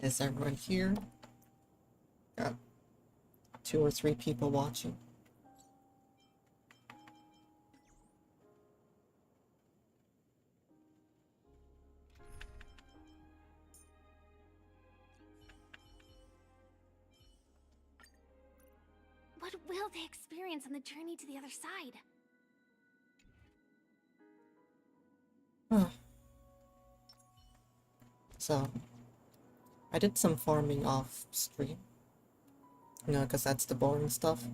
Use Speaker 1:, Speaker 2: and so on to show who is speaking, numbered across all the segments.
Speaker 1: Is everyone here? Got 2 or 3 people watching.
Speaker 2: What will they experience on the journey to the other side?
Speaker 1: So, I did some farming off stream. You know, because that's the boring stuff.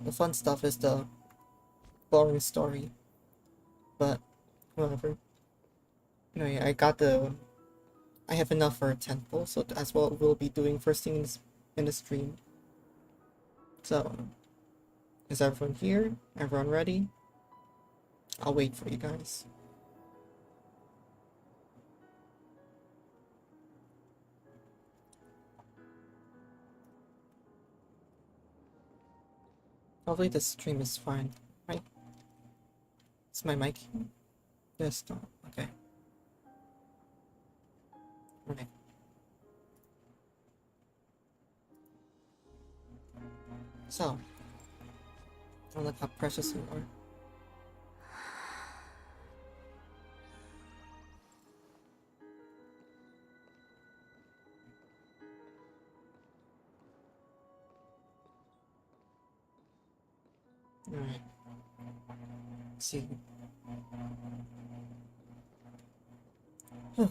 Speaker 1: The fun stuff is the boring story. But, whatever. Anyway, I have enough for a temple, so that's what we'll be doing first thing in the stream. So, is everyone here? Everyone ready? I'll wait for you guys. Hopefully the stream is fine, right? Is my mic here? Yes, no. Okay. Okay. So, oh look how precious you are. Alright. See. Okay.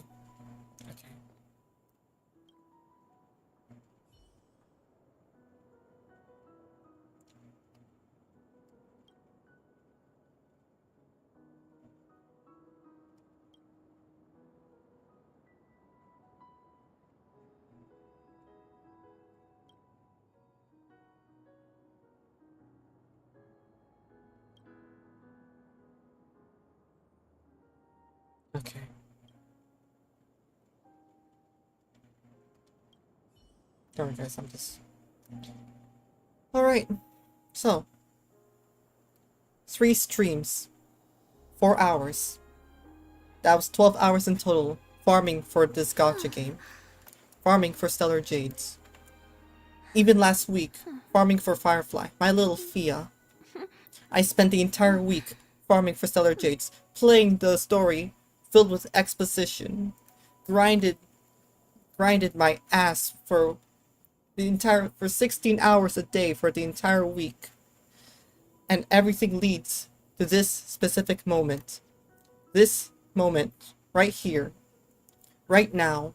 Speaker 1: Okay. Sorry guys, I'm just... Alright. So. 3 streams. 4 hours. That was 12 hours in total. Farming for this gacha game. Farming for Stellar Jades. Even last week, farming for Firefly, my little Fia. I spent the entire week farming for Stellar Jades, playing the story filled with exposition. Grinded my ass for 16 hours a day for the entire week. And everything leads to this specific moment. This moment, right here, right now,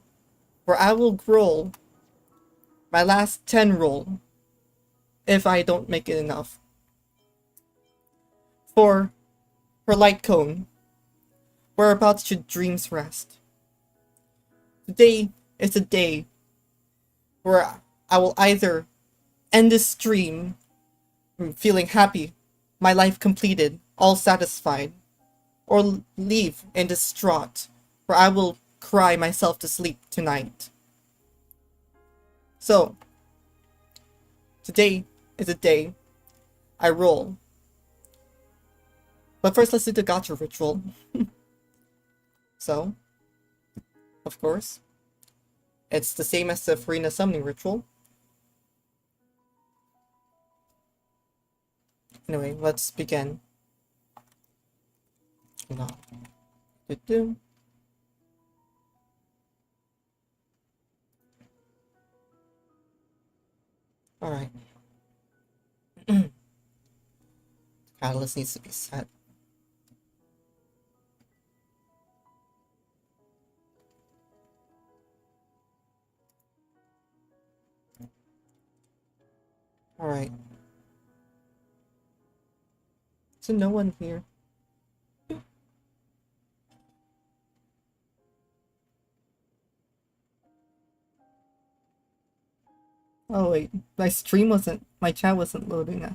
Speaker 1: where I will roll my last 10 roll if I don't make it enough. For Light Cone, whereabouts should dreams rest. Today is a day where I will either end this stream feeling happy, my life completed, all satisfied, or leave in distraught, where I will cry myself to sleep tonight. So, today is a day I roll. But first, let's do the gacha ritual. So, of course, it's the same as the Farina summoning ritual. Anyway, let's begin. No. Alright. Catalyst needs to be set. Alright. So no one here. Oh wait, my chat wasn't loading.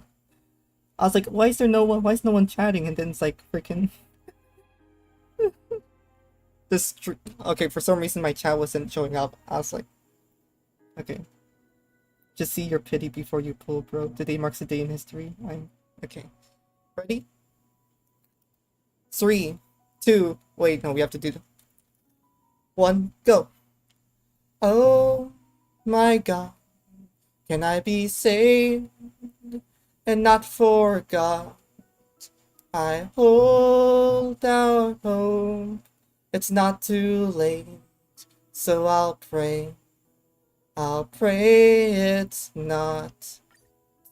Speaker 1: I was like, why is no one chatting? And then it's like freaking this. Okay, for some reason my chat wasn't showing up. I was like, okay, just see your pity before you pull, bro. Today marks a day in history. I'm okay. Ready? 3, 2. Wait, no, we have to do 1. Go. Oh, My God, can I be saved and not forgot? I hold out hope. It's not too late, so I'll pray. I'll pray it's not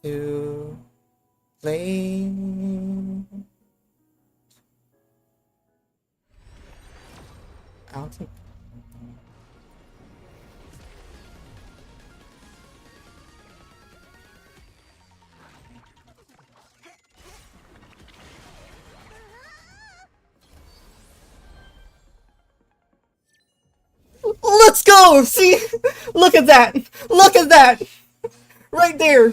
Speaker 1: too late. Out. Let's go! See? Look at that! Look at that! Right there!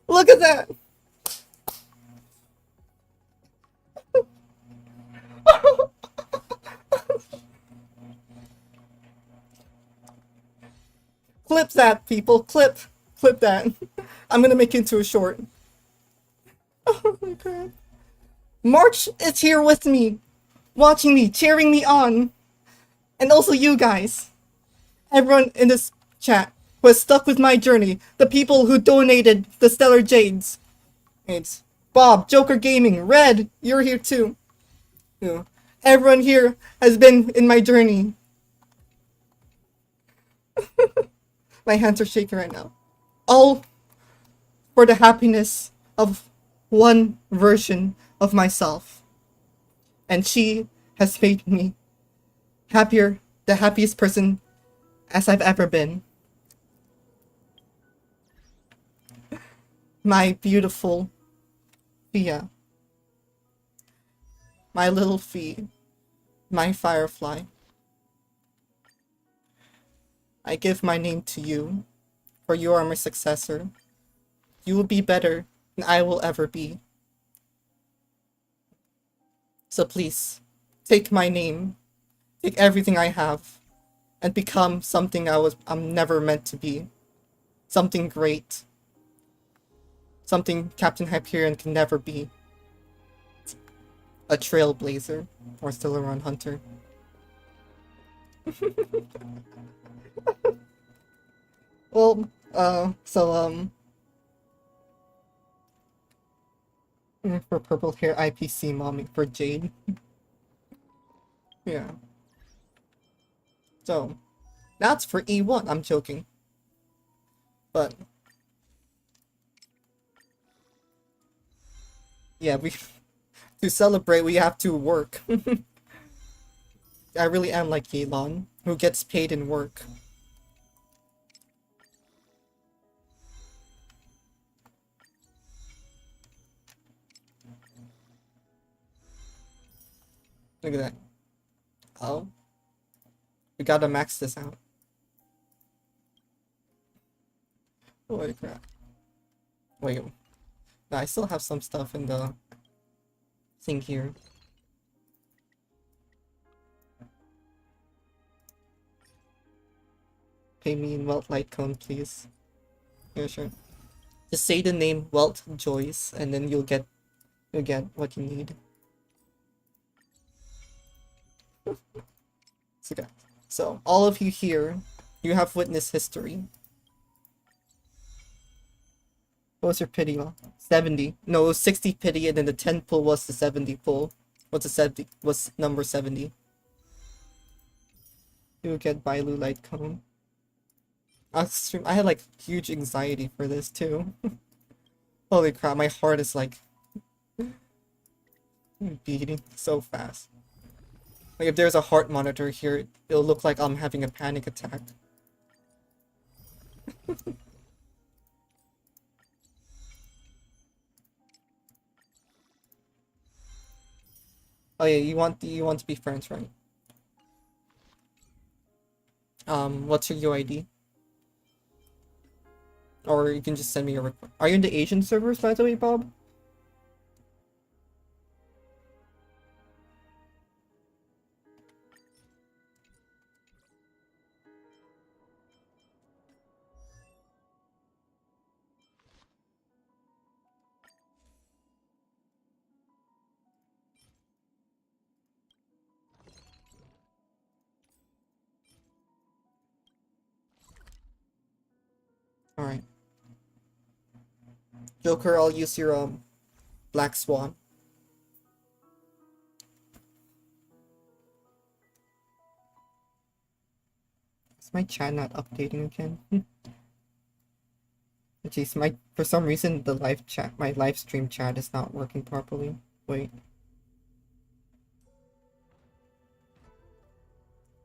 Speaker 1: Look at that! Clip that, people. Clip. Clip that. I'm gonna make it into a short. Oh my god. March is here with me, watching me, cheering me on. And also you guys. Everyone in this chat who has stuck with my journey. The people who donated the Stellar Jades. It's Bob, Joker Gaming, Red, you're here too. You know, everyone here has been in my journey. My hands are shaking right now. All for the happiness of one version of myself. And she has made me happier, the happiest person as I've ever been. My beautiful Fia. My little Fee. My Firefly. I give my name to you, for you are my successor. You will be better than I will ever be. So please, take my name, take everything I have, and become something I'm never meant to be. Something great. Something Captain Hyperion can never be. A trailblazer, or still a run hunter. Well, for purple hair IPC mommy for Jade. Yeah. So, that's for E1. I'm joking. But, yeah, to celebrate, we have to work. I really am like Yelan, who gets paid in work. Look at that. Oh. We gotta max this out. Holy crap. Wait. No, I still have some stuff in the thing here. Pay me in Welt Litecoin, please. Yeah, sure. Just say the name Welt Joyce, and then you'll get what you need. Okay. So all of you here, you have witnessed history. What was your pity? 70. No, it was 60 pity, and then the 10 pull was the 70 pull. What's the 70? What's number 70? You will get Bailu Litecoin. I had like huge anxiety for this too. Holy crap, my heart is like beating so fast. Like if there's a heart monitor here, it'll look like I'm having a panic attack. Oh yeah, you want to be friends, right? What's your UID? Or you can just send me a request. Are you in the Asian servers, by the way, Bob? Joker, I'll use your Black Swan. Is my chat not updating again? Jeez, for some reason the my live stream chat is not working properly. Wait.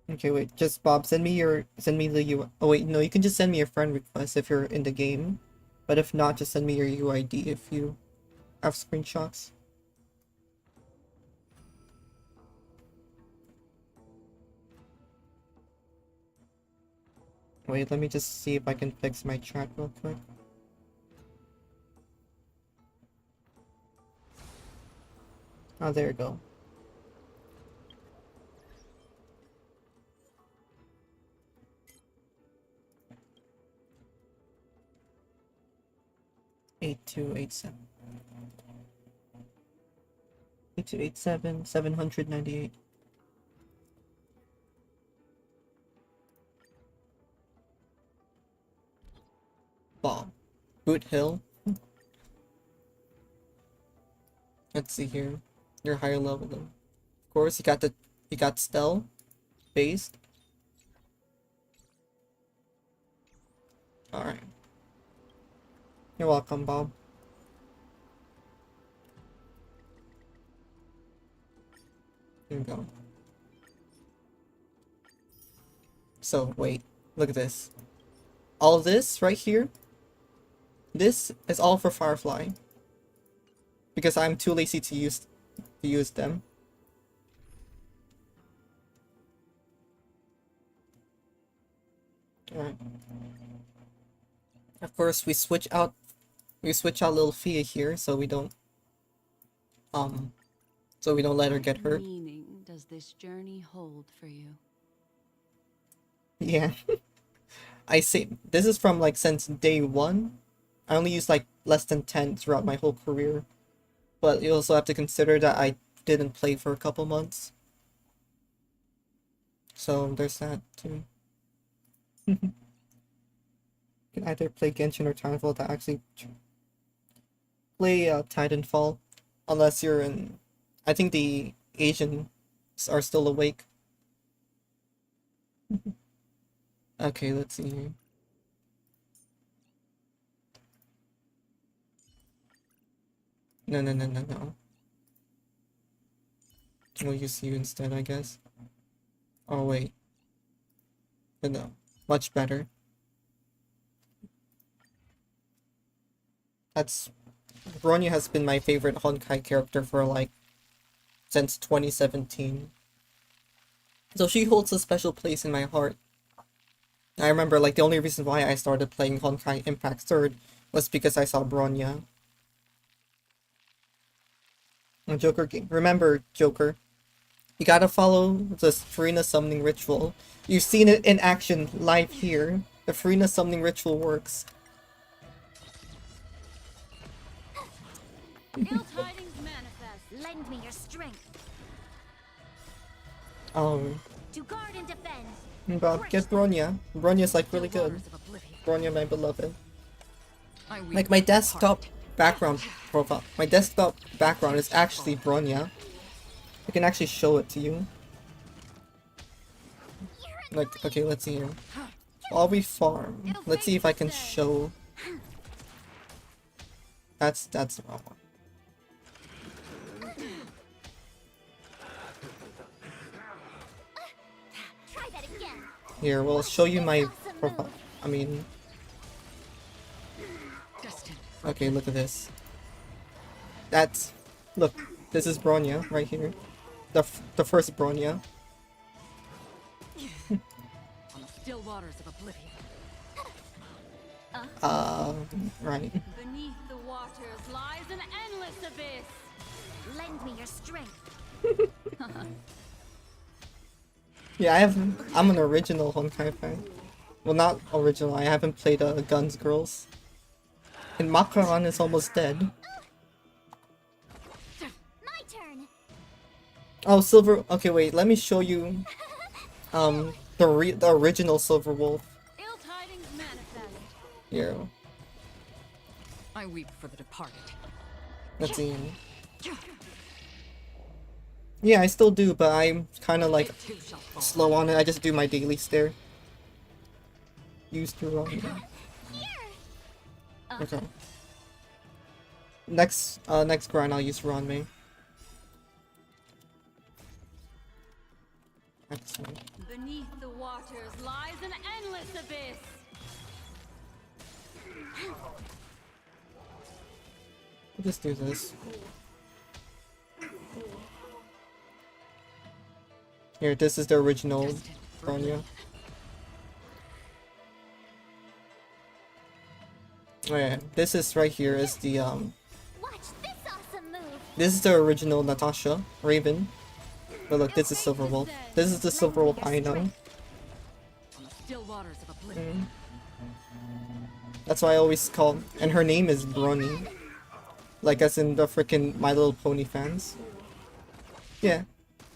Speaker 1: Okay, wait. Just Bob, send me the U. Oh wait, no, you can just send me a friend request if you're in the game, but if not, just send me your UID if you have screenshots. Wait, let me just see if I can fix my chat real quick. Oh, there you go. Eight two eight seven. 8287 798. Bob. Boot Hill. Let's see here. You're higher level though. Of course, you got Stell based. Alright. You're welcome, Bob. Here we go. So, wait. Look at this. All this right here, this is all for Firefly. Because I'm too lazy to use them. Alright. Of course, we switch out little Fia here so we don't let her get hurt.
Speaker 3: What meaning does this journey hold for you?
Speaker 1: Yeah. I say this is from like since day one. I only used like less than 10 throughout my whole career. But you also have to consider that I didn't play for a couple months. So there's that too. You can either play Genshin or Titanfall to actually play Titanfall. Unless you're in... I think the Asians are still awake. Okay, let's see here. No. We'll use you instead, I guess. Oh, wait. No. Much better. Bronya has been my favorite Honkai character for like since 2017. So she holds a special place in my heart. I remember like the only reason why I started playing Honkai Impact Third was because I saw Bronya. A Joker game. Remember, Joker, you gotta follow the Farina summoning ritual. You've seen it in action live here. The Farina summoning ritual works.
Speaker 3: Ill tidings manifest.
Speaker 2: Lend me your strength
Speaker 1: To
Speaker 2: guard and defend.
Speaker 1: But get Bronya. Bronya's like really good.
Speaker 3: Waters of oblivion.
Speaker 1: Bronya, my beloved.
Speaker 3: I read
Speaker 1: Like my
Speaker 3: your
Speaker 1: desktop
Speaker 3: heart.
Speaker 1: background profile. My desktop background is actually Bronya. I can actually show it to you. Like, okay, let's see here. While we farm, let's see if I can show. That's the wrong one.
Speaker 2: Try that again.
Speaker 1: Here, we'll show you my profile. I mean,
Speaker 3: Destined.
Speaker 1: okay, look at this. Look, this is Bronya right here. The first Bronya.
Speaker 3: On the still waters of oblivion.
Speaker 1: Right.
Speaker 3: Beneath the waters lies an endless abyss.
Speaker 2: Lend me your strength.
Speaker 1: Yeah, I'm an original Honkai fan. Well, not original, I haven't played Guns Girls. And Makaran is almost dead.
Speaker 2: My turn.
Speaker 1: Oh, Silver... Okay, wait, let me show you, the original Silver Wolf.
Speaker 3: Ill tidings manifest.
Speaker 1: Here.
Speaker 3: I weep for the departed.
Speaker 1: Let's see. Yeah, I still do, but I'm kind of like
Speaker 3: It too shall fall.
Speaker 1: slow on it. I just do my daily stare. Used to run. Okay. Next grind I'll use Ranmei. Excellent.
Speaker 3: Beneath the waters lies an endless abyss.
Speaker 1: We'll just do this. Here, this is the original
Speaker 3: Destined for
Speaker 1: Bronya.
Speaker 3: oblivion.
Speaker 1: Oh yeah, this is right here is the
Speaker 2: Watch this awesome move.
Speaker 1: this is the original Natasha Raven. But look, this is Silver Wolf. This is the Silver Wolf I know.
Speaker 3: On the still waters of oblivion.
Speaker 1: That's why I always call, and her name is Brony. Like as in the freaking My Little Pony fans. Yeah.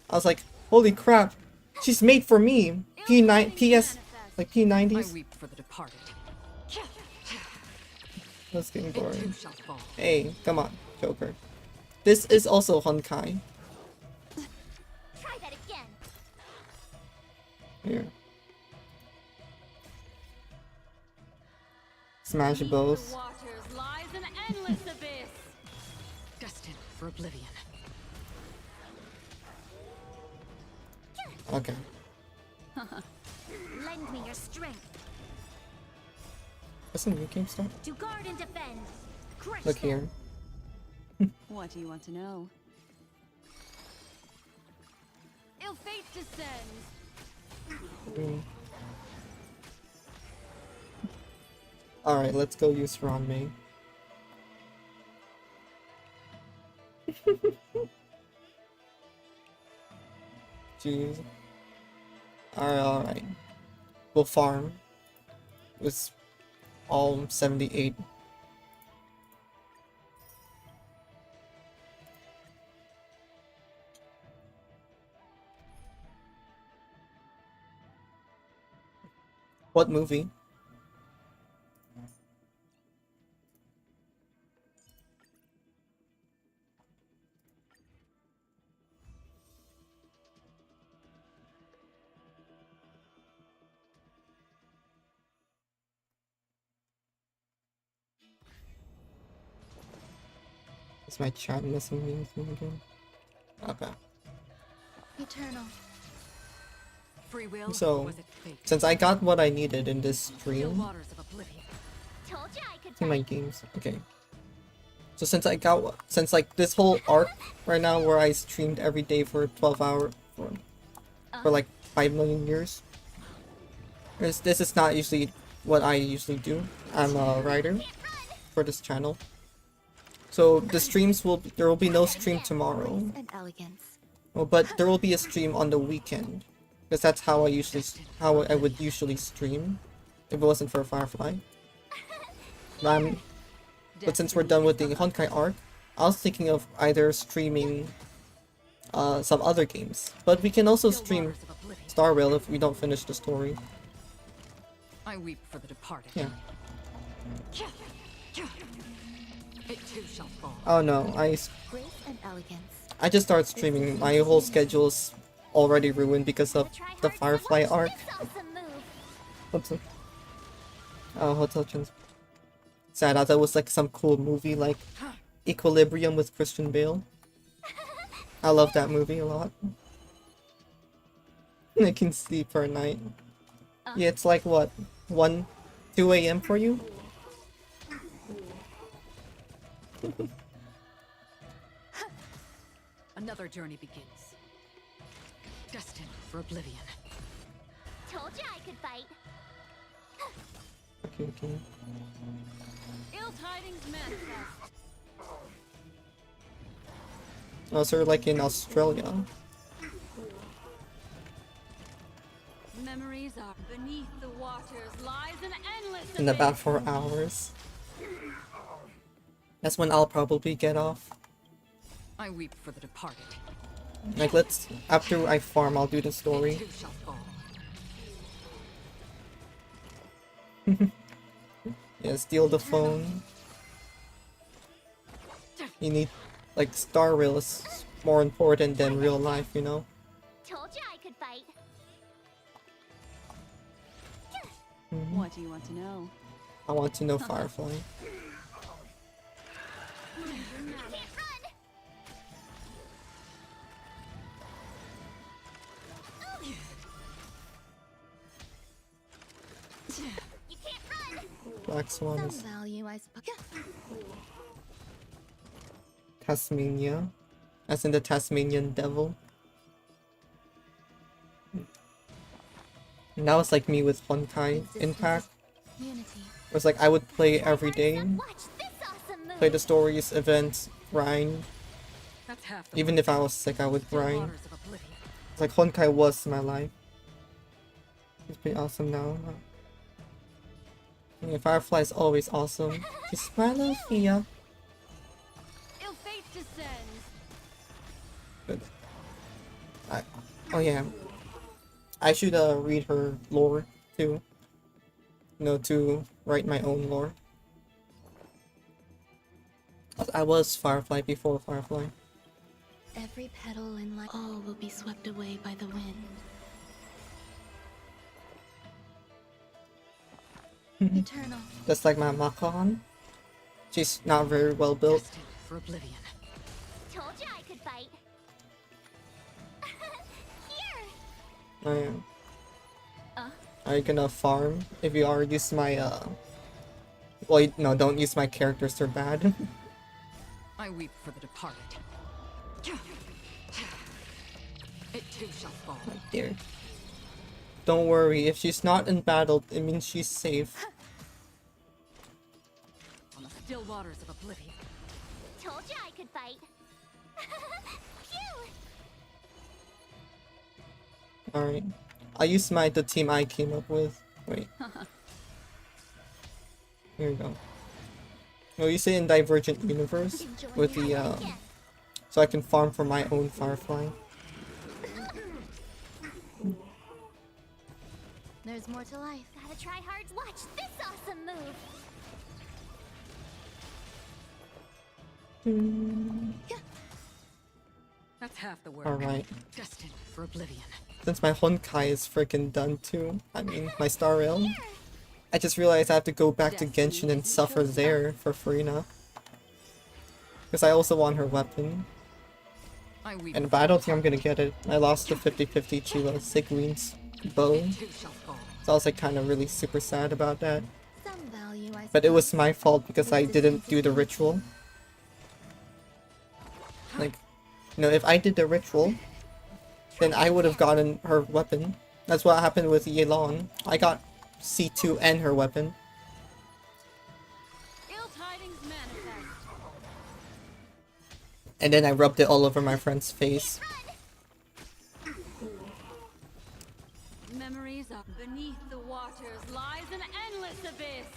Speaker 1: I was like, holy crap, she's made for me. P9 PS like
Speaker 3: I
Speaker 1: P90s.
Speaker 3: weep for the departed.
Speaker 1: That's getting
Speaker 3: It too
Speaker 1: boring.
Speaker 3: shall fall.
Speaker 1: Hey, come on, Joker. This is also Honkai.
Speaker 2: Try that again.
Speaker 1: Here. Smash
Speaker 3: Beneath
Speaker 1: both.
Speaker 3: the waters lies an endless abyss. Destined for oblivion.
Speaker 1: Okay.
Speaker 2: Lend me your strength
Speaker 1: What's the new game start?
Speaker 2: to guard and defend. Crush
Speaker 1: Look
Speaker 2: them.
Speaker 1: here.
Speaker 3: What do you want to know? Ill fate descends.
Speaker 1: Alright, let's go use Ranmei. Jeez. Alright. We'll farm. It's all 78. What movie? Is my chat missing anything again? Okay.
Speaker 2: Eternal.
Speaker 3: Free will,
Speaker 1: So,
Speaker 3: or was it fate?
Speaker 1: Since I got what I needed in this
Speaker 3: Still
Speaker 1: stream,
Speaker 3: waters of oblivion.
Speaker 2: Told you I could
Speaker 1: in my
Speaker 2: fight.
Speaker 1: games, okay. So since like this whole arc right now where I streamed every day for 12 hours for like 5 million years, this is not usually what I usually do. I'm a writer for this channel. So the streams there will be no stream tomorrow.
Speaker 2: And elegance.
Speaker 1: Well, but there will be a stream on the weekend. Because that's how I would usually stream if it wasn't for Firefly. But since we're done with the Honkai arc, I was thinking of either streaming some other games. But we can also
Speaker 3: Still
Speaker 1: stream
Speaker 3: waters of oblivion.
Speaker 1: Star Rail if we don't finish the story.
Speaker 3: I weep for the departed.
Speaker 1: Yeah.
Speaker 3: It too shall fall.
Speaker 1: Oh no,
Speaker 2: Grace and elegance.
Speaker 1: I just started streaming. My whole schedule's already ruined because of the Firefly arc.
Speaker 2: This awesome move.
Speaker 1: What's it? Oh, Hotel Trans. Sad, I thought it was like some cool movie like Equilibrium with Christian Bale. I love that movie a lot. I can sleep for a night. Yeah, it's like what? 2 a.m. for you?
Speaker 3: Another journey begins. Destined for oblivion.
Speaker 2: Told you I could fight.
Speaker 1: Okay, okay.
Speaker 3: Ill tidings manifest.
Speaker 1: Oh, so you're like in Australia.
Speaker 3: Memories are beneath the waters lies an endless
Speaker 1: In about
Speaker 3: abyss.
Speaker 1: 4 hours. That's when I'll probably get off.
Speaker 3: I weep for the departed.
Speaker 1: Like, after I farm, I'll do the story.
Speaker 3: It too shall fall.
Speaker 1: Yeah, steal the phone. You need, like, Star Rail is more important than real life, you know?
Speaker 2: Told you I could fight.
Speaker 3: What do you want to know?
Speaker 1: I want to know Firefly.
Speaker 2: You can't run. You can't run.
Speaker 1: Black Swan
Speaker 2: Some
Speaker 1: is
Speaker 2: value, I suppose.
Speaker 1: Tasmania. As in the Tasmanian devil. And that was like me with Honkai Impact.
Speaker 2: Unity.
Speaker 1: It was like I would play every day,
Speaker 2: Watch this awesome move.
Speaker 1: play the stories, events, grind.
Speaker 3: That's half the
Speaker 1: Even if I was sick, I would
Speaker 3: still
Speaker 1: grind.
Speaker 3: waters of oblivion.
Speaker 1: It's like Honkai was my life. It's pretty awesome now. Yeah, Firefly is always awesome. She's my little Fia.
Speaker 3: Ill fate descends.
Speaker 1: But oh yeah, I should read her lore too. You know, to write my own lore. I was Firefly before Firefly.
Speaker 2: Every petal in life, all will be swept away by the wind. Eternal.
Speaker 1: Just like my Makan. She's not very well built.
Speaker 3: Destined for oblivion.
Speaker 2: Told you I could fight. Here.
Speaker 1: I am. Are you gonna farm? If you are, use my well, no, don't use my characters, they're bad.
Speaker 3: I weep for the departed. It too shall fall.
Speaker 1: Dear. Don't worry, if she's not in battle, it means she's safe.
Speaker 3: On the still waters of oblivion.
Speaker 2: Told you I could fight. Phew.
Speaker 1: Alright. I'll use the team I came up with. Wait. Here we go. No, you say in Divergent Universe with the so I can farm for my own Firefly.
Speaker 2: There's more to life. Gotta try hard. Watch this awesome move.
Speaker 3: That's half the work.
Speaker 1: Alright.
Speaker 3: Destined for oblivion.
Speaker 1: Since my Honkai is freaking done too, I mean my Star Rail, I just realized I have to go back to Genshin and suffer there for free now. Because I also want her weapon.
Speaker 3: I weep.
Speaker 1: But I don't think I'm gonna get it. I lost the 50-50 to Sigween's bow.
Speaker 3: It too shall fall.
Speaker 1: So I was like kind of really super sad about that.
Speaker 2: Some value, I
Speaker 1: But it was my fault because I didn't do the ritual. Like, you know, if I did the ritual, then I would have gotten her weapon. That's what happened with Yelan. I got C2 and her weapon.
Speaker 3: Ill tidings manifest.
Speaker 1: And then I rubbed it all over my friend's face.
Speaker 3: Memories of beneath the waters lies an endless abyss.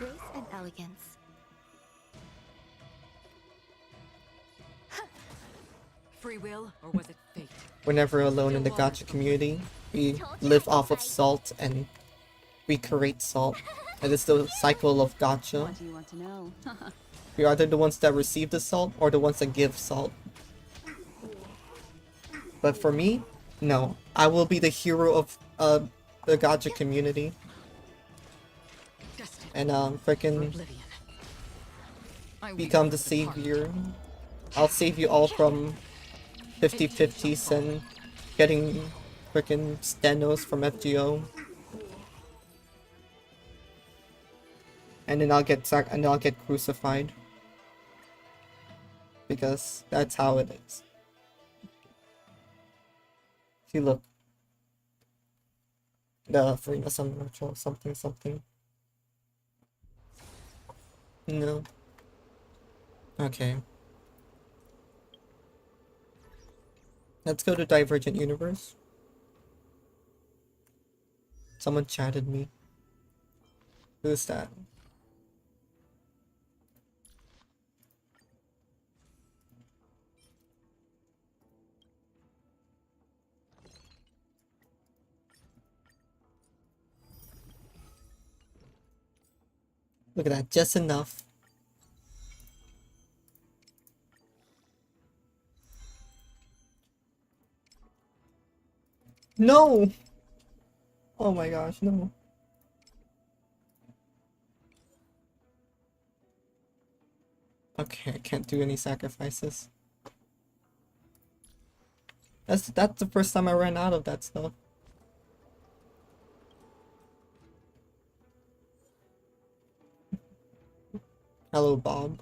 Speaker 2: grace and elegance.
Speaker 3: Free will, or was it fate?
Speaker 1: We're never alone in the gacha community. We live off of salt and we create salt. And it's the cycle of gacha.
Speaker 3: What do you want to know?
Speaker 1: We're either the ones that receive the salt or the ones that give salt. But for me, no. I will be the hero of the gacha community.
Speaker 3: Destined
Speaker 1: And
Speaker 3: for
Speaker 1: freaking
Speaker 3: oblivion. I weep
Speaker 1: become
Speaker 3: for
Speaker 1: the
Speaker 3: departed.
Speaker 1: savior. I'll save you all from 50-50s and getting freaking stenos from FGO. And then I'll get crucified. Because that's how it is. See, look. The Farina Sun Ritual, something, something. No. Okay. Let's go to Divergent Universe. Someone chatted me. Who's that? Look at that, just enough. No! Oh my gosh, no. Okay, I can't do any sacrifices. That's the first time I ran out of that stuff. Hello, Bob.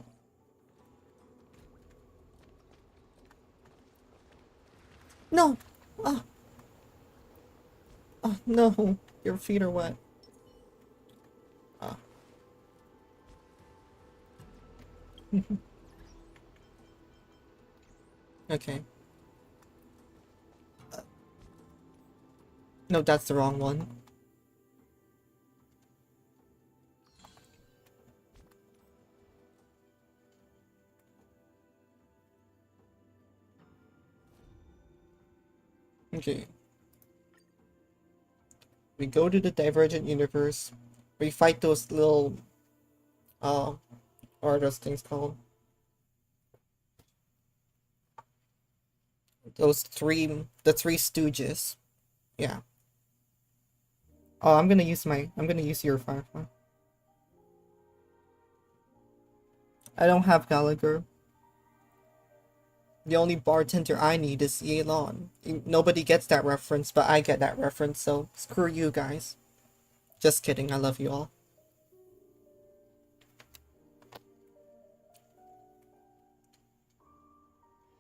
Speaker 1: No! Oh, oh no! Your feet are wet. Oh. Okay. No, that's the wrong one. Okay. We go to the Divergent Universe. We fight those little, what are those things called? The three stooges. Yeah. Oh, I'm gonna use your Firefly. I don't have Gallagher. The only bartender I need is Yelan. Nobody gets that reference, but I get that reference, so screw you guys. Just kidding, I love you all.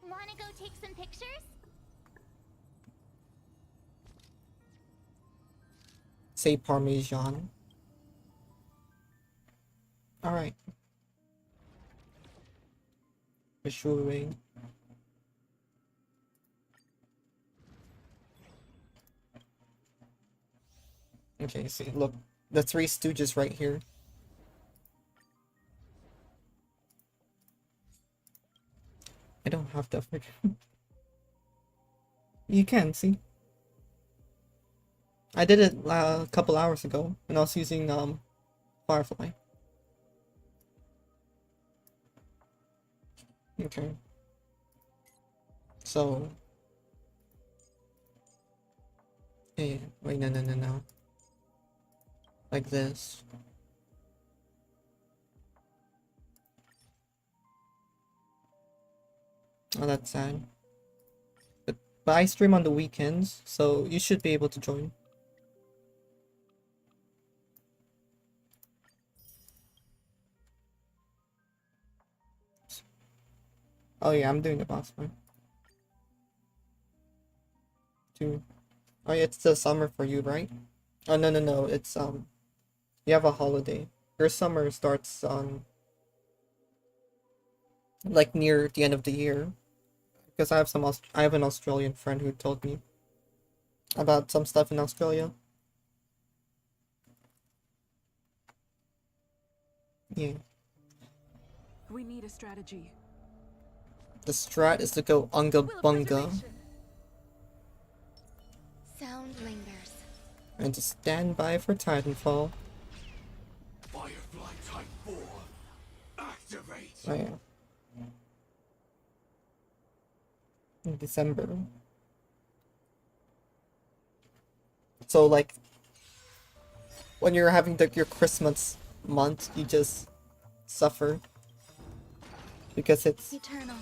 Speaker 4: Wanna go take some pictures?
Speaker 1: Say Parmesan. Alright. Missouri. Okay, see, look. The Three Stooges right here. I don't have the picture. You can, see? I did it a couple hours ago, and I was using, Firefly. Okay. So... Yeah, wait, no. Like this. Oh, that's sad. But I stream on the weekends, so you should be able to join. Oh yeah, I'm doing the boss fight. Too. Oh yeah, it's the summer for you, right? Oh no, it's you have a holiday. Your summer starts on like near the end of the year. Because I have an Australian friend who told me about some stuff in Australia. Yeah.
Speaker 5: We need a strategy.
Speaker 1: The strat is to go unga bunga
Speaker 2: Sound lingers.
Speaker 1: and to stand by for Titanfall.
Speaker 6: Firefly Type 4, activate!
Speaker 1: Oh yeah. In December. So like when you're having your Christmas month, you just suffer because it's
Speaker 2: Eternal.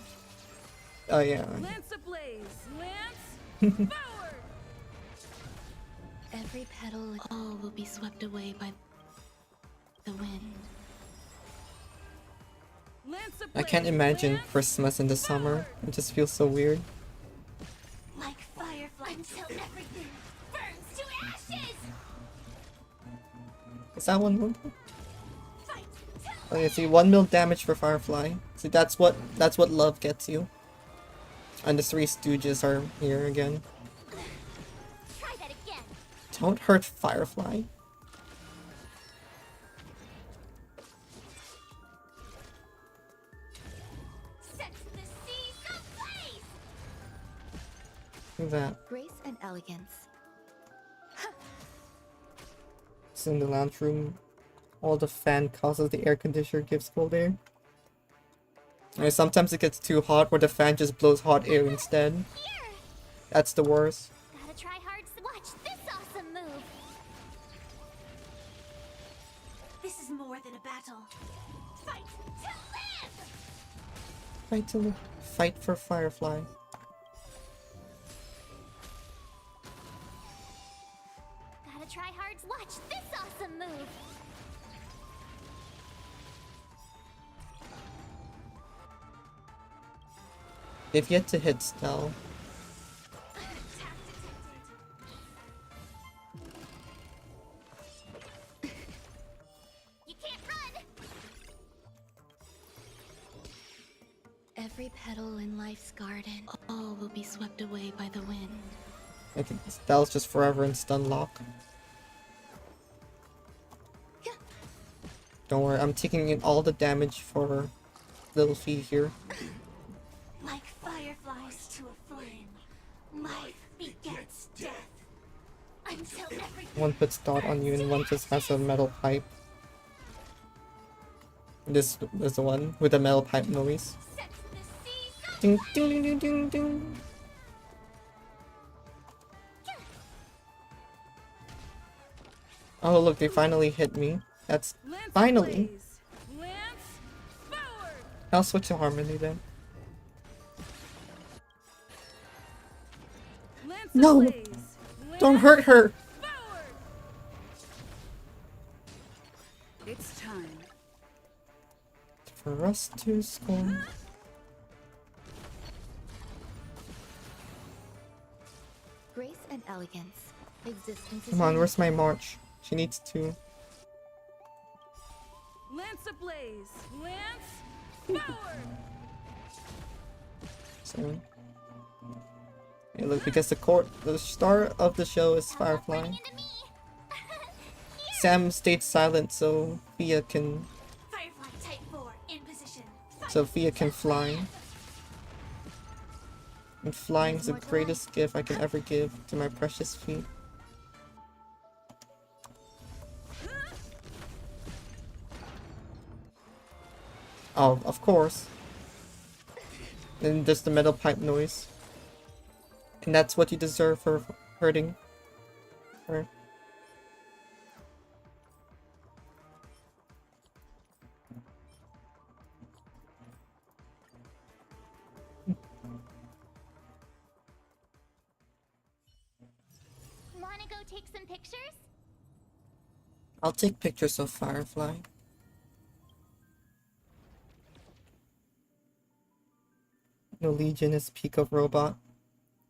Speaker 1: oh yeah.
Speaker 3: Lance ablaze! Lance forward!
Speaker 2: Every petal, all will be swept away by the wind.
Speaker 3: Lance ablaze!
Speaker 1: I can't imagine
Speaker 3: Lance
Speaker 1: Christmas in the summer. It just feels so weird.
Speaker 4: Like Firefly until everything burns to ashes!
Speaker 1: Is that 1 mil?
Speaker 4: Fight till
Speaker 1: Oh yeah, see 1 mil damage for Firefly. See that's what love gets you. And the Three Stooges are here again.
Speaker 4: try that again!
Speaker 1: Don't hurt Firefly.
Speaker 4: Set the seas ablaze!
Speaker 1: Look at that.
Speaker 2: Grace and elegance.
Speaker 1: It's in the lounge room. All the fan causes the air conditioner gives cold air. And sometimes it gets too hot where the fan just blows hot air instead.
Speaker 4: Here!
Speaker 1: That's the worst.
Speaker 4: Gotta try hard. What? more than a battle. Fight to live!
Speaker 1: Fight for Firefly.
Speaker 4: Gotta try hard's watch this awesome move.
Speaker 1: They've yet to hit Stell.
Speaker 4: You can't run!
Speaker 2: Every petal in life's garden, all will be swept away by the wind.
Speaker 1: I think Stell's just forever in stun lock. Don't worry, I'm taking in all the damage for little Fee here.
Speaker 4: Like fireflies to a flame, life begets death. Until everything
Speaker 1: One puts dot on you and one just has a metal pipe. This is the one with the metal pipe noise.
Speaker 4: sets the seas
Speaker 1: Ding ding ding ding ding ding. Oh look, they finally hit me. That's
Speaker 5: Lance
Speaker 1: finally.
Speaker 5: ablaze. Lance forward.
Speaker 1: I'll switch to Harmony then.
Speaker 5: Lance
Speaker 1: No!
Speaker 5: ablaze.
Speaker 1: Don't
Speaker 5: Lance
Speaker 1: hurt her!
Speaker 5: forward. It's time.
Speaker 1: For us to score.
Speaker 2: Grace and elegance. Existence is
Speaker 1: Come on,
Speaker 2: unique.
Speaker 1: where's my march? She needs to.
Speaker 5: Lance ablaze. Lance forward.
Speaker 1: So. Hey, look, because the star of the show is Firefly.
Speaker 4: running into me.
Speaker 1: Sam stayed silent so Fia can
Speaker 4: Firefly type 4 in position.
Speaker 1: Sophia can fly. And flying is the greatest gift I can ever give to my precious feet. Oh, of course. And just the metal pipe noise. And that's what you deserve for hurting her.
Speaker 4: Wanna go take some pictures?
Speaker 1: I'll take pictures of Firefly. No, Legion is peak of robot.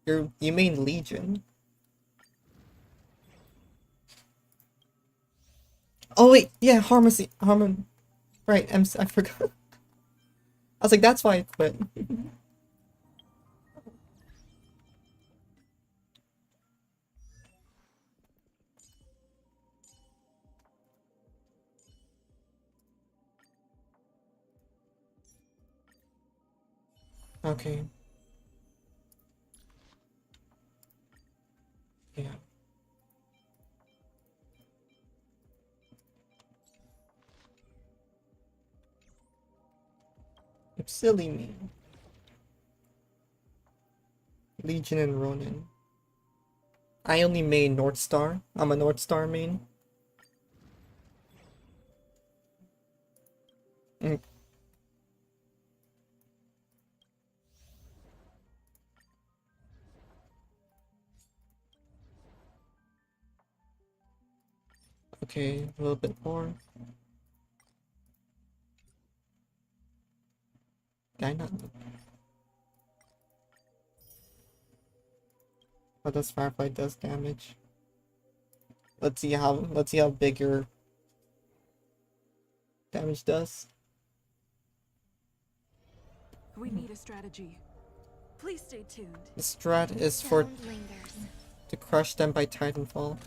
Speaker 1: You mean Legion? Oh wait, yeah, Harmon. Right, I forgot. I was like, that's why I quit. Okay. Yeah. It's silly me. Legion and Ronin. I only main North Star. I'm a North Star main. Mm. Okay, a little bit more. Did I not? How does Firefly does damage? Let's see how big your damage does.
Speaker 5: We need a strategy. Please stay tuned.
Speaker 1: The strat is for
Speaker 2: Sound lingers.
Speaker 1: to crush them by Titanfall.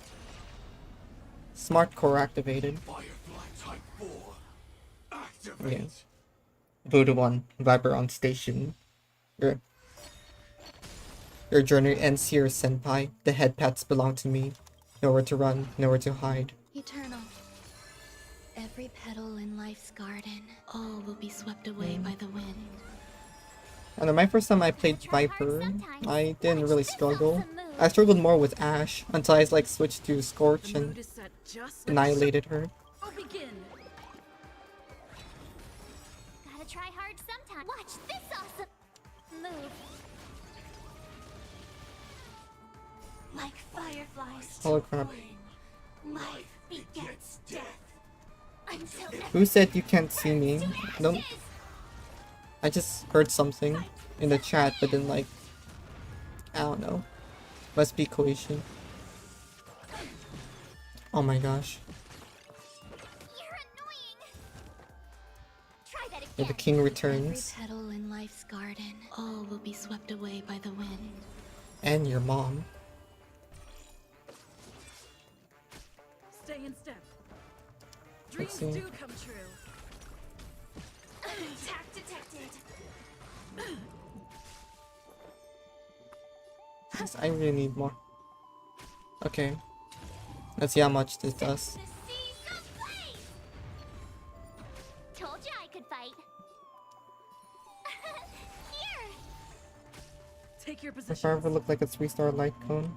Speaker 1: Smart core activated.
Speaker 6: Firefly type 4. Activate.
Speaker 1: Yeah. Voodoo 1, Viper on station. Your journey ends here, Senpai. The head pats belong to me. Nowhere to run, nowhere to hide.
Speaker 2: Eternal. Every petal in life's garden, all will be swept away by the wind.
Speaker 1: I know, my first time I played Viper, I didn't really struggle. I struggled more with Ashe until I like switched to Scorch
Speaker 5: The
Speaker 1: and
Speaker 5: mood is set just like
Speaker 1: annihilated her.
Speaker 5: I'll begin.
Speaker 4: Fireflies
Speaker 1: Oh
Speaker 4: to
Speaker 1: crap.
Speaker 4: flame. Life begets death. Until
Speaker 1: Who said you can't see me?
Speaker 4: to
Speaker 1: No,
Speaker 4: ashes.
Speaker 1: I just heard something in the chat, but then like, I don't know. Must be cohesion. Oh my gosh.
Speaker 4: You're annoying. Try that
Speaker 1: Yeah, the
Speaker 4: again.
Speaker 1: king
Speaker 2: Every
Speaker 1: returns.
Speaker 2: petal in life's garden, all will be swept away by the wind.
Speaker 1: And your mom.
Speaker 5: Stay in step.
Speaker 1: Let's
Speaker 5: Dreams
Speaker 1: see.
Speaker 5: do come true.
Speaker 4: Attack detected.
Speaker 1: Yes, I really need more. Okay. Let's see how much this does.
Speaker 4: The seas of blaze. Told you I could fight. Here.
Speaker 5: Take your
Speaker 1: Does
Speaker 5: position.
Speaker 1: Firefly look like a 3-star light cone?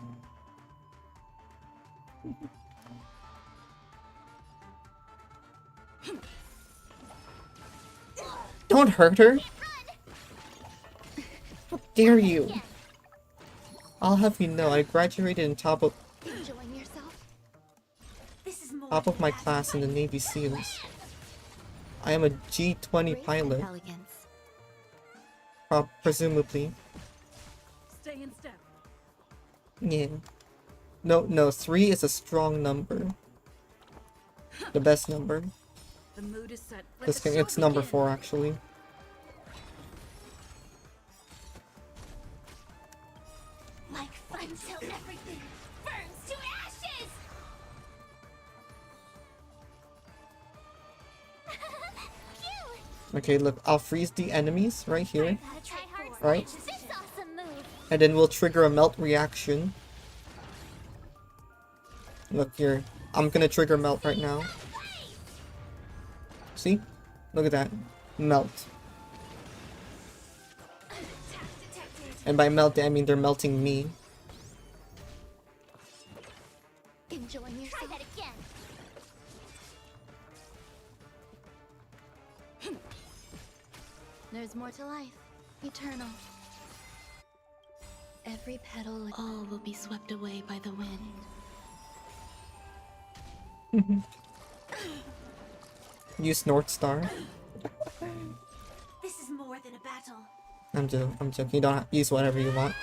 Speaker 1: Don't hurt her! How dare you! I'll have you know, I graduated in top of
Speaker 4: Enjoying yourself? This is more
Speaker 1: top of
Speaker 4: than
Speaker 1: my
Speaker 4: that.
Speaker 1: class in the Navy SEALs. I am a G20
Speaker 2: Grace
Speaker 1: pilot,
Speaker 2: and elegance.
Speaker 1: presumably.
Speaker 5: Stay in step.
Speaker 1: Yeah. No, 3 is a strong number. The best number.
Speaker 5: The mood is set. Let
Speaker 1: Just
Speaker 5: the
Speaker 1: kidding,
Speaker 5: show
Speaker 1: it's number
Speaker 5: begin.
Speaker 1: 4 actually.
Speaker 4: Like fun till everything burns to ashes. Phew.
Speaker 1: Okay, look, I'll freeze the enemies right here.
Speaker 4: Gotta try hard.
Speaker 1: Right.
Speaker 4: This awesome move.
Speaker 1: And then we'll trigger a melt reaction. Look here. I'm gonna trigger melt right now. See? Look at that. Melt.
Speaker 4: Attack detected.
Speaker 1: And by melt, I mean they're melting me.
Speaker 4: Enjoying yourself? Try that again.
Speaker 2: There's more to life. Eternal. Every petal, all will be swept away by the wind.
Speaker 1: Use North Star.
Speaker 4: This is more than a battle.
Speaker 1: I'm joking. You don't use whatever you want.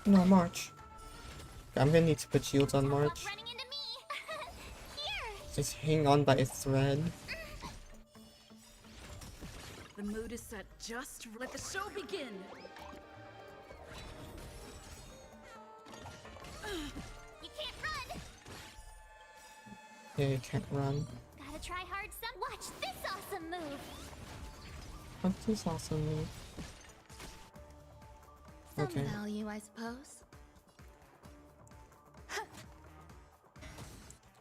Speaker 1: No, March. I'm gonna need to put shields on March.
Speaker 4: Running into me. Here.
Speaker 1: Just hang on by a thread.
Speaker 5: The mood is set. Just let the show begin.
Speaker 4: You can't run.
Speaker 1: Yeah, you can't run.
Speaker 4: Gotta try hard. Watch this awesome move.
Speaker 1: What's this awesome move?
Speaker 2: Some
Speaker 1: Okay.
Speaker 2: value, I suppose.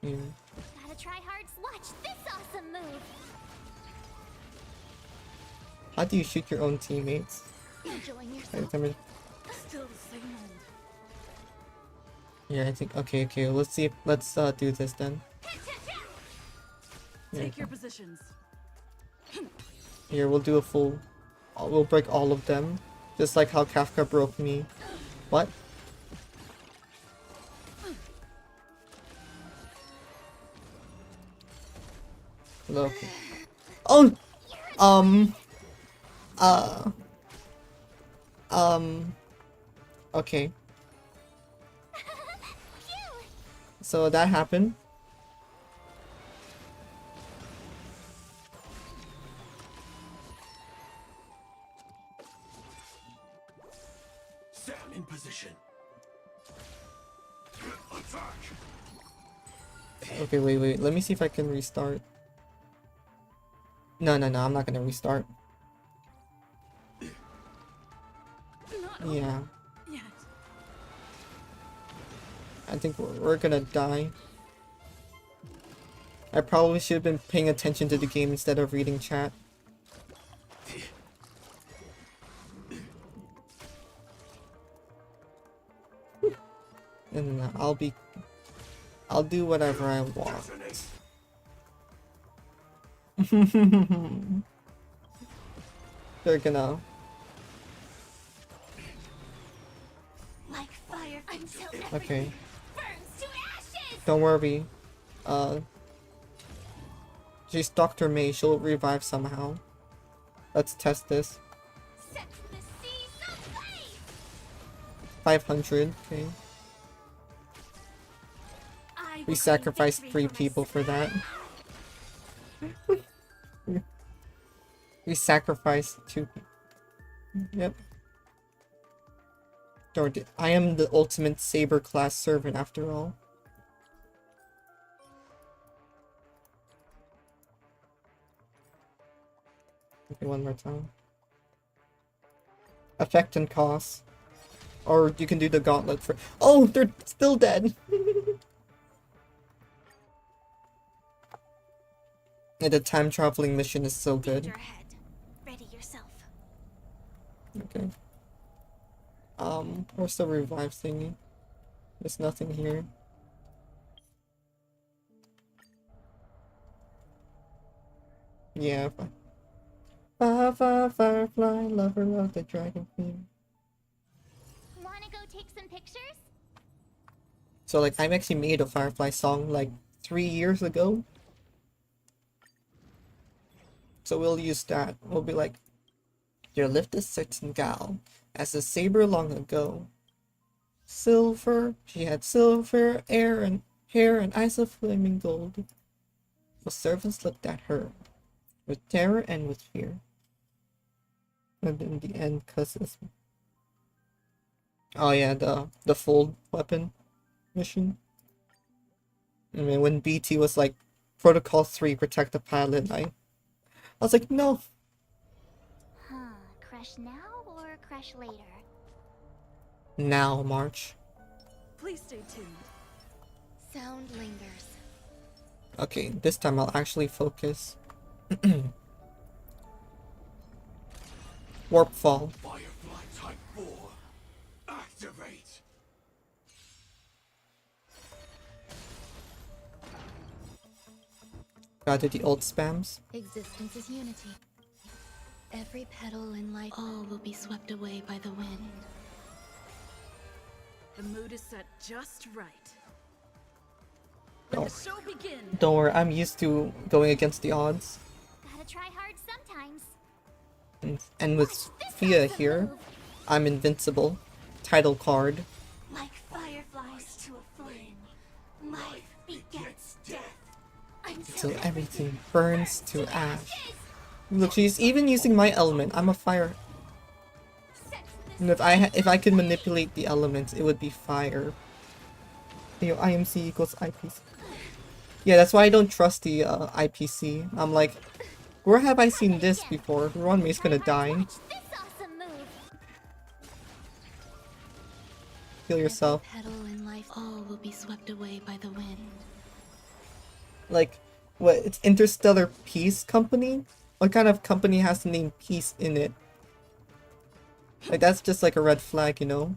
Speaker 1: Yeah.
Speaker 4: Gotta try hard. Watch this awesome move.
Speaker 1: How do you shoot your own teammates?
Speaker 4: Enjoying
Speaker 1: I
Speaker 4: yourself?
Speaker 1: remember-
Speaker 5: Still the same old.
Speaker 1: Yeah, I think. Okay. Let's see. Let's do this then. Yeah.
Speaker 5: Take your positions.
Speaker 1: Here, we'll do a full. We'll break all of them, just like how Kafka broke me. What? Look. Oh. Okay. So that happened.
Speaker 6: Stand in position. Attack.
Speaker 1: Okay, wait. Let me see if I can restart. No, I'm not gonna restart.
Speaker 5: Not
Speaker 1: Yeah,
Speaker 5: yet.
Speaker 1: I think we're gonna die. I probably should have been paying attention to the game instead of reading chat. And I'll do whatever I want.
Speaker 6: Detonate.
Speaker 1: they're gonna
Speaker 4: Like fire until everything
Speaker 1: okay.
Speaker 4: burns to ashes.
Speaker 1: Don't worry. Uh she's Dr. May, she'll revive somehow. Let's test this.
Speaker 4: Set the seas ablaze.
Speaker 1: 500, okay.
Speaker 4: I will
Speaker 1: We
Speaker 4: claim
Speaker 1: sacrificed
Speaker 4: victory
Speaker 1: 3 people for that.
Speaker 4: myself.
Speaker 1: We sacrificed 2 people. Yep. I am the ultimate saber class servant after all. Okay, one more time. Effect and cost. Or you can do the gauntlet for— oh, they're still dead! And the time traveling mission is so
Speaker 4: Beat
Speaker 1: good.
Speaker 4: your head. Ready yourself.
Speaker 1: Okay. Where's the revive thingy? There's nothing here. Yeah. Firefly, lover of the dragon queen.
Speaker 4: Wanna go take some pictures?
Speaker 1: So like, I've actually made a Firefly song like 3 years ago. So we'll use that. We'll be like, there lived a certain gal, as a saber long ago. Silver, she had silver hair and eyes of flaming gold. The servants looked at her with terror and with fear. And in the end, cause oh yeah, the fold weapon mission. I mean, when BT was like, Protocol 3, protect the pilot, I was like, no.
Speaker 4: Huh, crush now or crush later?
Speaker 1: Now, March.
Speaker 5: Please stay tuned.
Speaker 2: Sound lingers.
Speaker 1: Okay, this time I'll actually focus. Warp fall.
Speaker 6: Firefly Type 4. Activate.
Speaker 1: Gotta do the old spams.
Speaker 2: Existence is unity. Every petal in life, all will be swept away by the wind.
Speaker 5: The mood is set just right. Let the show begin.
Speaker 1: Don't worry, I'm used to going against the odds.
Speaker 4: Gotta try hard sometimes.
Speaker 1: And with Fia here, I'm invincible. Title card.
Speaker 4: Like fireflies to a flame, life begets death.
Speaker 1: Until everything burns to ash. Look, she's even using my element. I'm a fire. And if I could manipulate the elements, it would be fire. You know, IMC equals IPC. Yeah, that's why I don't trust the IPC. I'm like, where have I seen this before? Ronmei's gonna die.
Speaker 4: Watch this awesome move.
Speaker 1: Heal yourself.
Speaker 2: Every petal in life, all will be swept away by the wind.
Speaker 1: Like, what? It's Interstellar Peace Company? What kind of company has the name Peace in it? Like, that's just like a red flag, you know?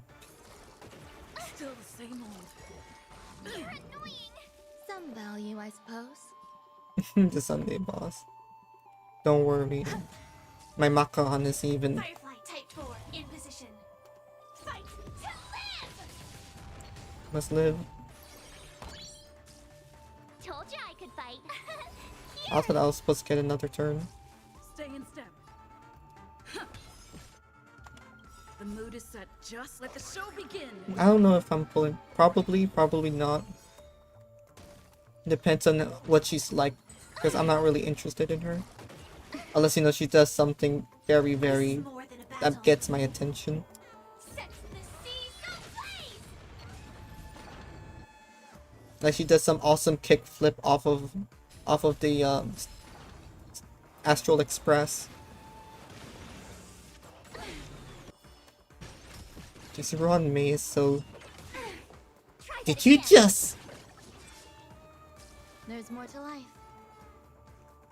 Speaker 5: Still the same old.
Speaker 4: You're annoying.
Speaker 2: Some value, I suppose.
Speaker 1: The Sunday boss. Don't worry. My Makahan is even.
Speaker 4: Firefly Type 4 in position. Fight to live.
Speaker 1: Must live.
Speaker 4: Told you I could fight.
Speaker 1: I thought I was supposed to get another turn.
Speaker 5: Stay in step. The mood is set just. Let the show begin.
Speaker 1: I don't know if I'm pulling. Probably not. Depends on what she's like. Because I'm not really interested in her. Unless, you know, she does something very, very.
Speaker 4: More than a battle.
Speaker 1: That gets my attention.
Speaker 4: Set the seas ablaze.
Speaker 1: Like she does some awesome kick flip off of the Astral Express. Just Ron May is so. Did you just?
Speaker 2: There's more to life.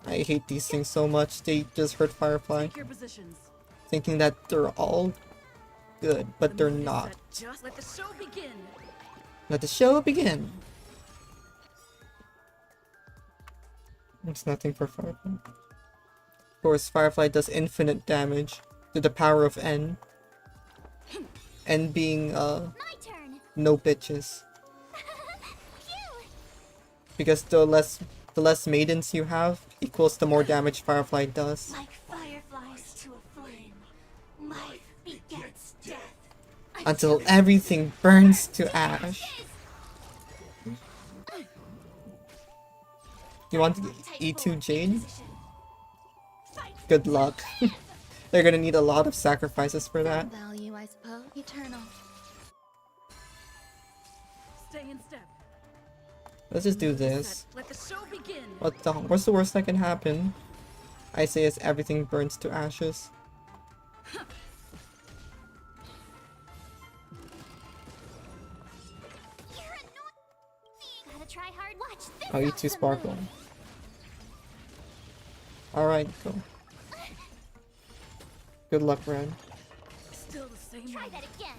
Speaker 1: I hate these things so much. They just hurt Firefly,
Speaker 5: Take your positions.
Speaker 1: thinking that they're all good, but they're
Speaker 5: mood is
Speaker 1: not.
Speaker 5: set just. Let the show begin.
Speaker 1: Let the show begin. It's nothing for Firefly. Of course, Firefly does infinite damage. to the power of N. N being
Speaker 4: My turn.
Speaker 1: no bitches.
Speaker 4: Phew.
Speaker 1: Because the less maidens you have equals the more damage Firefly does.
Speaker 4: Like fireflies to a flame, life begets death.
Speaker 1: Until everything burns to ash. You want E2 Jade? Good luck. They're gonna need a lot of sacrifices for that.
Speaker 2: Value, I suppose. Eternal.
Speaker 5: Stay in step.
Speaker 1: Let's just do this.
Speaker 5: Let the show begin.
Speaker 1: What's the worst that can happen? I say as everything burns to ashes.
Speaker 4: You're annoying. Gotta try hard. Watch this.
Speaker 1: Oh, E2
Speaker 4: awesome
Speaker 1: Sparkle.
Speaker 4: move.
Speaker 1: Alright, go. Good luck, Ren.
Speaker 5: Still the same
Speaker 4: Try
Speaker 5: way.
Speaker 4: that again.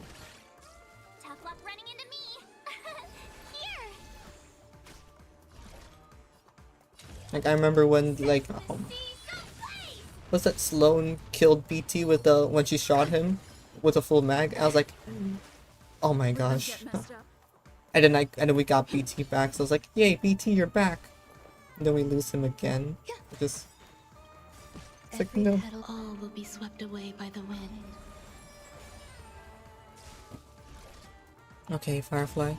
Speaker 4: Tough luck running into me. Here.
Speaker 1: Like, I remember when, like,
Speaker 4: See some place.
Speaker 1: what's that, Sloane killed BT with the, when she shot him with a full mag? I was like, oh my gosh.
Speaker 5: Get messed up.
Speaker 1: And then we got BT back, so I was like, yay, BT, you're back. And then we lose him again. Just, it's like,
Speaker 2: Every
Speaker 1: no.
Speaker 2: petal, all will be swept away by the wind.
Speaker 1: Okay, Firefly.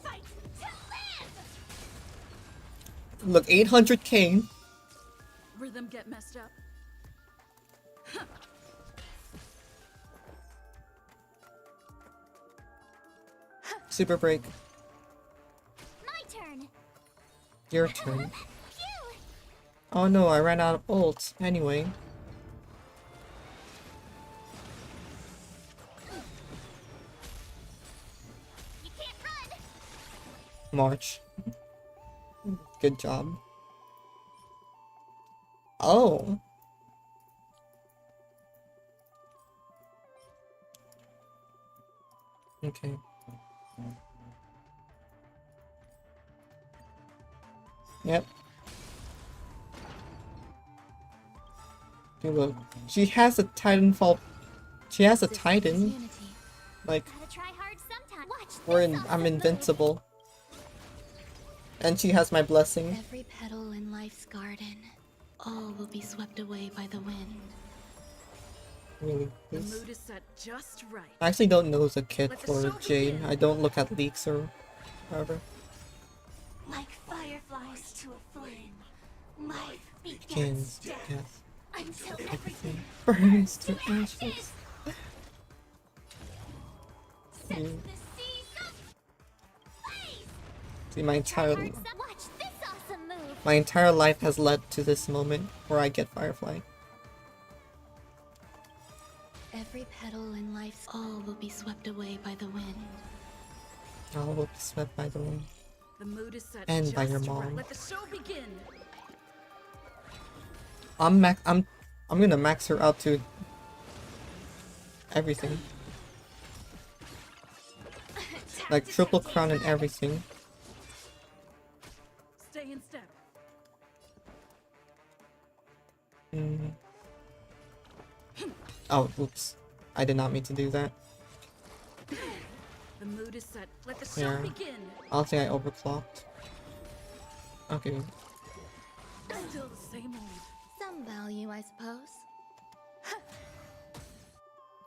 Speaker 4: Fight to live.
Speaker 1: Look, 800k.
Speaker 5: Rhythm get messed up.
Speaker 1: Super break.
Speaker 4: My turn.
Speaker 1: Your turn.
Speaker 4: Phew.
Speaker 1: Oh no, I ran out of ults. Anyway.
Speaker 4: You can't run.
Speaker 1: March. Good job. Oh. Okay. Yep. Okay, look. She has a Titanfall. She has a
Speaker 2: This is
Speaker 1: Titan.
Speaker 2: unity.
Speaker 1: Like,
Speaker 4: Gotta try hard sometime. Watch
Speaker 1: I'm
Speaker 4: this.
Speaker 1: invincible. And she has my blessing.
Speaker 2: Every petal in life's garden, all will be swept away by the wind.
Speaker 1: Really.
Speaker 5: The
Speaker 1: This.
Speaker 5: mood is set just right.
Speaker 1: I actually don't know the kit
Speaker 5: Let the
Speaker 1: for
Speaker 5: show
Speaker 1: Jade.
Speaker 5: begin.
Speaker 1: I don't look at leaks or whatever.
Speaker 4: Like fireflies to a flame, life begets
Speaker 1: Begins
Speaker 4: death.
Speaker 1: death.
Speaker 4: Until
Speaker 1: Everything
Speaker 4: everything
Speaker 1: burns to
Speaker 4: ashes.
Speaker 1: ashes.
Speaker 4: Sets
Speaker 1: Mm.
Speaker 4: the seas ablaze.
Speaker 1: See, my entire
Speaker 4: Watch this awesome move.
Speaker 1: my entire life has led to this moment where I get Firefly.
Speaker 2: Every petal in life's all will be swept away by the wind.
Speaker 1: All will be swept by the wind.
Speaker 5: The mood is set
Speaker 1: And
Speaker 5: just
Speaker 1: by your
Speaker 5: right.
Speaker 1: mom.
Speaker 5: Let the show begin.
Speaker 1: I'm gonna max her out to everything. Like triple crown and everything.
Speaker 5: Stay in step.
Speaker 1: Mm. Oh, oops. I did not mean to do that.
Speaker 5: The mood is set. Let the show
Speaker 1: Yeah.
Speaker 5: begin.
Speaker 1: I don't think I overclocked. Okay.
Speaker 5: Still the same old.
Speaker 2: Some value, I suppose.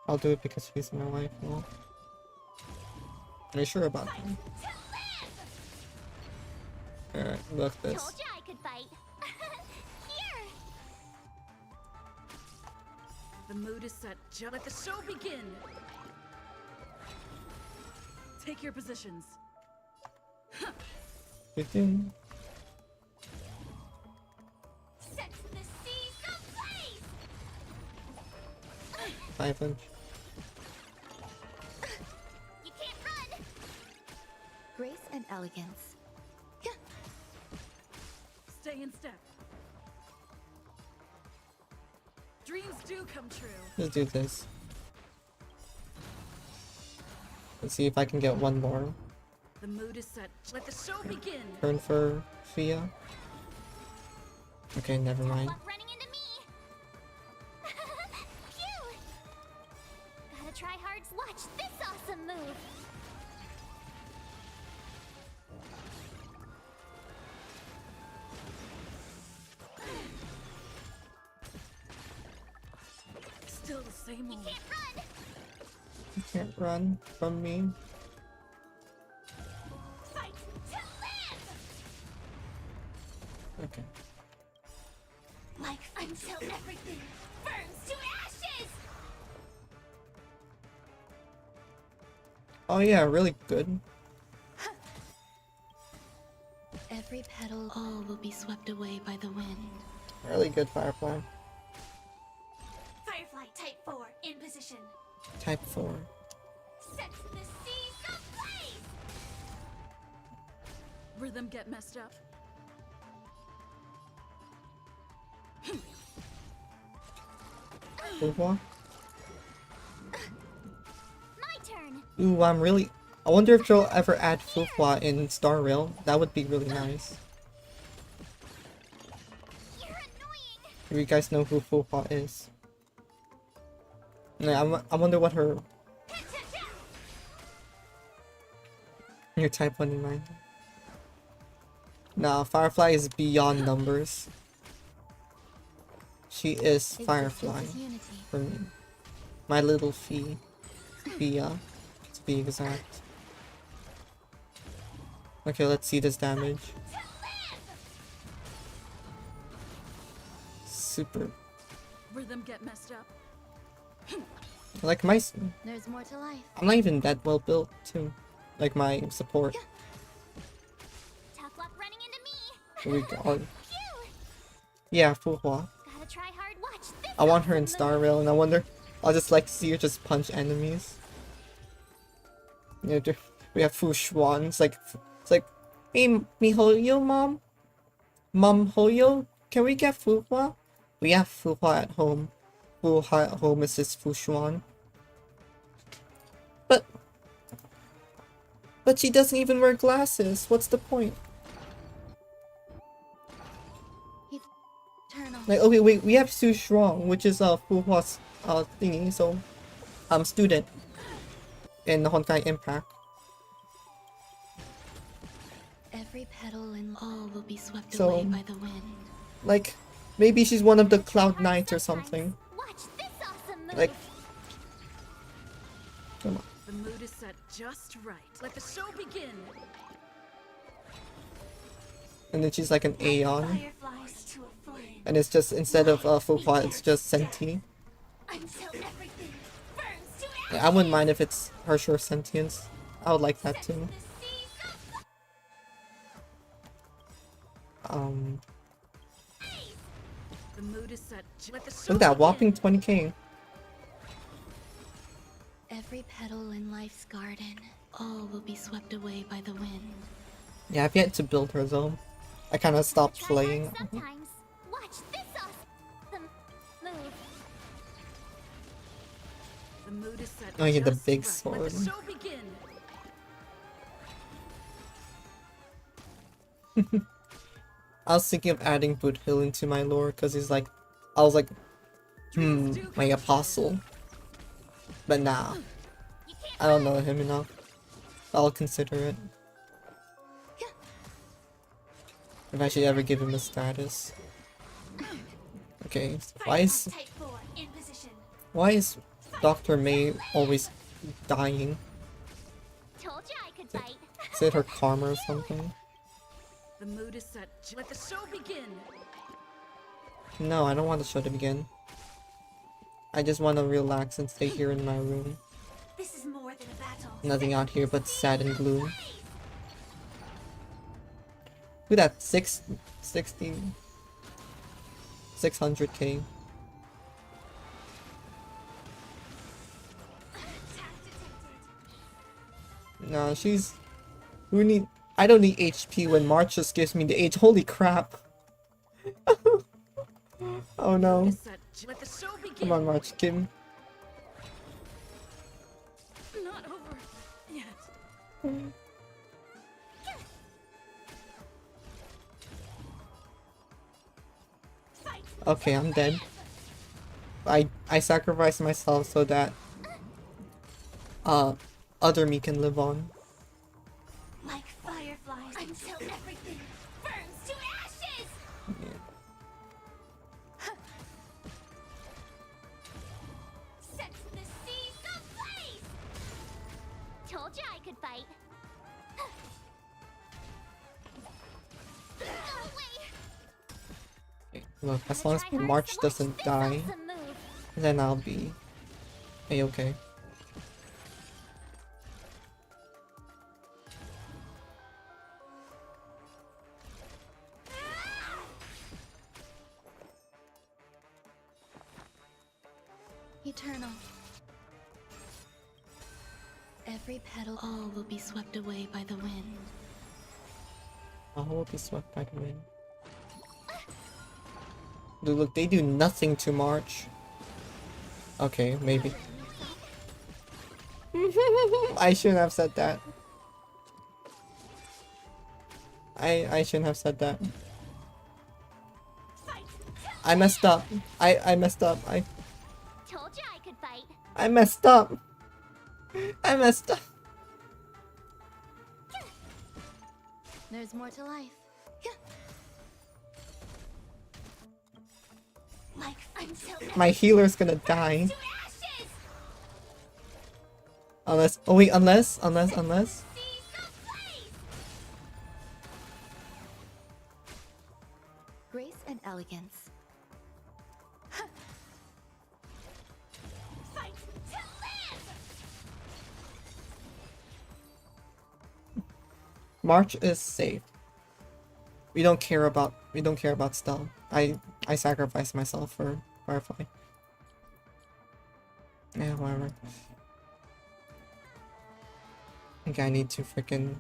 Speaker 1: I'll do it because she's my wife. Well, are you sure about that? Alright, look at this.
Speaker 4: Told you I could fight. Here.
Speaker 5: The mood is set. Let the show begin. Take your positions.
Speaker 1: Good thing.
Speaker 4: Sets the seas ablaze.
Speaker 1: 500.
Speaker 4: You can't run.
Speaker 2: Grace and elegance.
Speaker 5: Stay in step. Dreams do come true.
Speaker 1: Let's do this. Let's see if I can get one more
Speaker 5: The mood is set. Let the show begin.
Speaker 1: turn for Fia. Okay, never mind.
Speaker 4: Luck running into me. Watch this awesome move.
Speaker 5: Still the same old.
Speaker 4: Can't run.
Speaker 1: You can't run from me.
Speaker 4: Fight to live.
Speaker 1: Okay.
Speaker 4: Like until everything burns to ashes.
Speaker 1: Oh yeah, really good.
Speaker 2: Every petal, all will be swept away by the wind.
Speaker 1: Really good, Firefly.
Speaker 4: Firefly type 4 in position.
Speaker 1: Type 4.
Speaker 4: Set the seas ablaze.
Speaker 5: Rhythm get messed up.
Speaker 1: Fuhua?
Speaker 4: My turn.
Speaker 1: Ooh, I wonder if they'll ever add Fuhua in Star Rail. That would be really nice.
Speaker 4: You're annoying.
Speaker 1: Do you guys know who Fuhua is? Yeah, I wonder what her your type 1 in mind. Nah, Firefly is beyond numbers. She is Firefly
Speaker 2: Existence unity.
Speaker 1: for me. My little fee. Fia, to be exact. Okay, let's see this damage. Super.
Speaker 5: Rhythm get messed up.
Speaker 1: Like my,
Speaker 2: There's more to life.
Speaker 1: I'm not even that well built too. Like my support.
Speaker 4: Tough luck running into me.
Speaker 1: Here we go.
Speaker 4: Phew.
Speaker 1: Yeah, Fuhua.
Speaker 4: Gotta try hard. Watch this.
Speaker 1: I want her in
Speaker 4: awesome
Speaker 1: Star
Speaker 4: move.
Speaker 1: Rail, and I wonder. I'll just like see her just punch enemies. You know, we have Fu Xuan. It's like, hey, me Hoyo, mom. Mom Hoyo, can we get Fuhua? We have Fuhua at home. Fuhua at home is just Fu Xuan. But she doesn't even wear glasses. What's the point?
Speaker 2: Eternal.
Speaker 1: Like, okay, wait, we have Su Shuang, which is Fuhua's thingy, so student in the Honkai Impact.
Speaker 2: Every petal and all will be swept
Speaker 1: So-
Speaker 2: away by the wind.
Speaker 1: Like, maybe she's one of the Cloud Knights or something.
Speaker 4: Watch this awesome move.
Speaker 1: Like, come on.
Speaker 5: The mood is set just right. Let the show begin.
Speaker 1: And then she's like an Aeon,
Speaker 4: Fireflies to a flame.
Speaker 1: and it's just instead of Fuhua, it's just Senti.
Speaker 4: Until everything burns to ashes.
Speaker 1: I wouldn't mind if it's harsher sentience. I would like that too.
Speaker 4: The seas
Speaker 1: Um,
Speaker 5: The mood is set. Let the show
Speaker 1: look at that
Speaker 5: begin.
Speaker 1: whopping 20k.
Speaker 2: Every petal in life's garden, all will be swept away by the wind.
Speaker 1: Yeah, I've yet to build her though. I kind of stopped
Speaker 4: Try
Speaker 1: playing.
Speaker 4: hard sometimes. Watch this awesome move.
Speaker 5: The mood is set.
Speaker 1: Oh, yeah, the
Speaker 5: just
Speaker 1: big
Speaker 5: right.
Speaker 1: sword.
Speaker 5: Let the show begin.
Speaker 1: I was thinking of adding Boot Hill into my lore because he's like, I was like, my apostle. But nah,
Speaker 4: You can't
Speaker 1: I don't know him enough. I'll consider it. If I should ever give him a status. Okay, so
Speaker 4: Type 4 in position.
Speaker 1: why is Dr. May always dying?
Speaker 4: Told you I could bite.
Speaker 1: Is it her karma or something?
Speaker 5: The mood is set. Let the show begin.
Speaker 1: No, I don't want the show to begin. I just want to relax and stay here in my room.
Speaker 4: This is more than a battle.
Speaker 1: Nothing out here but sad and gloom. Look at that, 600k. No, she's... I don't need HP when March just gives me the H. Holy crap. Oh no.
Speaker 5: Is set. Let the show begin.
Speaker 1: Come on, March, give me...
Speaker 5: Not over yet.
Speaker 4: Fight.
Speaker 1: Okay, I'm dead. I sacrificed myself so that other me can live on.
Speaker 4: Like fireflies until everything burns to ashes!
Speaker 1: Yeah.
Speaker 4: Set the seas ablaze! Told you I could fight. Go away!
Speaker 1: Okay, look, as long as March doesn't die, then I'll be a-okay.
Speaker 2: Eternal. Every petal, all will be swept away by the wind.
Speaker 1: All will be swept by the wind. Dude, look, they do nothing to March. Okay, maybe. I shouldn't have said that. I shouldn't have said that. I messed up. I messed up.
Speaker 4: Told you I could fight.
Speaker 1: I messed up. I messed up.
Speaker 2: There's more to life.
Speaker 4: Like until
Speaker 1: My healer's gonna die.
Speaker 4: to ashes!
Speaker 1: Unless, oh wait, unless.
Speaker 4: Seas ablaze!
Speaker 2: Grace and elegance.
Speaker 4: Fight to live!
Speaker 1: March is safe. We don't care about stealth. I sacrificed myself for Firefly. Yeah, whatever. I think I need to freaking.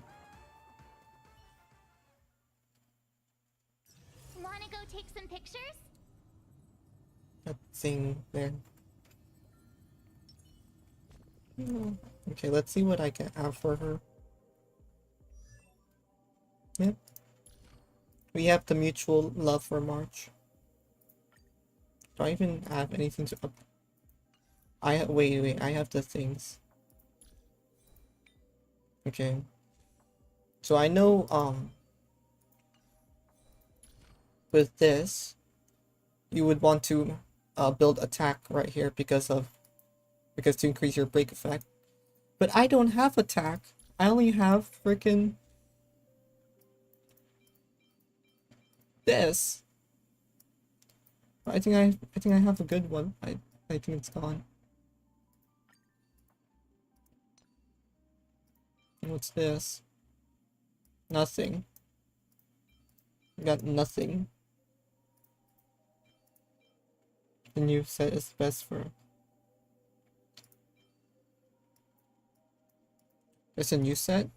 Speaker 4: Wanna go take some pictures?
Speaker 1: That thing there. Okay, let's see what I can have for her. Yep. We have the mutual love for March. Do I even have anything to up? Wait, I have the things. Okay. So I know, with this, you would want to build attack right here because to increase your break effect. But I don't have attack. I only have freaking this. I think I have a good one. I think it's gone. What's this? Nothing. Got nothing. The new set is best for. There's a new set?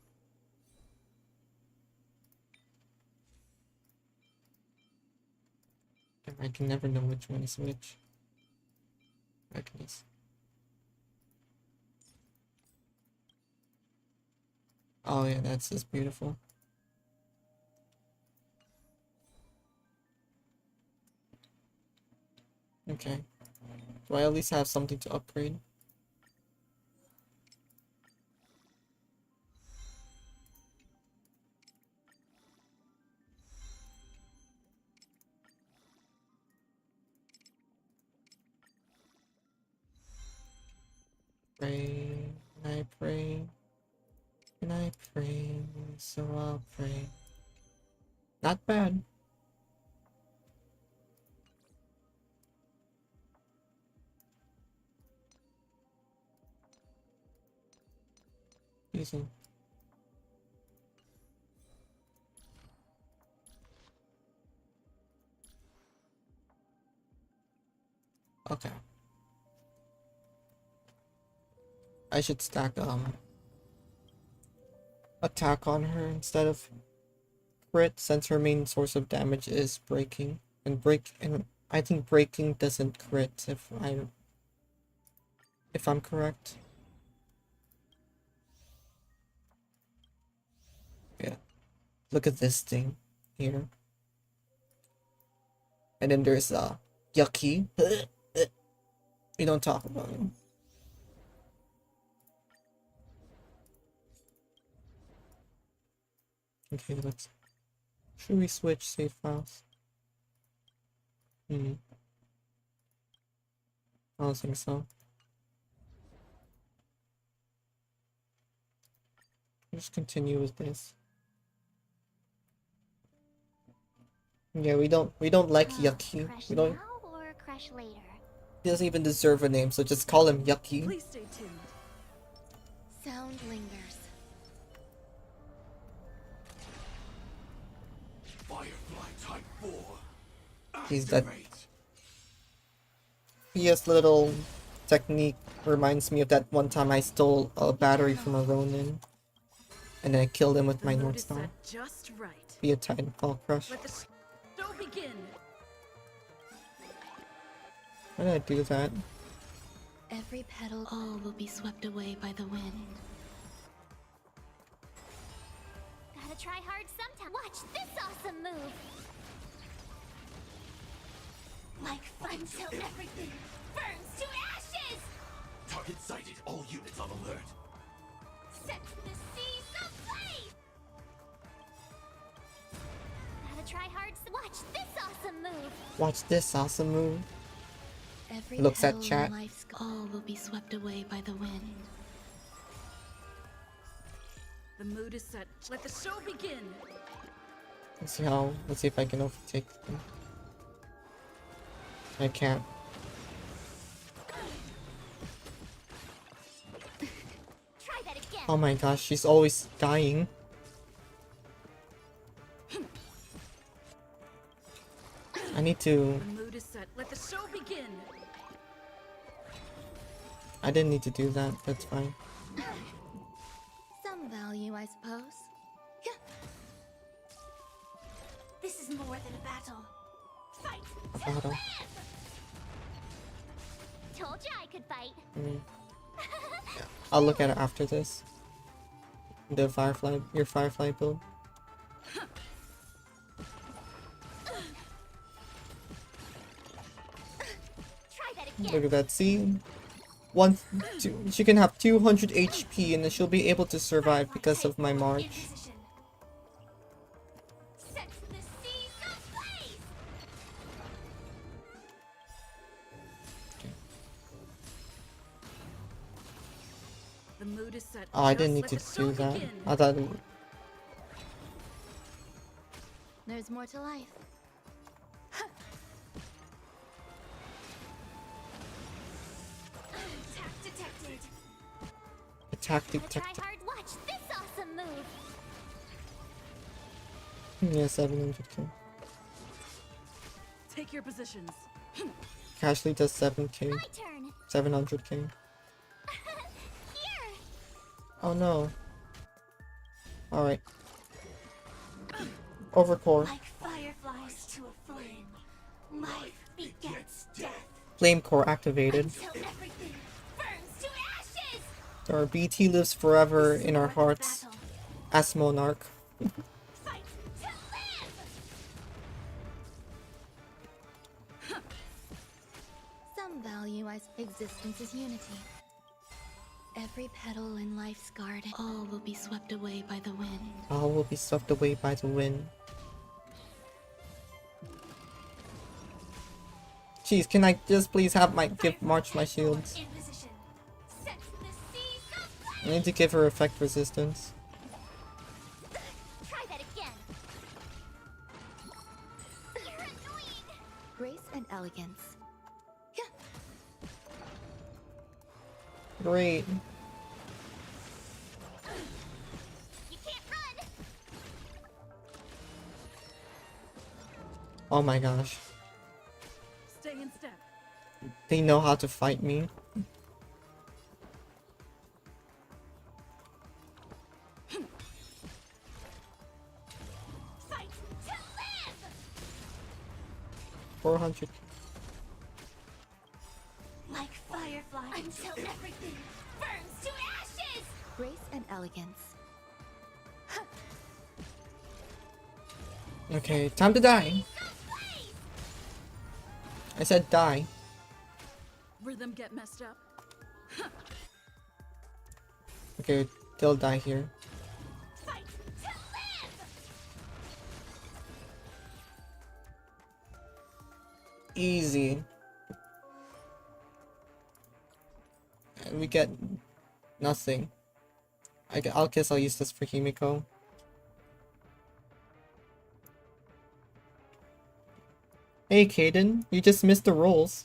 Speaker 1: I can never know which one is which. Goodness. Oh yeah, that's just beautiful. Okay. Do I at least have something to upgrade? Pray, and I pray, and I pray, so I'll pray. Not bad. Easy. Okay. I should stack attack on her instead of crit, since her main source of damage is breaking. And I think breaking doesn't crit if I'm correct. Yeah. Look at this thing here. And then there's Yucky. We don't talk about him. Okay, let's. Should we switch save files? I don't think so. Just continue with this. Yeah, we don't like Yucky.
Speaker 4: Crush
Speaker 1: We don't.
Speaker 4: now or crush later?
Speaker 1: He doesn't even deserve a name, so just call him Yucky.
Speaker 5: Please stay tuned.
Speaker 2: Sound lingers.
Speaker 6: Firefly Type 4.
Speaker 1: He's that.
Speaker 6: Activate.
Speaker 1: His little technique reminds me of that one time I stole a battery from a Ronin, and then I killed him with
Speaker 5: The
Speaker 1: my
Speaker 5: mood
Speaker 1: North
Speaker 5: is
Speaker 1: Star.
Speaker 5: set just right.
Speaker 1: Be a Titanfall crush.
Speaker 5: Let the show begin.
Speaker 1: Why did I do that?
Speaker 2: Every petal, all will be swept away by the wind.
Speaker 4: Gotta try hard sometime. Watch this awesome move. Like fun till everything burns to ashes.
Speaker 6: Target sighted. All units on alert.
Speaker 4: Set the seas ablaze. Gotta try hard. Watch this awesome move.
Speaker 1: Watch this awesome move.
Speaker 2: Every
Speaker 1: Looks at
Speaker 2: petal
Speaker 1: chat.
Speaker 2: in life's all will be swept away by the wind.
Speaker 5: The mood is set. Let the show begin.
Speaker 1: Let's see if I can overtake them. I can't.
Speaker 4: Try that again.
Speaker 1: Oh my gosh, she's always dying. I need to.
Speaker 5: The mood is set. Let the show begin.
Speaker 1: I didn't need to do that. That's fine.
Speaker 2: Some value, I suppose.
Speaker 4: This is more than a battle. Fight.
Speaker 1: A battle.
Speaker 4: Told you I could fight.
Speaker 1: I'll look at it after this. The Firefly, your Firefly build.
Speaker 4: Try that again.
Speaker 1: Look at that. See, she can have 200 HP, and then she'll be able to survive because of my march.
Speaker 4: Set the seas ablaze.
Speaker 5: The mood is set.
Speaker 1: Oh, I didn't
Speaker 5: Just
Speaker 1: need
Speaker 5: let
Speaker 1: to
Speaker 5: the show
Speaker 1: do that.
Speaker 5: begin.
Speaker 1: I thought.
Speaker 2: There's more to life.
Speaker 4: Attack detected.
Speaker 1: Attack
Speaker 4: Gotta try
Speaker 1: detected.
Speaker 4: hard. Watch this awesome move.
Speaker 1: Yeah, 700k.
Speaker 5: Take your positions.
Speaker 1: Casually does 7k.
Speaker 4: My turn.
Speaker 1: 700k.
Speaker 4: Here.
Speaker 1: Oh no. Alright. Overcore.
Speaker 4: Like fireflies to a flame, life begets death
Speaker 1: Flame core activated.
Speaker 4: until everything burns to ashes.
Speaker 1: Our BT lives forever in our hearts
Speaker 4: Battle.
Speaker 1: as Monarch.
Speaker 4: Fight to live.
Speaker 2: Some value, existence is unity. Every petal in life's garden, all will be swept away by the wind.
Speaker 1: All will be swept away by the wind. Jeez, can I just please have my march my shields?
Speaker 4: In position. Set the seas ablaze.
Speaker 1: I need to give her effect resistance.
Speaker 4: Try that again. You're annoying.
Speaker 2: Grace and elegance.
Speaker 1: Great.
Speaker 4: You can't run.
Speaker 1: Oh my gosh.
Speaker 5: Stay in step.
Speaker 1: They know how to fight me.
Speaker 4: Fight to live.
Speaker 1: 400.
Speaker 4: Like fireflies until everything burns to ashes.
Speaker 2: Grace and elegance.
Speaker 1: Okay, time to die.
Speaker 4: Seas ablaze.
Speaker 1: I said die.
Speaker 5: Rhythm get messed up.
Speaker 1: Okay, they'll die here.
Speaker 4: Fight to live.
Speaker 1: Easy. And we get nothing. I'll guess I'll use this for Himiko. Hey Kaden, you just missed the rolls.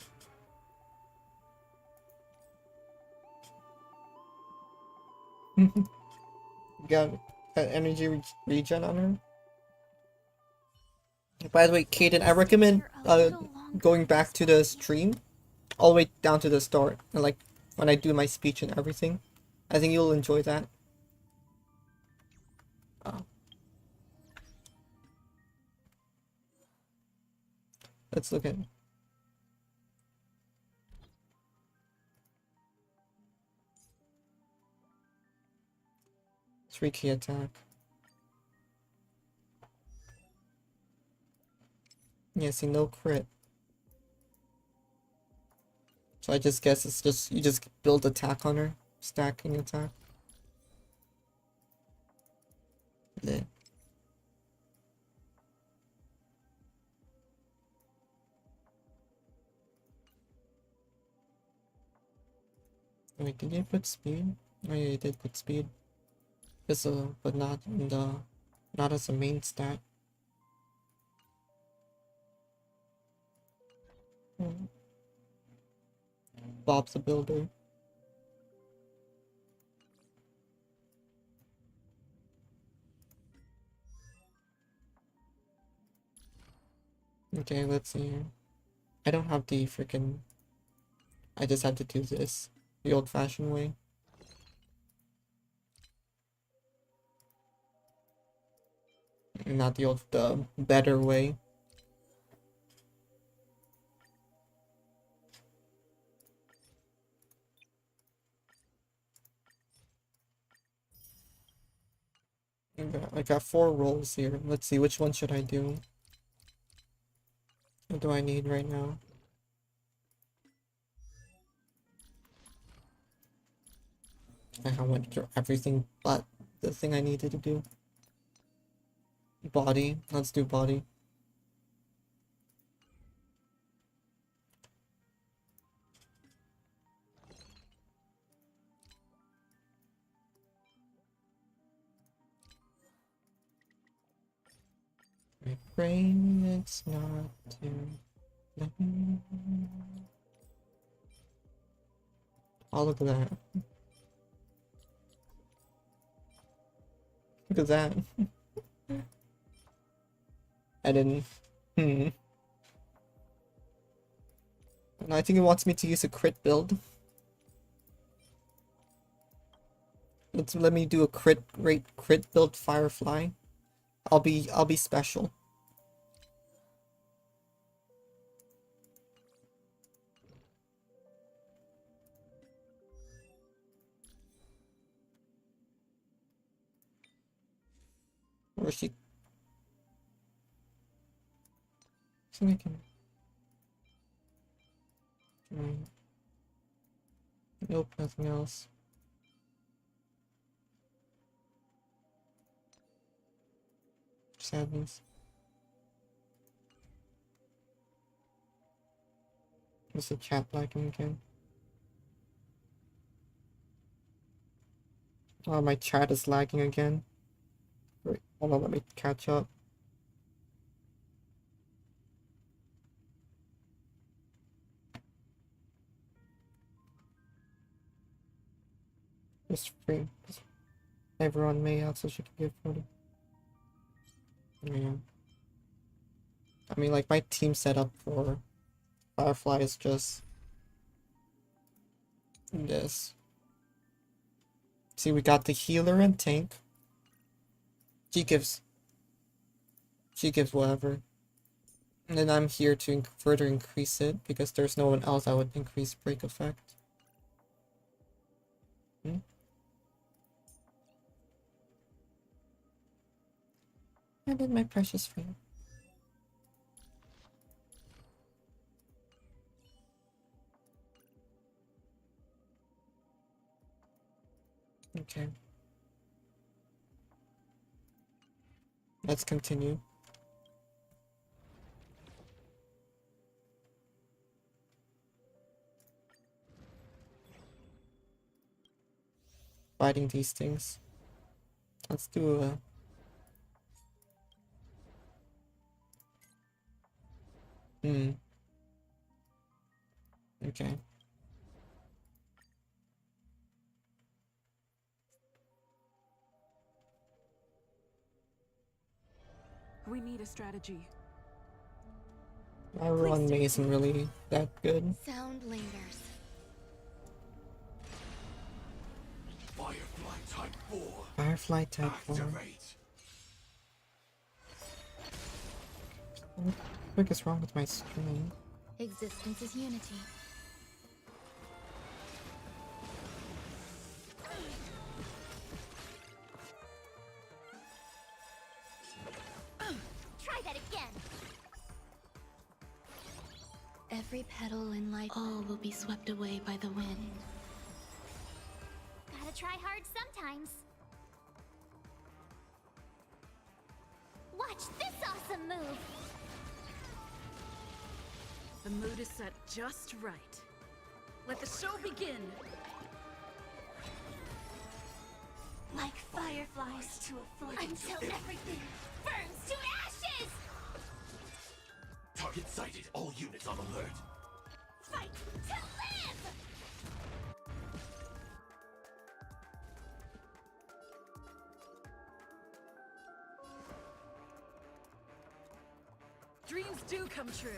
Speaker 1: Got that energy regen on her. By the way, Kaden, I recommend going back to the stream, all the way down to the start, and like when I do my speech and everything. I think you'll enjoy that. Let's look at 3 key attack. Yeah, see, no crit. So I just guess it's just, you just build attack on her. Stacking attack. Yeah. Wait, did you put speed? Oh yeah, you did put speed. But not in the, not as a main stat. Bob's the builder. Okay, let's see here. I don't have the freaking. I just had to do this the old-fashioned way. Not the better way. I got 4 rolls here. Let's see, which one should I do? What do I need right now? I went through everything but the thing I needed to do. Body. Let's do body. My brain, it's not to let me. Oh, look at that. Look at that. I didn't. And I think it wants me to use a crit build. Let me do a crit build Firefly. I'll be special. Or she. So I can. Nope, nothing else. Sadness. Is the chat lagging again? Oh, my chat is lagging again. Wait, hold on, let me catch up. Just free. Everyone may out so she can get 40. Yeah. I mean, like, my team setup for Firefly is just this. See, we got the healer and tank. She gives whatever. And then I'm here to further increase it because there's no one else that would increase break effect. And then my precious friend. Okay. Let's continue. fighting these things. Let's do a... Okay.
Speaker 5: We need a strategy.
Speaker 1: My run isn't really that good.
Speaker 2: Sound lingers.
Speaker 6: Firefly Type 4.
Speaker 1: Firefly type 4.
Speaker 6: Activate.
Speaker 1: What the frick is wrong with my screen?
Speaker 2: Existence is unity.
Speaker 4: Try that again.
Speaker 2: Every petal in life, all will be swept away by the wind.
Speaker 4: Gotta try hard sometimes. Watch this awesome move.
Speaker 3: The mood is set just right. Let the show begin.
Speaker 4: Like fireflies to a flame. Until everything burns to ashes!
Speaker 6: Target sighted. All units on alert.
Speaker 4: Fight to live!
Speaker 3: Dreams do come true.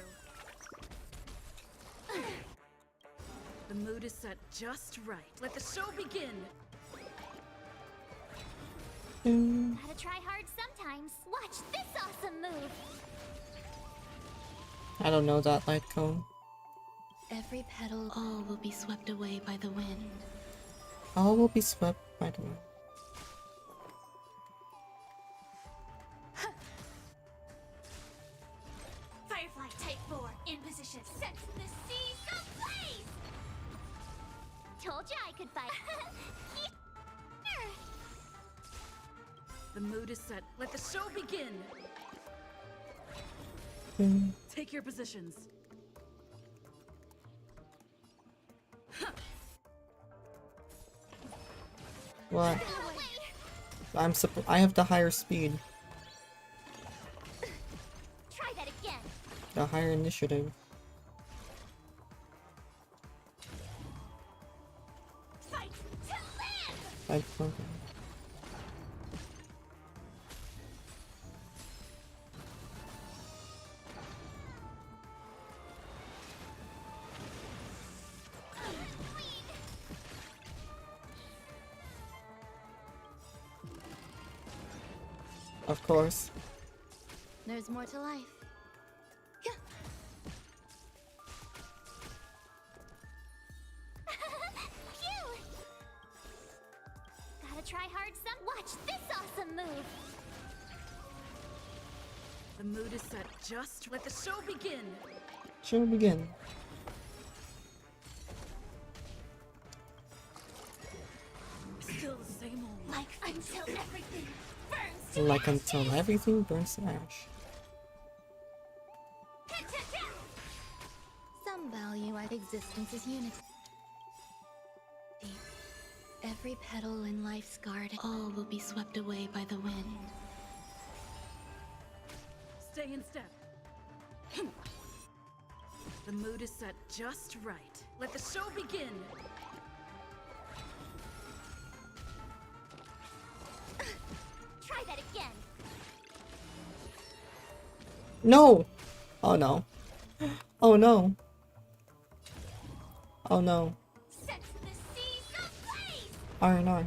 Speaker 3: The mood is set just right. Let the show begin.
Speaker 4: Gotta try hard sometimes. Watch this awesome move.
Speaker 1: I don't know that light cone.
Speaker 2: Every petal, all will be swept away by the wind.
Speaker 1: All will be swept by the wind.
Speaker 4: Firefly Type 4 in position. Set the seas ablaze! Told you I could fight. Here.
Speaker 3: The mood is set. Let the show begin. Take your positions.
Speaker 1: What?
Speaker 4: Get away.
Speaker 1: I have the higher speed,
Speaker 4: Try that again.
Speaker 1: the higher initiative.
Speaker 4: Fight to live!
Speaker 1: Light cone. Of course.
Speaker 2: There's more to life.
Speaker 4: Phew! Gotta try hard some. Watch this awesome move.
Speaker 3: The mood is set just. Let the show begin.
Speaker 1: Shall we begin?
Speaker 3: Still the same old.
Speaker 4: Like until everything burns to
Speaker 1: Like
Speaker 4: ashes.
Speaker 1: until everything burns to ash.
Speaker 2: Some value our existence is unity. Every petal in life's garden, all will be swept away by the wind.
Speaker 3: Stay in step. The mood is set just right. Let the show begin.
Speaker 4: Try that again.
Speaker 1: No! Oh no. Oh no. Oh no.
Speaker 4: Set the seas ablaze!
Speaker 1: R&R.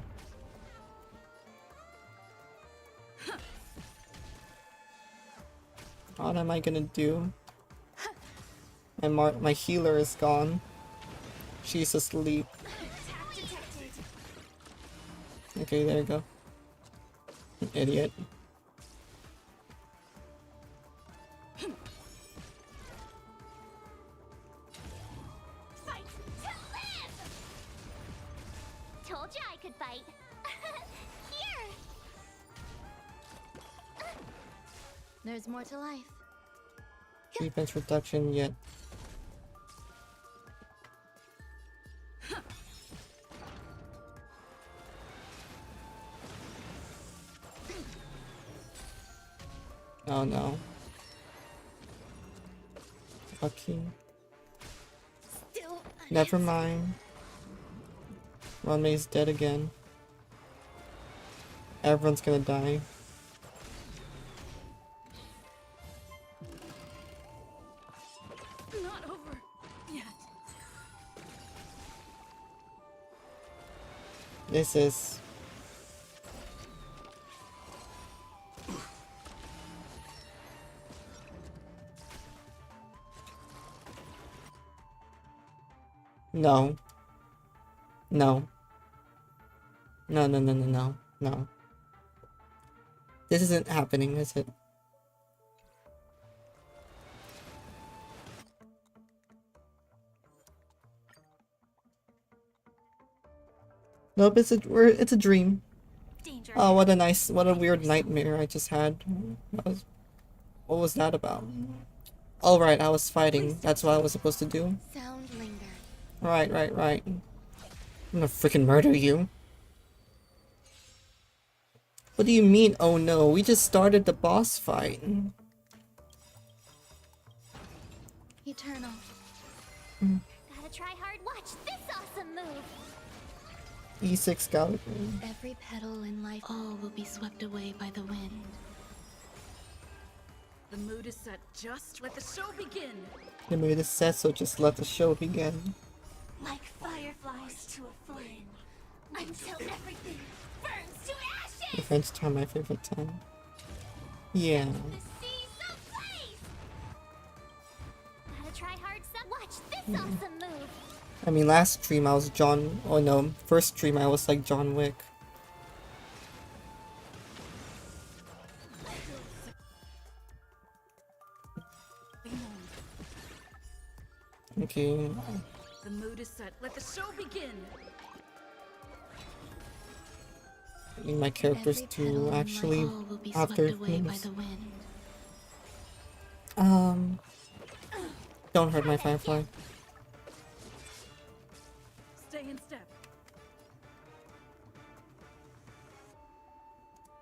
Speaker 1: What am I gonna do? My healer is gone. She's asleep.
Speaker 4: Attack detected.
Speaker 1: Okay, there you go. Idiot.
Speaker 4: Fight to live! Told you I could fight. Here!
Speaker 2: There's more to life.
Speaker 1: Defense reduction yet. Oh no. Okay.
Speaker 2: Still
Speaker 1: Never mind. Runmay's dead again. Everyone's gonna die.
Speaker 3: Not over yet.
Speaker 1: This is... No. No. No, no, no, no, no. No. This isn't happening, is it? Nope, it's a dream.
Speaker 4: Danger.
Speaker 1: Oh, what a weird nightmare I just had. What was that about? Oh, right, I was fighting. That's what I was supposed to do.
Speaker 2: sound linger.
Speaker 1: Right, right, right. I'm gonna freaking murder you. What do you mean, oh no? We just started the boss fight.
Speaker 2: Eternal.
Speaker 4: Gotta try hard. Watch this awesome move.
Speaker 1: E6 Galaxy.
Speaker 2: Every petal in life, all will be swept away by the wind.
Speaker 3: The mood is set. Just let the show begin.
Speaker 1: The mood is set, so just let the show begin.
Speaker 4: Like fireflies to a flame, until everything burns to ashes.
Speaker 1: The French time, my favorite time. Yeah.
Speaker 4: The seas ablaze. Gotta try hard. Watch this awesome move.
Speaker 1: I mean, last stream I was John. Oh no, first stream I was like John Wick. Okay.
Speaker 3: The mood is set. Let the show begin.
Speaker 1: I need my characters
Speaker 2: Every petal in
Speaker 1: to
Speaker 2: life,
Speaker 1: actually
Speaker 2: all will be
Speaker 1: have
Speaker 2: swept
Speaker 1: their
Speaker 2: away by
Speaker 1: things.
Speaker 2: the wind.
Speaker 1: Don't hurt my Firefly.
Speaker 3: Stay in step.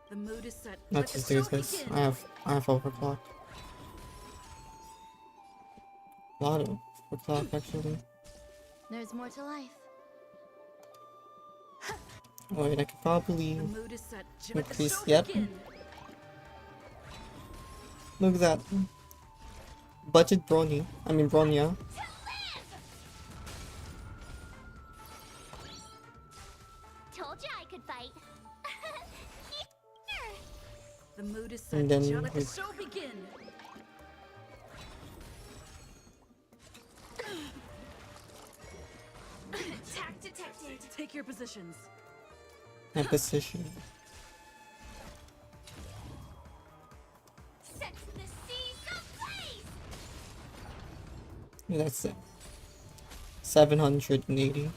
Speaker 3: The mood is set.
Speaker 1: Let's just do this. I have overclock. A lot of overclock actually.
Speaker 2: There's more to life.
Speaker 1: Wait, I could probably
Speaker 3: The mood is set. Let the
Speaker 1: increase.
Speaker 3: show
Speaker 1: Yep.
Speaker 3: begin.
Speaker 1: Look at that. Budget Brony. I mean Bronya.
Speaker 4: Told you I could fight.
Speaker 3: The mood is set.
Speaker 1: And then
Speaker 3: Let the
Speaker 1: we-
Speaker 3: show begin.
Speaker 4: Attack detected.
Speaker 3: Take your positions.
Speaker 1: My position.
Speaker 4: Set the seas ablaze.
Speaker 1: That's it. 780.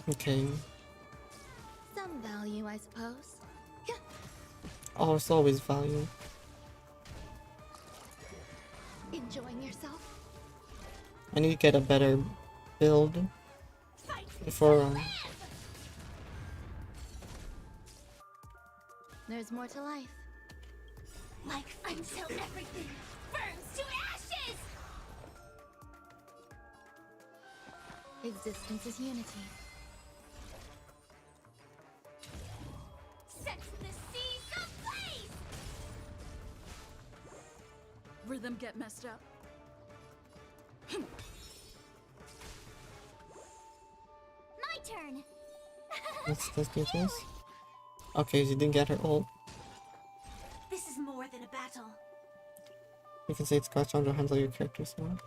Speaker 1: Okay.
Speaker 2: Some value, I suppose.
Speaker 1: Oh, it's always value.
Speaker 2: Enjoying yourself?
Speaker 1: I need to get a better build
Speaker 4: Fight.
Speaker 1: before.
Speaker 2: There's more to life.
Speaker 4: Like until everything burns to ashes.
Speaker 2: Existence is unity.
Speaker 4: Set the seas ablaze.
Speaker 3: Rhythm get messed up.
Speaker 4: My turn.
Speaker 1: Let's do this. Okay, she didn't get her ult.
Speaker 4: This is more than a battle.
Speaker 1: You can say it's got to handle your characters more.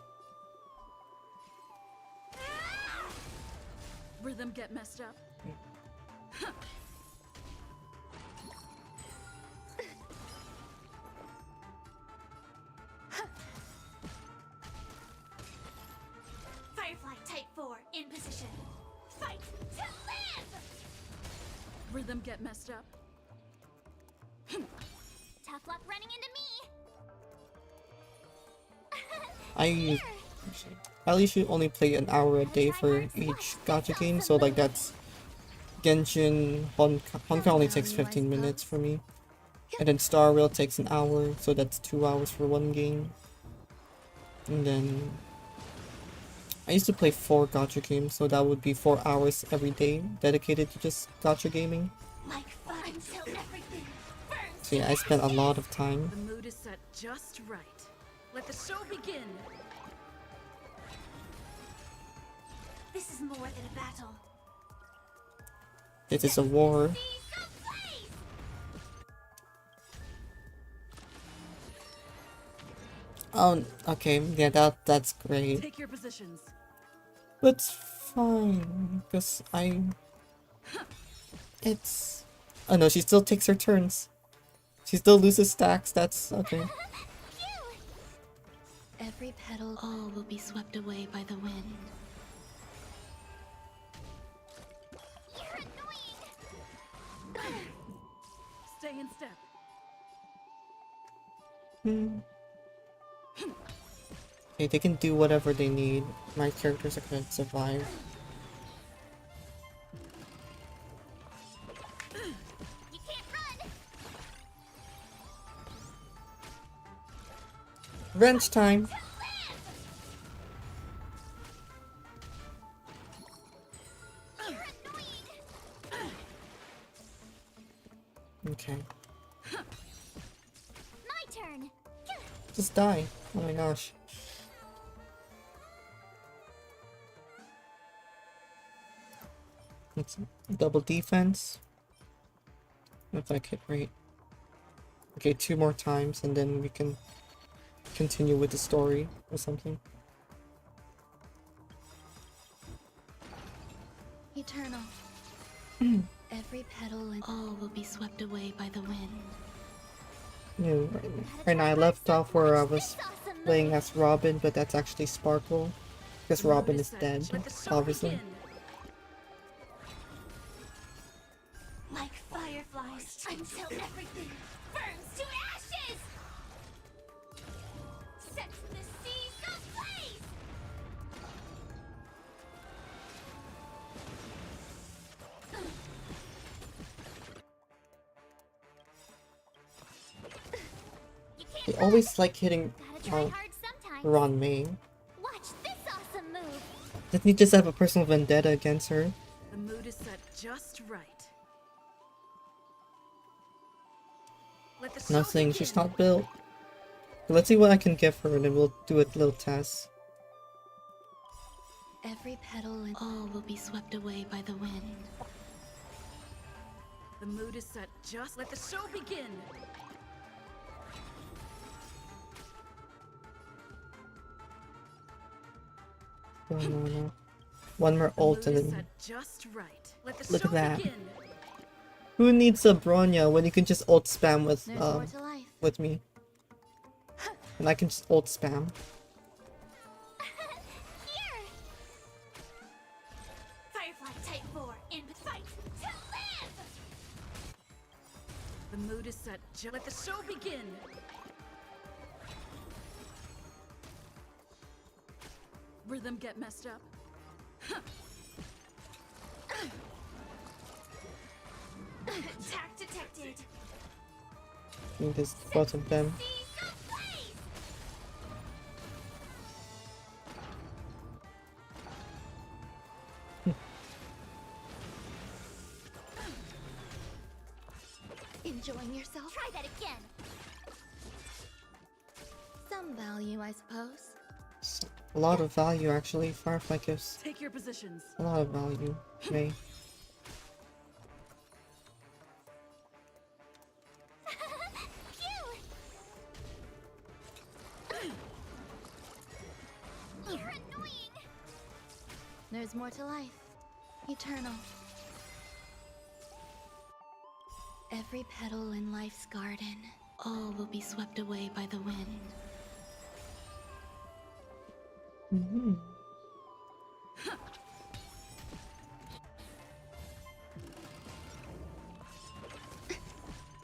Speaker 3: Rhythm get messed up.
Speaker 4: Firefly Type 4 in position. Fight to live.
Speaker 3: Rhythm get messed up.
Speaker 4: Tough luck running into me.
Speaker 1: I usually only play an hour a day for each gacha game, so like that's Genshin Honkai only takes 15 minutes for me. And then Star Rail takes an hour, so that's 2 hours for one game. And then I used to play 4 gacha games, so that would be 4 hours every day dedicated to just gacha gaming.
Speaker 4: Like fun until everything burns.
Speaker 1: So yeah, I spent a lot of time.
Speaker 5: The mood is set just right. Let the show begin.
Speaker 4: This is more than a battle.
Speaker 1: This is a war.
Speaker 4: See some blaze.
Speaker 1: Oh, okay, yeah, that's great.
Speaker 5: Take your positions.
Speaker 1: That's fine, because it's... Oh no, she still takes her turns. She still loses stacks, that's okay.
Speaker 2: Every petal, all will be swept away by the wind.
Speaker 4: You're annoying.
Speaker 5: Stay in step.
Speaker 1: Okay, they can do whatever they need. My characters are gonna survive.
Speaker 4: You can't run.
Speaker 1: Wrench time!
Speaker 4: You're annoying.
Speaker 1: Okay.
Speaker 4: My turn.
Speaker 1: Just die. Oh my gosh. It's double defense. If I hit right. Okay, 2 more times and then we can continue with the story or something.
Speaker 2: Eternal. Every petal and all will be swept away by the wind.
Speaker 1: No, right now I left off where I was playing as Robin, but that's actually Sparkle. Because Robin is dead, obviously.
Speaker 4: Like fireflies until everything burns to ashes. Sets the seas ablaze. You can't
Speaker 1: They always like hitting
Speaker 4: gotta try hard sometimes.
Speaker 1: Ron May.
Speaker 4: Watch this awesome move.
Speaker 1: Doesn't he just have a personal vendetta against her?
Speaker 5: The mood is set just right. Let the show
Speaker 1: Nothing, she's
Speaker 5: begin.
Speaker 1: not built. Let's see what I can give her and then we'll do a little test.
Speaker 2: Every petal and all will be swept away by the wind.
Speaker 5: The mood is set just. Let the show begin.
Speaker 1: Oh, no. One more
Speaker 5: The
Speaker 1: ult
Speaker 5: mood
Speaker 1: and
Speaker 5: is
Speaker 1: then...
Speaker 5: set just right. Let the
Speaker 1: Look
Speaker 5: show
Speaker 1: at that.
Speaker 5: begin.
Speaker 1: Who needs a Bronya when you can just ult spam with
Speaker 2: There's more to life.
Speaker 1: with me? And I can just ult spam.
Speaker 4: Here. Firefly Type 4 in the fight to live.
Speaker 5: The mood is set just. Let the show begin. Rhythm get messed up.
Speaker 4: Attack detected.
Speaker 1: I think there's both of them.
Speaker 4: Seas ablaze.
Speaker 2: Enjoying yourself?
Speaker 4: Try that again.
Speaker 2: Some value, I suppose.
Speaker 1: A lot of value actually. Firefly gives
Speaker 5: Take your positions.
Speaker 1: a lot of value. May.
Speaker 4: Phew. You're annoying.
Speaker 2: There's more to life. Eternal. Every petal in life's garden, all will be swept away by the wind.
Speaker 1: Mm-hmm.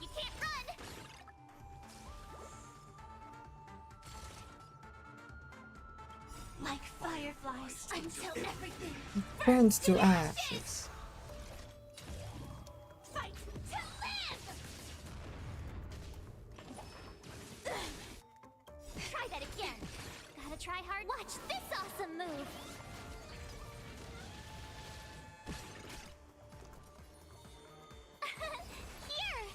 Speaker 4: You can't run. Like fireflies until everything
Speaker 1: Burns to ashes.
Speaker 4: try hard. Watch this awesome move. Here.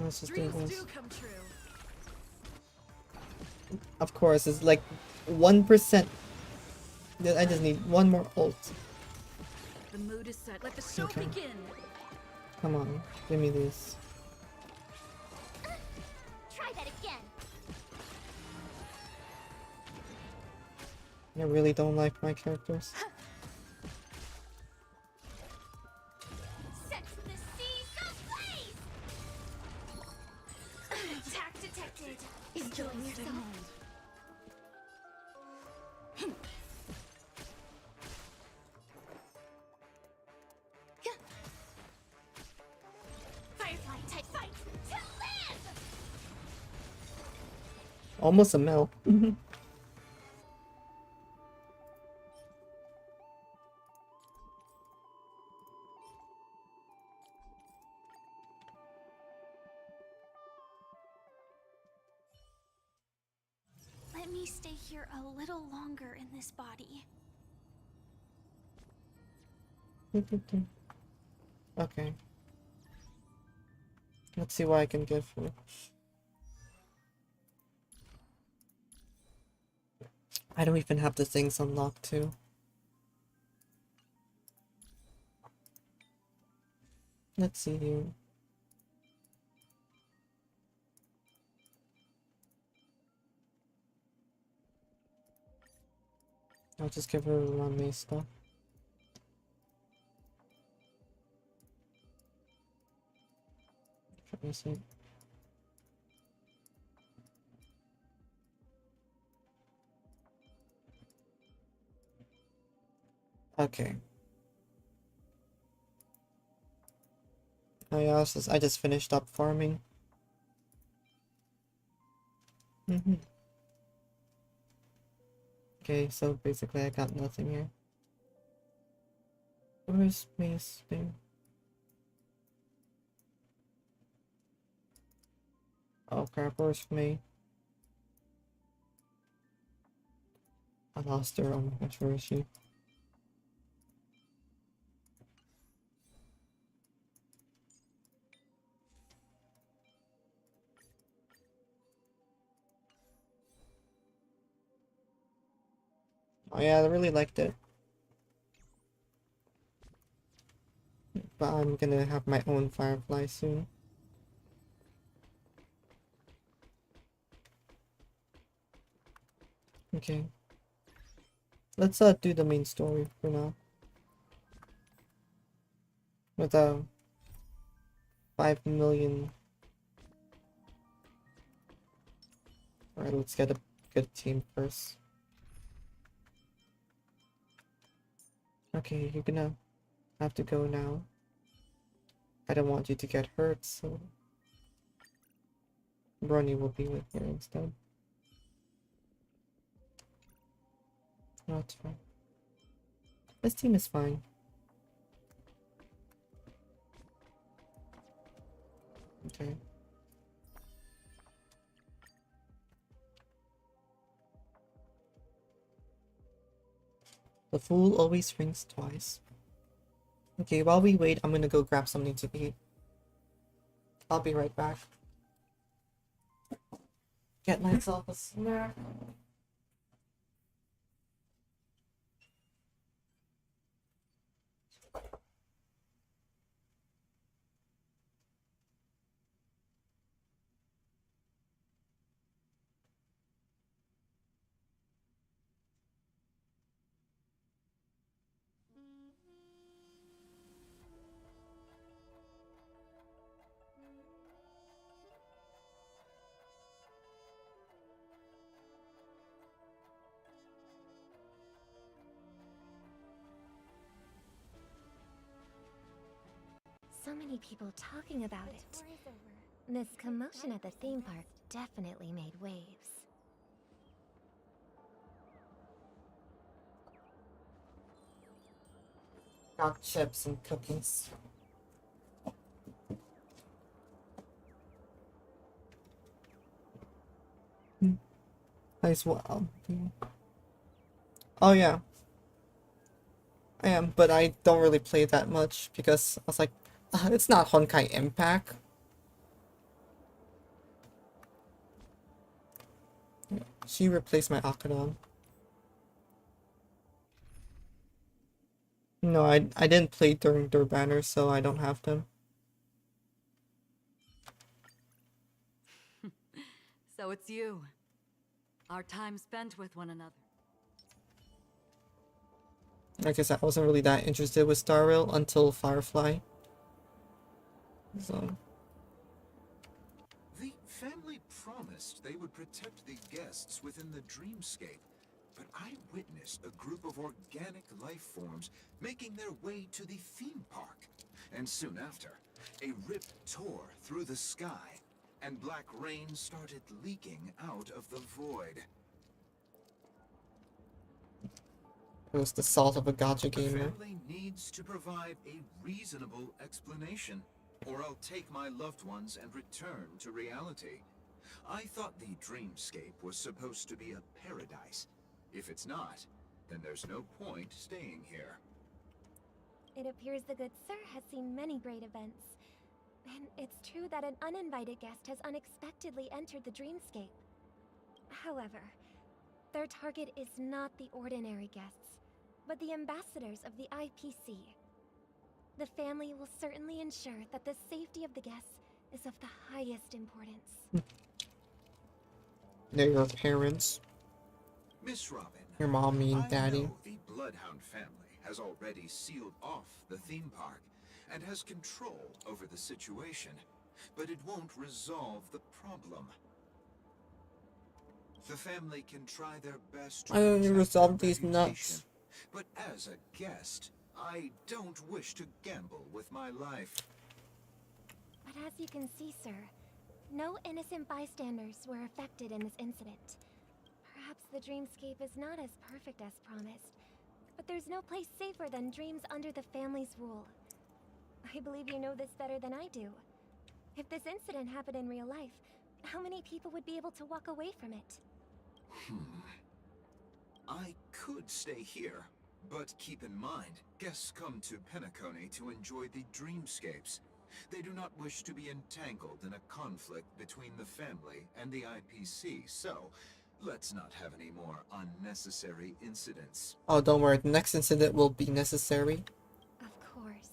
Speaker 1: Let's just do
Speaker 5: Dreams
Speaker 1: this.
Speaker 5: do come true.
Speaker 1: Of course, it's like 1%. I just need one more ult.
Speaker 5: The mood is set. Let the show
Speaker 1: Okay.
Speaker 5: begin.
Speaker 1: Come on, give me this.
Speaker 4: Try that again.
Speaker 1: I really don't like my characters.
Speaker 4: Set the seas ablaze. Attack detected.
Speaker 2: Enjoying yourself?
Speaker 4: Firefly type fight to live.
Speaker 1: Almost a mil.
Speaker 4: Let me stay here a little longer in this body.
Speaker 1: Okay. Let's see what I can give you. I don't even have the things unlocked too. Let's see here. I'll just give her runway stuff. Let me see. Okay. Oh yeah, I just finished up farming. Okay, so basically I got nothing here. Where's May's thing? Oh crap, where's May? I lost her. Oh my gosh, where is she? Oh yeah, I really liked it. But I'm gonna have my own Firefly soon. Okay. Let's do the main story for now. With 5 million. Alright, let's get a good team first. Okay, you're gonna have to go now. I don't want you to get hurt, so Brony will be with you instead. No, it's fine. This team is fine. Okay. The fool always rings twice. Okay, while we wait, I'm gonna go grab something to eat. I'll be right back. Get myself a snack.
Speaker 7: So many people talking about it. This commotion at the theme park definitely made waves.
Speaker 1: Got chips and cookies. Plays well. Oh yeah, I am, but I don't really play that much because I was like, it's not Honkai Impact. She replaced my Akadon. No, I didn't play during their banners, so I don't have them.
Speaker 3: So it's you. Our time spent with one another.
Speaker 1: Like I said, I wasn't really that interested with Star Rail until Firefly. So
Speaker 6: The family promised they would protect the guests within the dreamscape, but I witnessed a group of organic life forms making their way to the theme park. And soon after, a rip tore through the sky, and black rain started leaking out of the void.
Speaker 1: it was the salt of a gacha
Speaker 6: The
Speaker 1: gamer.
Speaker 6: family needs to provide a reasonable explanation, or I'll take my loved ones and return to reality. I thought the dreamscape was supposed to be a paradise. If it's not, then there's no point staying here.
Speaker 7: It appears the good sir has seen many great events. And it's true that an uninvited guest has unexpectedly entered the dreamscape. However, their target is not the ordinary guests, but the ambassadors of the IPC. The family will certainly ensure that the safety of the guests is of the highest importance.
Speaker 1: They're your parents,
Speaker 6: Miss Robin,
Speaker 1: your mommy and
Speaker 6: I
Speaker 1: daddy.
Speaker 6: know the Bloodhound family has already sealed off the theme park and has control over the situation, but it won't resolve the problem. The family can try their best to
Speaker 1: I don't
Speaker 6: protect
Speaker 1: resolve
Speaker 6: their
Speaker 1: these
Speaker 6: reputation,
Speaker 1: nuts.
Speaker 6: but as a guest, I don't wish to gamble with my life.
Speaker 7: But as you can see, sir, no innocent bystanders were affected in this incident. Perhaps the dreamscape is not as perfect as promised, but there's no place safer than dreams under the family's rule. I believe you know this better than I do. If this incident happened in real life, how many people would be able to walk away from it?
Speaker 6: I could stay here, but keep in mind, guests come to Penacony to enjoy the dreamscapes. They do not wish to be entangled in a conflict between the family and the IPC, so let's not have any more unnecessary incidents.
Speaker 1: Oh, don't worry. The next incident will be necessary.
Speaker 7: Of course.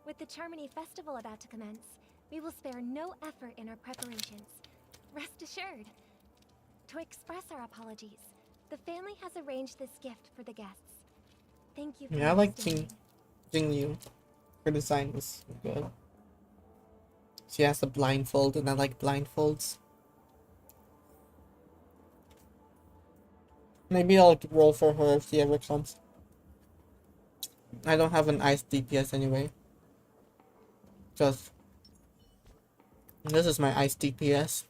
Speaker 7: With the Charmony Festival about to commence, we will spare no effort in our preparations. Rest assured. To express our apologies, the family has arranged this gift for the guests. Thank you for
Speaker 1: Yeah, I like
Speaker 7: understanding.
Speaker 1: Jingyu. Her design was good. She has a blindfold, and I like blindfolds. Maybe I'll roll for her if she ever comes. I don't have an ice DPS anyway. Just this is my ice DPS.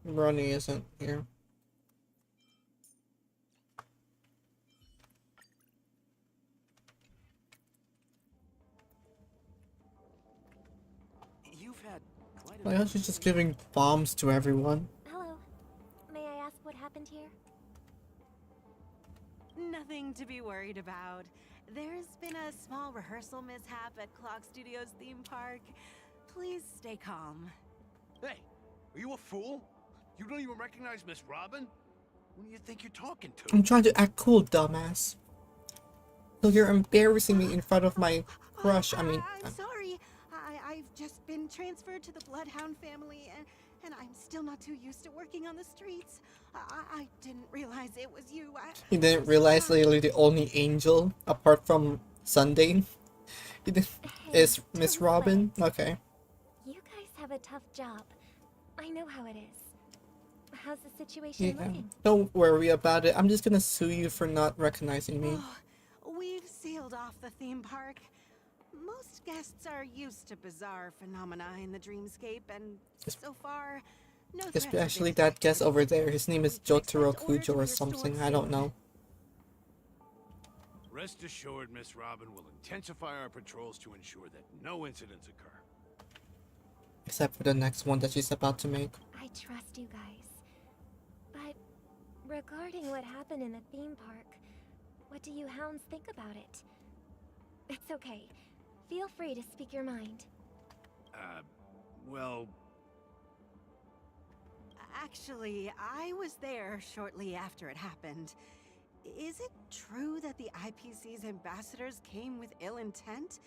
Speaker 1: Ronnie isn't here.
Speaker 8: You've had quite a
Speaker 1: Why else she's just giving bombs to everyone?
Speaker 7: Hello. May I ask what happened here?
Speaker 9: Nothing to be worried about. There's been a small rehearsal mishap at Clock Studios theme park. Please stay calm.
Speaker 10: Hey, are you a fool? You don't even recognize Miss Robin? Who do you think you're talking to?
Speaker 1: I'm trying to act cool, dumbass. So you're embarrassing me in front of my crush. I mean,
Speaker 9: I'm sorry. I've just been transferred to the Bloodhound family, and I'm still not too used to working on the streets. I didn't realize it was you.
Speaker 1: you didn't realize literally the only angel apart from Sunday is Miss
Speaker 7: don't
Speaker 1: Robin. Okay.
Speaker 7: You guys have a tough job. I know how it is. How's the situation
Speaker 1: Yeah.
Speaker 7: looking?
Speaker 1: Don't worry about it. I'm just gonna sue you for not recognizing me.
Speaker 9: We've sealed off the theme park. Most guests are used to bizarre phenomena in the dreamscape, and so far, no threats have been
Speaker 1: Especially that guest
Speaker 9: detected.
Speaker 1: over there. His name is
Speaker 9: We can
Speaker 1: Jotaro
Speaker 9: expect orders
Speaker 1: Kujo
Speaker 9: to
Speaker 1: or
Speaker 9: be restored
Speaker 1: something. I don't
Speaker 9: soon.
Speaker 1: know.
Speaker 10: Rest assured, Miss Robin will intensify our patrols to ensure that no incidents occur.
Speaker 1: Except for the next one that she's about to make.
Speaker 7: I trust you guys. But regarding what happened in the theme park, what do you hounds think about it? It's okay. Feel free to speak your mind.
Speaker 10: Well,
Speaker 9: Actually, I was there shortly after it happened. Is it true that the IPC's ambassadors came with ill intent?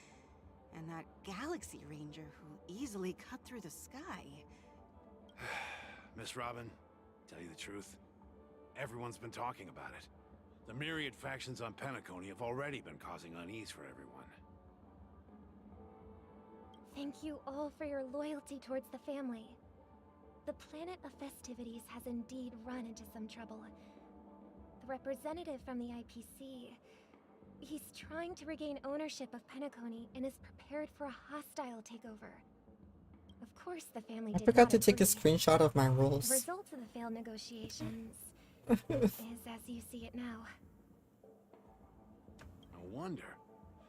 Speaker 9: And that Galaxy Ranger who easily cut through the sky?
Speaker 10: Miss Robin, tell you the truth, everyone's been talking about it. The myriad factions on Penacony have already been causing unease for everyone.
Speaker 7: Thank you all for your loyalty towards the family. The planet of festivities has indeed run into some trouble. The representative from the IPC, he's trying to regain ownership of Penacony and is prepared for a hostile takeover. Of course, the family
Speaker 1: I
Speaker 7: did
Speaker 1: forgot
Speaker 7: not
Speaker 1: to take a
Speaker 7: agree.
Speaker 1: screenshot of my
Speaker 7: The
Speaker 1: rolls.
Speaker 7: result of the failed negotiations is as you see it now.
Speaker 10: No wonder.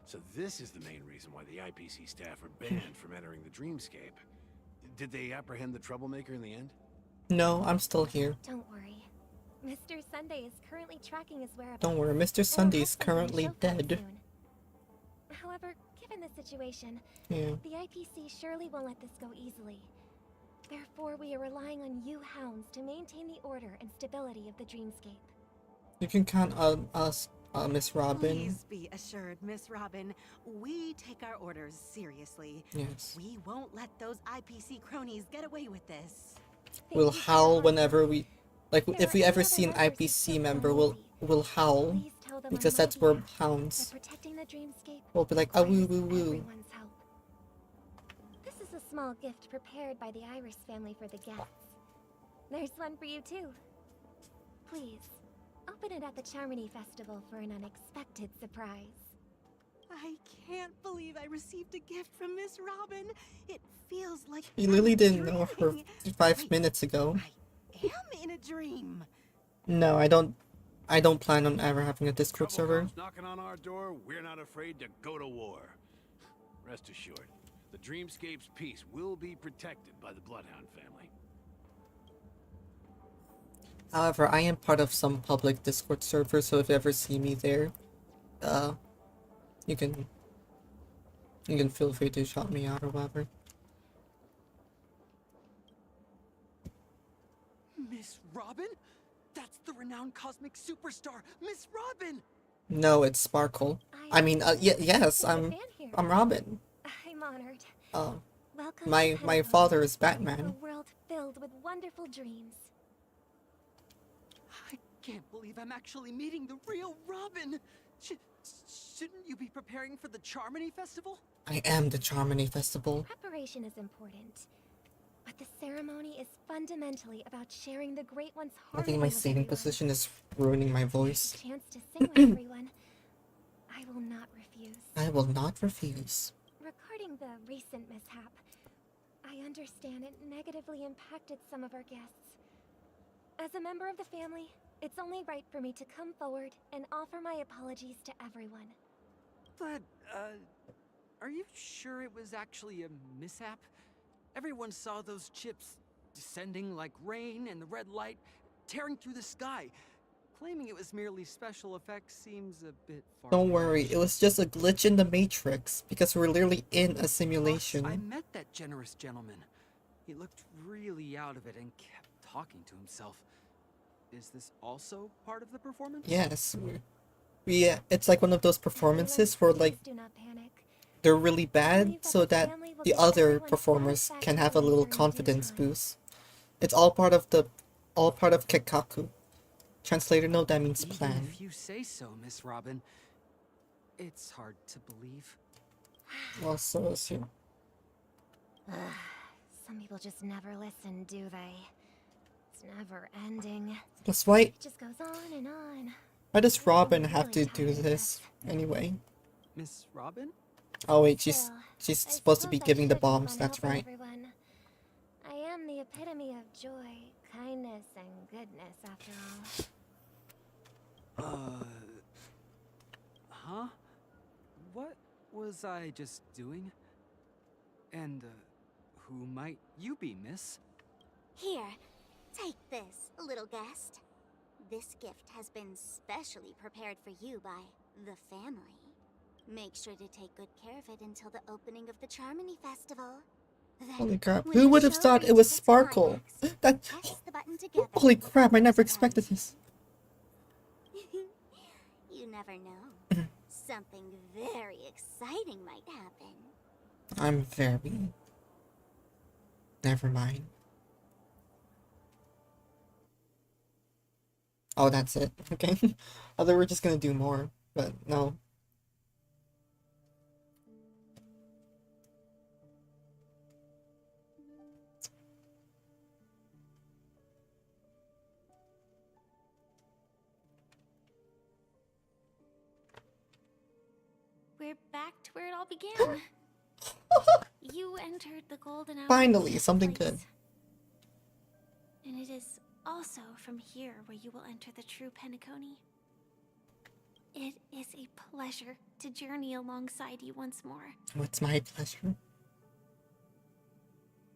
Speaker 10: So this is the main reason why the IPC staff are banned from entering the Dreamscape. Did they apprehend the troublemaker in the end?
Speaker 1: No, I'm still here.
Speaker 7: Don't worry. Mr. Sunday is currently tracking his whereabouts.
Speaker 1: Don't worry, Mr.
Speaker 7: and
Speaker 1: Sunday is
Speaker 7: hopefully
Speaker 1: currently
Speaker 7: she'll come
Speaker 1: dead.
Speaker 7: soon. However, given the situation,
Speaker 1: Yeah.
Speaker 7: the IPC surely won't let this go easily. Therefore, we are relying on you hounds to maintain the order and stability of the Dreamscape.
Speaker 1: You can count on us, Miss Robin.
Speaker 9: Please be assured, Miss Robin, we take our orders seriously.
Speaker 1: Yes.
Speaker 9: We won't let those IPC cronies get away with this.
Speaker 1: We'll
Speaker 7: Thank you for
Speaker 1: howl
Speaker 7: your
Speaker 1: whenever
Speaker 7: hard
Speaker 1: we... Like,
Speaker 7: There
Speaker 1: if
Speaker 7: are
Speaker 1: we
Speaker 7: any
Speaker 1: ever
Speaker 7: other
Speaker 1: see an
Speaker 7: members who
Speaker 1: IPC
Speaker 7: took
Speaker 1: member,
Speaker 7: them
Speaker 1: we'll
Speaker 7: easy.
Speaker 1: howl.
Speaker 7: Please tell them
Speaker 1: Because
Speaker 7: on my
Speaker 1: that's where
Speaker 7: behalf
Speaker 1: hounds...
Speaker 7: that protecting the Dreamscape
Speaker 1: We'll be like, ah woo
Speaker 7: requires
Speaker 1: woo woo.
Speaker 7: everyone's help. This is a small gift prepared by the Iris family for the guests. There's one for you too. Please, open it at the Charmony Festival for an unexpected surprise.
Speaker 9: I can't believe I received a gift from Miss Robin. It feels like
Speaker 1: You literally
Speaker 9: I'm
Speaker 1: didn't know her
Speaker 9: dreaming.
Speaker 1: 5
Speaker 9: Wait,
Speaker 1: minutes ago.
Speaker 9: I am in a dream.
Speaker 1: No, I don't plan on ever having a Discord
Speaker 10: Trouble
Speaker 1: server.
Speaker 10: comes knocking on our door, we're not afraid to go to war. Rest assured, the Dreamscape's peace will be protected by the Bloodhound family.
Speaker 1: However, I am part of some public Discord server, so if you ever see me there, you can feel free to shout me out or whatever.
Speaker 8: Miss Robin? That's the renowned cosmic superstar, Miss Robin!
Speaker 1: No, it's Sparkle. I mean, yes, I'm Robin.
Speaker 7: I'm honored. Welcome
Speaker 1: My
Speaker 7: to Penacony,
Speaker 1: father is
Speaker 7: a
Speaker 1: Batman.
Speaker 7: world filled with wonderful dreams.
Speaker 8: I can't believe I'm actually meeting the real Robin! Shouldn't you be preparing for the Charmony Festival?
Speaker 1: I am the Charmony Festival.
Speaker 7: Preparation is important, but the ceremony is fundamentally about sharing the Great One's
Speaker 1: I
Speaker 7: harmony
Speaker 1: think my
Speaker 7: with
Speaker 1: singing
Speaker 7: everyone.
Speaker 1: position is ruining my voice.
Speaker 7: A chance to sing with everyone. I will not refuse.
Speaker 1: I will not refuse.
Speaker 7: Regarding the recent mishap, I understand it negatively impacted some of our guests. As a member of the family, it's only right for me to come forward and offer my apologies to everyone.
Speaker 8: But, are you sure it was actually a mishap? Everyone saw those chips descending like rain and the red light tearing through the sky. Claiming it was merely special effects seems a bit far.
Speaker 1: Don't worry, it was just a glitch in the Matrix, because we're literally in a simulation.
Speaker 8: I met that generous gentleman. He looked really out of it and kept talking to himself. Is this also part of the performance?
Speaker 1: Yes, it's like one of those performances where like
Speaker 7: Please do not panic.
Speaker 1: they're really bad so that the other performers can have a little confidence boost. It's all part of Kekaku. Translator note, that means
Speaker 8: Even
Speaker 1: plan.
Speaker 8: if you say so, Miss Robin, it's hard to believe.
Speaker 1: Well, so is you.
Speaker 7: Some people just never listen, do they? It's never ending.
Speaker 1: That's why.
Speaker 7: It just goes on and on.
Speaker 1: Why does Robin have to do this anyway?
Speaker 8: Miss Robin?
Speaker 1: Oh wait, she's
Speaker 7: Still,
Speaker 1: supposed to be
Speaker 7: suppose I
Speaker 1: giving the
Speaker 7: should keep
Speaker 1: bombs.
Speaker 7: on
Speaker 1: That's
Speaker 7: helping
Speaker 1: right.
Speaker 7: everyone. I am the epitome of joy, kindness, and goodness, after all.
Speaker 8: Huh? What was I just doing? And, Who might you be, miss?
Speaker 4: Here, take this, little guest. This gift has been specially prepared for you by the family. Make sure to take good care of it until the opening of the Charmony Festival. Then,
Speaker 1: Holy crap.
Speaker 4: when
Speaker 1: Who
Speaker 4: the
Speaker 1: would have
Speaker 4: show
Speaker 1: thought it
Speaker 4: reaches
Speaker 1: was
Speaker 4: its
Speaker 1: Sparkle?
Speaker 4: climax,
Speaker 1: That.
Speaker 4: press the button together.
Speaker 1: Holy crap, I never expected this.
Speaker 4: You never know. Something very exciting might happen.
Speaker 1: I'm very. Never mind. Oh, that's it. Okay. I thought we were just gonna do more, but no.
Speaker 2: We're back to where it all began. You entered the golden hour.
Speaker 1: Finally, something good.
Speaker 2: And it is also from here where you will enter the true Penacony. It is a pleasure to journey alongside you once more.
Speaker 1: What's my pleasure?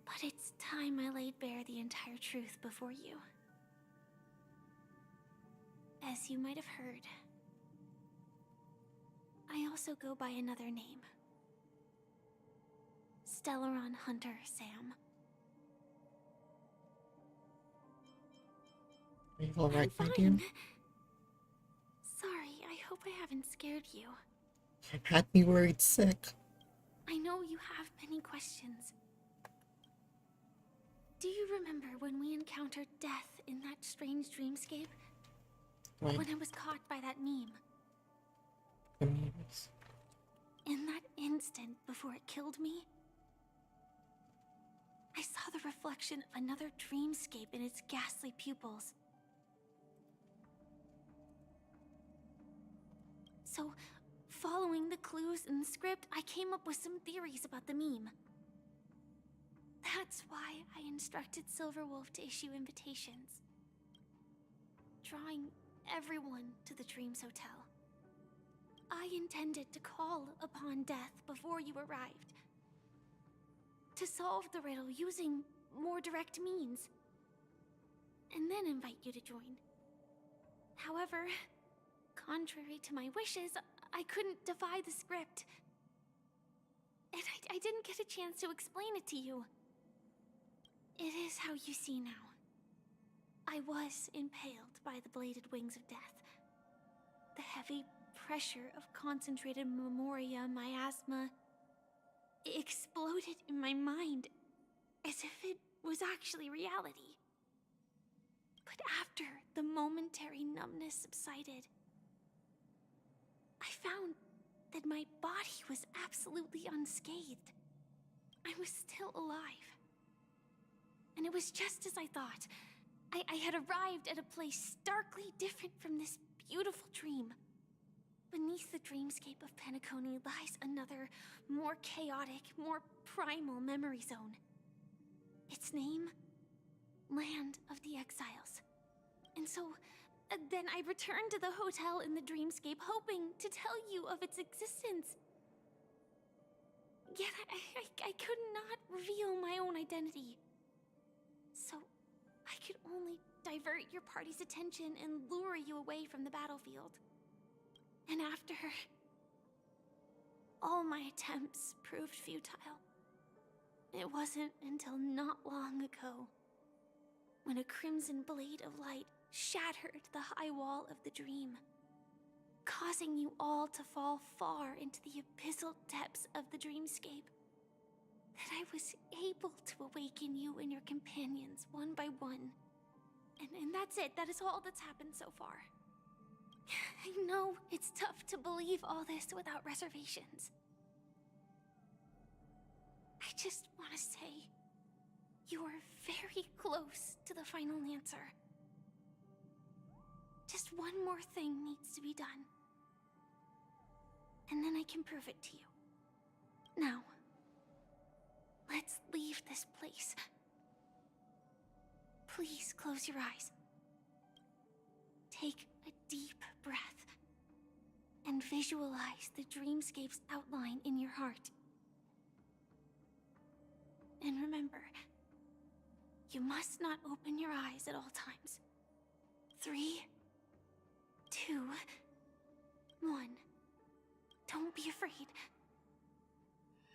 Speaker 2: But it's time I laid bare the entire truth before you. As you might have heard, I also go by another name. Stellaron Hunter Sam.
Speaker 1: Are you alright, my
Speaker 2: I'm
Speaker 1: dear?
Speaker 2: fine. Sorry, I hope I haven't scared you.
Speaker 1: You had me worried sick.
Speaker 2: I know you have many questions. Do you remember when we encountered death in that strange dreamscape?
Speaker 1: Right.
Speaker 2: When I was caught by that meme?
Speaker 1: The memes.
Speaker 2: In that instant before it killed me, I saw the reflection of another dreamscape in its ghastly pupils. So, following the clues in the script, I came up with some theories about the meme. That's why I instructed Silverwolf to issue invitations, drawing everyone to the Dreams Hotel. I intended to call upon death before you arrived, to solve the riddle using more direct means, and then invite you to join. However, contrary to my wishes, I couldn't defy the script. And I didn't get a chance to explain it to you. It is how you see now. I was impaled by the bladed wings of death. The heavy pressure of concentrated memoria miasma exploded in my mind as if it was actually reality. But after the momentary numbness subsided, I found that my body was absolutely unscathed. I was still alive. And it was just as I thought. I had arrived at a place starkly different from this beautiful dream. Beneath the dreamscape of Penacony lies another, more chaotic, more primal memory zone. Its name? Land of the Exiles. And so, then I returned to the hotel in the dreamscape, hoping to tell you of its existence. Yet I could not reveal my own identity. So, I could only divert your party's attention and lure you away from the battlefield. And after all my attempts proved futile, it wasn't until not long ago when a crimson blade of light shattered the high wall of the dream, causing you all to fall far into the abyssal depths of the dreamscape, that I was able to awaken you and your companions one by one. And that's it. That is all that's happened so far. I know it's tough to believe all this without reservations. I just want to say, you are very close to the final answer. Just one more thing needs to be done. And then I can prove it to you. Now, let's leave this place. Please close your eyes. Take a deep breath and visualize the dreamscape's outline in your heart. And remember, you must not open your eyes at all times. 3, 2, 1. Don't be afraid.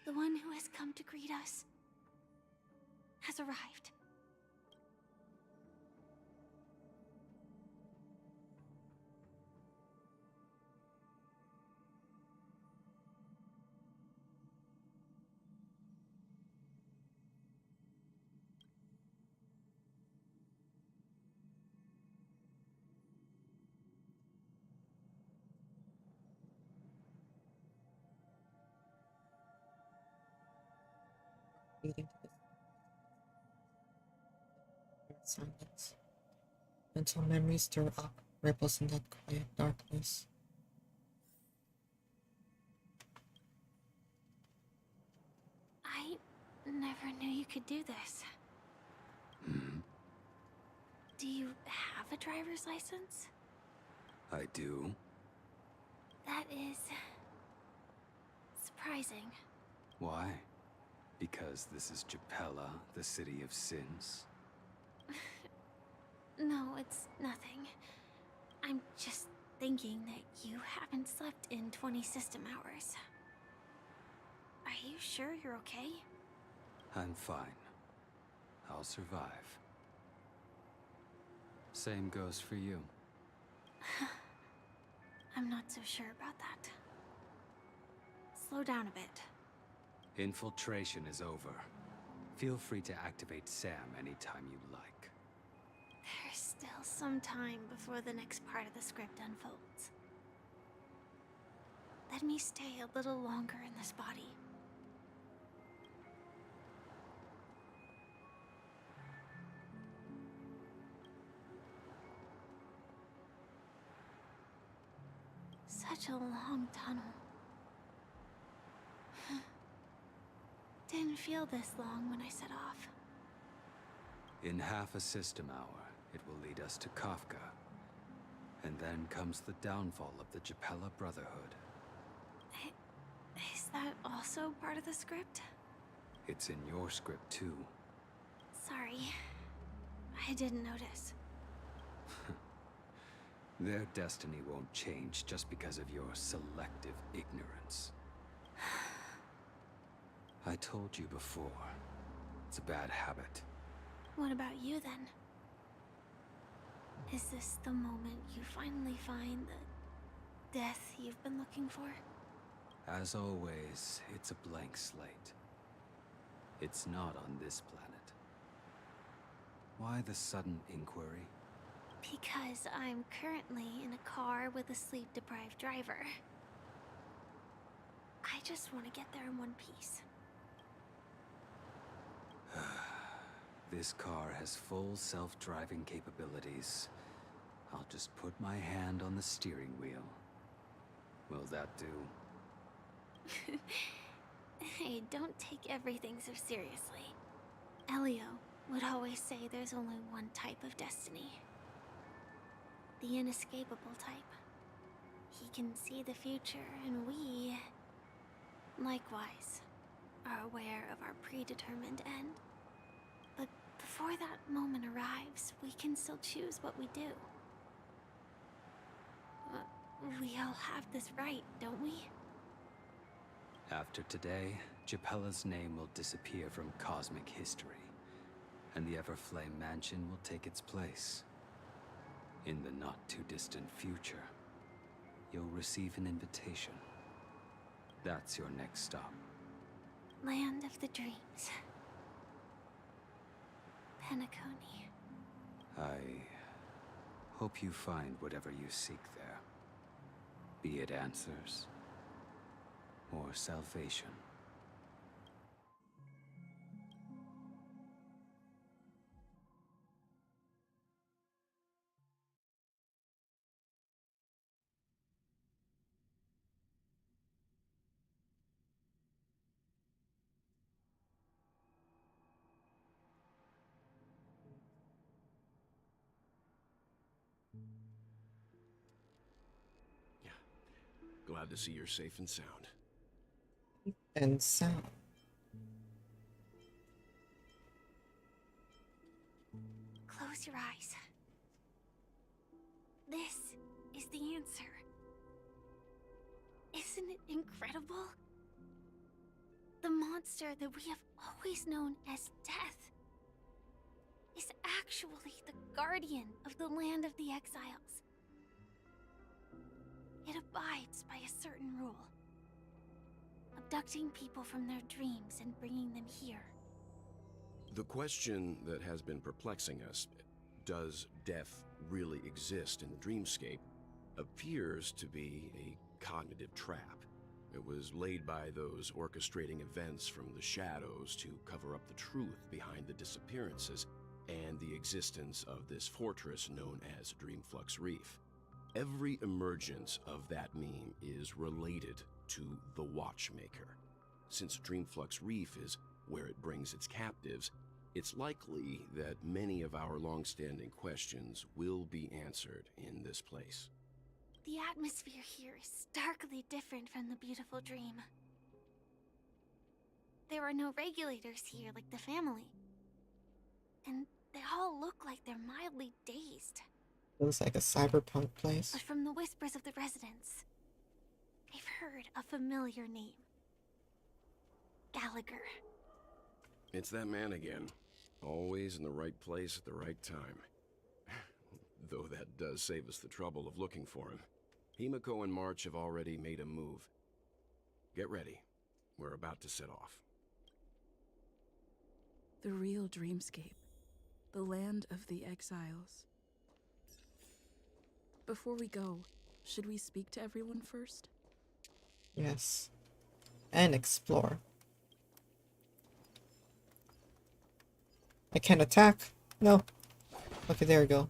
Speaker 2: The one who has come to greet us has arrived.
Speaker 1: Leading to this silence. Until memories stir up ripples in that quiet darkness.
Speaker 2: I never knew you could do this. Do you have a driver's license?
Speaker 8: I do.
Speaker 2: That is surprising.
Speaker 8: Why? Because this is Japella, the city of sins?
Speaker 2: No, it's nothing. I'm just thinking that you haven't slept in 20 system hours. Are you sure you're okay?
Speaker 8: I'm fine. I'll survive. Same goes for you.
Speaker 2: I'm not so sure about that. Slow down a bit.
Speaker 8: Infiltration is over. Feel free to activate Sam anytime you like.
Speaker 2: There's still some time before the next part of the script unfolds. Let me stay a little longer in this body. Such a long tunnel. Didn't feel this long when I set off.
Speaker 8: In half a system hour, it will lead us to Kafka. And then comes the downfall of the Japella Brotherhood.
Speaker 2: Is that also part of the script?
Speaker 8: It's in your script too.
Speaker 2: Sorry. I didn't notice.
Speaker 8: Their destiny won't change just because of your selective ignorance. I told you before, it's a bad habit.
Speaker 2: What about you then? Is this the moment you finally find the death you've been looking for?
Speaker 8: As always, it's a blank slate. It's not on this planet. Why the sudden inquiry?
Speaker 2: Because I'm currently in a car with a sleep-deprived driver. I just want to get there in one piece.
Speaker 8: This car has full self-driving capabilities. I'll just put my hand on the steering wheel. Will that do?
Speaker 2: Hey, don't take everything so seriously. Elio would always say there's only one type of destiny. The inescapable type. He can see the future, and we, likewise, are aware of our predetermined end. But before that moment arrives, we can still choose what we do. We all have this right, don't we?
Speaker 8: After today, Japella's name will disappear from cosmic history, and the Everflame Mansion will take its place. In the not-too-distant future, you'll receive an invitation. That's your next stop.
Speaker 2: Land of the Dreams. Penacony.
Speaker 8: I hope you find whatever you seek there. Be it answers or salvation.
Speaker 10: Glad to see you're safe and sound.
Speaker 1: And sound.
Speaker 2: Close your eyes. This is the answer. Isn't it incredible? The monster that we have always known as Death is actually the guardian of the land of the exiles. It abides by a certain rule, abducting people from their dreams and bringing them here.
Speaker 11: The question that has been perplexing us, does death really exist in the dreamscape, appears to be a cognitive trap. It was laid by those orchestrating events from the shadows to cover up the truth behind the disappearances and the existence of this fortress known as Dreamflux Reef. Every emergence of that meme is related to the Watchmaker. Since Dreamflux Reef is where it brings its captives, it's likely that many of our long-standing questions will be answered in this place.
Speaker 2: The atmosphere here is starkly different from the beautiful dream. There are no regulators here like the family. And they all look like they're mildly dazed.
Speaker 1: It looks like a cyberpunk place.
Speaker 2: But from the whispers of the residents, they've heard a familiar name. Gallagher.
Speaker 11: It's that man again. Always in the right place at the right time. Though that does save us the trouble of looking for him. Himiko and March have already made a move. Get ready. We're about to set off.
Speaker 5: The real dreamscape. The land of the exiles. Before we go, should we speak to everyone first?
Speaker 1: Yes. And explore. I can't attack. No. Okay, there we go.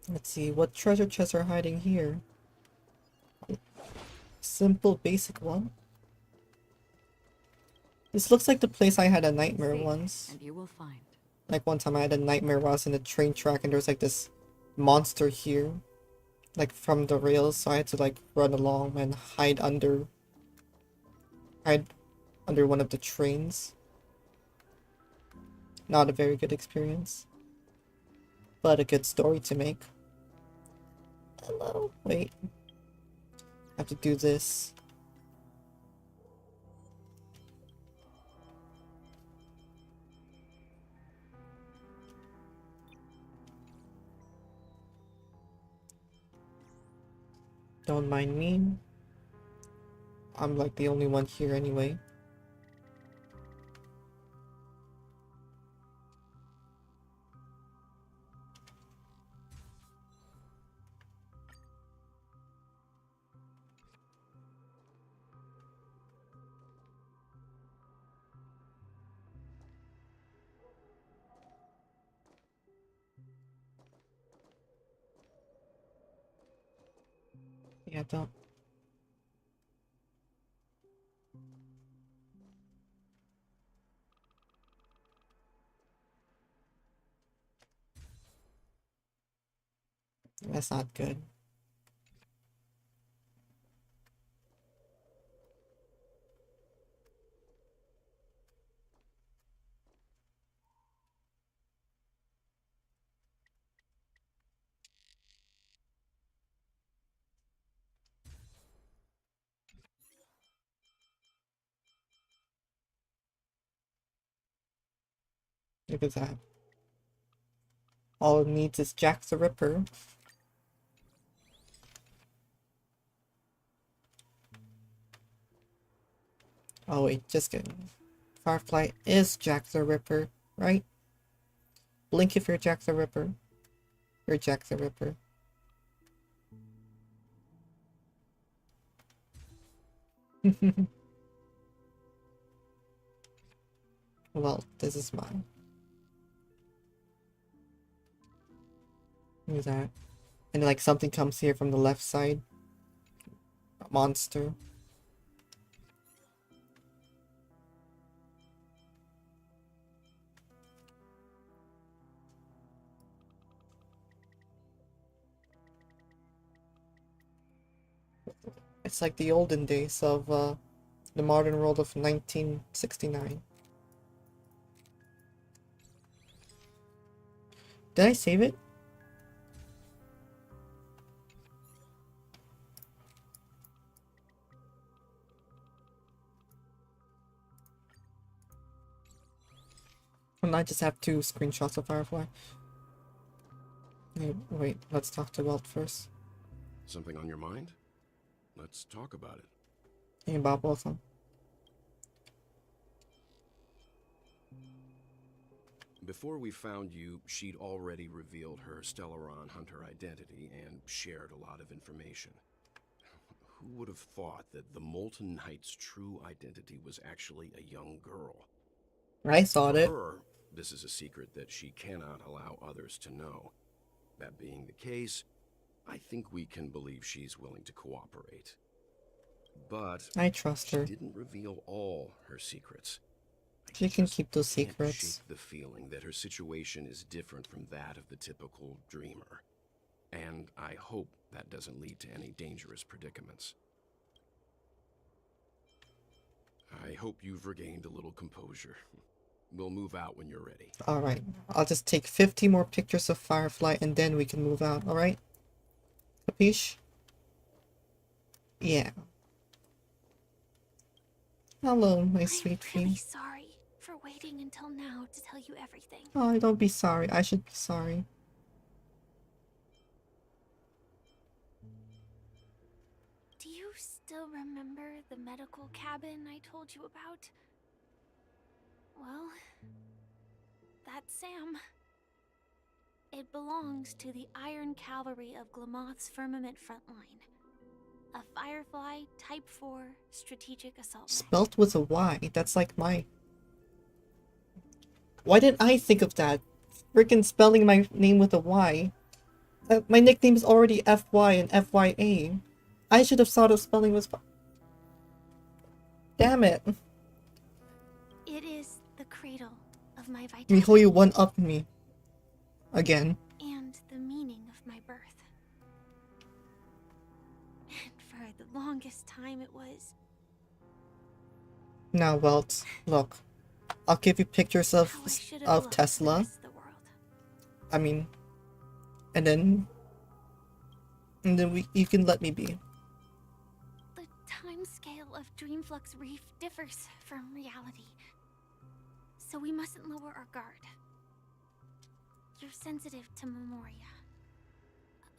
Speaker 1: Let's see, what treasure chests are hiding here? Simple, basic one. This looks like the place I had a nightmare once.
Speaker 3: And you will find.
Speaker 1: Like one time I had a nightmare while I was in a train track and there was like this monster here. Like from the rails, so I had to like run along and hide under one of the trains. Not a very good experience. But a good story to make. Hello? Wait. I have to do this. Don't mind me. I'm like the only one here anyway. Yeah, don't. That's not good. Look at that. All it needs is Jack the Ripper. Oh wait, just kidding. Firefly is Jack the Ripper, right? Blink if you're Jack the Ripper. You're Jack the Ripper. Well, this is mine. Look at that. And like something comes here from the left side. A monster. It's like the olden days of The modern world of 1969. Did I save it? And I just have 2 screenshots of Firefly. Hey, wait, let's talk to Welt first.
Speaker 11: Something on your mind? Let's talk about it.
Speaker 1: Hey, Bob, welcome.
Speaker 11: Before we found you, she'd already revealed her Stellaron hunter identity and shared a lot of information. Who would have thought that the Molten Knight's true identity was actually a young girl?
Speaker 1: I thought it.
Speaker 11: For her, this is a secret that she cannot allow others to know. That being the case, I think we can believe she's willing to cooperate. But
Speaker 1: I trust her.
Speaker 11: She didn't reveal all her secrets.
Speaker 1: She can keep those
Speaker 11: Can't
Speaker 1: secrets.
Speaker 11: shake the feeling that her situation is different from that of the typical dreamer. And I hope that doesn't lead to any dangerous predicaments. I hope you've regained a little composure. We'll move out when you're ready.
Speaker 1: Alright, I'll just take 50 more pictures of Firefly and then we can move out, alright? Capiche? Yeah. Hello, my sweet
Speaker 2: I'm really
Speaker 1: thing.
Speaker 2: sorry for waiting until now to tell you everything.
Speaker 1: Oh, don't be sorry. I should be sorry.
Speaker 2: Do you still remember the medical cabin I told you about? Well, that's Sam. It belongs to the Iron Cavalry of Glamoth's Firmament Frontline. A Firefly Type 4 strategic assault.
Speaker 1: Spelt with a Y. That's like my... Why didn't I think of that? Freaking spelling my name with a Y. My nickname is already FY and FYA. I should have thought of spelling was... Damn it.
Speaker 2: It is the cradle of my vitality.
Speaker 1: Mihoyo one-upped me. Again.
Speaker 2: And the meaning of my birth. And for the longest time it was...
Speaker 1: Now, Welt, look. I'll give you pictures of Tesla. I mean... And then you can let me be.
Speaker 2: The time scale of Dreamflux Reef differs from reality. So we mustn't lower our guard. You're sensitive to Memoria.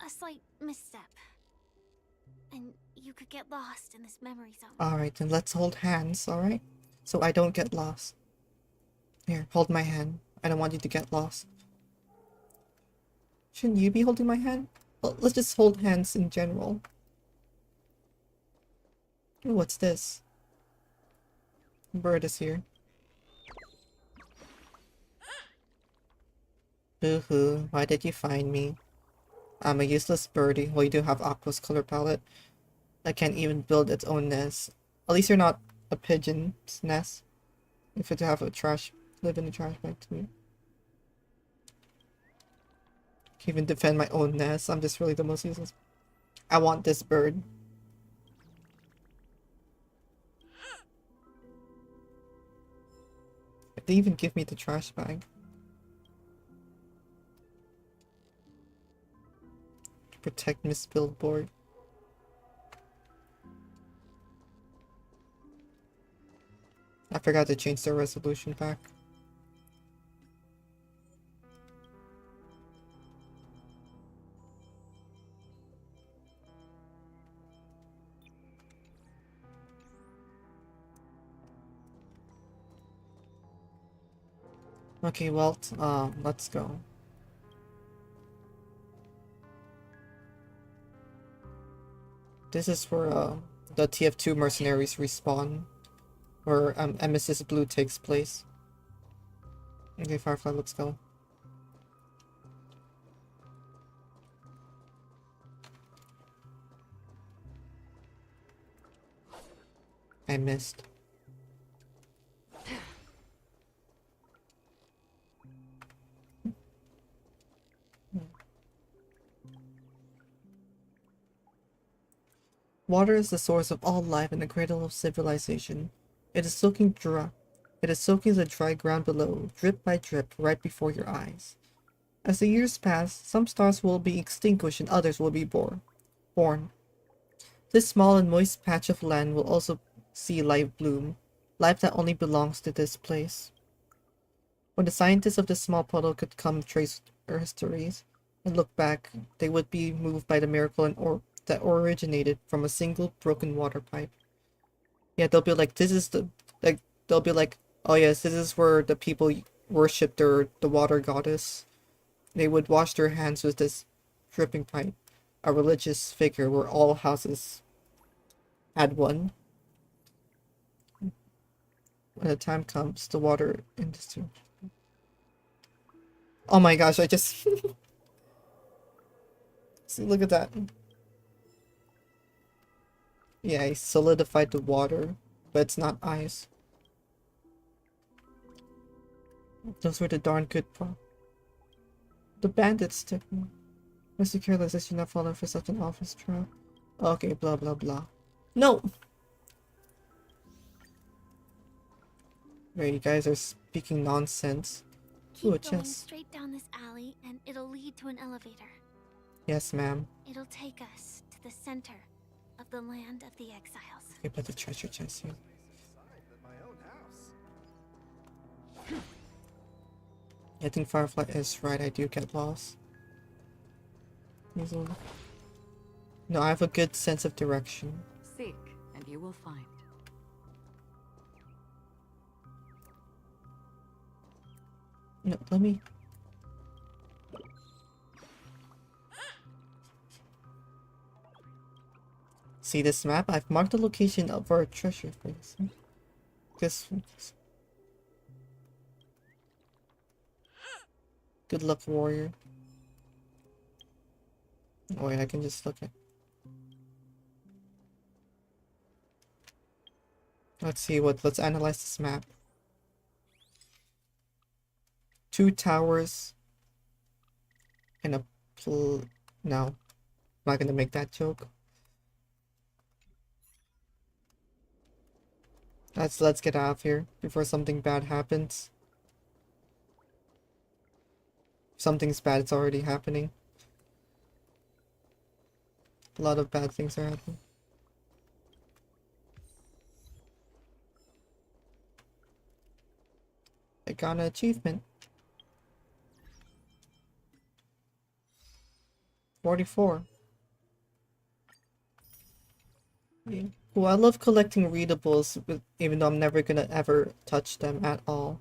Speaker 2: A slight misstep. And you could get lost in this memory zone.
Speaker 1: Alright, then let's hold hands, alright? So I don't get lost. Here, hold my hand. I don't want you to get lost. Shouldn't you be holding my hand? Well, let's just hold hands in general. Ooh, what's this? Bird is here. Boo-hoo, why did you find me? I'm a useless birdie. Well, you do have Aqua's color palette. That can't even build its own nest. At least you're not a pigeon's nest. If you have a live in a trash bag too. Can't even defend my own nest. I'm just really the most useless. I want this bird. They even give me the trash bag. To protect Miss Billboard. I forgot to change the resolution back. Okay, well, let's go. This is where the TF2 mercenaries respawn, where Emesis Blue takes place. Okay, Firefly, let's go. I missed. Water is the source of all life and the cradle of civilization. It is soaking dry. It is soaking the dry ground below, drip by drip, right before your eyes. As the years pass, some stars will be extinguished and others will be born. This small and moist patch of land will also see life bloom, life that only belongs to this place. When the scientists of this small puddle could come trace our histories and look back, they would be moved by the miracle that originated from a single broken water pipe. Yeah, they'll be like, this is the like they'll be like, oh yes, this is where the people worshipped the water goddess. They would wash their hands with this dripping pipe, a religious figure where all houses had one. When the time comes, the water industry. Oh my gosh, I just see, look at that. Yeah, I solidified the water, but it's not ice. Those were the darn good part. The bandits took me. Mr. Careless, I should not fall in for such an office trap. Okay, blah blah blah. No! Right, you guys are speaking nonsense. Ooh, a
Speaker 2: Keep going
Speaker 1: chest.
Speaker 2: straight down this alley and it'll lead to an elevator.
Speaker 1: Yes, ma'am.
Speaker 2: It'll take us to the center of the land of the exiles.
Speaker 1: Okay, but the treasure chest here. I think Firefly is right, I do get lost. Easily. No, I have a good sense of direction.
Speaker 3: Seek, and you will find.
Speaker 1: No, let me... See this map? I've marked the location of our treasure place. This... Good luck, warrior. Oh wait, I can just look at... Let's analyze this map. 2 towers and a no, I'm not gonna make that joke. Let's get out of here before something bad happens. If something's bad, it's already happening. A lot of bad things are happening. I got an achievement. 44. Yeah. Well, I love collecting readables, even though I'm never gonna ever touch them at all.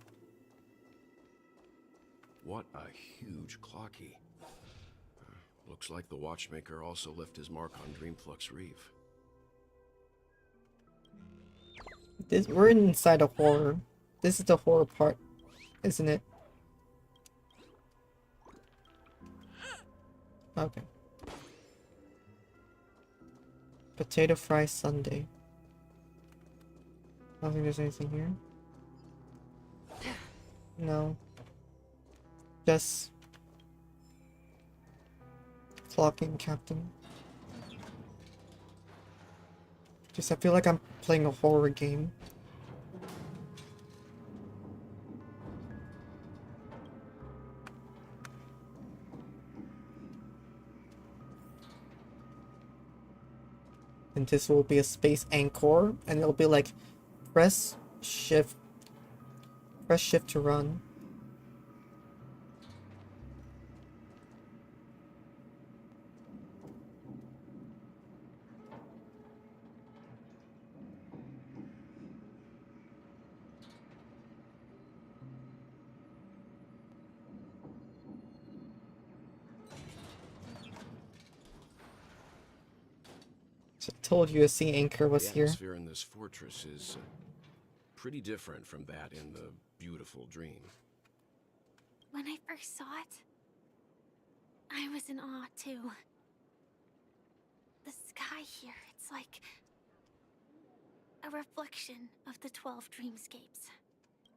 Speaker 11: What a huge clocky. Looks like the watchmaker also left his mark on Dreamflux Reef.
Speaker 1: We're inside a horror. This is the horror part, isn't it? Okay. Potato fry sundae. I don't think there's anything here. No. Just clocking, Captain. Just I feel like I'm playing a horror game. And this will be a space anchor, and it'll be like press shift to run. I told you a sea anchor was
Speaker 11: The
Speaker 1: here.
Speaker 11: atmosphere in this fortress is pretty different from that in the beautiful dream.
Speaker 2: When I first saw it, I was in awe too. The sky here, it's like a reflection of the 12 dreamscapes.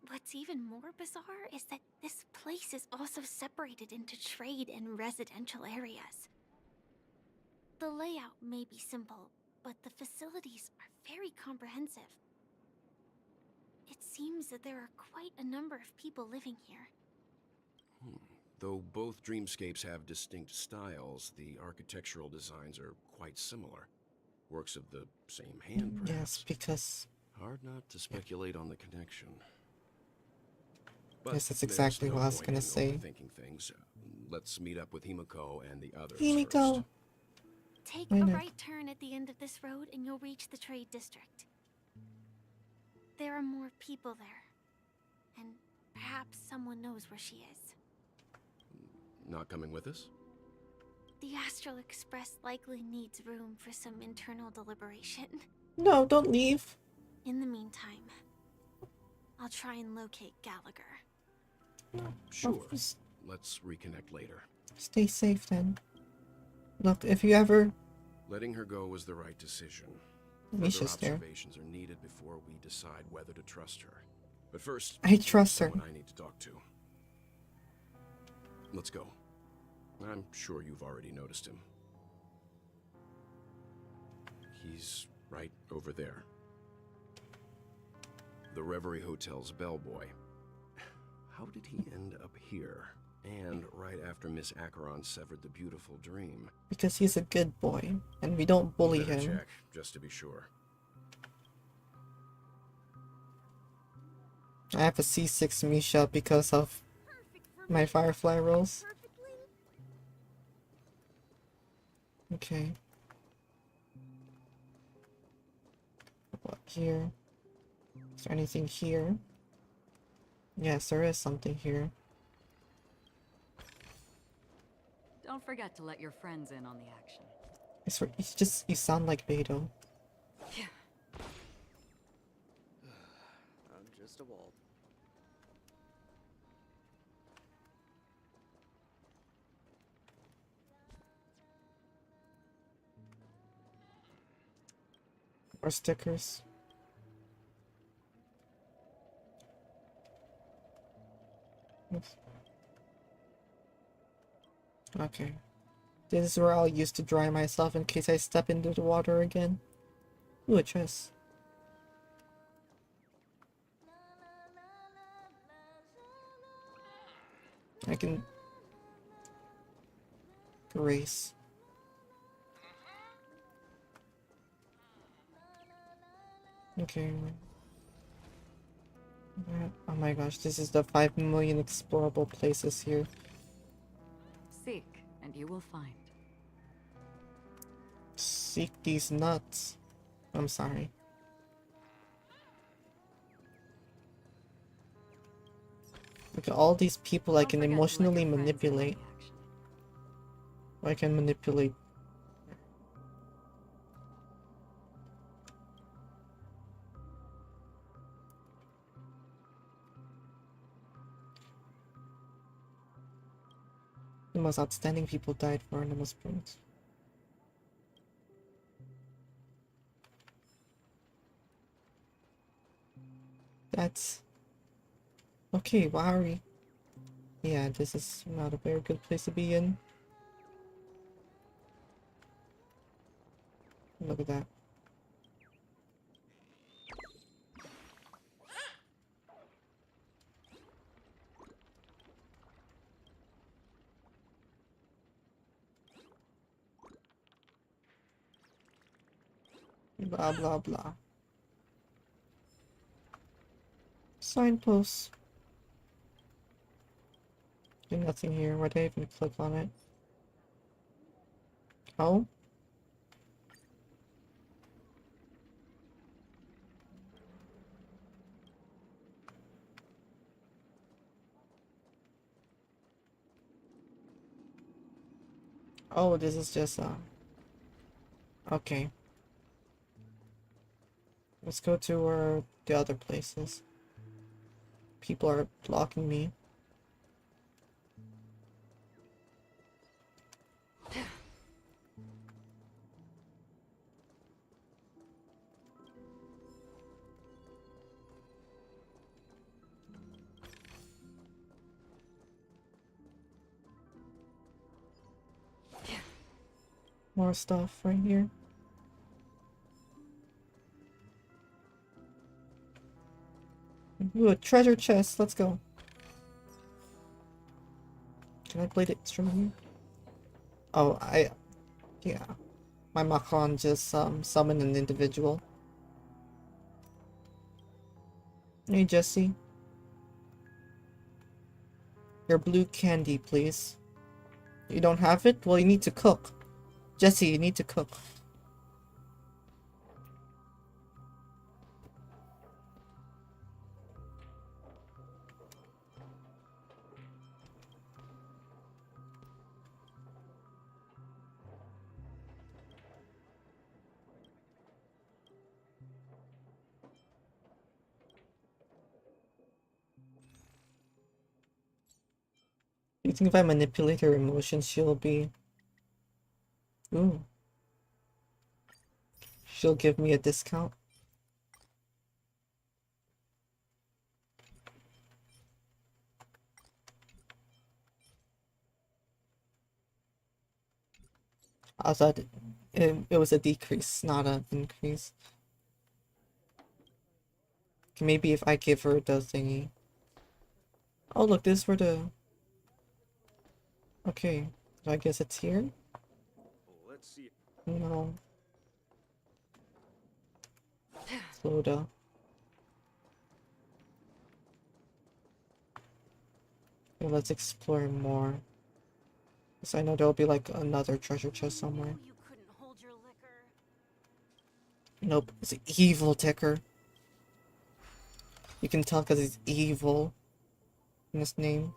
Speaker 2: What's even more bizarre is that this place is also separated into trade and residential areas. The layout may be simple, but the facilities are very comprehensive. It seems that there are quite a number of people living here.
Speaker 11: Though both dreamscapes have distinct styles, the architectural designs are quite similar. Works of the same hand, perhaps.
Speaker 1: Yes, because...
Speaker 11: Hard not to speculate on the connection. But
Speaker 1: yes, that's exactly what I was gonna say.
Speaker 11: Thinking things. Let's meet up with Himiko and the others
Speaker 1: Himiko!
Speaker 11: first.
Speaker 2: Take
Speaker 1: Why
Speaker 2: a
Speaker 1: not?
Speaker 2: right turn at the end of this road and you'll reach the trade district. There are more people there. And perhaps someone knows where she is.
Speaker 11: Not coming with us?
Speaker 2: The Astral Express likely needs room for some internal deliberation.
Speaker 1: No, don't leave.
Speaker 2: In the meantime, I'll try and locate Gallagher.
Speaker 11: Sure.
Speaker 1: Just
Speaker 11: Let's reconnect later.
Speaker 1: stay safe then. Look, if you ever...
Speaker 11: Letting her go was the right decision.
Speaker 1: Misha's
Speaker 11: Further
Speaker 1: there.
Speaker 11: observations are needed before we decide whether to trust her. But first,
Speaker 1: I trust her.
Speaker 11: someone I need to talk to. Let's go. I'm sure you've already noticed him. He's right over there. The Reverie Hotel's bellboy. How did he end up here? And right after Miss Acheron severed the beautiful dream.
Speaker 1: Because he's a good boy, and we don't bully
Speaker 11: Better
Speaker 1: him.
Speaker 11: check, just to be sure.
Speaker 1: I have a C6 Misha because of my Firefly rolls. Okay. What here? Is there anything here? Yes, there is something here.
Speaker 3: Don't forget to let your friends in on the action.
Speaker 1: It's just, you sound like Beto.
Speaker 12: I'm just a wall.
Speaker 1: Or stickers. Oops. Okay. This is where I'll use to dry myself in case I step into the water again. Ooh, a chest. I can... Grace. Okay. Oh my gosh, this is the 5 million explorable places here.
Speaker 3: Seek, and you will find.
Speaker 1: Seek these nuts. I'm sorry. Look at all these people I can emotionally manipulate. I can manipulate. The most outstanding people died for Animal Springs. That's... Okay, Wari. Yeah, this is not a very good place to be in. Look at that. Blah blah blah. Signposts. There's nothing here. Why did I even click on it? Oh? Oh, this is just okay. Let's go to the other places. People are blocking me. More stuff right here. Ooh, a treasure chest. Let's go. Can I play the instrument? Oh, yeah. My Makan just summoned an individual. Hey, Jesse. Your blue candy, please. You don't have it? Well, you need to cook. Jesse, you need to cook. You think if I manipulate her emotions, she'll be... Ooh. She'll give me a discount? I thought it was a decrease, not an increase. Maybe if I give her the thingy. Oh, look, this is for the... Okay, I guess it's here?
Speaker 10: Let's see.
Speaker 1: No. Slow down. Okay, let's explore more. Because I know there'll be like another treasure chest somewhere.
Speaker 9: You couldn't hold your liquor.
Speaker 1: Nope, it's an evil ticker. You can tell because he's evil in his name.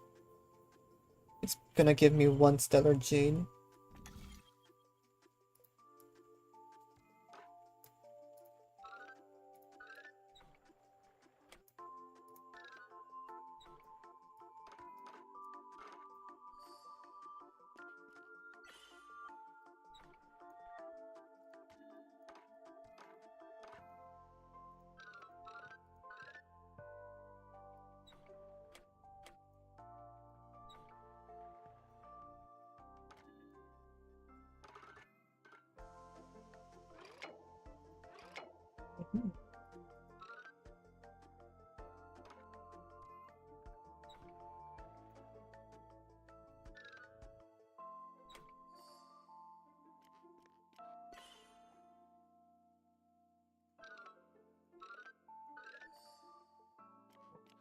Speaker 1: It's gonna give me 1 stellar jade.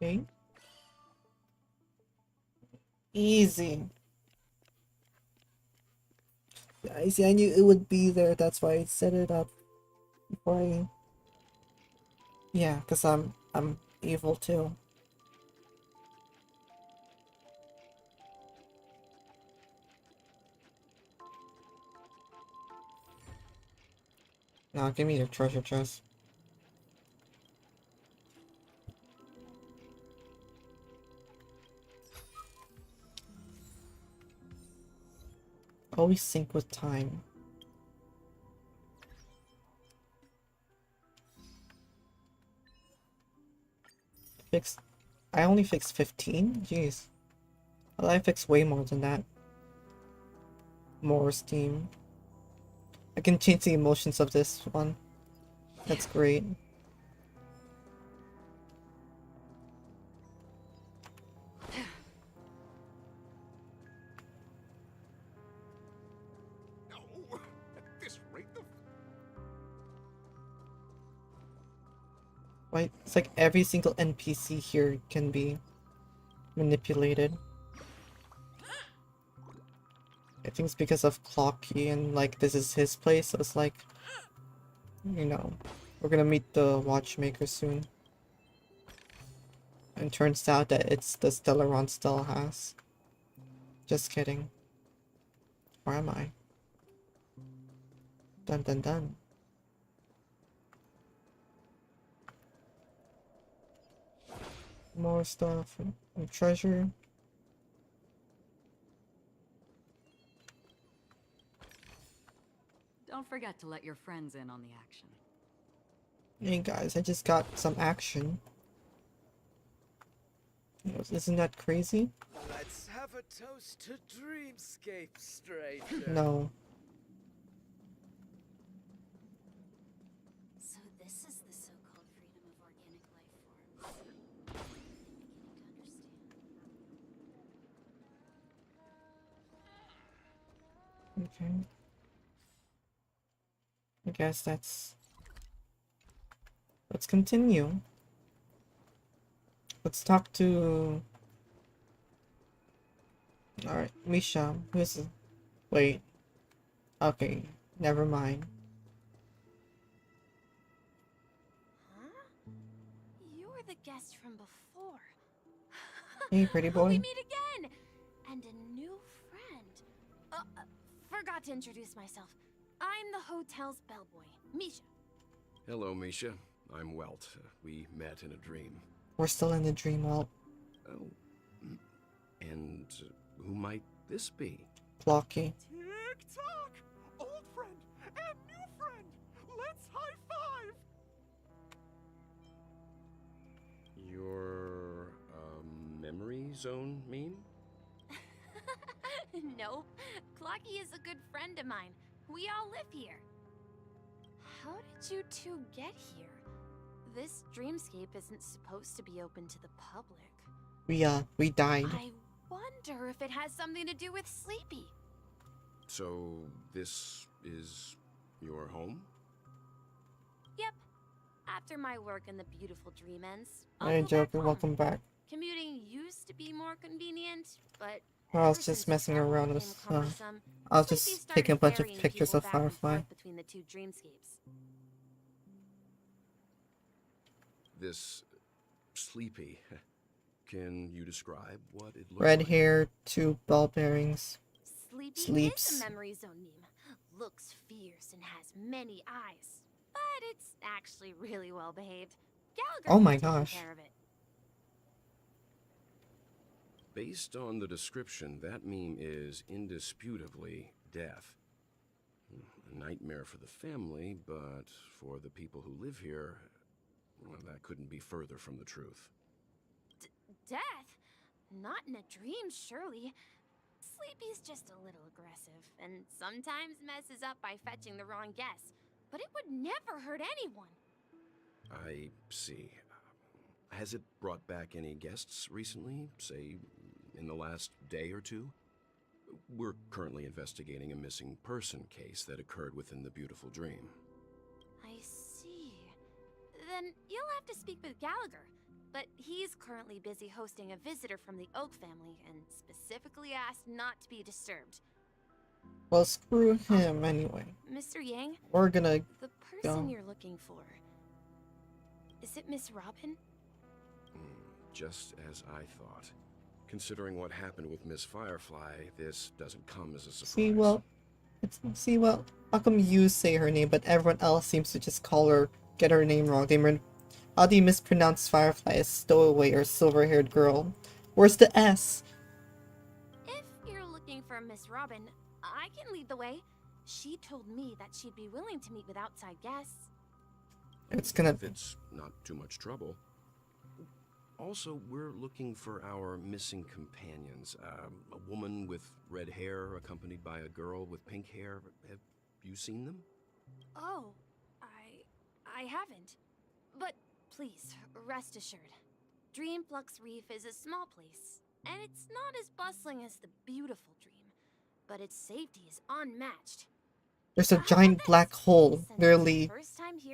Speaker 1: Okay. Easy. I see, I knew it would be there, that's why I set it up before I... Yeah, because I'm evil too. Now give me your treasure chest. Always sync with time. I only fixed 15? Jeez. Well, I fixed way more than that. More steam. I can change the emotions of this one. That's great.
Speaker 6: No, at this rate,
Speaker 1: Right? It's like every single NPC here can be manipulated. I think it's because of Clocky and like this is his place, so it's like, you know, we're gonna meet the watchmaker soon. And turns out that it's the Stellaron still has. Just kidding. Or am I? Dun dun dun. More stuff and treasure.
Speaker 3: Don't forget to let your friends in on the action.
Speaker 1: Hey guys, I just got some action. Isn't that crazy?
Speaker 12: Let's have a toast to Dreamscape, stranger.
Speaker 1: No.
Speaker 2: So this is the so-called freedom of organic life forms.
Speaker 1: Okay. I guess that's... Let's continue. Let's talk to... Alright, Misha. Who's... Wait. Okay, never mind.
Speaker 2: Huh? You're the guest from before.
Speaker 1: Hey, pretty
Speaker 2: We
Speaker 1: boy.
Speaker 2: meet again! And a new friend. Forgot to introduce myself. I'm the hotel's bellboy, Misha.
Speaker 11: Hello, Misha. I'm Welt. We met in a dream.
Speaker 1: We're still in the dream world.
Speaker 11: Oh. And who might this be?
Speaker 1: Clocky.
Speaker 8: Tick-tock! Old friend and new friend! Let's high-five!
Speaker 11: Your, memory zone meme?
Speaker 2: Nope. Clocky is a good friend of mine. We all live here. How did you two get here? This dreamscape isn't supposed to be open to the public.
Speaker 1: We died.
Speaker 2: I wonder if it has something to do with Sleepy.
Speaker 11: So, this is your home?
Speaker 2: Yep. After my work in the beautiful dream ends,
Speaker 1: Hey,
Speaker 2: I'll go back
Speaker 1: Joker,
Speaker 2: home.
Speaker 1: welcome back.
Speaker 2: Commuting used to be more convenient, but
Speaker 1: I was
Speaker 2: ever
Speaker 1: just
Speaker 2: since
Speaker 1: messing
Speaker 2: travel
Speaker 1: around
Speaker 2: became
Speaker 1: with,
Speaker 2: cumbersome,
Speaker 1: I was
Speaker 2: Sleepy
Speaker 1: just
Speaker 2: started
Speaker 1: taking a bunch of
Speaker 2: ferrying
Speaker 1: pictures
Speaker 2: people
Speaker 1: of
Speaker 2: back and
Speaker 1: Firefly.
Speaker 2: forth between the two dreamscapes.
Speaker 11: This Sleepy. Can you describe what it looks
Speaker 1: Red
Speaker 11: like?
Speaker 1: hair, 2 ball bearings.
Speaker 2: Sleepy
Speaker 1: Sleeps.
Speaker 2: is a memory zone meme. Looks fierce and has many eyes, but it's actually really well behaved. Gallagher
Speaker 1: Oh my
Speaker 2: taking
Speaker 1: gosh.
Speaker 2: care of it.
Speaker 11: Based on the description, that meme is indisputably death. A nightmare for the family, but for the people who live here, well, that couldn't be further from the truth.
Speaker 2: Death? Not in a dream, surely. Sleepy's just a little aggressive, and sometimes messes up by fetching the wrong guess. But it would never hurt anyone.
Speaker 11: I see. Has it brought back any guests recently? Say, in the last day or two? We're currently investigating a missing person case that occurred within the beautiful dream.
Speaker 2: I see. Then you'll have to speak with Gallagher. But he's currently busy hosting a visitor from the Oak family and specifically asked not to be disturbed.
Speaker 1: Well, screw him anyway.
Speaker 2: Mr. Yang?
Speaker 1: We're gonna
Speaker 2: The person
Speaker 1: go.
Speaker 2: you're looking for. Is it Miss Robin?
Speaker 11: Just as I thought. Considering what happened with Miss Firefly, this doesn't come as a surprise.
Speaker 1: See, well, how come you say her name, but everyone else seems to just call her, get her name wrong? How do you mispronounce Firefly as Stowaway or Silver-Haired Girl? Where's the S?
Speaker 2: If you're looking for Miss Robin, I can lead the way. She told me that she'd be willing to meet with outside guests.
Speaker 1: It's gonna...
Speaker 11: If it's not too much trouble. Also, we're looking for our missing companions. A woman with red hair accompanied by a girl with pink hair. Have you seen them?
Speaker 2: Oh, I haven't. But please, rest assured. Dreamflux Reef is a small place, and it's not as bustling as the beautiful dream, but its safety is unmatched.
Speaker 1: There's a giant black hole, literally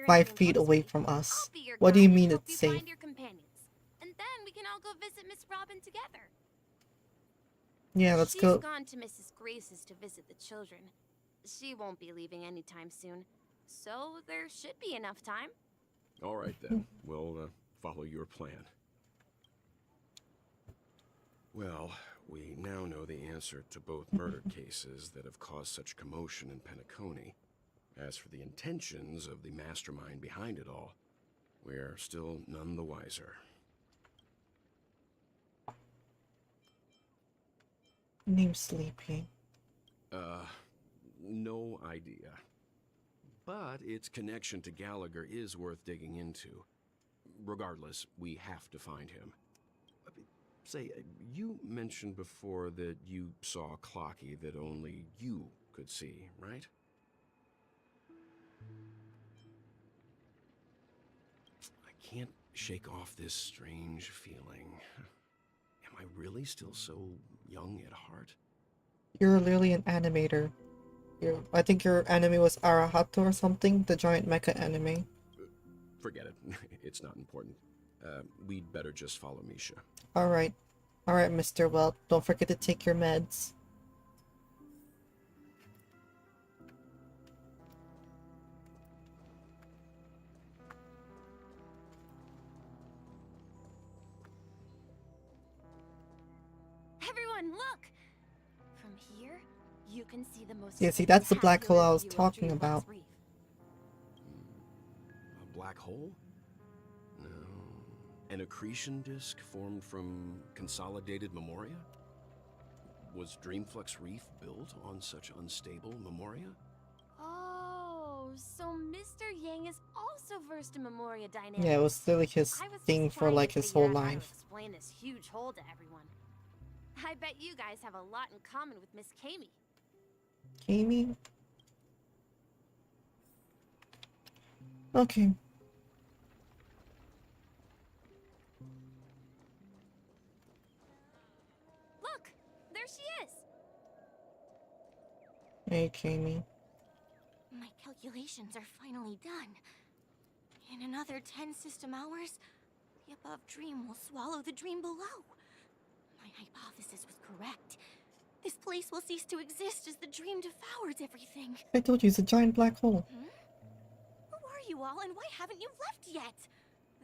Speaker 1: 5 feet away from us. What do you mean it's safe?
Speaker 2: Find your companions, and then we can all go visit Miss Robin together.
Speaker 1: Yeah, let's go.
Speaker 2: She's gone to Mrs. Grace's to visit the children. She won't be leaving anytime soon, so there should be enough time.
Speaker 11: All right, then. We'll follow your plan. Well, we now know the answer to both murder cases that have caused such commotion in Penacony. As for the intentions of the mastermind behind it all, we're still none the wiser.
Speaker 1: Name's Sleepy.
Speaker 11: No idea. But its connection to Gallagher is worth digging into. Regardless, we have to find him. Say, you mentioned before that you saw Clocky that only you could see, right? I can't shake off this strange feeling. Am I really still so young at heart?
Speaker 1: You're literally an animator. I think your enemy was Arahato or something, the giant mecha enemy.
Speaker 11: Forget it. It's not important. We'd better just follow Misha.
Speaker 1: Alright. Alright, Mr. Welt. Don't forget to take your meds.
Speaker 2: Everyone, look! From here, you can see the most.
Speaker 1: Yeah, see, that's the black hole I was
Speaker 2: spectacular
Speaker 1: talking
Speaker 2: view of
Speaker 1: about.
Speaker 2: Dreamflux Reef.
Speaker 11: A black hole? No. An accretion disk formed from consolidated memoria? Was Dreamflux Reef built on such unstable memoria?
Speaker 2: Oh, so Mr. Yang is also versed in Memoria dynamics.
Speaker 1: Yeah, it was literally his
Speaker 2: I was
Speaker 1: thing
Speaker 2: just
Speaker 1: for
Speaker 2: trying
Speaker 1: like
Speaker 2: to
Speaker 1: his
Speaker 2: figure
Speaker 1: whole
Speaker 2: out how to
Speaker 1: life.
Speaker 2: explain this huge hole to everyone. I bet you guys have a lot in common with Miss Kami.
Speaker 1: Kami? Okay.
Speaker 2: Look, there she is.
Speaker 1: Hey, Kami.
Speaker 4: My calculations are finally done. In another 10 system hours, the above dream will swallow the dream below. My hypothesis was correct. This place will cease to exist as the dream devours everything.
Speaker 1: I told you, it's a giant black hole.
Speaker 4: Hmm? Who are you all, and why haven't you left yet?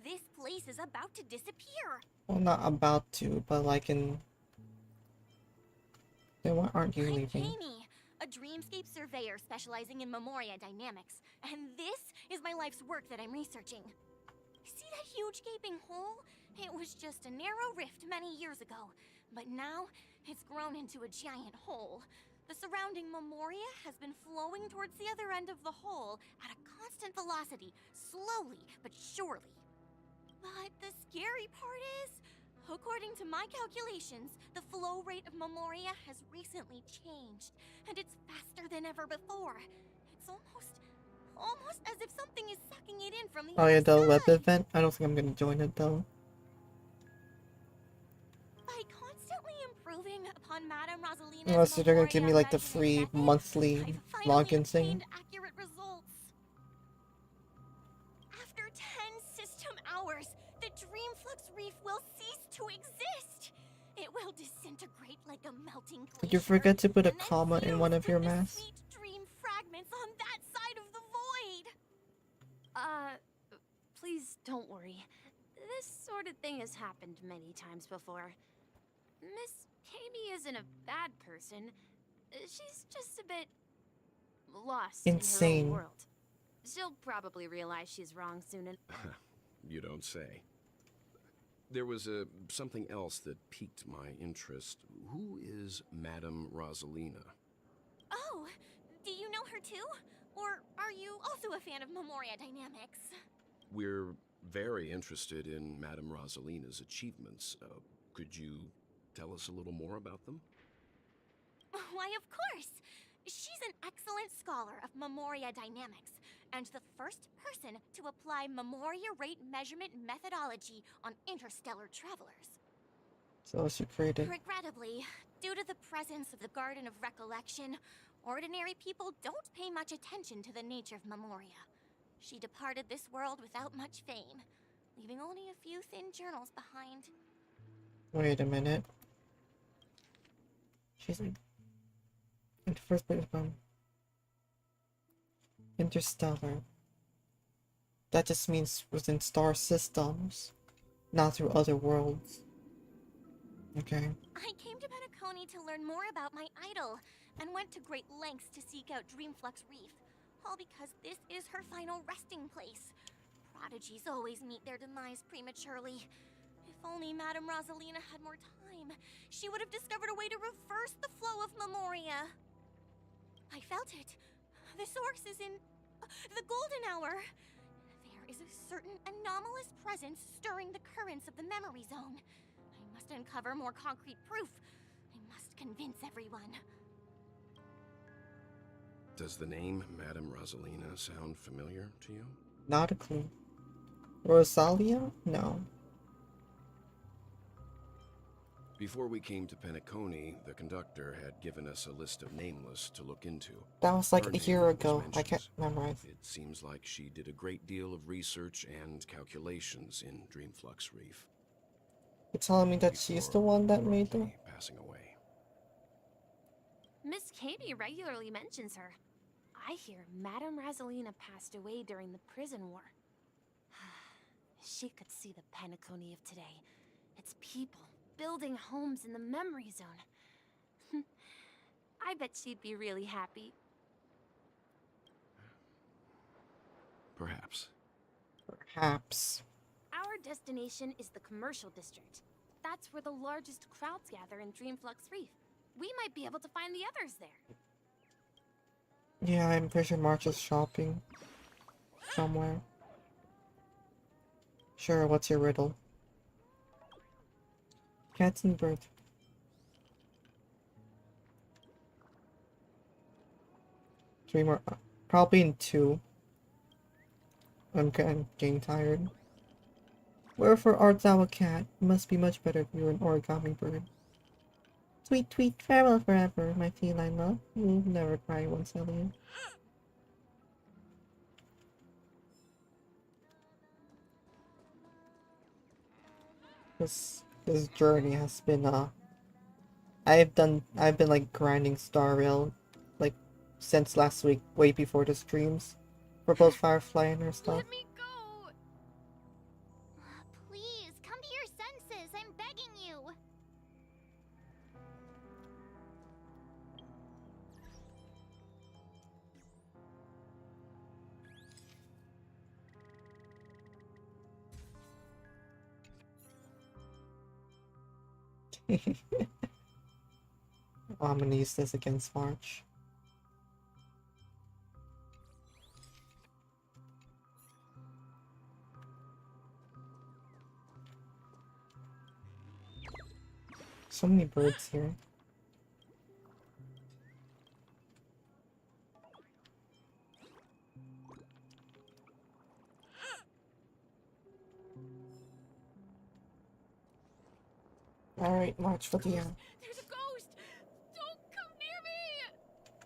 Speaker 4: This place is about to disappear.
Speaker 1: Well, not about to, but like in... Then why aren't you
Speaker 4: I'm
Speaker 1: leaving?
Speaker 4: Kami, a dreamscape surveyor specializing in Memoria dynamics. And this is my life's work that I'm researching. See that huge gaping hole? It was just a narrow rift many years ago. But now, it's grown into a giant hole. The surrounding Memoria has been flowing towards the other end of the hole at a constant velocity, slowly but surely. But the scary part is, according to my calculations, the flow rate of Memoria has recently changed, and it's faster than ever before. It's almost as if something is sucking it in from the
Speaker 1: Oh yeah,
Speaker 4: other
Speaker 1: the web
Speaker 4: side.
Speaker 1: event? I don't think I'm gonna join it though.
Speaker 4: By constantly improving upon Madame Rosalina's
Speaker 1: Unless they're gonna give me
Speaker 4: Memoria
Speaker 1: like the
Speaker 4: measurement
Speaker 1: free
Speaker 4: method,
Speaker 1: monthly
Speaker 4: I've finally
Speaker 1: login thing.
Speaker 4: obtained accurate results. After 10 system hours, the Dreamflux Reef will cease to exist. It will disintegrate like a melting glacier.
Speaker 1: Did you forget to put a
Speaker 4: and then
Speaker 1: comma in one of
Speaker 4: fuse
Speaker 1: your
Speaker 4: with the
Speaker 1: masks?
Speaker 4: sweet dream fragments on that side of the void.
Speaker 2: Please don't worry. This sort of thing has happened many times before. Miss Kami isn't a bad person. She's just a bit lost in her
Speaker 1: Insane.
Speaker 2: own world. She'll probably realize she's wrong soon enough.
Speaker 11: You don't say. There was something else that piqued my interest. Who is Madame Rosalina?
Speaker 4: Oh, do you know her too? Or are you also a fan of Memoria dynamics?
Speaker 11: We're very interested in Madame Rosalina's achievements. Could you tell us a little more about them?
Speaker 4: Why, of course! She's an excellent scholar of Memoria dynamics, and the first person to apply Memoria rate measurement methodology on interstellar travelers.
Speaker 1: So she created.
Speaker 4: Regrettably, due to the presence of the Garden of Recollection, ordinary people don't pay much attention to the nature of Memoria. She departed this world without much fame, leaving only a few thin journals behind.
Speaker 1: Wait a minute. She's like in the first place from interstellar. That just means within star systems, not through other worlds. Okay.
Speaker 4: I came to Penacony to learn more about my idol, and went to great lengths to seek out Dreamflux Reef, all because this is her final resting place. Prodigies always meet their demise prematurely. If only Madame Rosalina had more time, she would have discovered a way to reverse the flow of Memoria. I felt it. The source is in the golden hour. There is a certain anomalous presence stirring the currents of the memory zone. I must uncover more concrete proof. I must convince everyone.
Speaker 11: Does the name Madame Rosalina sound familiar to you?
Speaker 1: Not a clue. Rosalia? No.
Speaker 11: Before we came to Penacony, the conductor had given us a list of nameless to look into.
Speaker 1: That was like
Speaker 11: Her
Speaker 1: a
Speaker 11: name
Speaker 1: year
Speaker 11: was
Speaker 1: ago. I
Speaker 11: mentioned.
Speaker 1: can't memorize.
Speaker 11: It seems like she did a great deal of research and calculations in Dreamflux Reef.
Speaker 1: You're telling me that she's the one that made them?
Speaker 11: Passing away.
Speaker 2: Miss Katie regularly mentions her. I hear Madame Razelina passed away during the prison war. She could see the Penacony of today. Its people building homes in the memory zone. I bet she'd be really happy.
Speaker 11: Perhaps.
Speaker 1: Perhaps.
Speaker 2: Our destination is the commercial district. That's where the largest crowds gather in Dreamflux Reef. We might be able to find the others there.
Speaker 1: Yeah, I'm pretty sure March is shopping somewhere. Sure, what's your riddle? Cats and birds. Three more. Probably in two. I'm getting tired. Wherefore art thou a cat? Must be much better if you were an origami bird. Sweet tweet, farewell forever, my feline love. You'll never cry once I leave. This journey has been I've been like grinding Star Rail like since last week, way before the streams. For both Firefly and her stuff.
Speaker 2: Let me go!
Speaker 4: Please, come to your senses. I'm begging you.
Speaker 1: I'm gonna use this against March. So many birds here. Alright, March for the end.
Speaker 2: There's a ghost! Don't come near me!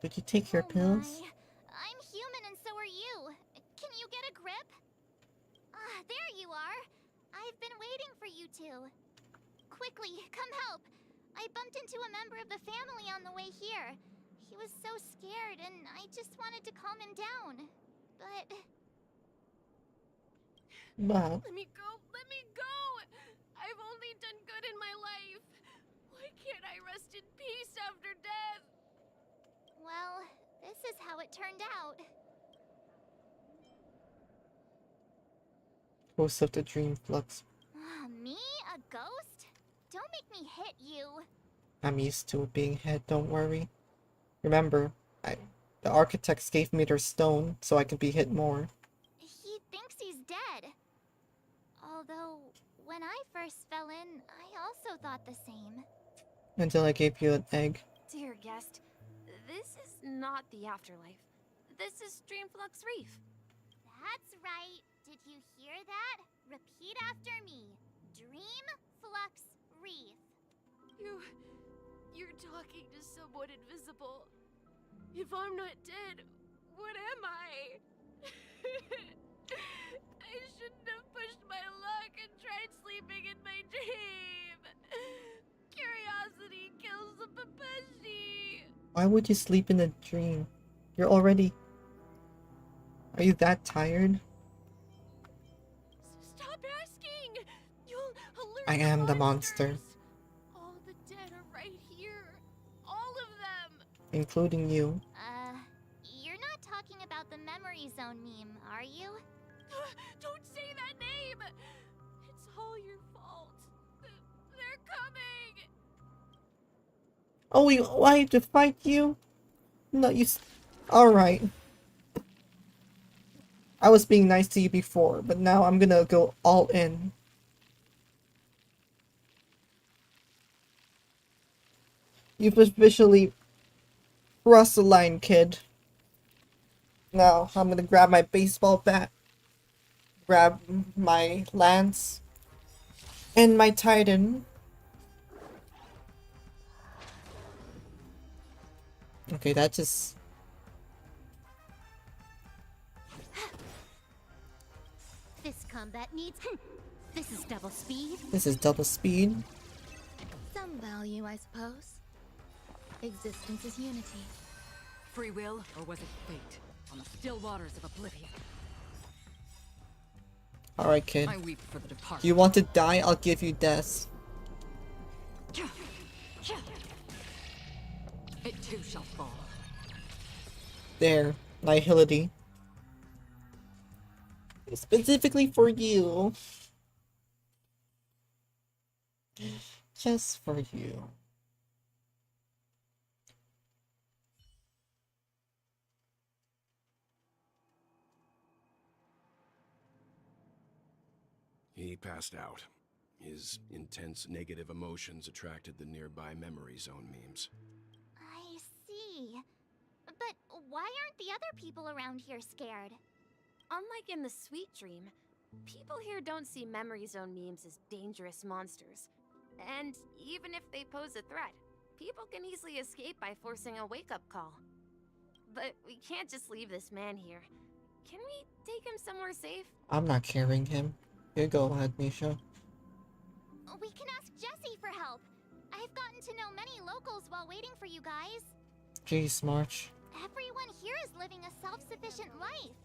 Speaker 1: Did you take your pills?
Speaker 4: I'm human and so are you. Can you get a grip? Ah, there you are. I've been waiting for you two. Quickly, come help. I bumped into a member of the family on the way here. He was so scared and I just wanted to calm him down. But...
Speaker 2: Let me go! Let me go! I've only done good in my life. Why can't I rest in peace after death?
Speaker 4: well, this is how it turned out.
Speaker 1: Ghost of the Dream Flux.
Speaker 4: Me? A ghost? Don't make me hit you.
Speaker 1: I'm used to being hit, don't worry. Remember, the architects gave me their stone so I could be hit more.
Speaker 4: He thinks he's dead. Although, when I first fell in, I also thought the same.
Speaker 1: Until I gave you an egg.
Speaker 2: Dear guest, this is not the afterlife. This is Dreamflux Reef.
Speaker 4: That's right. Did you hear that? Repeat after me. Dreamflux Reef.
Speaker 2: You're talking to someone invisible. If I'm not dead, what am I? I shouldn't have pushed my luck and tried sleeping in my dream. Curiosity kills the papashi.
Speaker 1: Why would you sleep in a dream? You're already... Are you that tired?
Speaker 2: Stop asking! You'll alert
Speaker 1: I am the monster.
Speaker 2: All the dead are right here. All of them.
Speaker 1: Including you.
Speaker 4: You're not talking about the memory zone meme, are you?
Speaker 2: Don't say that name! It's all your fault. They're coming!
Speaker 1: Oh, why to fight you? No, Alright. I was being nice to you before, but now I'm gonna go all in. You've officially crossed the line, kid. Now, I'm gonna grab my baseball bat, grab my lance, and my titan, Okay, that just...
Speaker 4: This combat needs... This is double speed.
Speaker 1: This is double speed.
Speaker 13: Some value, I suppose. Existence is unity.
Speaker 3: Free will, or was it fate? On the still waters of oblivion.
Speaker 1: Alright, kid.
Speaker 3: I weep for the departed.
Speaker 1: You want to die? I'll give you death.
Speaker 3: It too shall fall.
Speaker 1: There. Nihility. Specifically for you. Just for you.
Speaker 11: He passed out. His intense negative emotions attracted the nearby memory zone memes.
Speaker 4: I see. But why aren't the other people around here scared?
Speaker 14: Unlike in the Sweet Dream, people here don't see memory zone memes as dangerous monsters. And even if they pose a threat, people can easily escape by forcing a wake-up call. But we can't just leave this man here. Can we take him somewhere safe?
Speaker 1: I'm not carrying him. You go ahead, Misha.
Speaker 4: We can ask Jessie for help. I've gotten to know many locals while waiting for you guys.
Speaker 1: Jeez, March.
Speaker 4: Everyone here is living a self-sufficient life.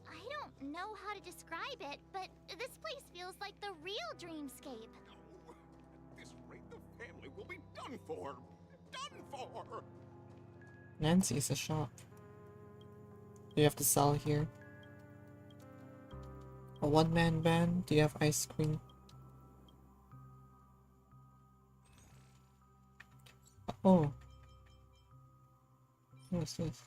Speaker 4: I don't know how to describe it, but this place feels like the real dreamscape.
Speaker 6: This rate, the family will be done for. Done for.
Speaker 1: Nancy's a shop. Do you have to sell here? A one-man band? Do you have ice cream? Oh. What's this?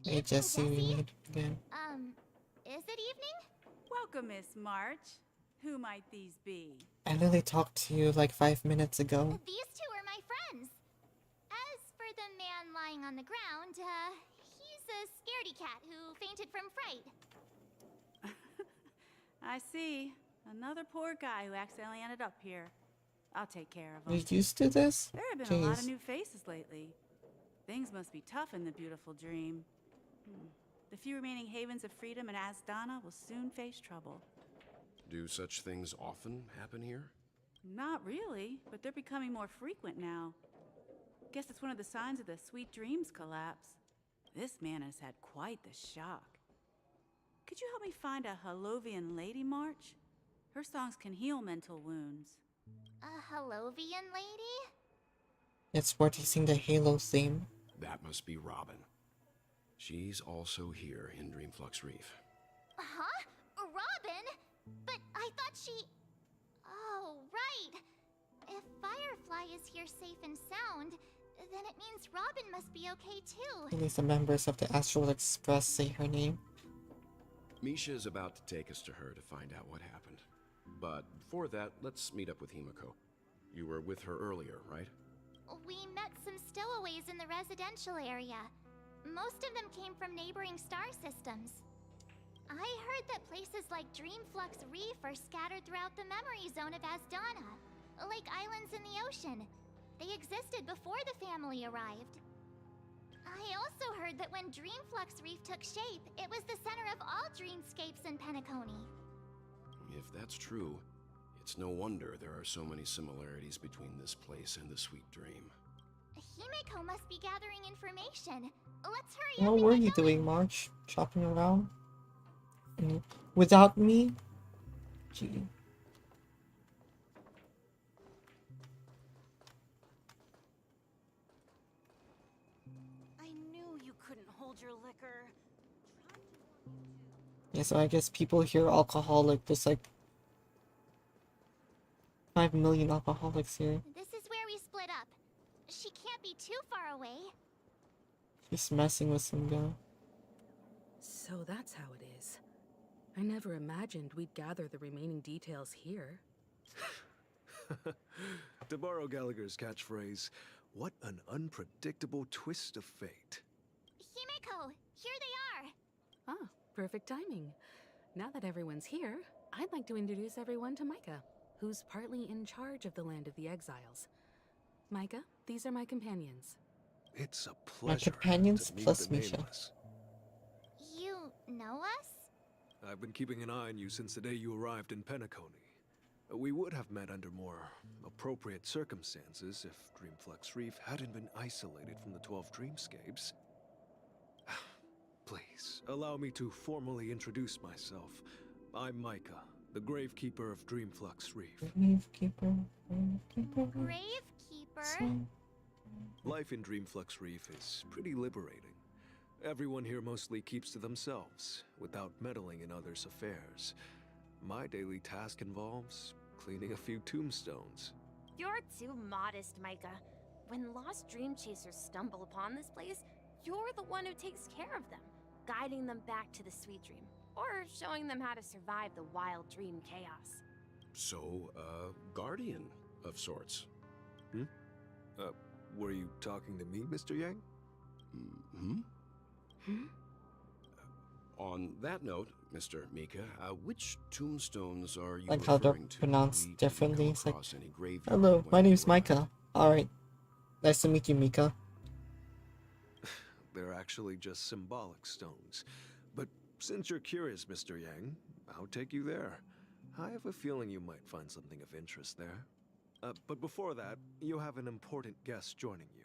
Speaker 1: Hey Jessie, we meet again.
Speaker 4: Is it evening?
Speaker 15: Welcome, Miss March. Who might these be?
Speaker 1: I literally talked to you like 5 minutes ago.
Speaker 4: These two are my friends. As for the man lying on the ground, he's a scaredy cat who fainted from fright.
Speaker 15: I see. Another poor guy who accidentally ended up here. I'll take care of him.
Speaker 1: You used to this?
Speaker 15: There have been a lot of
Speaker 1: Jeez.
Speaker 15: new faces lately. Things must be tough in the beautiful dream. The few remaining havens of freedom in Asdana will soon face trouble.
Speaker 11: Do such things often happen here?
Speaker 15: Not really, but they're becoming more frequent now. Guess it's one of the signs of the Sweet Dreams collapse. This man has had quite the shock. Could you help me find a Halovian lady, March? Her songs can heal mental wounds.
Speaker 4: A Halovian lady?
Speaker 1: It's worth using the Halo theme.
Speaker 11: That must be Robin. She's also here in Dreamflux Reef.
Speaker 4: Huh? Robin? But I thought she... Oh, right. If Firefly is here safe and sound, then it means Robin must be okay too.
Speaker 1: At least the members of the Astral Express say her name.
Speaker 11: Misha is about to take us to her to find out what happened. But before that, let's meet up with Himiko. You were with her earlier, right?
Speaker 4: We met some stowaways in the residential area. Most of them came from neighboring star systems. I heard that places like Dreamflux Reef are scattered throughout the memory zone of Asdana, like islands in the ocean. They existed before the family arrived. I also heard that when Dreamflux Reef took shape, it was the center of all dreamscapes in Penacony.
Speaker 11: If that's true, it's no wonder there are so many similarities between this place and the Sweet Dream.
Speaker 4: Himiko must be gathering information. Let's hurry up.
Speaker 1: What were you doing, March? Shopping around? Without me? Gee.
Speaker 9: I knew you couldn't hold your liquor.
Speaker 1: Yeah, so I guess people here are alcoholic. There's like 5 million alcoholics here.
Speaker 4: This is where we split up. She can't be too far away.
Speaker 1: She's messing with some guy.
Speaker 5: So that's how it is. I never imagined we'd gather the remaining details here.
Speaker 16: To borrow Gallagher's catchphrase,
Speaker 12: What an unpredictable twist of fate.
Speaker 4: Himeko, here they are.
Speaker 5: Ah, perfect timing. Now that everyone's here, I'd like to introduce everyone to Micah, who's partly in charge of the Land of the Exiles. Micah, these are my companions.
Speaker 12: It's a
Speaker 1: My
Speaker 12: pleasure
Speaker 1: companions
Speaker 12: to meet
Speaker 1: plus
Speaker 12: the
Speaker 1: Misha.
Speaker 12: nameless.
Speaker 4: You know us?
Speaker 12: I've been keeping an eye on you since the day you arrived in Penacony. We would have met under more appropriate circumstances if Dreamflux Reef hadn't been isolated from the 12 Dreamscapes. Please, allow me to formally introduce myself. I'm Micah, the Gravekeeper of Dreamflux Reef.
Speaker 1: Gravekeeper.
Speaker 4: Gravekeeper?
Speaker 12: Life in Dreamflux Reef is pretty liberating. Everyone here mostly keeps to themselves, without meddling in others' affairs. My daily task involves cleaning a few tombstones.
Speaker 14: You're too modest, Micah. When lost dream chasers stumble upon this place, you're the one who takes care of them, guiding them back to the sweet dream, or showing them how to survive the wild dream chaos.
Speaker 11: So, guardian of sorts.
Speaker 12: Were you talking to me, Mr. Yang?
Speaker 11: On that note, Mr. Mika, which tombstones are you
Speaker 1: Like how they're
Speaker 11: referring to?
Speaker 1: pronounced
Speaker 11: We didn't
Speaker 1: differently.
Speaker 11: come
Speaker 1: It's like,
Speaker 11: across any graveyard
Speaker 1: hello,
Speaker 11: when
Speaker 1: my
Speaker 11: we
Speaker 1: name's
Speaker 11: were-
Speaker 1: Micah. Alright. Nice to meet you, Mika.
Speaker 12: They're actually just symbolic stones. But since you're curious, Mr. Yang, I'll take you there. I have a feeling you might find something of interest there. But before that, you have an important guest joining you.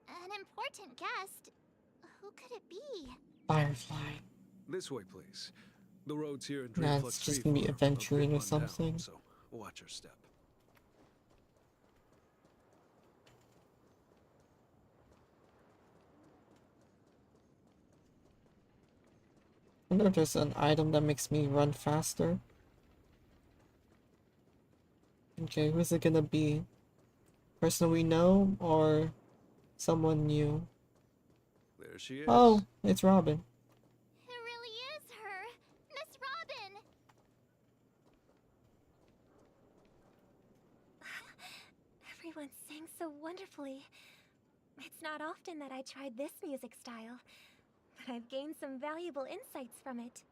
Speaker 4: An important guest? Who could it be?
Speaker 1: Firefly.
Speaker 12: This way, please. The roads here in
Speaker 1: Nah,
Speaker 12: Dreamflux
Speaker 1: it's just
Speaker 12: Reef
Speaker 1: gonna be
Speaker 12: are a
Speaker 1: adventuring
Speaker 12: bit
Speaker 1: or
Speaker 12: run down,
Speaker 1: something.
Speaker 12: so watch your step.
Speaker 1: I wonder if there's an item that makes me run faster. Okay, who's it gonna be? Person we know or someone new?
Speaker 12: There she is.
Speaker 1: Oh, it's Robin.
Speaker 4: It really is her! Miss Robin!
Speaker 7: Everyone sang so wonderfully. It's not often that I tried this music style, but I've gained some valuable insights from it.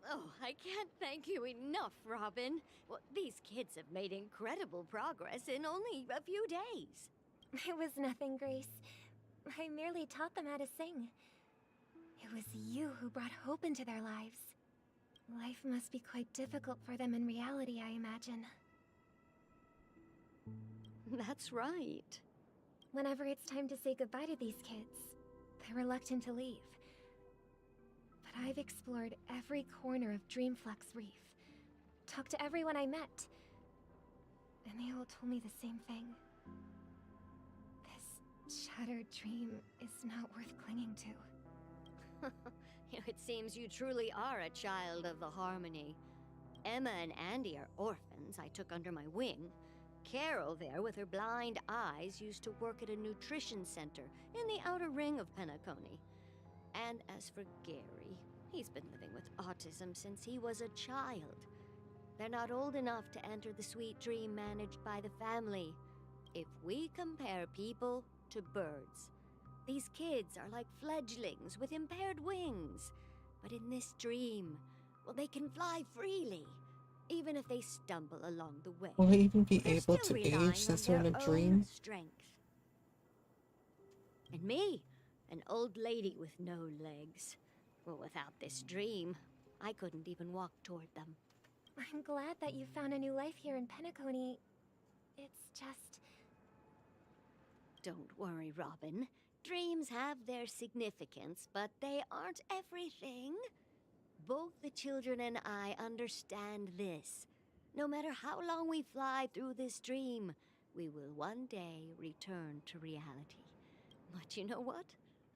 Speaker 3: Oh, I can't thank you enough, Robin. Well, these kids have made incredible progress in only a few days.
Speaker 7: It was nothing, Grace. I merely taught them how to sing. It was you who brought hope into their lives. Life must be quite difficult for them in reality, I imagine.
Speaker 3: That's right.
Speaker 7: Whenever it's time to say goodbye to these kids, they're reluctant to leave. But I've explored every corner of Dreamflux Reef, talked to everyone I met, and they all told me the same thing. This shattered dream is not worth clinging to.
Speaker 3: It seems you truly are a child of the Harmony. Emma and Andy are orphans I took under my wing. Carol there, with her blind eyes, used to work at a nutrition center in the outer ring of Penacony. And as for Gary, he's been living with autism since he was a child. They're not old enough to enter the sweet dream managed by the family. If we compare people to birds, these kids are like fledglings with impaired wings. But in this dream, well, they can fly freely, even if they stumble along the way.
Speaker 1: Will I even be
Speaker 3: They're
Speaker 1: able
Speaker 3: still
Speaker 1: to
Speaker 3: relying
Speaker 1: age since
Speaker 3: on
Speaker 1: they're in
Speaker 3: their
Speaker 1: a
Speaker 3: own
Speaker 1: dream?
Speaker 3: strength. And me, an old lady with no legs. Well, without this dream, I couldn't even walk toward them.
Speaker 7: I'm glad that you found a new life here in Penacony. It's just...
Speaker 3: Don't worry, Robin. Dreams have their significance, but they aren't everything. Both the children and I understand this. No matter how long we fly through this dream, we will one day return to reality. But you know what?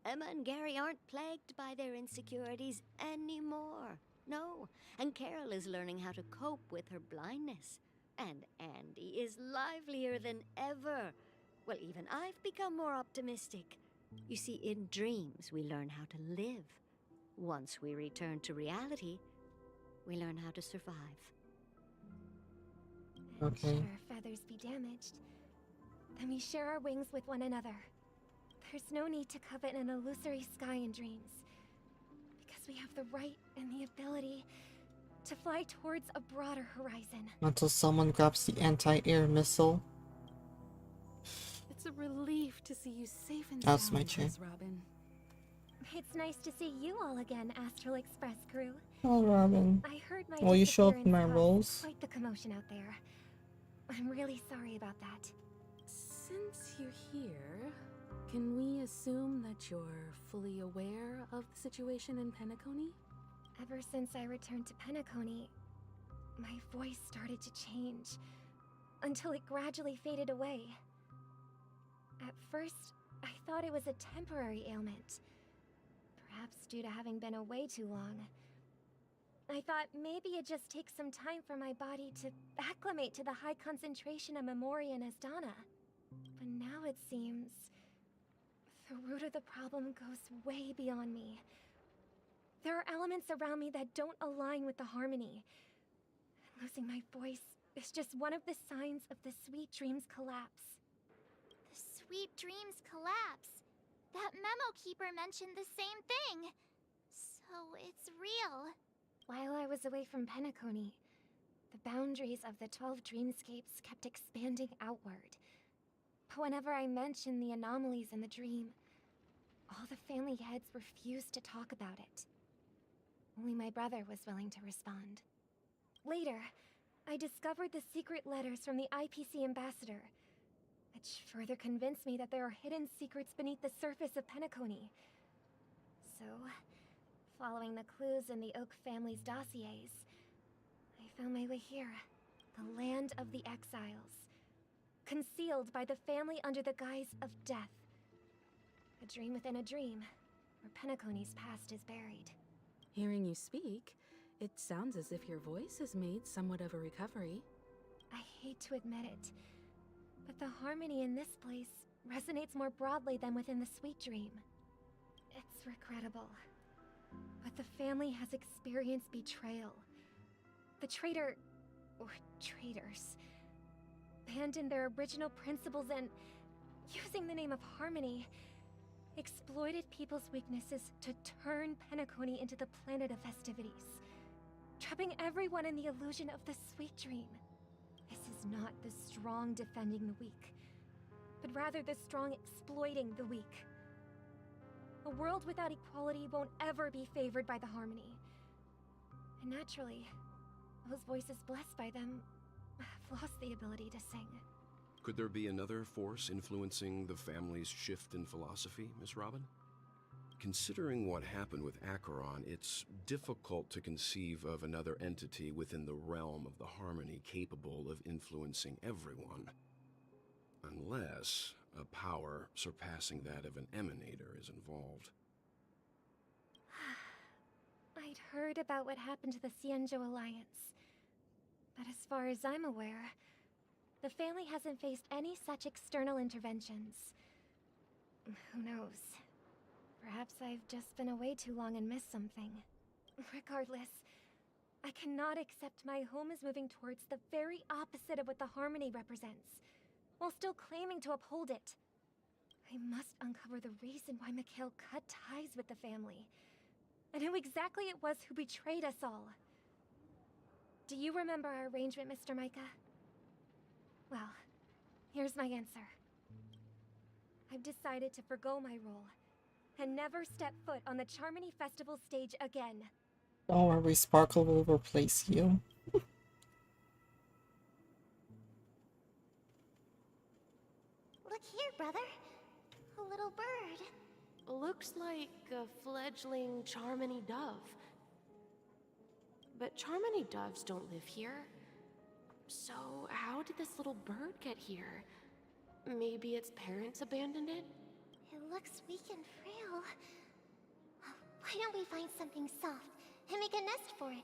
Speaker 3: Emma and Gary aren't plagued by their insecurities anymore. No, and Carol is learning how to cope with her blindness. And Andy is livelier than ever. Well, even I've become more optimistic. You see, in dreams, we learn how to live. Once we return to reality, we learn how to survive.
Speaker 1: Okay.
Speaker 7: Should our feathers be damaged, then we share our wings with one another. There's no need to covet an illusory sky in dreams, because we have the right and the ability to fly towards a broader horizon.
Speaker 1: Until someone grabs the anti-air missile.
Speaker 5: It's a relief to see you safe and
Speaker 1: That's
Speaker 5: sound,
Speaker 1: my chair.
Speaker 5: Miss Robin.
Speaker 7: It's nice to see you all again, Astral Express crew.
Speaker 1: Oh, Robin.
Speaker 7: I heard my
Speaker 1: Will you show up in my
Speaker 7: disappearance
Speaker 1: roles?
Speaker 7: caused quite the commotion out there. I'm really sorry about that.
Speaker 5: Since you're here, can we assume that you're fully aware of the situation in Penacony?
Speaker 7: Ever since I returned to Penacony, my voice started to change, until it gradually faded away. At first, I thought it was a temporary ailment, perhaps due to having been away too long. I thought maybe it just takes some time for my body to acclimate to the high concentration of Memoria and Asdana. But now it seems the root of the problem goes way beyond me. There are elements around me that don't align with the harmony. Losing my voice is just one of the signs of the Sweet Dreams collapse.
Speaker 4: The Sweet Dreams collapse. That memo keeper mentioned the same thing. So it's real.
Speaker 7: While I was away from Penacony, the boundaries of the 12 dreamscapes kept expanding outward. But whenever I mentioned the anomalies in the dream, all the family heads refused to talk about it. Only my brother was willing to respond. Later, I discovered the secret letters from the IPC ambassador, which further convinced me that there are hidden secrets beneath the surface of Penacony. So, following the clues in the Oak family's dossiers, I found my way here, the land of the exiles, concealed by the family under the guise of death. A dream within a dream, where Penacony's past is buried.
Speaker 5: Hearing you speak, it sounds as if your voice has made somewhat of a recovery.
Speaker 7: I hate to admit it, but the harmony in this place resonates more broadly than within the Sweet Dream. It's regrettable, but the family has experienced betrayal. The traitor, or traitors, abandoned their original principles and, using the name of harmony, exploited people's weaknesses to turn Penacony into the planet of festivities, trapping everyone in the illusion of the Sweet Dream. This is not the strong defending the weak, but rather the strong exploiting the weak. A world without equality won't ever be favored by the harmony. And naturally, those voices blessed by them have lost the ability to sing.
Speaker 11: Could there be another force influencing the family's shift in philosophy, Miss Robin? Considering what happened with Acheron, it's difficult to conceive of another entity within the realm of the harmony capable of influencing everyone. Unless a power surpassing that of an emanator is involved.
Speaker 7: I'd heard about what happened to the Xianzhou Alliance, but as far as I'm aware, the family hasn't faced any such external interventions. Who knows? Perhaps I've just been away too long and missed something. Regardless, I cannot accept my home is moving towards the very opposite of what the harmony represents, while still claiming to uphold it. I must uncover the reason why Mikhail cut ties with the family, and who exactly it was who betrayed us all. Do you remember our arrangement, Mr. Micah? Well, here's my answer. I've decided to forgo my role, and never step foot on the Charmony Festival stage again.
Speaker 1: Don't worry, Sparkle will replace you.
Speaker 4: Look here, brother. A little bird.
Speaker 14: Looks like a fledgling Charmony dove. But Charmony doves don't live here. So how did this little bird get here? Maybe its parents abandoned it?
Speaker 4: It looks weak and frail. Why don't we find something soft and make a nest for it?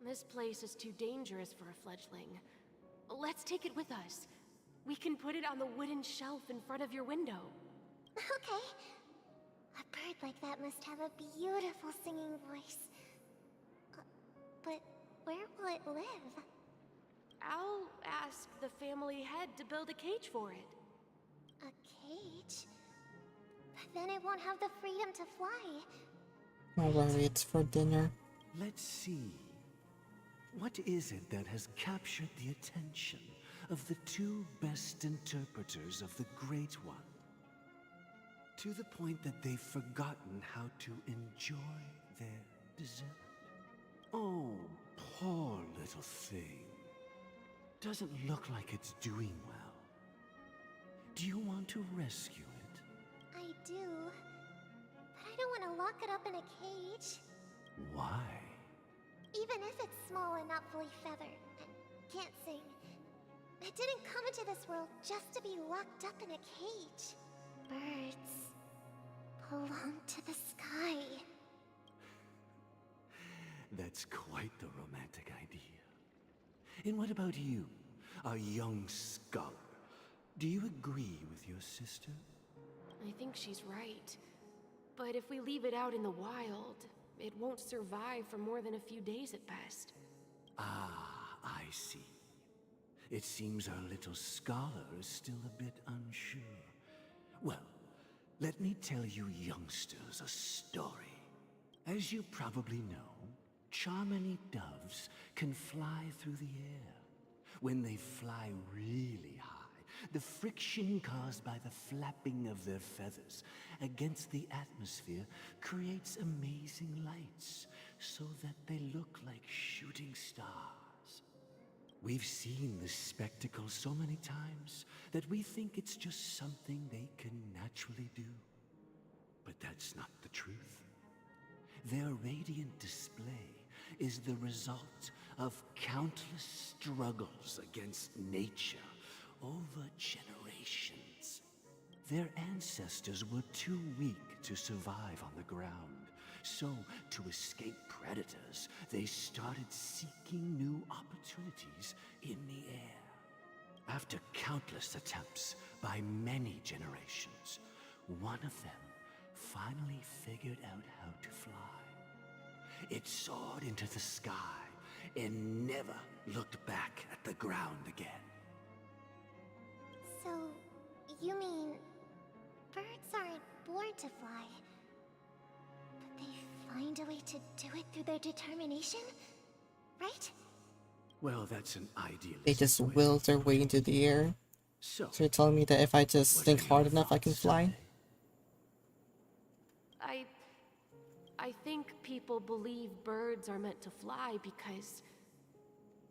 Speaker 14: This place is too dangerous for a fledgling. Let's take it with us. We can put it on the wooden shelf in front of your window.
Speaker 4: Okay. A bird like that must have a beautiful singing voice. But where will it live?
Speaker 14: I'll ask the family head to build a cage for it.
Speaker 7: Then it won't have the freedom to fly.
Speaker 1: Don't worry, it's for dinner.
Speaker 16: Let's see. What is it that has captured the attention of the two best interpreters of the Great One? To the point that they've forgotten how to enjoy their dessert. Oh, poor little thing. Doesn't look like it's doing well. Do you want to rescue it?
Speaker 7: I do. But I don't want to lock it up in a cage.
Speaker 16: Why?
Speaker 7: Even if it's small and not fully feathered, and can't sing. It didn't come into this world just to be locked up in a cage. Birds belong to the sky.
Speaker 16: That's quite the romantic idea. And what about you, a young scholar? Do you agree with your sister?
Speaker 14: I think she's right. But if we leave it out in the wild, it won't survive for more than a few days at best.
Speaker 16: Ah, I see. It seems our little scholar is still a bit unsure. Well, let me tell you youngsters a story. As you probably know, Charmony doves can fly through the air. When they fly really high, the friction caused by the flapping of their feathers against the atmosphere creates amazing lights, so that they look like shooting stars. We've seen this spectacle so many times that we think it's just something they can naturally do. But that's not the truth. Their radiant display is the result of countless struggles against nature over generations. Their ancestors were too weak to survive on the ground, so to escape predators, they started seeking new opportunities in the air. After countless attempts by many generations, one of them finally figured out how to fly. It soared into the sky and never looked back at the ground again.
Speaker 7: So, you mean birds aren't born to fly, but they find a way to do it through their determination, right?
Speaker 16: Well, that's an idealist.
Speaker 1: They just will their way into the air.
Speaker 16: So
Speaker 1: you're telling me that if I just think hard enough, I can fly?
Speaker 14: I think people believe birds are meant to fly because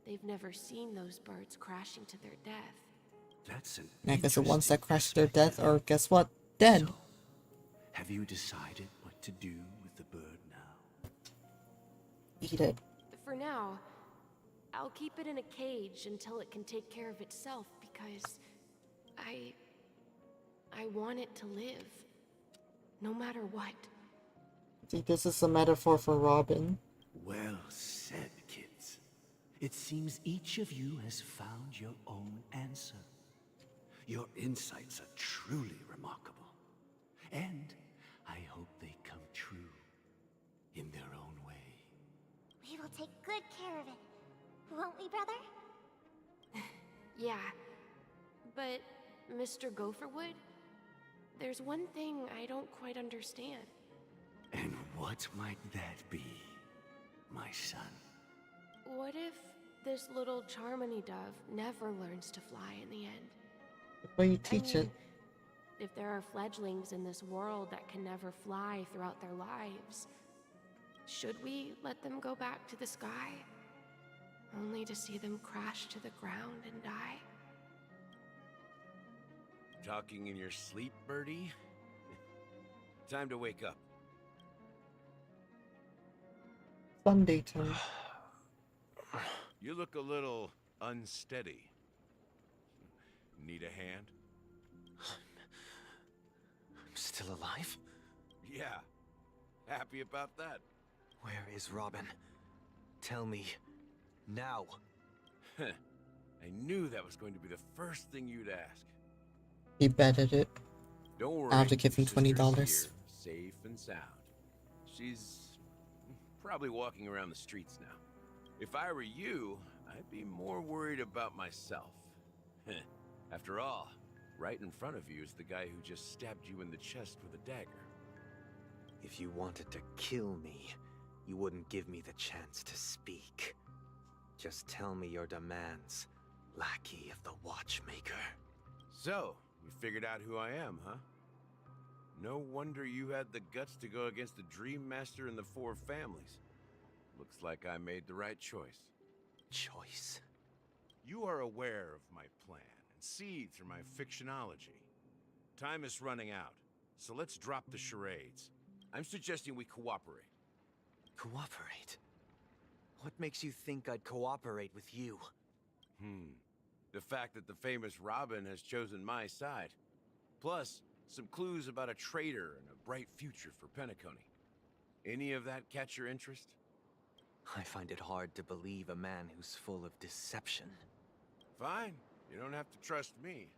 Speaker 14: they've never seen those birds crashing to their death.
Speaker 16: That's an
Speaker 1: I guess the ones that crash to their death are, guess what? Dead.
Speaker 16: So, have you decided what to do with the bird now?
Speaker 1: Eat it.
Speaker 14: For now, I'll keep it in a cage until it can take care of itself because I want it to live, no matter what.
Speaker 1: See, this is a metaphor for Robin.
Speaker 16: Well said, kids. It seems each of you has found your own answer. Your insights are truly remarkable. And I hope they come true in their own way.
Speaker 7: We will take good care of it, won't we, brother?
Speaker 14: Yeah, but Mr. Gopherwood, there's one thing I don't quite understand.
Speaker 16: And what might that be, my son?
Speaker 14: What if this little Charmony dove never learns to fly in the end?
Speaker 1: Well, you teach it.
Speaker 14: If there are fledglings in this world that can never fly throughout their lives, should we let them go back to the sky, only to see them crash to the ground and die?
Speaker 10: Talking in your sleep, Birdie? Time to wake up.
Speaker 1: Sunday time.
Speaker 10: You look a little unsteady. Need a hand?
Speaker 17: I'm still alive?
Speaker 10: Yeah. Happy about that?
Speaker 17: Where is Robin? Tell me. Now.
Speaker 10: I knew that was going to be the first thing you'd ask.
Speaker 1: He betted it.
Speaker 10: Don't worry.
Speaker 1: I have to give him $20.
Speaker 10: Sister's here, safe and sound. She's probably walking around the streets now. If I were you, I'd be more worried about myself. After all, Right in front of you is the guy who just stabbed you in the chest with a dagger.
Speaker 17: If you wanted to kill me, you wouldn't give me the chance to speak. Just tell me your demands, lackey of the Watchmaker.
Speaker 10: So, you figured out who I am, huh? No wonder you had the guts to go against the Dream Master and the Four Families. Looks like I made the right choice.
Speaker 17: Choice?
Speaker 10: You are aware of my plan and see through my fictionology. Time is running out, so let's drop the charades. I'm suggesting we cooperate.
Speaker 17: Cooperate? What makes you think I'd cooperate with you?
Speaker 10: The fact that the famous Robin has chosen my side. Plus, some clues about a traitor and a bright future for Penacony. Any of that catch your interest?
Speaker 17: I find it hard to believe a man who's full of deception.
Speaker 10: Fine, you don't have to trust me.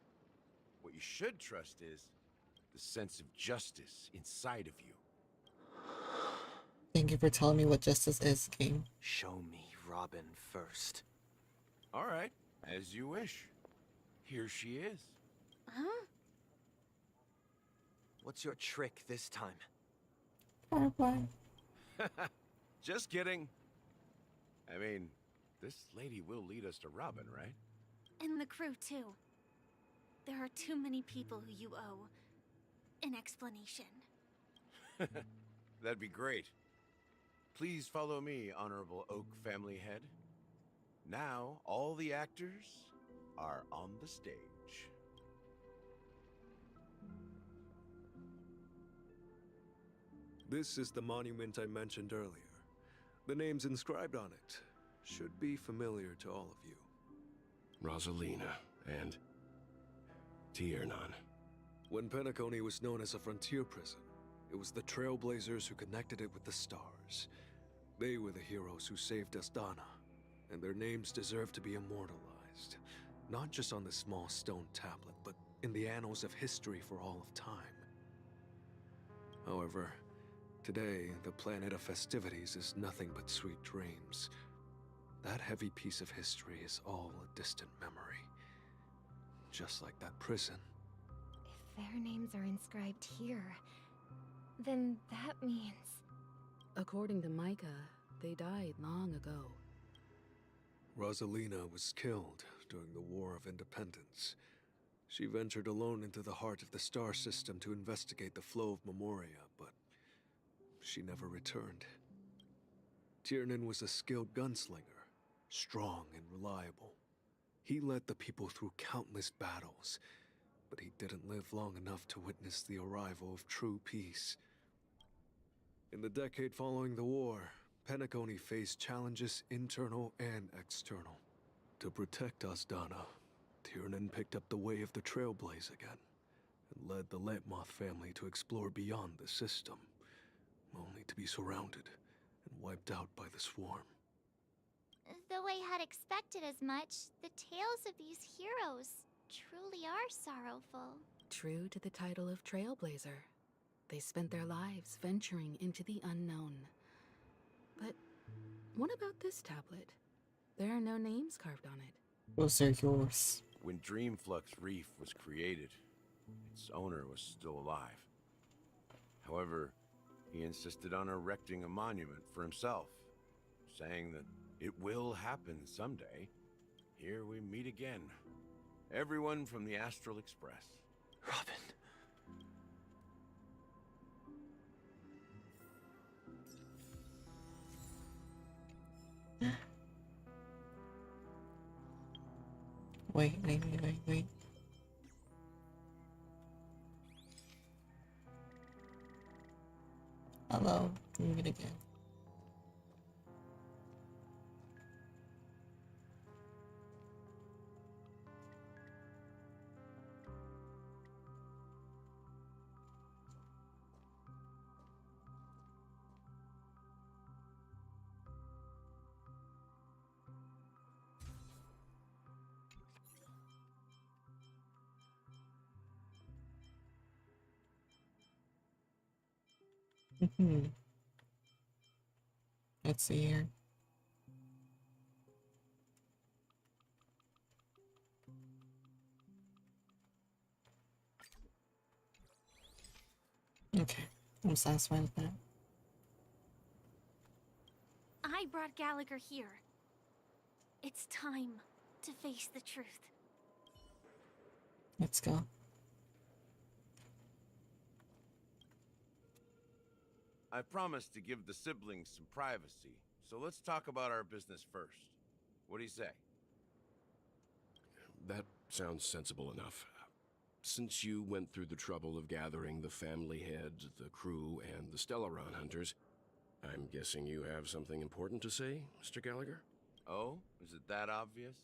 Speaker 10: What you should trust is the sense of justice inside of you.
Speaker 1: Thank you for telling me what justice is, King.
Speaker 17: Show me Robin first.
Speaker 10: All right, as you wish. Here she is.
Speaker 2: Huh?
Speaker 17: What's your trick this time?
Speaker 1: Firefly.
Speaker 10: Just kidding. I mean, this lady will lead us to Robin, right?
Speaker 2: And the crew, too. There are too many people who you owe an explanation.
Speaker 10: That'd be great. Please follow me, Honorable Oak Family Head. Now, all the actors are on the stage.
Speaker 12: This is the monument I mentioned earlier. The names inscribed on it should be familiar to all of you.
Speaker 11: Rosalina and Tiernan.
Speaker 12: When Penacony was known as a frontier prison, it was the Trailblazers who connected it with the stars. They were the heroes who saved Astana, and their names deserve to be immortalized, not just on this small stone tablet, but in the annals of history for all of time. However, today, the planet of festivities is nothing but sweet dreams. That heavy piece of history is all a distant memory. Just like that prison.
Speaker 7: If their names are inscribed here, then that means...
Speaker 5: According to Micah, they died long ago.
Speaker 12: Rosalina was killed during the War of Independence. She ventured alone into the heart of the star system to investigate the flow of Memoria, but she never returned. Tiernan was a skilled gunslinger, strong and reliable. He led the people through countless battles, but he didn't live long enough to witness the arrival of true peace. In the decade following the war, Penacony faced challenges internal and external. To protect Astana, Tiernan picked up the way of the Trailblaze again, and led the Letmoth family to explore beyond the system, only to be surrounded and wiped out by the swarm.
Speaker 4: Though I had expected as much, the tales of these heroes truly are sorrowful.
Speaker 5: True to the title of Trailblazer, they spent their lives venturing into the unknown. But what about this tablet? There are no names carved on it.
Speaker 1: Those are yours.
Speaker 10: When Dreamflux Reef was created, its owner was still alive. However, he insisted on erecting a monument for himself, saying that it will happen someday. Here we meet again. Everyone from the Astral Express.
Speaker 17: Robin.
Speaker 1: Wait. Hello, doing it again. Let's see here. Okay, I'm satisfied with that.
Speaker 2: I brought Gallagher here. It's time to face the truth.
Speaker 1: Let's go.
Speaker 10: I promised to give the siblings some privacy, so let's talk about our business first. What do you say?
Speaker 11: That sounds sensible enough. Since you went through the trouble of gathering the family head, the crew, and the Stellaron hunters, I'm guessing you have something important to say, Mr. Gallagher?
Speaker 10: Oh, is it that obvious?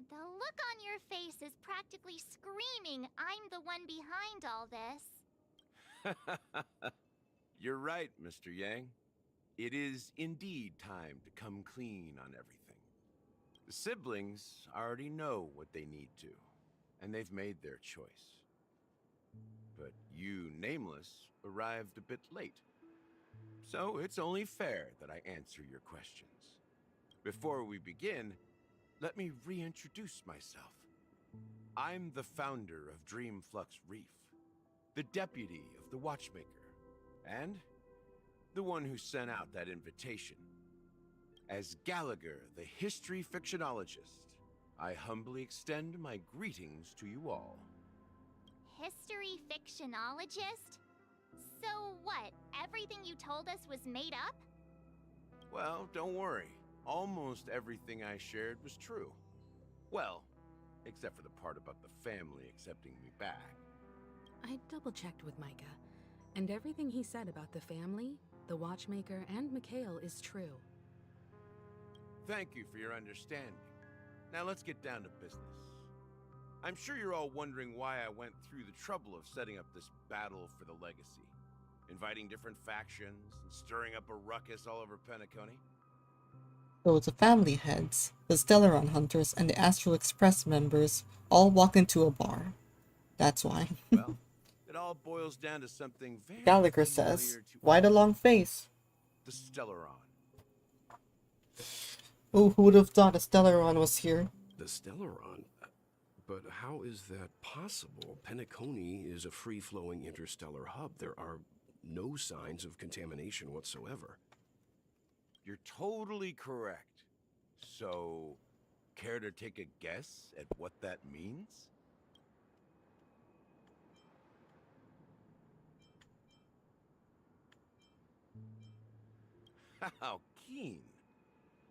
Speaker 4: The look on your face is practically screaming, I'm the one behind all this.
Speaker 10: You're right, Mr. Yang. It is indeed time to come clean on everything. The siblings already know what they need to, and they've made their choice. But you, Nameless, arrived a bit late. So it's only fair that I answer your questions. Before we begin, let me reintroduce myself. I'm the founder of Dreamflux Reef, the deputy of the Watchmaker, and the one who sent out that invitation. As Gallagher, the history fictionologist, I humbly extend my greetings to you all.
Speaker 4: History fictionologist? So what, everything you told us was made up?
Speaker 10: Well, don't worry. Almost everything I shared was true. Well, except for the part about the family accepting me back.
Speaker 5: I double-checked with Micah, and everything he said about the family, the Watchmaker, and Mikhail is true.
Speaker 10: Thank you for your understanding. Now let's get down to business. I'm sure you're all wondering why I went through the trouble of setting up this battle for the legacy, inviting different factions and stirring up a ruckus all over Penacony.
Speaker 1: So the family heads, the Stellaron hunters, and the Astral Express members all walk into a bar. That's why.
Speaker 10: Well, it all boils down to something very
Speaker 1: Gallagher says, "Why the long face?"
Speaker 10: The Stellaron.
Speaker 1: Oh, who would have thought a Stellaron was here?
Speaker 11: The Stellaron? But how is that possible? Penacony is a free-flowing interstellar hub. There are no signs of contamination whatsoever.
Speaker 10: You're totally correct. So, care to take a guess at what that means? How keen.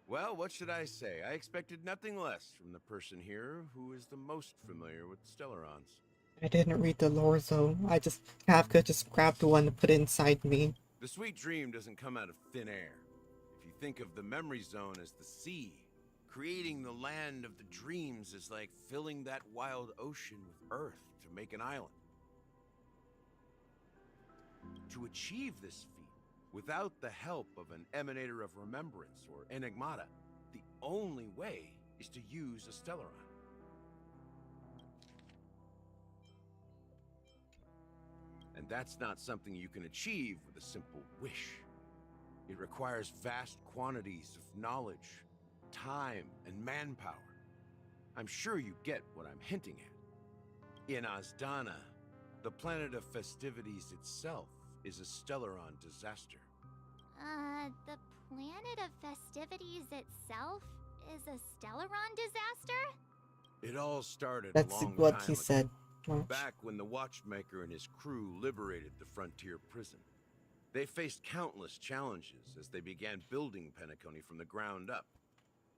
Speaker 10: Well, what should I say? I expected nothing less from the person here who is the most familiar with Stellarons.
Speaker 1: I didn't read the lore, so Kafka just grabbed one and put it inside me.
Speaker 10: The sweet dream doesn't come out of thin air. If you think of the memory zone as the sea, creating the land of the dreams is like filling that wild ocean with earth to make an island. To achieve this feat, without the help of an emanator of remembrance or enigmata, the only way is to use a Stellaron. And that's not something you can achieve with a simple wish. It requires vast quantities of knowledge, time, and manpower. I'm sure you get what I'm hinting at. In Azdana, the planet of festivities itself is a Stellaron disaster.
Speaker 4: The planet of festivities itself is a Stellaron disaster?
Speaker 10: It all started
Speaker 1: That's
Speaker 10: a long
Speaker 1: what
Speaker 10: time
Speaker 1: he
Speaker 10: ago,
Speaker 1: said.
Speaker 10: back when the Watchmaker and his crew liberated the frontier prison. They faced countless challenges as they began building Penacony from the ground up.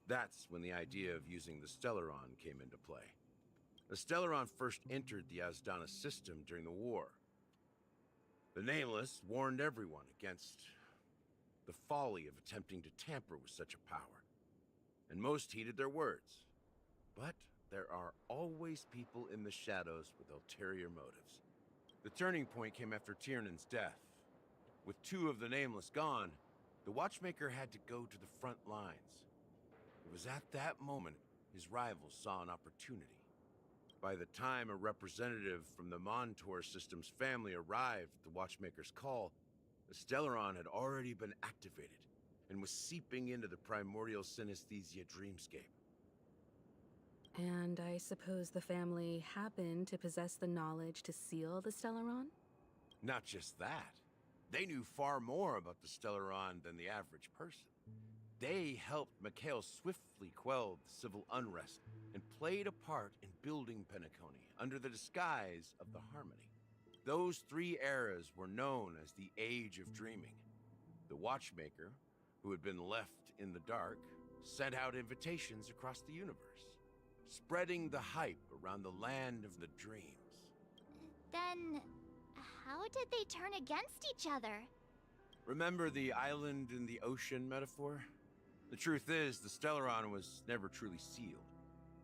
Speaker 10: That's when the idea of using the Stellaron came into play. The Stellaron first entered the Azdana system during the war. The Nameless warned everyone against the folly of attempting to tamper with such a power, and most heeded their words. But there are always people in the shadows with ulterior motives. The turning point came after Tiernan's death. With two of the Nameless gone, the Watchmaker had to go to the front lines. It was at that moment his rivals saw an opportunity. By the time a representative from the Montour System's family arrived at the Watchmaker's call, the Stellaron had already been activated and was seeping into the primordial synesthesia dreamscape.
Speaker 5: And I suppose the family happened to possess the knowledge to seal the Stellaron?
Speaker 10: Not just that. They knew far more about the Stellaron than the average person. They helped Mikhail swiftly quell the civil unrest and played a part in building Penacony under the disguise of the Harmony. Those 3 eras were known as the Age of Dreaming. The Watchmaker, who had been left in the dark, sent out invitations across the universe, spreading the hype around the land of the dreams.
Speaker 4: Then, how did they turn against each other?
Speaker 10: Remember the island in the ocean metaphor? The truth is, the Stellaron was never truly sealed.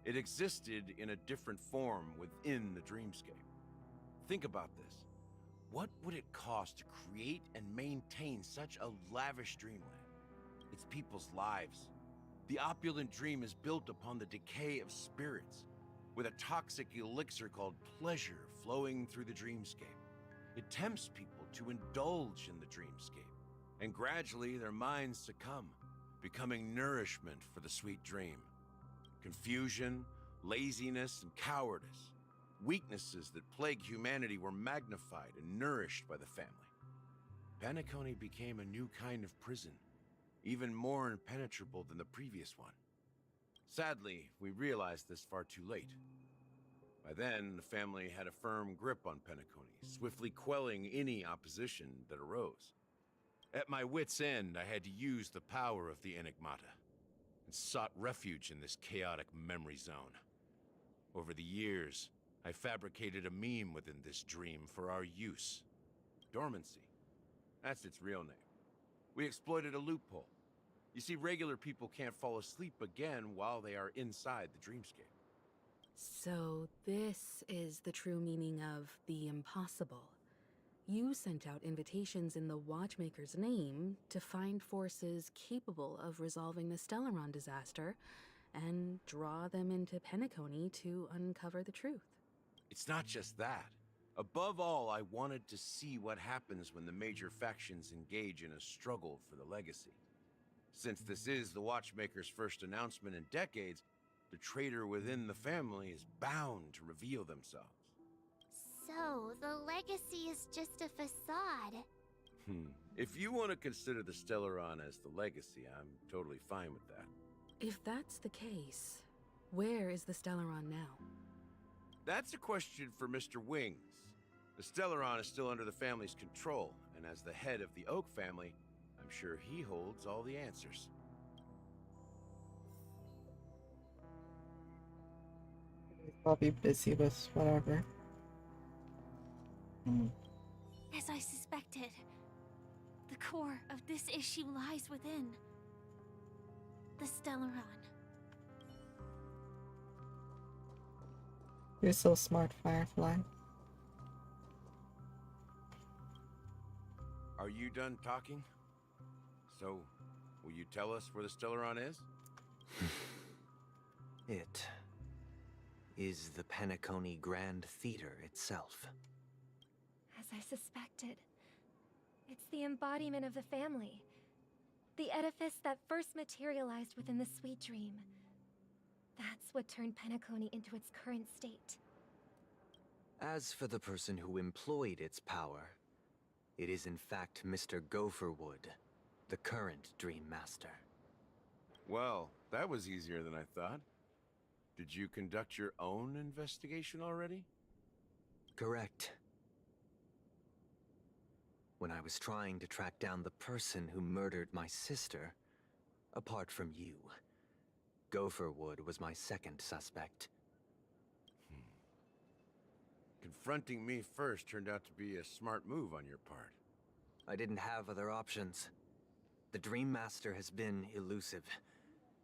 Speaker 10: It existed in a different form within the dreamscape. Think about this. What would it cost to create and maintain such a lavish dreamland? It's people's lives. The opulent dream is built upon the decay of spirits, with a toxic elixir called pleasure flowing through the dreamscape. It tempts people to indulge in the dreamscape, and gradually their minds succumb, becoming nourishment for the sweet dream. Confusion, laziness, and cowardice, weaknesses that plague humanity, were magnified and nourished by the family. Penacony became a new kind of prison, even more impenetrable than the previous one. Sadly, we realized this far too late. By then, the family had a firm grip on Penacony, swiftly quelling any opposition that arose. At my wit's end, I had to use the power of the Enigmata, and sought refuge in this chaotic memory zone. Over the years, I fabricated a meme within this dream for our use. Dormancy. That's its real name. We exploited a loophole. You see, regular people can't fall asleep again while they are inside the dreamscape.
Speaker 5: So this is the true meaning of the impossible. You sent out invitations in the Watchmaker's name to find forces capable of resolving the Stellaron disaster and draw them into Penacony to uncover the truth.
Speaker 10: It's not just that. Above all, I wanted to see what happens when the major factions engage in a struggle for the legacy. Since this is the Watchmaker's first announcement in decades, the traitor within the family is bound to reveal themselves.
Speaker 4: So, the legacy is just a facade.
Speaker 10: If you want to consider the Stellaron as the legacy, I'm totally fine with that.
Speaker 5: If that's the case, where is the Stellaron now?
Speaker 10: That's a question for Mr. Wings. The Stellaron is still under the family's control, and as the head of the Oak family, I'm sure he holds all the answers.
Speaker 1: He's probably busy with whatever.
Speaker 2: As I suspected, the core of this issue lies within the Stellaron.
Speaker 1: You're so smart, Firefly.
Speaker 10: Are you done talking? So, will you tell us where the Stellaron is?
Speaker 17: It is the Penacony Grand Theater itself.
Speaker 7: As I suspected, it's the embodiment of the family. The edifice that first materialized within the Sweet Dream. That's what turned Penacony into its current state.
Speaker 17: As for the person who employed its power, it is in fact Mr. Gopherwood, the current Dream Master.
Speaker 10: Well, that was easier than I thought. Did you conduct your own investigation already?
Speaker 17: Correct. When I was trying to track down the person who murdered my sister, apart from you, Gopherwood was my second suspect.
Speaker 10: Confronting me first turned out to be a smart move on your part.
Speaker 17: I didn't have other options. The Dream Master has been elusive,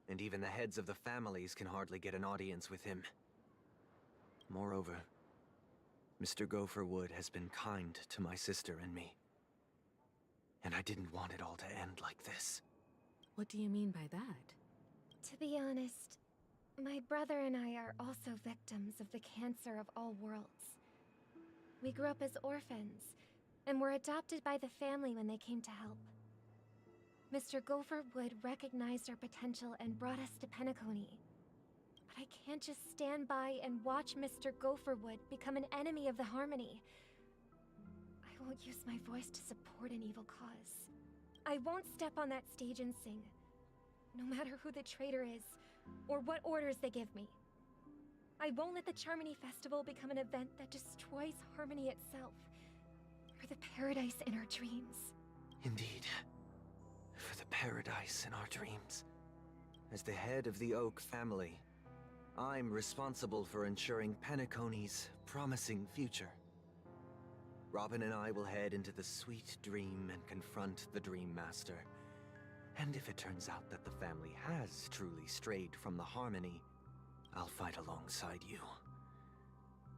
Speaker 17: and even the heads of the families can hardly get an audience with him. Moreover, Mr. Gopherwood has been kind to my sister and me. And I didn't want it all to end like this.
Speaker 5: What do you mean by that?
Speaker 7: To be honest, my brother and I are also victims of the cancer of all worlds. We grew up as orphans, and were adopted by the family when they came to help. Mr. Gopherwood recognized our potential and brought us to Penacony. But I can't just stand by and watch Mr. Gopherwood become an enemy of the Harmony. I won't won't use my voice to support an evil cause. I won't step on that stage and sing, no matter who the traitor is, or what orders they give me. I won't let the Charmony Festival become an event that destroys Harmony itself, or the paradise in our dreams.
Speaker 17: Indeed. For the paradise in our dreams. As the head of the Oak family, I'm responsible for ensuring Penacony's promising future. Robin and I will head into the Sweet Dream and confront the Dream Master. And if it turns out that the family has truly strayed from the Harmony, I'll fight alongside you.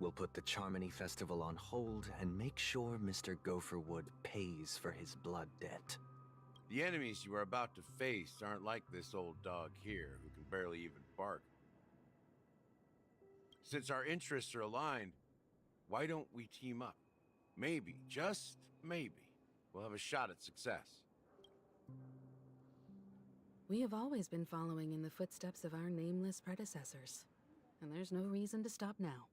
Speaker 17: We'll put the Charmony Festival on hold and make sure Mr. Gopherwood pays for his blood debt.
Speaker 10: The enemies you are about to face aren't like this old dog here, who can barely even bark. Since our interests are aligned, why don't we team up? Maybe, just maybe, we'll have a shot at success.
Speaker 5: We have always been following in the footsteps of our nameless predecessors, and there's no reason to stop now.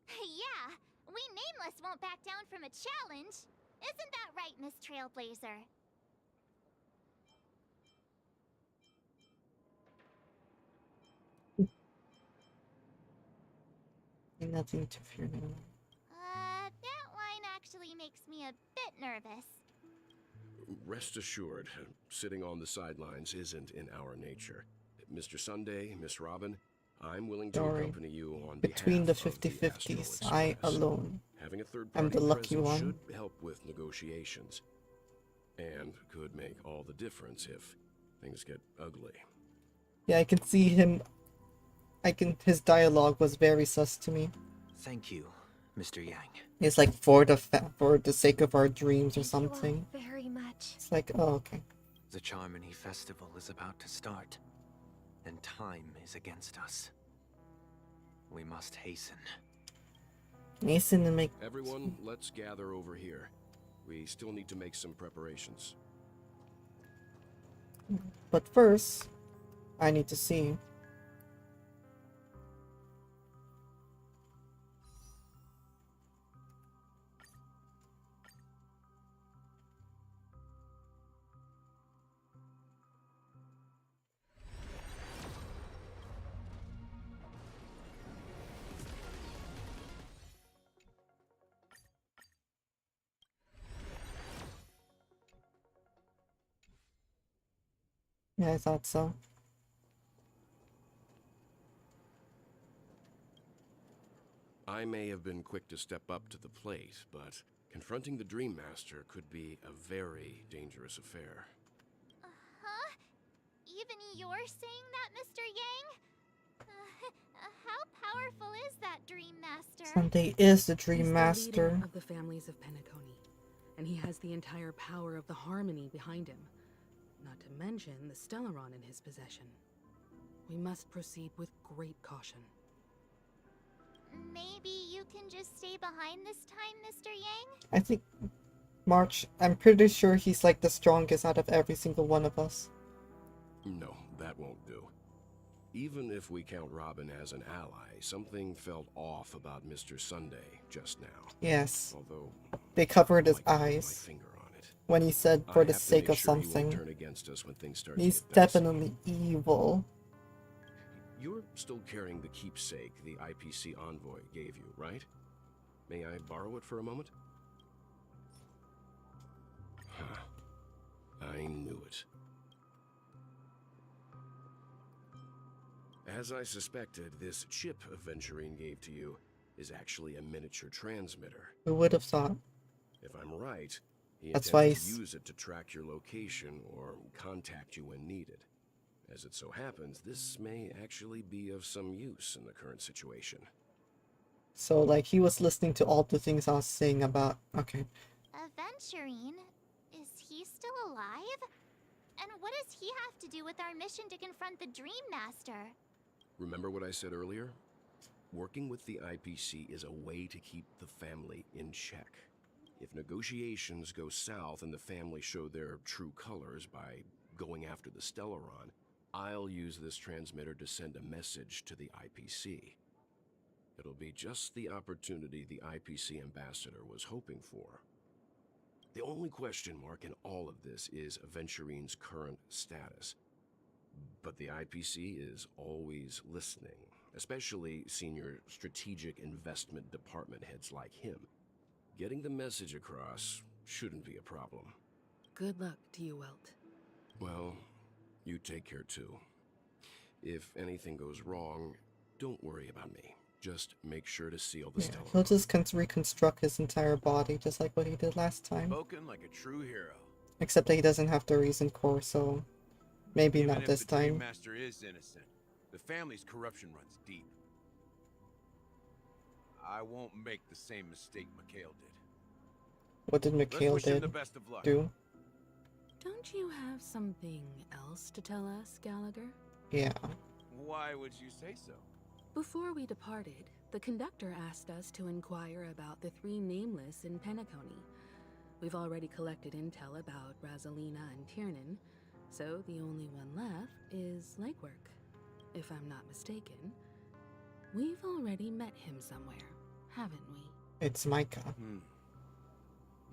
Speaker 4: Yeah, we Nameless won't back down from a challenge. Isn't that right, Miss Trailblazer?
Speaker 1: Nothing to fear now.
Speaker 4: That line actually makes me a bit nervous.
Speaker 11: Rest assured, sitting on the sidelines isn't in our nature. Mr. Sunday, Miss Robin, I'm willing to
Speaker 1: Sorry.
Speaker 11: accompany you on
Speaker 1: Between the
Speaker 11: behalf of the
Speaker 1: 50-50s,
Speaker 11: Astral
Speaker 1: I
Speaker 11: Express.
Speaker 1: alone
Speaker 11: Having a third
Speaker 1: am
Speaker 11: party
Speaker 1: the lucky
Speaker 11: present
Speaker 1: one.
Speaker 11: should help with negotiations, and could make all the difference if things get ugly.
Speaker 1: Yeah, I can see him. His dialogue was very sus to me.
Speaker 17: Thank you, Mr. Yang.
Speaker 1: It's like for the sake of our dreams or something.
Speaker 7: Very much.
Speaker 1: It's like, oh, okay.
Speaker 17: The Charmony Festival is about to start, and time is against us. We must hasten.
Speaker 1: Mason and make.
Speaker 11: Everyone, let's gather over here. We still need to make some preparations.
Speaker 1: But first, I need to see. Yeah, I thought so.
Speaker 11: I may have been quick to step up to the plate, but confronting the Dream Master could be a very dangerous affair.
Speaker 4: Huh? Even you're saying that, Mr. Yang? How powerful is that Dream Master?
Speaker 1: Sunday is the Dream
Speaker 5: He's
Speaker 1: Master.
Speaker 5: the leader of the families of Penacony, and he has the entire power of the Harmony behind him. Not to mention the Stellaron in his possession. We must proceed with great caution.
Speaker 4: Maybe you can just stay behind this time, Mr. Yang?
Speaker 1: I think March, I'm pretty sure he's like the strongest out of every single one of us.
Speaker 11: No, that won't do. Even if we count Robin as an ally, something felt off about Mr. Sunday just now.
Speaker 1: Yes.
Speaker 11: Although
Speaker 1: They covered his
Speaker 11: I can't put my
Speaker 1: eyes
Speaker 11: finger on it.
Speaker 1: when he said
Speaker 11: I
Speaker 1: for the
Speaker 11: have to
Speaker 1: sake
Speaker 11: make
Speaker 1: of
Speaker 11: sure he won't
Speaker 1: something.
Speaker 11: turn against us when things start to
Speaker 1: He's
Speaker 11: get dicey.
Speaker 1: definitely evil.
Speaker 11: You're still carrying the keepsake the IPC envoy gave you, right? May I borrow it for a moment? Huh. I knew it. As I suspected, this chip Aventurine gave to you is actually a miniature transmitter.
Speaker 1: Who would have thought?
Speaker 11: If I'm right, he
Speaker 1: That's
Speaker 11: intends
Speaker 1: why
Speaker 11: to
Speaker 1: he's-
Speaker 11: use it to track your location or contact you when needed. As it so happens, this may actually be of some use in the current situation.
Speaker 1: So like he was listening to all the things I was saying about. Okay.
Speaker 4: Aventurine? Is he still alive? And what does he have to do with our mission to confront the Dream Master?
Speaker 11: Remember what I said earlier? Working with the IPC is a way to keep the family in check. If negotiations go south and the family show their true colors by going after the Stellaron, I'll use this transmitter to send a message to the IPC. It'll be just the opportunity the IPC ambassador was hoping for. The only question mark in all of this is Aventurine's current status. But the IPC is always listening, especially senior strategic investment department heads like him. Getting the message across shouldn't be a problem.
Speaker 5: Good luck to you, Welt.
Speaker 11: Well, you take care too. If anything goes wrong, don't worry about me. Just make sure to seal the stellar.
Speaker 1: He'll just reconstruct his entire body, just like what he did last time.
Speaker 10: Spoken like a true hero.
Speaker 1: Except that he doesn't have the reason core, so maybe
Speaker 10: Even
Speaker 1: not
Speaker 10: if
Speaker 1: this
Speaker 10: the Dream
Speaker 1: time.
Speaker 10: Master is innocent, the family's corruption runs deep. I won't make the same mistake Mikhail did.
Speaker 1: What did
Speaker 10: Let's
Speaker 1: Mikhail
Speaker 10: wish him the best of luck.
Speaker 1: do?
Speaker 5: Don't you have something else to tell us, Gallagher?
Speaker 1: Yeah.
Speaker 10: Why would you say so?
Speaker 5: Before we departed, the conductor asked us to inquire about the 3 nameless in Penacony. We've already collected intel about Rosalina and Tiernan, so the only one left is Legwork. If I'm not mistaken, we've already met him somewhere, haven't we?
Speaker 1: It's Micah.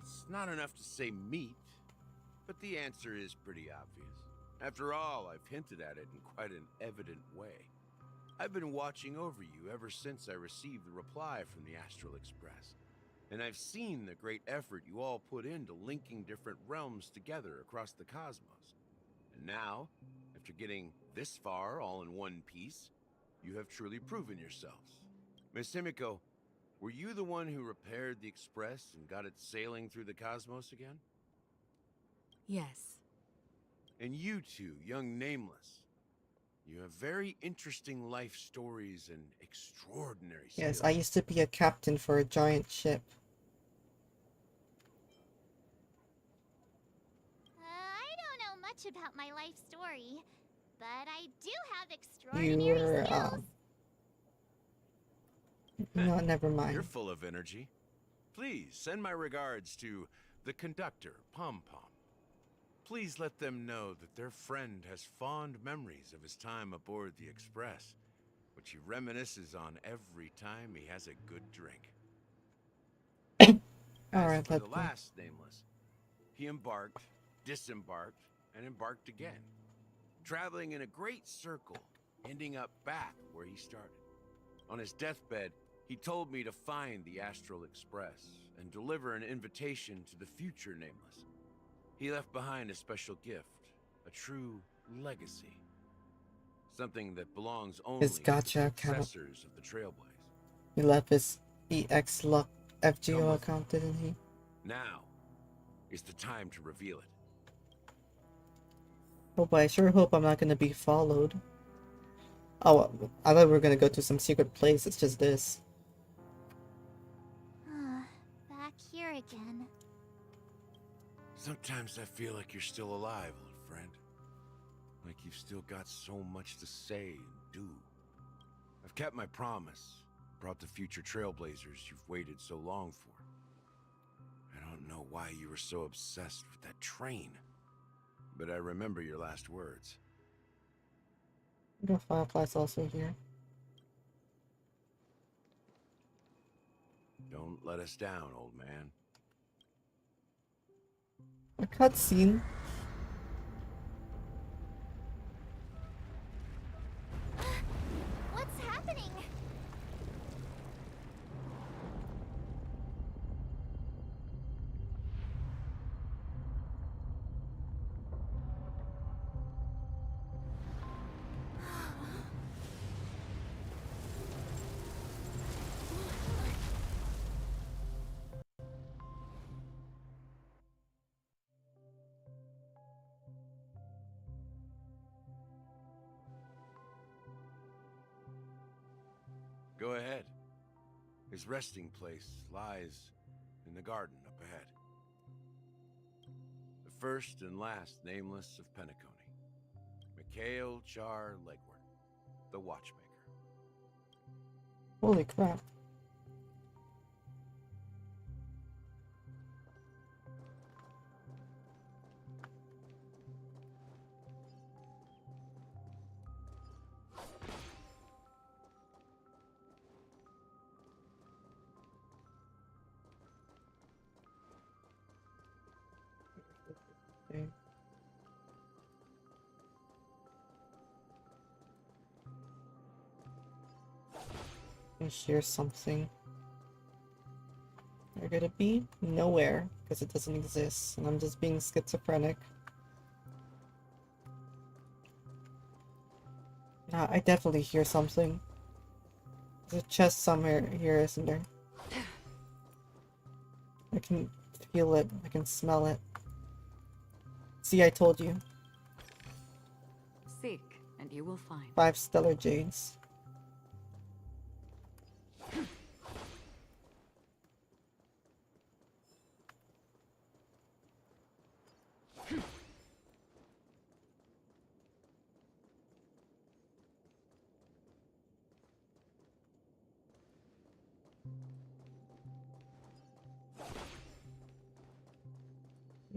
Speaker 10: It's not enough to say meet, but the answer is pretty obvious. After all, I've hinted at it in quite an evident way. I've been watching over you ever since I received the reply from the Astral Express. And I've seen the great effort you all put into linking different realms together across the cosmos. And now, after getting this far all in one piece, you have truly proven yourselves. Miss Himiko, were you the one who repaired the Express and got it sailing through the cosmos again?
Speaker 5: Yes.
Speaker 10: And you two, young Nameless, you have very interesting life stories and extraordinary skills.
Speaker 1: Yes, I used to be a captain for a giant ship.
Speaker 4: I don't know much about my life story, but I do have
Speaker 1: You
Speaker 4: extraordinary
Speaker 1: were,
Speaker 4: skills.
Speaker 1: no, never mind.
Speaker 10: You're full of energy. Please send my regards to the conductor, Pom Pom. Please let them know that their friend has fond memories of his time aboard the Express, which he reminisces on every time he has a good drink.
Speaker 1: Alright,
Speaker 10: For
Speaker 1: let
Speaker 10: the
Speaker 1: me.
Speaker 10: last Nameless, he embarked, disembarked, and embarked again, traveling in a great circle, ending up back where he started. On his deathbed, he told me to find the Astral Express and deliver an invitation to the future Nameless. He left behind a special gift, a true legacy. Something that belongs only
Speaker 1: His
Speaker 10: to the
Speaker 1: gacha account.
Speaker 10: successors of the Trailblaze.
Speaker 1: He left his EX Luck FGO account, didn't he?
Speaker 10: Now is the time to reveal it.
Speaker 1: Oh, but I sure hope I'm not gonna be followed. Oh, I thought we were gonna go to some secret place. It's just this.
Speaker 4: Back here again.
Speaker 10: Sometimes I feel like you're still alive, old friend. Like you've still got so much to say and do. I've kept my promise, brought the future Trailblazers you've waited so long for. I don't know why you were so obsessed with that train, but I remember your last words.
Speaker 1: The Firefly's also here.
Speaker 10: Don't let us down, old man.
Speaker 1: A cutscene.
Speaker 4: What's happening?
Speaker 10: Go ahead. His resting place lies in the garden up ahead. The first and last Nameless of Penacony. Mikhail Char Legwork, the Watchmaker.
Speaker 1: Holy crap. I hear something. Where could it be? Nowhere, because it doesn't exist, and I'm just being schizophrenic. Nah, I definitely hear something. There's a chest somewhere here, isn't there? I can feel it. I can smell it. See, I told you.
Speaker 5: Seek, and you will find.
Speaker 1: 5 stellar jades.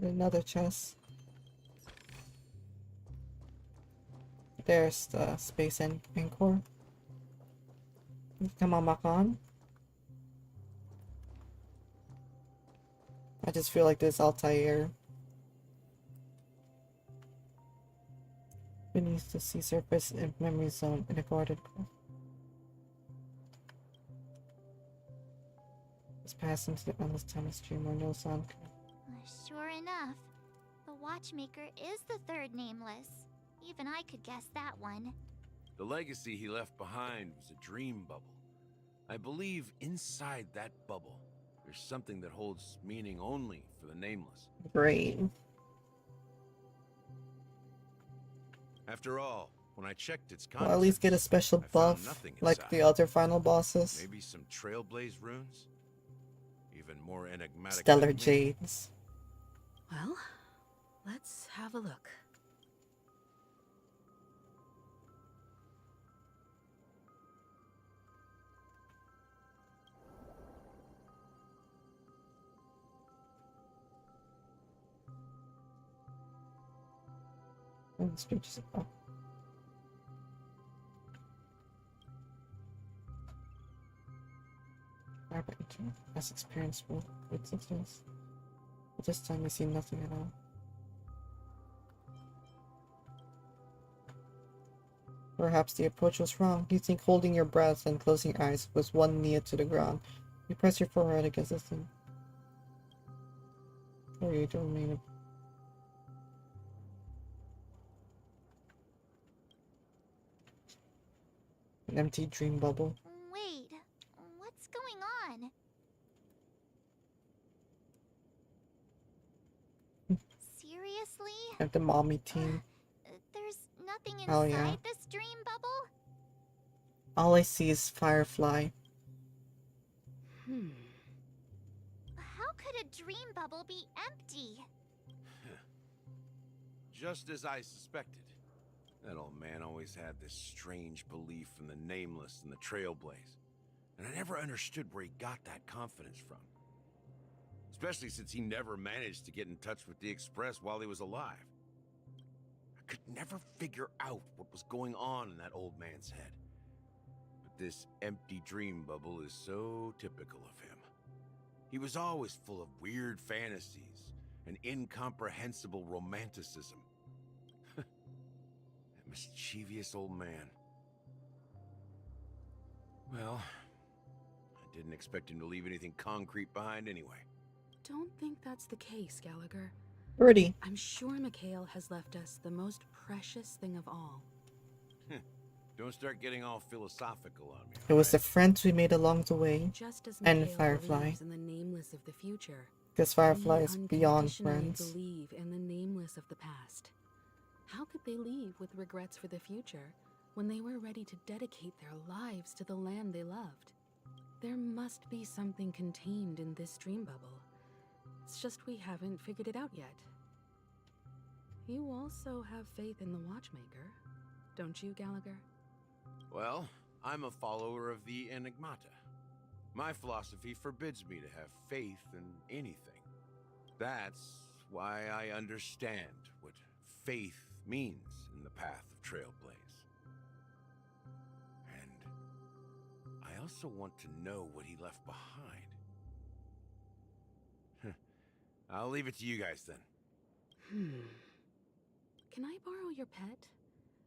Speaker 1: Another chest. There's the space anchor. Come on, Makan. I just feel like this Altair. Beneath the sea surface in memory zone in a guarded grove. It's passed into the endless time stream where no sound can.
Speaker 4: Sure enough, the Watchmaker is the third nameless. Even I could guess that one.
Speaker 10: The legacy he left behind was a dream bubble. I believe inside that bubble, there's something that holds meaning only for the nameless.
Speaker 1: Great.
Speaker 10: After all, when I checked its
Speaker 1: Well,
Speaker 10: contents,
Speaker 1: at least get a special buff like the other final bosses.
Speaker 10: Maybe some trailblaze runes? Even more enigmatic.
Speaker 1: Stellar jades.
Speaker 5: Well, let's have a look.
Speaker 1: And speeches. Oh. Has experience with success. But this time we see nothing at all. Perhaps the approach was wrong. You think holding your breath and closing your eyes was one knee to the ground. You press your forehead against the thing. For you to remain. An empty dream bubble.
Speaker 4: Wait, what's going on? Seriously?
Speaker 1: At the mommy team.
Speaker 4: There's nothing
Speaker 1: Oh,
Speaker 4: inside
Speaker 1: yeah.
Speaker 4: this dream bubble?
Speaker 1: All I see is Firefly.
Speaker 4: How could a dream bubble be empty?
Speaker 10: Just as I suspected. That old man always had this strange belief in the nameless and the trailblaze. And I never understood where he got that confidence from. Especially since he never managed to get in touch with the Express while he was alive. I could never figure out what was going on in that old man's head. But this empty dream bubble is so typical of him. He was always full of weird fantasies and incomprehensible romanticism. That mischievous old man. Well, I didn't expect him to leave anything concrete behind anyway.
Speaker 5: Don't think that's the case, Gallagher.
Speaker 1: Birdie.
Speaker 5: I'm sure Mikhail has left us the most precious thing of all.
Speaker 10: Don't start getting all philosophical on me.
Speaker 1: It was the friends we made along the way.
Speaker 5: Just as
Speaker 1: And
Speaker 5: Mikhail
Speaker 1: Firefly.
Speaker 5: believes in the nameless of the future,
Speaker 1: Because Firefly
Speaker 5: we
Speaker 1: is beyond
Speaker 5: unconditionally
Speaker 1: friends.
Speaker 5: believe in the nameless of the past. How could they leave with regrets for the future when they were ready to dedicate their lives to the land they loved? There must be something contained in this dream bubble. It's just we haven't figured it out yet. You also have faith in the Watchmaker, don't you, Gallagher?
Speaker 10: Well, I'm a follower of the Enigmata. My philosophy forbids me to have faith in anything. That's why I understand what faith means in the path of Trailblaze. And I also want to know what he left behind. I'll leave it to you guys then.
Speaker 5: Can I borrow your pet?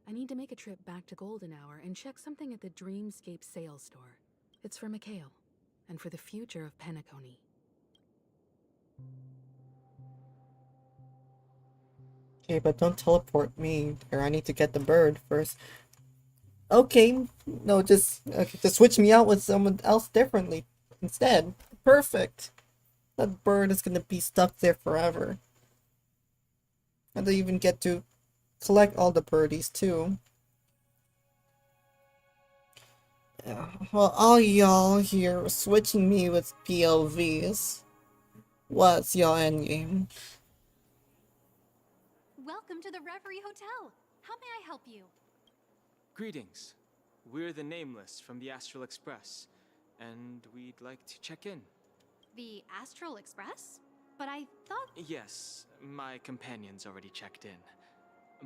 Speaker 5: I need to make a trip back to Golden Hour and check something at the Dreamscape sales store. It's for Mikhail, and for the future of Penacony.
Speaker 1: Okay, but don't teleport me there. I need to get the bird first. Okay, no, just switch me out with someone else differently instead. Perfect. That bird is gonna be stuck there forever. I don't even get to collect all the birdies too. Yeah, well, all y'all here switching me with POVs. What's your endgame?
Speaker 2: Welcome to the Reverie Hotel. How may I help you?
Speaker 18: Greetings. We're the Nameless from the Astral Express, and we'd like to check in.
Speaker 2: The Astral Express? But I thought...
Speaker 18: Yes, my companion's already checked in.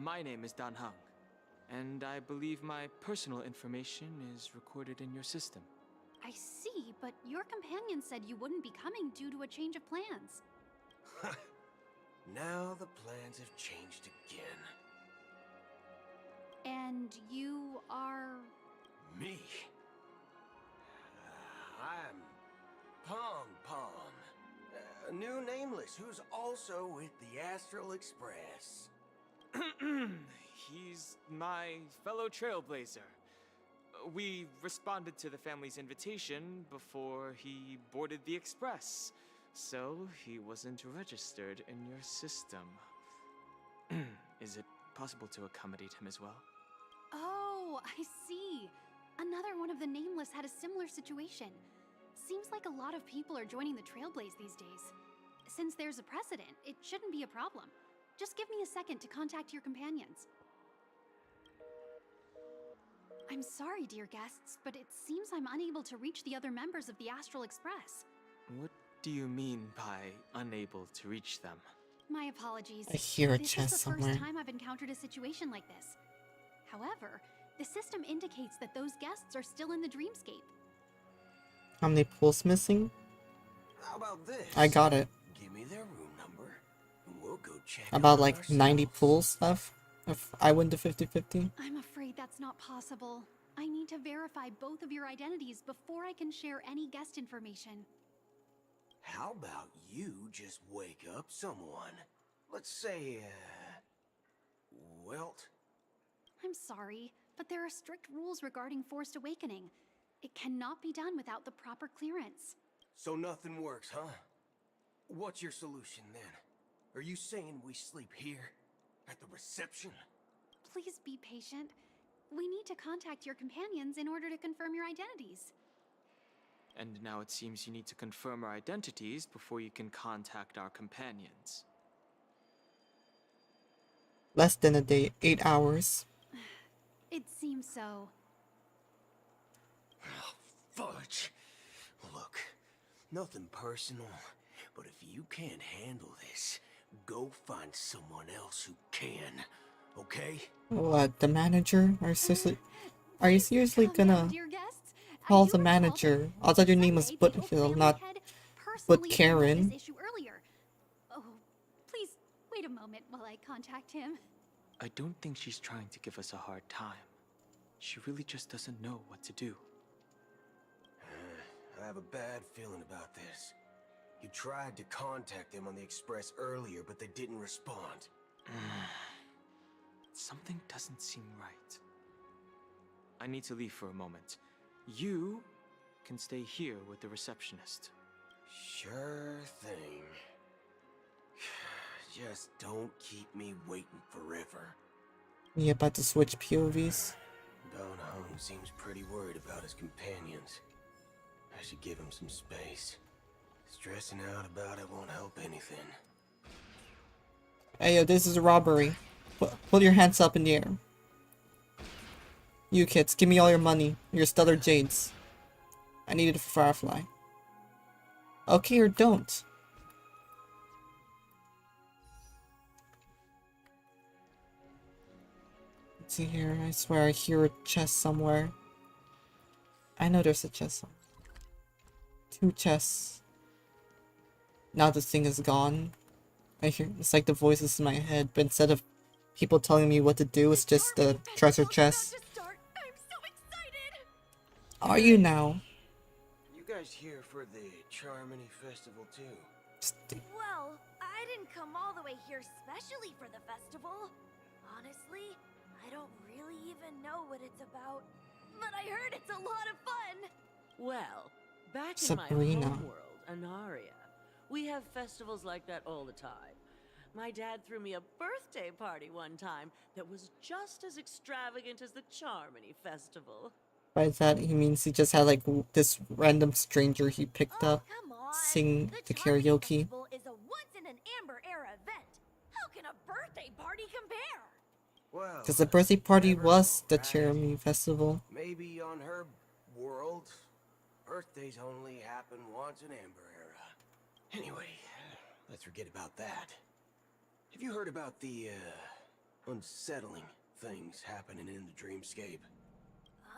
Speaker 18: My name is Dan Hung, and I believe my personal information is recorded in your system.
Speaker 2: I see, but your companion said you wouldn't be coming due to a change of plans.
Speaker 11: Now the plans have changed again.
Speaker 2: And you are...
Speaker 11: Me? I'm Pom Pom, a new Nameless who's also with the Astral Express.
Speaker 18: He's my fellow trailblazer. We responded to the family's invitation before he boarded the express, so he wasn't registered in your system. Is it possible to accommodate him as well?
Speaker 2: Oh, I see. Another one of the Nameless had a similar situation. Seems like a lot of people are joining the Trailblaze these days. Since there's a precedent, it shouldn't be a problem. Just give me a second to contact your companions. I'm sorry, dear guests, but it seems I'm unable to reach the other members of the Astral Express.
Speaker 18: What do you mean by unable to reach them?
Speaker 2: My apologies.
Speaker 1: I hear a
Speaker 2: This
Speaker 1: chest
Speaker 2: is the
Speaker 1: somewhere.
Speaker 2: first time I've encountered a situation like this. However, the system indicates that those guests are still in the dreamscape.
Speaker 1: How many pools missing?
Speaker 11: How about this?
Speaker 1: I got it.
Speaker 11: Give me their room number, and we'll go check
Speaker 1: About
Speaker 11: out
Speaker 1: like
Speaker 11: ourselves.
Speaker 1: 90 pools left. If I win the 50-50.
Speaker 2: I'm afraid that's not possible. I need to verify both of your identities before I can share any guest information.
Speaker 11: How about you just wake up someone? Let's say, Welt?
Speaker 2: I'm sorry, but there are strict rules regarding forced awakening. It cannot be done without the proper clearance.
Speaker 11: So nothing works, huh? What's your solution then? Are you saying we sleep here? At the reception?
Speaker 2: Please be patient. We need to contact your companions in order to confirm your identities.
Speaker 18: And now it seems you need to confirm our identities before you can contact our companions.
Speaker 1: Less than a day, 8 hours.
Speaker 2: It seems so.
Speaker 11: Fudge! Look, nothing personal, but if you can't handle this, go find someone else who can, okay?
Speaker 1: What, the manager? Are you seriously gonna call the manager? I thought your name was Foothill, not Foot Karen.
Speaker 2: This issue earlier. Oh, please wait a moment while I contact him.
Speaker 18: I don't think she's trying to give us a hard time. She really just doesn't know what to do.
Speaker 11: I have a bad feeling about this. You tried to contact them on the Express earlier, but they didn't respond.
Speaker 18: Something doesn't seem right. I need to leave for a moment. You can stay here with the receptionist.
Speaker 11: Sure thing. Just don't keep me waiting forever.
Speaker 1: You about to switch POVs?
Speaker 11: Don Hung seems pretty worried about his companions. I should give him some space. Stressing out about it won't help anything.
Speaker 1: Hey yo, this is a robbery. Put your hands up in the air. You kids, give me all your money. Your stellar jades. I need it for Firefly. Okay or don't. Let's see here. I swear I hear a chest somewhere. I know there's a chest somewhere. 2 chests. Now this thing is gone. I hear it's like the voices in my head, but instead of people telling me what to do, it's just the treasure chest. Are you now?
Speaker 19: guys here for the Charmony Festival too?
Speaker 2: Well, I didn't come all the way here specially for the festival. Honestly, I don't really even know what it's about. But I heard it's a lot of fun.
Speaker 20: Well, back
Speaker 1: Sabrina.
Speaker 20: in my homeworld, Anaria, we have festivals like that all the time. My dad threw me a birthday party one time that was just as extravagant as the Charmony Festival.
Speaker 1: By that, he means he just had like this random stranger he picked up sing the karaoke.
Speaker 2: Festival is a once-in-an-amber era event. How can a birthday party compare?
Speaker 19: Well,
Speaker 1: Because the birthday party was the Cherami Festival.
Speaker 19: maybe on her world, birthdays only happen once in Amber Era. Anyway, let's forget about that. Have you heard about the, unsettling things happening in the dreamscape?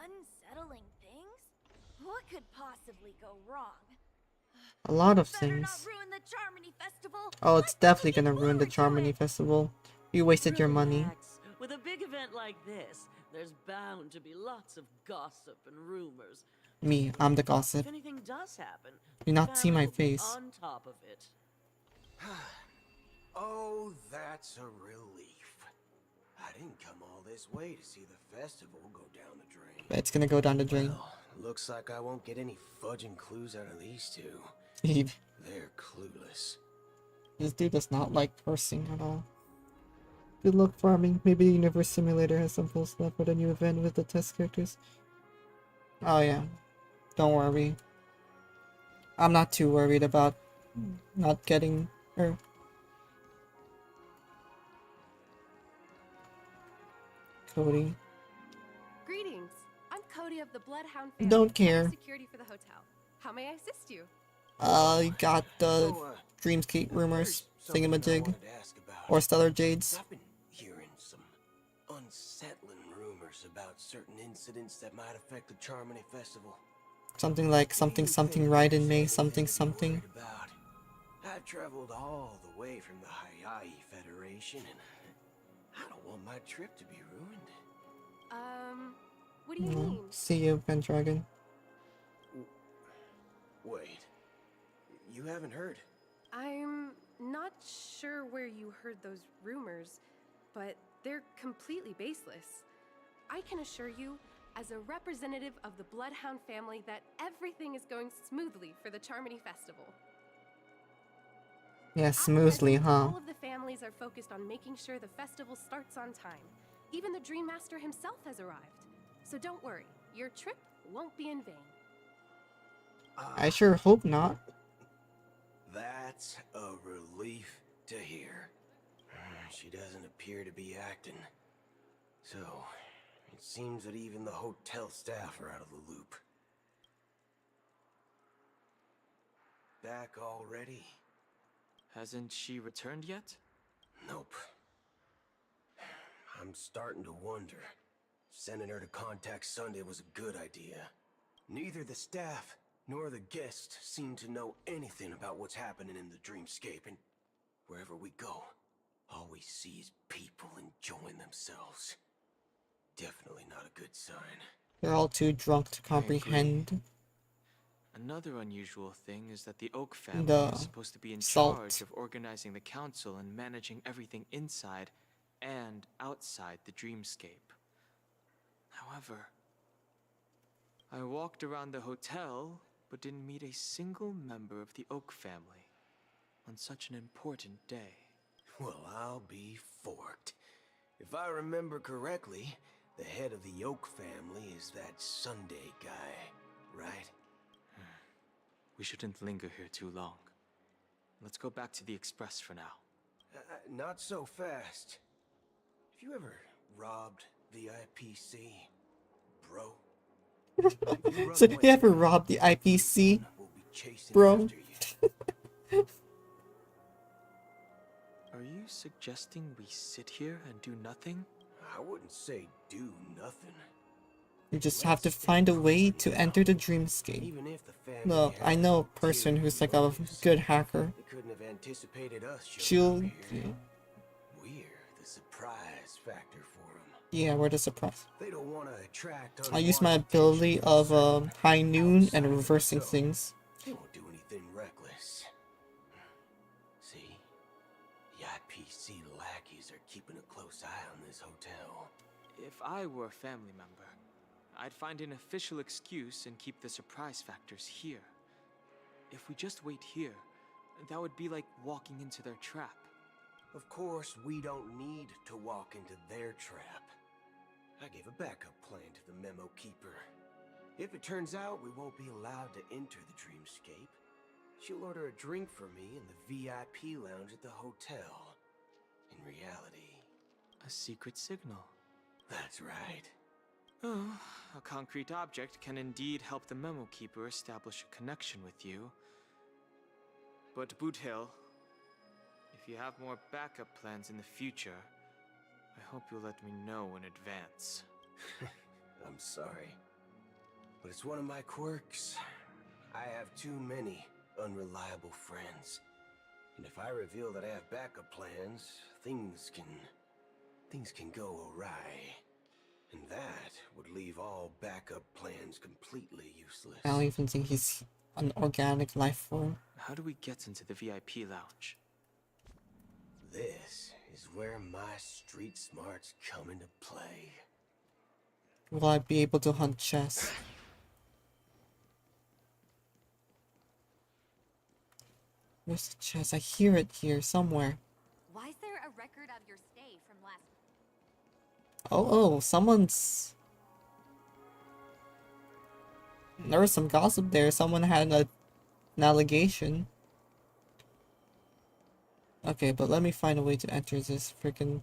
Speaker 2: Unsettling things? What could possibly go wrong?
Speaker 1: A lot of
Speaker 2: Better not
Speaker 1: things.
Speaker 2: ruin the Charmony Festival.
Speaker 1: Oh, it's definitely gonna ruin the Charmony Festival. You wasted your money.
Speaker 20: Relax. With a big event like this, there's bound to be lots of gossip and rumors.
Speaker 1: Me, I'm the gossip.
Speaker 20: If anything does happen,
Speaker 1: You not see my
Speaker 20: family will be
Speaker 1: face.
Speaker 20: on top of it.
Speaker 19: Oh, that's a relief. I didn't come all this way to see the festival go down the drain.
Speaker 1: But it's gonna go down the drain.
Speaker 19: Well, looks like I won't get any fudging clues out of these two.
Speaker 1: Eve.
Speaker 19: They're clueless.
Speaker 1: This dude does not like cursing at all. Good luck farming. Maybe the Universe Simulator has some full stuff for the new event with the test characters. Oh yeah. Don't worry. I'm not too worried about not getting her. Cody.
Speaker 21: Greetings. I'm Cody of the Bloodhound family.
Speaker 1: Don't care.
Speaker 21: Security for the hotel. How may I assist you?
Speaker 1: You got the Dreamscape rumors, thingamajig, or Stellar Jades.
Speaker 19: I've been hearing some unsettling rumors about certain incidents that might affect the Charmony Festival.
Speaker 1: Something like something something right in May, something something.
Speaker 19: I've traveled all the way from the Hayaii Federation, and I don't want my trip to be ruined.
Speaker 21: What do you mean?
Speaker 1: See you, Pendragon.
Speaker 19: Wait, you haven't heard?
Speaker 21: I'm not sure where you heard those rumors, but they're completely baseless. I can assure you, as a representative of the Bloodhound family, that everything is going smoothly for the Charmony Festival.
Speaker 1: Yeah, smoothly, huh?
Speaker 21: All of the families are focused on making sure the festival starts on time. Even the Dream Master himself has arrived. So don't worry, your trip won't be in vain.
Speaker 1: I sure hope not.
Speaker 19: That's a relief to hear. She doesn't appear to be acting. So, it seems that even the hotel staff are out of the loop. Back already?
Speaker 18: Hasn't she returned yet?
Speaker 19: Nope. I'm starting to wonder. Sending her to contact Sunday was a good idea. Neither the staff nor the guests seem to know anything about what's happening in the dreamscape, and wherever we go, all we see is people enjoying themselves. Definitely not a good sign.
Speaker 1: They're all too drunk to comprehend.
Speaker 18: Another unusual thing is that the Oak family
Speaker 1: The
Speaker 18: is supposed to be in
Speaker 1: salt.
Speaker 18: charge of organizing the council and managing everything inside and outside the dreamscape. However, I walked around the hotel but didn't meet a single member of the Oak family on such an important day.
Speaker 19: Well, I'll be forked. If I remember correctly, the head of the Oak family is that Sunday guy, right?
Speaker 18: We shouldn't linger here too long. Let's go back to the Express for now.
Speaker 19: Not so fast. Have you ever robbed the IPC, bro?
Speaker 1: So you ever robbed the IPC, bro?
Speaker 18: Are you suggesting we sit here and do nothing?
Speaker 19: I wouldn't say do nothing.
Speaker 1: You just have to find a way to enter the dreamscape. Look, I know a person who's like a good hacker.
Speaker 19: They couldn't have anticipated us
Speaker 1: She'll...
Speaker 19: We're the a surprise factor for them.
Speaker 1: Yeah, we're the surprise.
Speaker 19: They don't want to attract.
Speaker 1: I use my ability of high noon and reversing things.
Speaker 19: They won't do anything reckless. See, the IPC lackeys are keeping a close eye on this hotel.
Speaker 18: If I were a family member, I'd find an official excuse and keep the surprise factors here. If we just wait here, that would be like walking into their trap.
Speaker 19: Of course, we don't need to walk into their trap. I gave a backup plan to the memo keeper. If it turns out we won't be allowed to enter the dreamscape, she'll order a drink for me in the VIP lounge at the hotel. In reality...
Speaker 18: A secret signal.
Speaker 19: That's right.
Speaker 18: Oh, a concrete object can indeed help the memo keeper establish a connection with you. But Boothill, if you have more backup plans in the future, I hope you'll let me know in advance.
Speaker 19: I'm sorry, but it's one of my quirks. I have too many unreliable friends. And if I reveal that I have backup plans, things can go awry. And that would leave all backup plans completely useless.
Speaker 1: I don't even think he's an organic life form.
Speaker 18: How do we get into the VIP lounge?
Speaker 19: This is where my street smarts come into play.
Speaker 1: Will I be able to hunt chess? Where's the chess? I hear it here somewhere.
Speaker 8: Why is there a record of your stay from last?
Speaker 1: Oh, someone's... There was some gossip there. Someone had an allegation. Okay, but let me find a way to enter this freaking...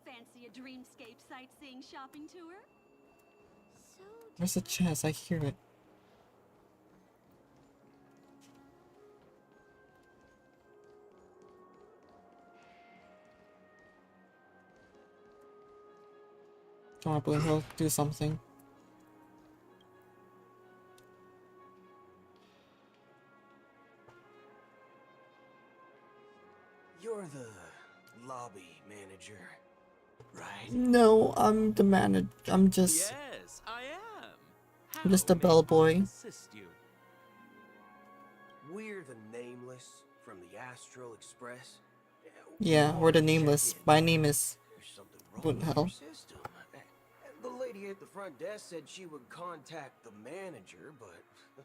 Speaker 8: Fancy a dreamscape sightseeing shopping tour?
Speaker 1: Where's the chest? I hear it. Come on, Blue Hill, do something.
Speaker 19: You're the lobby manager, right?
Speaker 1: No, I'm the manager. I'm just...
Speaker 22: Yes, I am.
Speaker 1: I'm just a bellboy.
Speaker 22: Assist you.
Speaker 19: We're the Nameless from the Astral Express.
Speaker 1: Yeah, we're the Nameless. My name is... What the hell?
Speaker 19: The lady at the front desk said she would contact the manager, but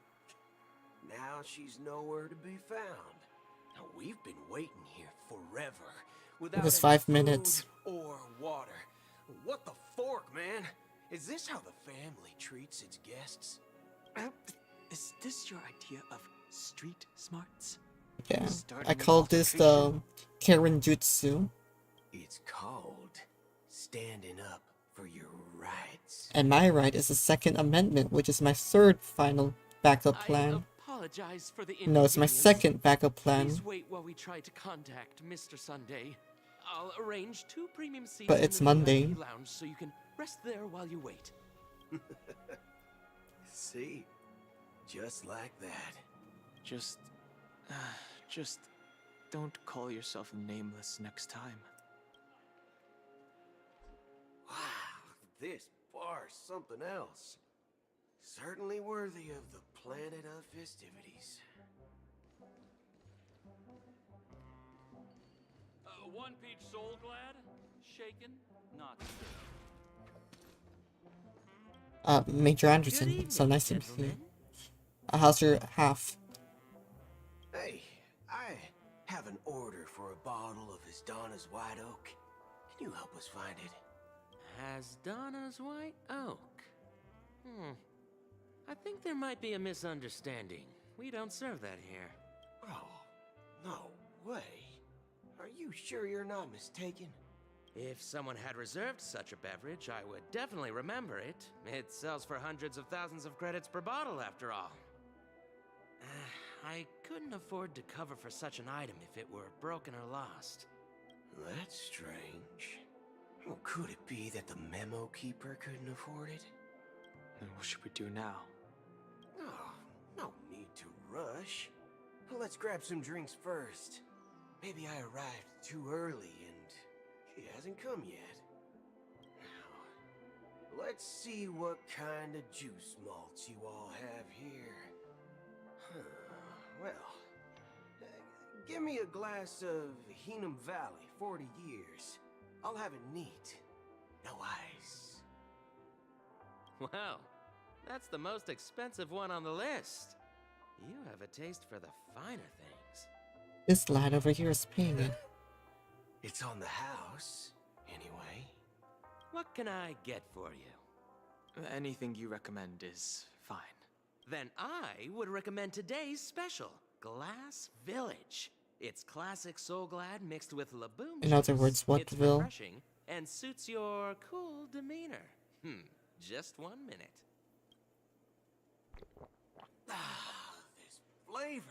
Speaker 19: now she's nowhere to be found. Now we've been waiting here forever without
Speaker 1: It was
Speaker 19: any
Speaker 1: 5 minutes.
Speaker 19: food or water. What the fork, man? Is this how the family treats its guests?
Speaker 18: Is this your idea of street smarts?
Speaker 1: Yeah,
Speaker 18: Starting
Speaker 1: I
Speaker 18: an
Speaker 1: call this the Karen Jutsu.
Speaker 19: It's called standing up for your rights.
Speaker 1: And my right is the Second Amendment, which is my third final backup plan.
Speaker 22: Apologize for the
Speaker 1: No, it's my
Speaker 22: inconvenience.
Speaker 1: second backup plan.
Speaker 22: Please wait while we try to contact Mr. Sunday. I'll arrange 2 premium seats
Speaker 1: But
Speaker 22: in
Speaker 1: it's
Speaker 22: the
Speaker 1: Monday.
Speaker 22: VIP lounge so you can rest there while you wait.
Speaker 19: See? Just like that.
Speaker 18: Just don't call yourself Nameless next time.
Speaker 19: Wow, this bar's something else. Certainly worthy of the planet of festivities.
Speaker 22: 1 peach soul glad? Shaken? Not
Speaker 1: Major Anderson, so nice to meet you. How's your half?
Speaker 19: Hey, I have an order for a bottle of His Donna's White Oak. Can you help us find it?
Speaker 22: Has Donna's White Oak? I think there might be a misunderstanding. We don't serve that here.
Speaker 19: Oh, no way. Are you sure you're not mistaken?
Speaker 22: If someone had reserved such a beverage, I would definitely remember it. It sells for hundreds of thousands of credits per bottle, after all. I couldn't afford to cover for such an item if it were broken or lost.
Speaker 19: That's strange. Well, could it be that the memo keeper couldn't afford it?
Speaker 18: Then what should we do now?
Speaker 19: Oh, no need to rush. Let's grab some drinks first. Maybe I arrived too early and He hasn't come yet. Now, let's see what kind of juice malts you all have here. Well, give me a glass of Heenam Valley, 40 years. I'll have it neat. No ice.
Speaker 22: Wow, that's the most expensive one on the list. You have a taste for the finer things.
Speaker 1: This lad over here is paying it.
Speaker 19: It's on the house, anyway.
Speaker 22: What can I get for you?
Speaker 18: Anything you recommend is fine.
Speaker 22: Then I would recommend today's special, Glass Village. It's classic Soul Glad mixed with Laboom.
Speaker 1: In other words, what
Speaker 22: It's
Speaker 1: will?
Speaker 22: refreshing and suits your cool demeanor. Just 1 minute.
Speaker 19: Ah, this flavor.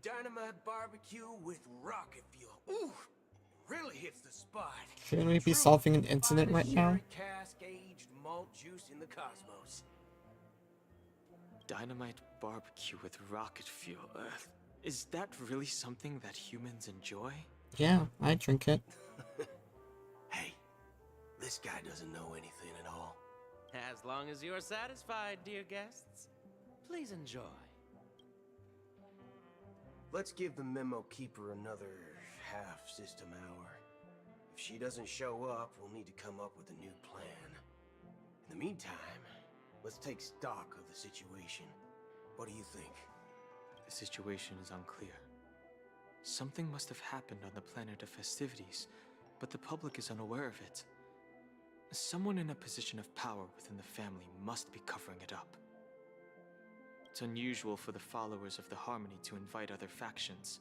Speaker 19: Dynamite barbecue with rocket fuel. Ooh, really hits the spot.
Speaker 1: Shouldn't we be solving an incident right now?
Speaker 19: Cask-aged malt juice in the cosmos.
Speaker 18: Dynamite barbecue with rocket fuel. Is that really something that humans enjoy?
Speaker 1: Yeah, I drink it.
Speaker 19: Hey, this guy doesn't know anything at all.
Speaker 22: As long as you're satisfied, dear guests, please enjoy.
Speaker 19: Let's give the memo keeper another half-system hour. If she doesn't show up, we'll need to come up with a new plan. In the meantime, let's take stock of the situation. What do you think?
Speaker 18: The situation is unclear. Something must have happened on the planet of festivities, but the public is unaware of it. Someone in a position of power within the family must be covering it up. It's unusual for the followers of the Harmony to invite other factions,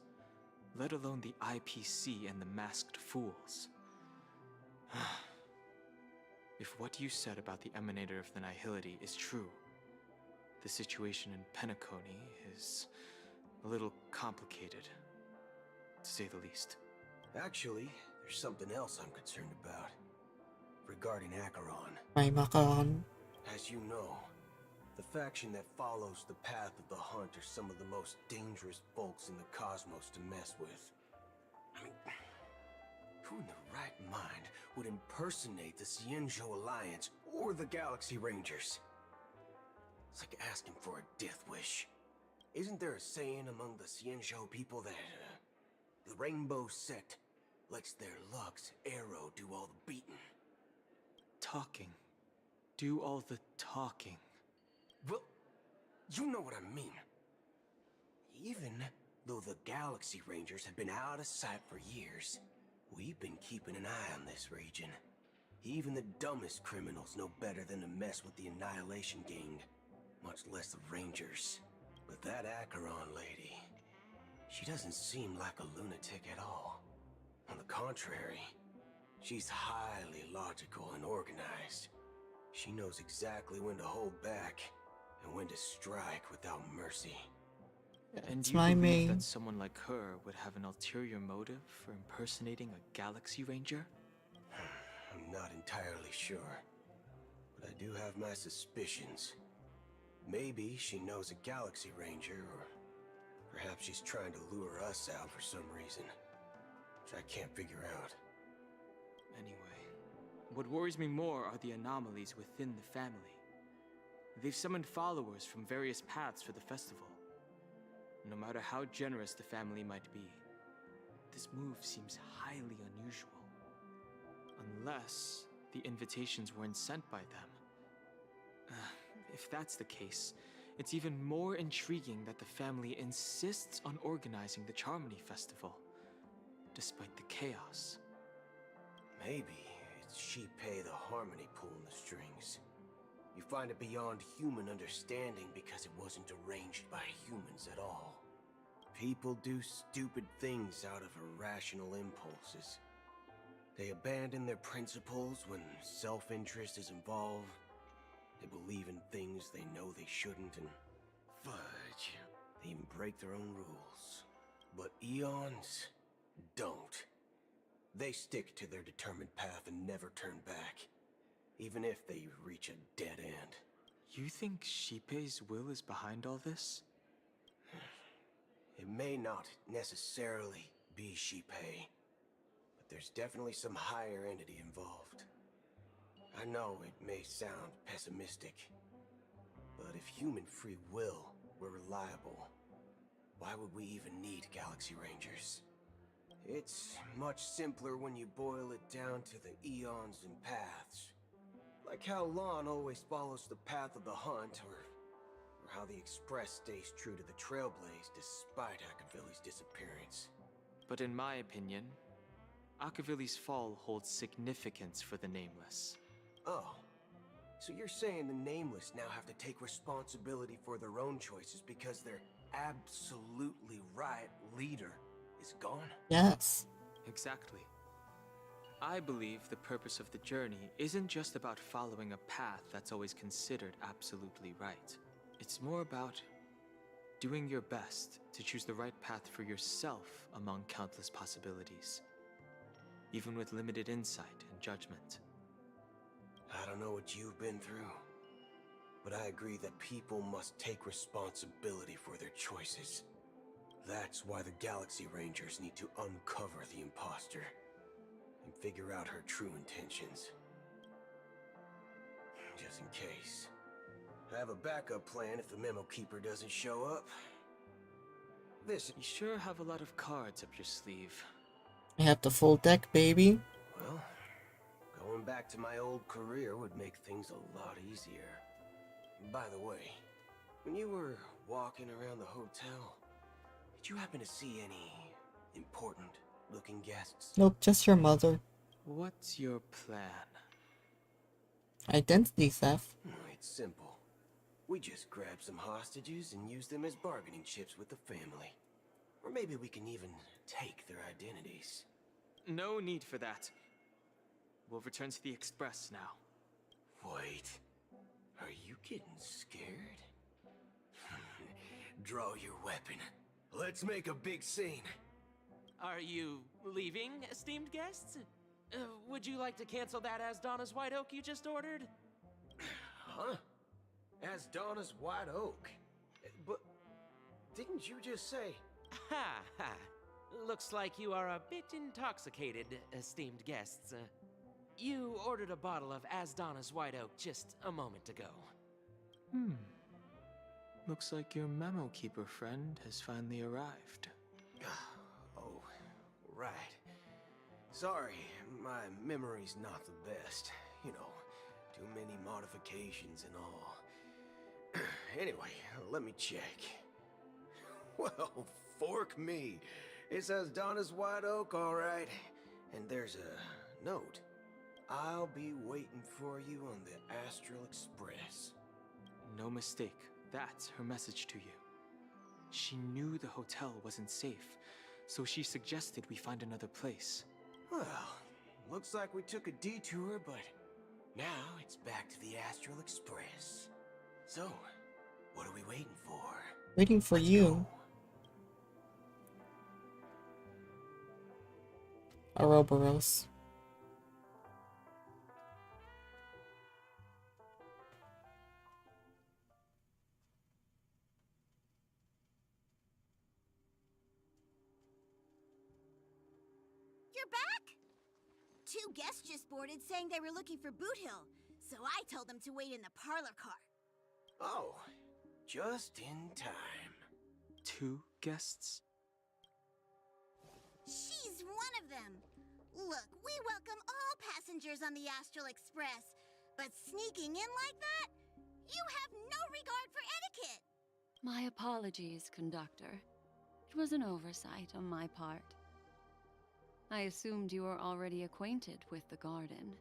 Speaker 18: let alone the IPC and the Masked Fools. If what you said about the Emanator of the Nihility is true, the situation in Penacony is a little complicated, to say the least.
Speaker 19: Actually, there's something else I'm concerned about. Regarding Acheron.
Speaker 1: My macaron.
Speaker 19: As you know, the faction that follows the path of the Hunt are some of the most dangerous folks in the cosmos to mess with. I mean, who in the right mind would impersonate the Xianzhou Alliance or the Galaxy Rangers? It's like asking for a death wish. Isn't there a saying among the Xianzhou people that the Rainbow Sect lets their Lux arrow do all the beating?
Speaker 18: Talking. Do all the talking.
Speaker 19: Well, you know what I mean. Even though the Galaxy Rangers have been out of sight for years, we've been keeping an eye on this region. Even the dumbest criminals know better than to mess with the Annihilation Gang, much less the Rangers. But that Acheron lady, she doesn't seem like a lunatic at all. On the contrary, she's highly logical and organized. She knows exactly when to hold back and when to strike without mercy.
Speaker 18: And
Speaker 1: It's
Speaker 18: you
Speaker 1: my
Speaker 18: believe
Speaker 1: main.
Speaker 18: that someone like her would have an ulterior motive for impersonating a Galaxy Ranger?
Speaker 19: I'm not entirely sure, but I do have my suspicions. Maybe she knows a Galaxy Ranger, or perhaps she's trying to lure us out for some reason, which I can't figure out.
Speaker 18: Anyway, what worries me more are the anomalies within the family. They've summoned followers from various paths for the festival. No matter how generous the family might be, this move seems highly unusual. Unless the invitations weren't sent by them. If that's the case, it's even more intriguing that the family insists on organizing the Charmony Festival, despite the chaos.
Speaker 19: Maybe it's Shipei the Harmony pulling the strings. You find it beyond human understanding because it wasn't arranged by humans at all. People do stupid things out of irrational impulses. They abandon their principles when self-interest is involved. They believe in things they know they shouldn't, and fudge, they even break their own rules. But Eons don't. They stick to their determined path and never turn back, even if they reach a dead end.
Speaker 18: You think Shipei's will is behind all this?
Speaker 19: It may not necessarily be Shipei, but there's definitely some higher entity involved. I know it may sound pessimistic, but if human free will were reliable, why would we even need Galaxy Rangers? It's much simpler when you boil it down to the eons and paths. Like how Lon always follows the path of the hunt, or how the Express stays true to the Trailblaze despite Akavilli's disappearance.
Speaker 18: But in my opinion, Akavilli's fall holds significance for the Nameless.
Speaker 19: Oh, so you're saying the Nameless now have to take responsibility for their own choices because their absolutely right leader is gone?
Speaker 1: Yes.
Speaker 18: Exactly. I believe the purpose of the journey isn't just about following a path that's always considered absolutely right. It's more about doing your best to choose the right path for yourself among countless possibilities, even with limited insight and judgment.
Speaker 19: I don't know what you've been through, but I agree that people must take responsibility for their choices. That's why the Galaxy Rangers need to uncover the imposter and figure out her true intentions. Just in case. I have a backup plan if the Memo Keeper doesn't show up. This...
Speaker 18: You sure have a lot of cards up your sleeve.
Speaker 1: I have the full deck, baby.
Speaker 19: Well, going back to my old career would make things a lot easier. By the way, when you were walking around the hotel, did you happen to see any important-looking guests?
Speaker 1: Nope, just your mother.
Speaker 18: What's your plan?
Speaker 1: Identity theft.
Speaker 19: It's simple. We just grab some hostages and use them as bargaining chips with the family. Or maybe we can even take their identities.
Speaker 18: No need for that. We'll return to the Express now.
Speaker 19: Wait. Are you getting scared? Draw your weapon. Let's make a big scene.
Speaker 22: Are you leaving, esteemed guests? Would you like to cancel that As Donna's White Oak you just ordered?
Speaker 19: Huh? As Donna's White Oak? But didn't you just say...
Speaker 22: Ha ha. Looks like you are a bit intoxicated, esteemed guests. You ordered a bottle of As Donna's White Oak just a moment ago.
Speaker 18: Looks like your Memo Keeper friend has finally arrived.
Speaker 19: Oh, right. Sorry, my memory's not the best. You know, too many modifications and all. Anyway, let me check. Well, fork me. It says Donna's White Oak, all right. And there's a note. I'll be waiting for you on the Astral Express.
Speaker 18: No mistake. That's her message to you. She knew the hotel wasn't safe, so she suggested we find another place.
Speaker 19: Well, looks like we took a detour, but now it's back to the Astral Express. So, what are we waiting for?
Speaker 1: Waiting for you. Ouroboros.
Speaker 4: You're back? Two guests just boarded saying they were looking for Boot Hill, so I told them to wait in the parlor car.
Speaker 19: Oh, just in time.
Speaker 18: 2 guests?
Speaker 4: She's one of them. Look, we welcome all passengers on the Astral Express, but sneaking in like that? You have no regard for etiquette.
Speaker 6: My apologies, conductor. It was an oversight on my part. I assumed you were already acquainted with the garden.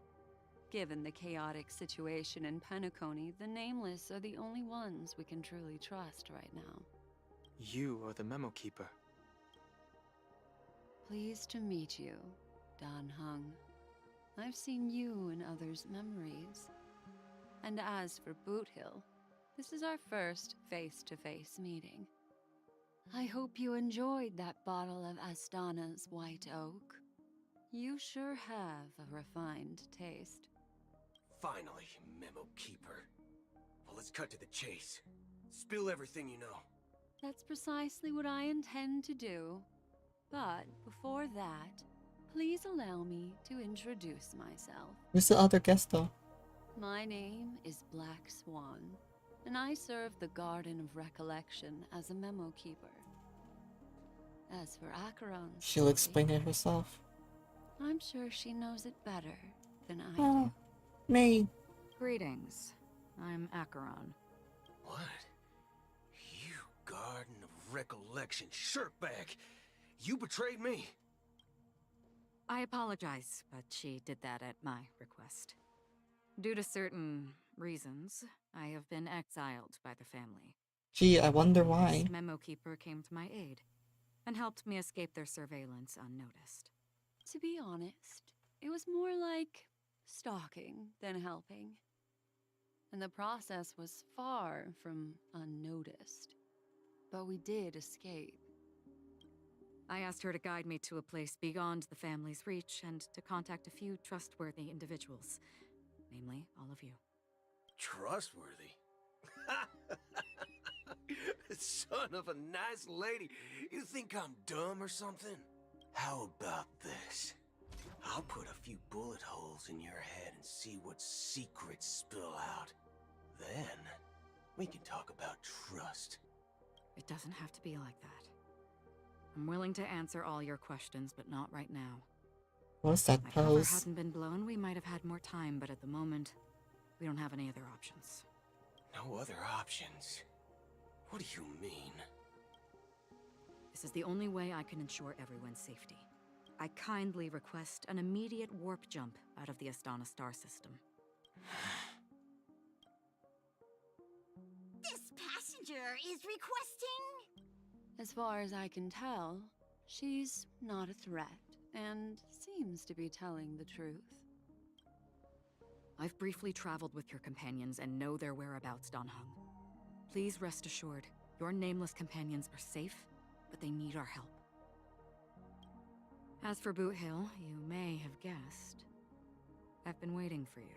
Speaker 6: Given the chaotic situation in Penacony, the Nameless are the only ones we can truly trust right now.
Speaker 18: You are the Memo Keeper.
Speaker 6: Pleased to meet you, Dan Hung. I've seen you in others' memories. And as for Boot Hill, this is our first face-to-face meeting. I hope you enjoyed that bottle of Astana's White Oak. You sure have a refined taste.
Speaker 19: Finally, Memo Keeper. Well, let's cut to the chase. Spill everything you know.
Speaker 6: That's precisely what I intend to do. But before that, please allow introduce myself.
Speaker 1: Who's the other guest though?
Speaker 6: My name is Black Swan, and I serve the Garden of Recollection as a memo keeper. As for Acheron's
Speaker 1: She'll explain it herself.
Speaker 6: I'm sure she knows it better than I
Speaker 1: Oh,
Speaker 6: do.
Speaker 1: me.
Speaker 13: Greetings. I'm Acheron.
Speaker 19: What? You Garden of Recollection shirtbag! You betrayed me!
Speaker 13: I apologize, but she did that at my request. Due to certain reasons, I have been exiled by the family.
Speaker 1: Gee, I wonder why.
Speaker 13: This memo keeper came to my aid and helped me escape their surveillance unnoticed.
Speaker 6: To be honest, it was more like stalking than helping. And the process was far from unnoticed. But we did escape.
Speaker 13: I asked her to guide me to a place beyond the family's reach and to contact a few trustworthy individuals. Namely, all of you.
Speaker 19: Trustworthy? Son of a nice lady, you think I'm dumb or something? How about this? I'll put a few bullet holes in your head and see what secrets spill out. Then, we can talk about trust.
Speaker 13: It doesn't have to be like that. I'm willing to answer all your questions, but not right now.
Speaker 1: What's that
Speaker 13: If my cover
Speaker 1: pose?
Speaker 13: hadn't been blown, we might have had more time, but at the moment, we don't have any other options.
Speaker 19: No other options? What do you mean?
Speaker 13: This is the only way I can ensure everyone's safety. I kindly request an immediate warp jump out of the Astana star system.
Speaker 4: This passenger is requesting...
Speaker 6: As far as I can tell, she's not a threat and seems to be telling the truth.
Speaker 13: I've briefly traveled with your companions and know their whereabouts, Don Hung. Please rest assured, your nameless companions are safe, but they need our help. As for Boot Hill, you may have guessed, I've been waiting for you.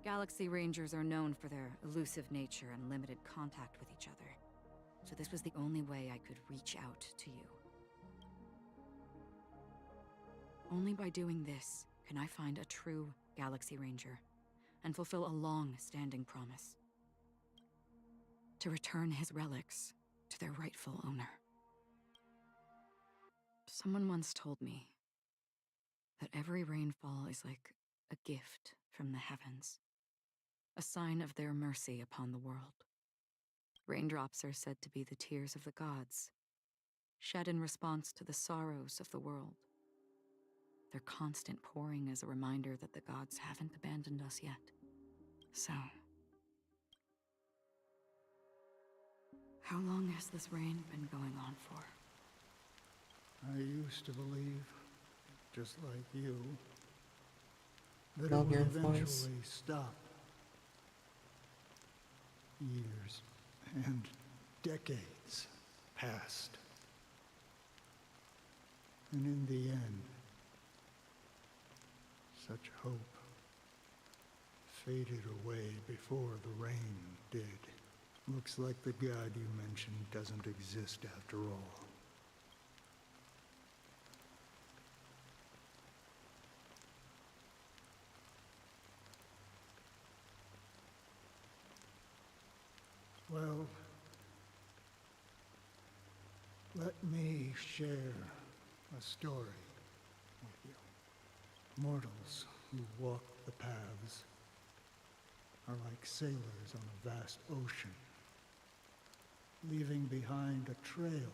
Speaker 13: Galaxy Rangers are known for their elusive nature and limited contact with each other, so this was the only way I could reach out to you. Only by doing this can I find a true Galaxy Ranger and fulfill a long-standing promise. To return his relics to their rightful owner. Someone once told me that every rainfall is like a gift from the heavens, a sign of their mercy upon the world. Raindrops are said to be the tears of the gods, shed in response to the sorrows of the world. Their constant pouring is a reminder that the gods haven't abandoned us yet. So, how long has this rain been going on for?
Speaker 15: I used to believe, just like you, that
Speaker 1: Love
Speaker 15: it
Speaker 1: your
Speaker 15: would
Speaker 1: voice.
Speaker 15: eventually stop. Years and decades passed. And in the end, such hope faded away before the rain did. Looks like the god you mentioned doesn't exist after all. Well, let me share a story with you. Mortals who walk the paths are like sailors on a vast ocean, leaving behind a trail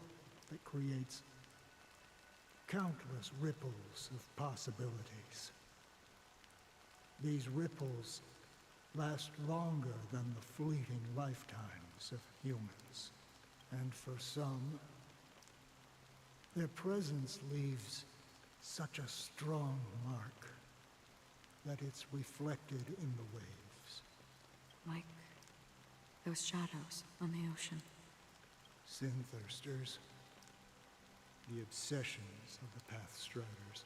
Speaker 15: that creates countless ripples of possibilities. These ripples last longer than the fleeting lifetimes of humans. And for some, their presence leaves such a strong mark that it's reflected in the waves.
Speaker 13: Like those shadows on the ocean.
Speaker 15: Sin-thirsters, the obsessions of the Pathstriders.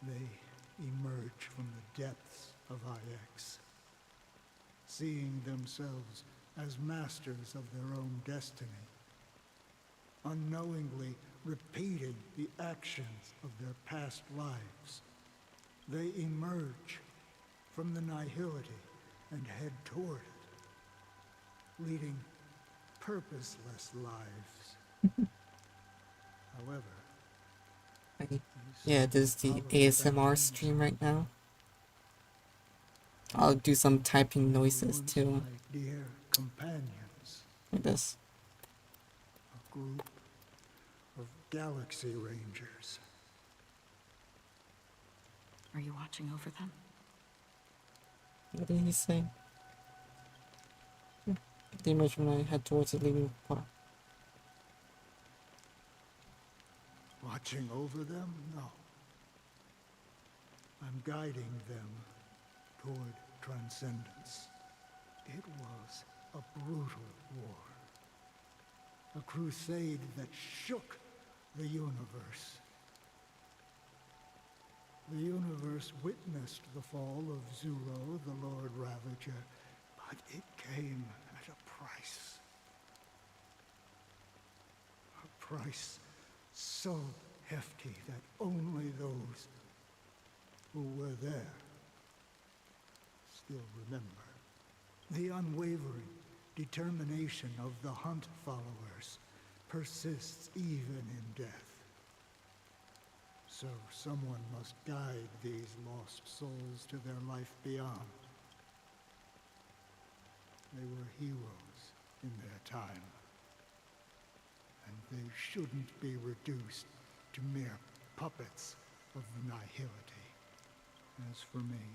Speaker 15: They emerge from the depths of IX, seeing themselves as masters of their own destiny, unknowingly repeating the actions of their past lives They emerge from the nihility and head toward it, leading purposeless lives. However,
Speaker 1: Yeah, this is the ASMR stream right now. I'll do some typing noises too.
Speaker 15: dear companions,
Speaker 1: Like this.
Speaker 15: a group of galaxy rangers.
Speaker 13: Are you watching over them?
Speaker 1: What did he say? The image when I head towards the leaving part.
Speaker 15: Watching over them? No. I'm guiding them toward transcendence. It was a brutal war. A crusade that shook the universe. The universe witnessed the fall of Zuro, the Lord Ravager, but it came at a price. A price so hefty that only those who were there still remember. The unwavering determination of the Hunt followers persists even in death. So someone must guide these lost souls to their life beyond. They were heroes in their time. And they shouldn't be reduced to mere puppets of the nihility. As for me,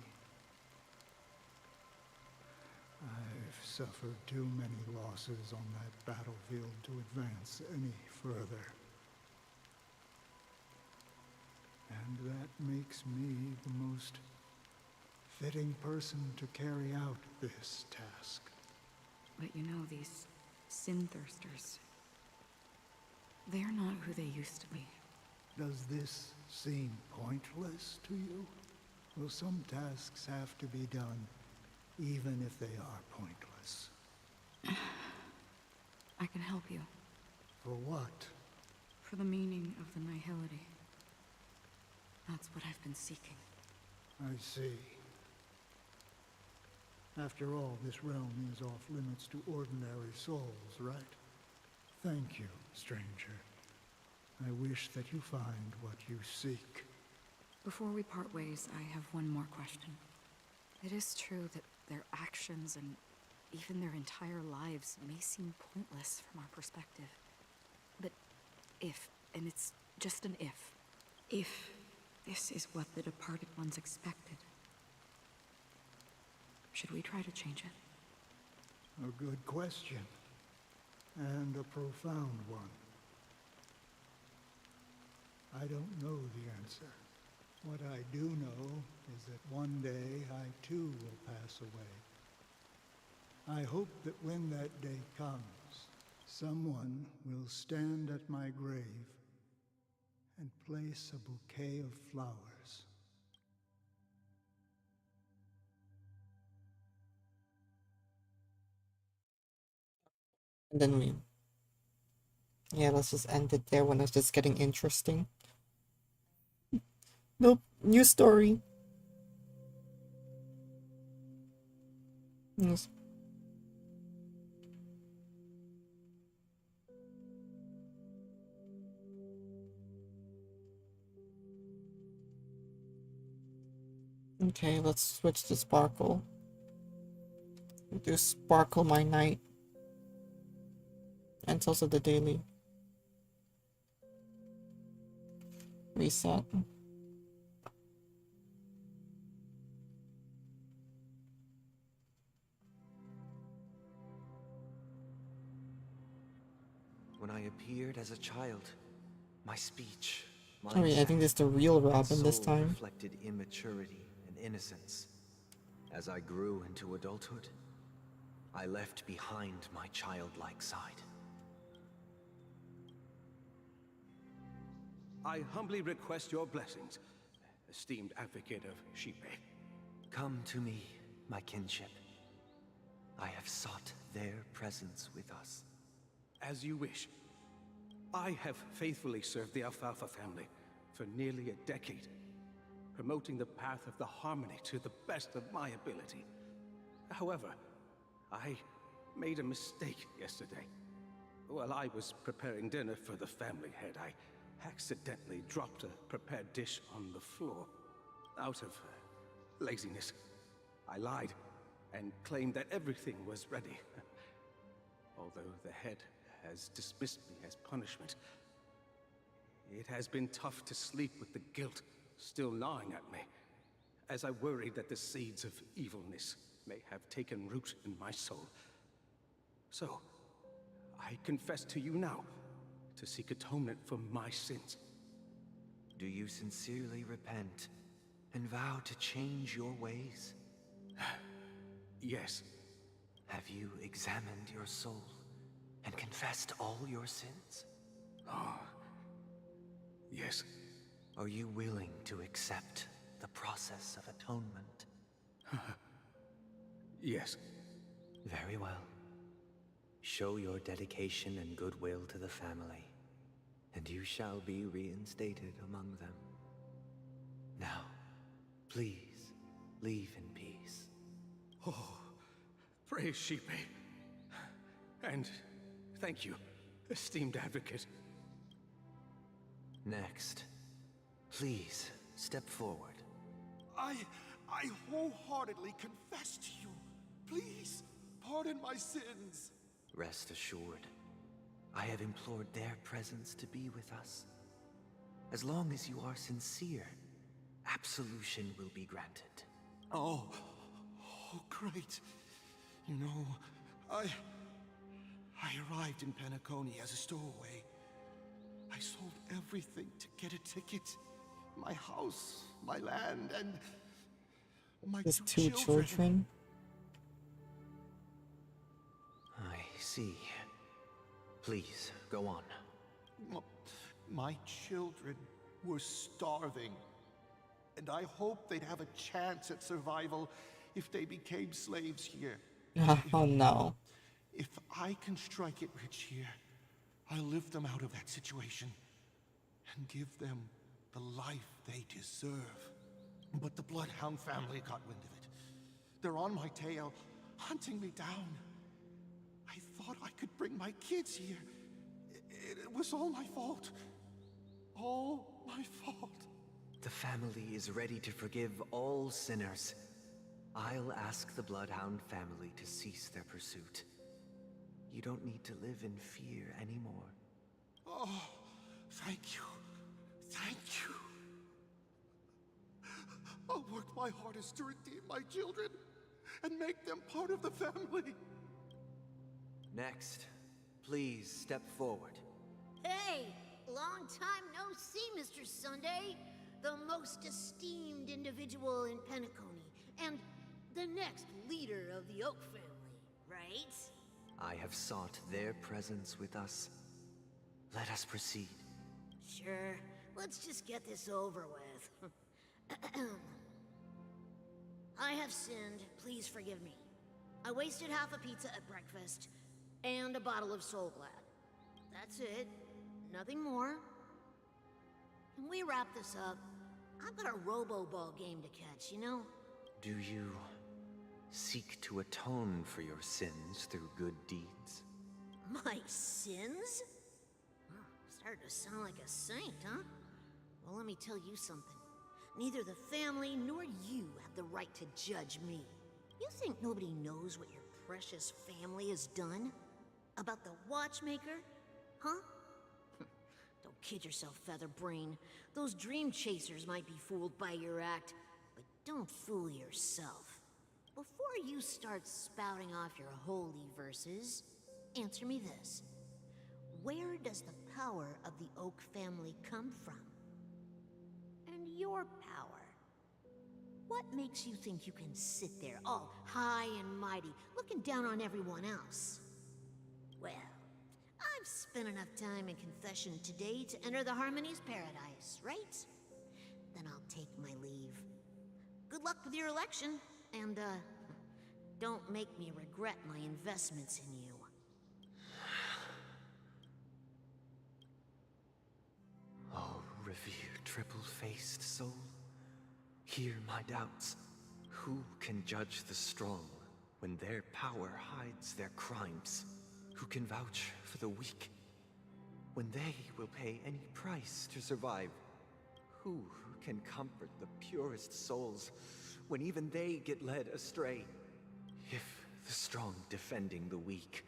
Speaker 15: I've suffered too many losses on that battlefield to advance any further. And that makes me the most fitting person to carry out this task.
Speaker 13: But you know, these sin thirsters, they're not who they used to be.
Speaker 15: Does this seem pointless to you? Well, some tasks have to be done, even if they are pointless.
Speaker 13: I can help you.
Speaker 15: For what?
Speaker 13: For the meaning of the nihility. That's what I've been seeking.
Speaker 15: I see. After all, this realm is off limits to ordinary souls, right? Thank you, stranger. I wish that you find what you seek.
Speaker 13: Before we part ways, I have one more question. It is true that their actions and even their entire lives may seem pointless from our perspective. But if, and it's just an if this is what the departed ones expected, should we try to change it?
Speaker 15: A good question. And a profound one. I don't know the answer. What I do know is that one day I too will pass away. I hope that when that day comes, someone will stand at my grave and place a bouquet of flowers.
Speaker 1: And then we... Yeah, let's just end it there when it's just getting interesting. Nope, new story. Yes. Okay, let's switch to Sparkle. Do Sparkle my night. And it's also the daily. Reset.
Speaker 17: When I appeared as a child, my speech,
Speaker 1: Oh yeah, I think this is the real Robin this
Speaker 17: soul
Speaker 1: time.
Speaker 17: reflected immaturity and innocence. As I grew into adulthood, I left behind my childlike side.
Speaker 16: I humbly request your blessings, esteemed advocate of Shipe.
Speaker 17: Come to me, my kinship. I have sought their presence with us.
Speaker 16: As you wish. I have faithfully served the Alfalfa family for nearly a decade.
Speaker 3: promoting the path of the harmony to the best of my ability. However, I made a mistake yesterday. While I was preparing dinner for the family head, I accidentally dropped a prepared dish on the floor. Out of laziness, I lied and claimed that everything was ready. Although the head has dismissed me as punishment, it has been tough to sleep with the guilt still gnawing at me, as I worried that the seeds of evilness may have taken root in my soul. So, I confess to you now to seek atonement for my sins.
Speaker 17: Do you sincerely repent and vow to change your ways?
Speaker 3: Yes.
Speaker 17: Have you examined your soul and confessed all your sins?
Speaker 3: Oh, yes.
Speaker 17: Are you willing to accept the process of atonement?
Speaker 3: Yes.
Speaker 17: Very well. Show your dedication and goodwill to the family, and you shall be reinstated among them. Now, please, leave in peace.
Speaker 3: Oh, praise Shepe. And thank you, esteemed advocate.
Speaker 17: Next, please step forward.
Speaker 9: I wholeheartedly confess to you. Please, pardon my sins.
Speaker 17: Rest assured, I have implored their presence to be with us. As long as you are sincere, absolution will be granted.
Speaker 9: Oh, great. You know, I arrived in Penacony as a stowaway. I sold everything to get a ticket. My house, my land, and my
Speaker 1: His
Speaker 9: two
Speaker 1: two children?
Speaker 17: I see. Please, go on.
Speaker 9: My children were starving, and I hoped they'd have a chance at survival if they became slaves here.
Speaker 1: Oh no.
Speaker 9: If I can strike it rich here, I'll lift them out of that situation and give them the life they deserve. But the Bloodhound family got wind of it. They're on my tail, hunting me down. I thought I could bring my kids here. It was all my fault. All my fault.
Speaker 17: The family is ready to forgive all sinners. I'll ask the Bloodhound family to cease their pursuit. You don't need to live in fear anymore.
Speaker 9: Oh, thank you. Thank you. I'll work my hardest to redeem my children and make them part of the family.
Speaker 17: Next, please step forward.
Speaker 23: Hey, long time no see, Mr. Sunday. The most esteemed individual in Penacony, and the next leader of the Oak family, right?
Speaker 17: I have sought their presence with us. Let us proceed.
Speaker 23: Sure, let's just get this over with. I have sinned, please forgive me. I wasted half a pizza at breakfast, and a bottle of Soul Glad. That's it, nothing more. Can we wrap this up? I've got a Robo-Ball game to catch, you know?
Speaker 17: Do you seek to atone for your sins through good deeds?
Speaker 23: My sins? Oh, started to sound like a saint, huh? Well, let me tell you something. Neither the family nor you have the right to judge me. You think nobody knows what your precious family has done? About the watchmaker? Huh? Don't kid yourself, Featherbrain. Those dream chasers might be fooled by your act, but don't fool yourself. Before you start spouting off your holy verses, answer me this. Where does the power of the Oak family come from? And your power? What makes you think you can sit there all high and mighty, looking down on everyone else? Well, I've spent enough time in confession today to enter the Harmony's paradise, right? Then I'll take my leave. Good luck with your election, and, don't make me regret my investments in you.
Speaker 17: Oh, revered triple-faced soul. Hear my doubts. Who can judge the strong when their power hides their crimes? Who can vouch for the weak when they will pay any price to survive? Who can comfort the purest souls when even they get led astray? If the strong defending the weak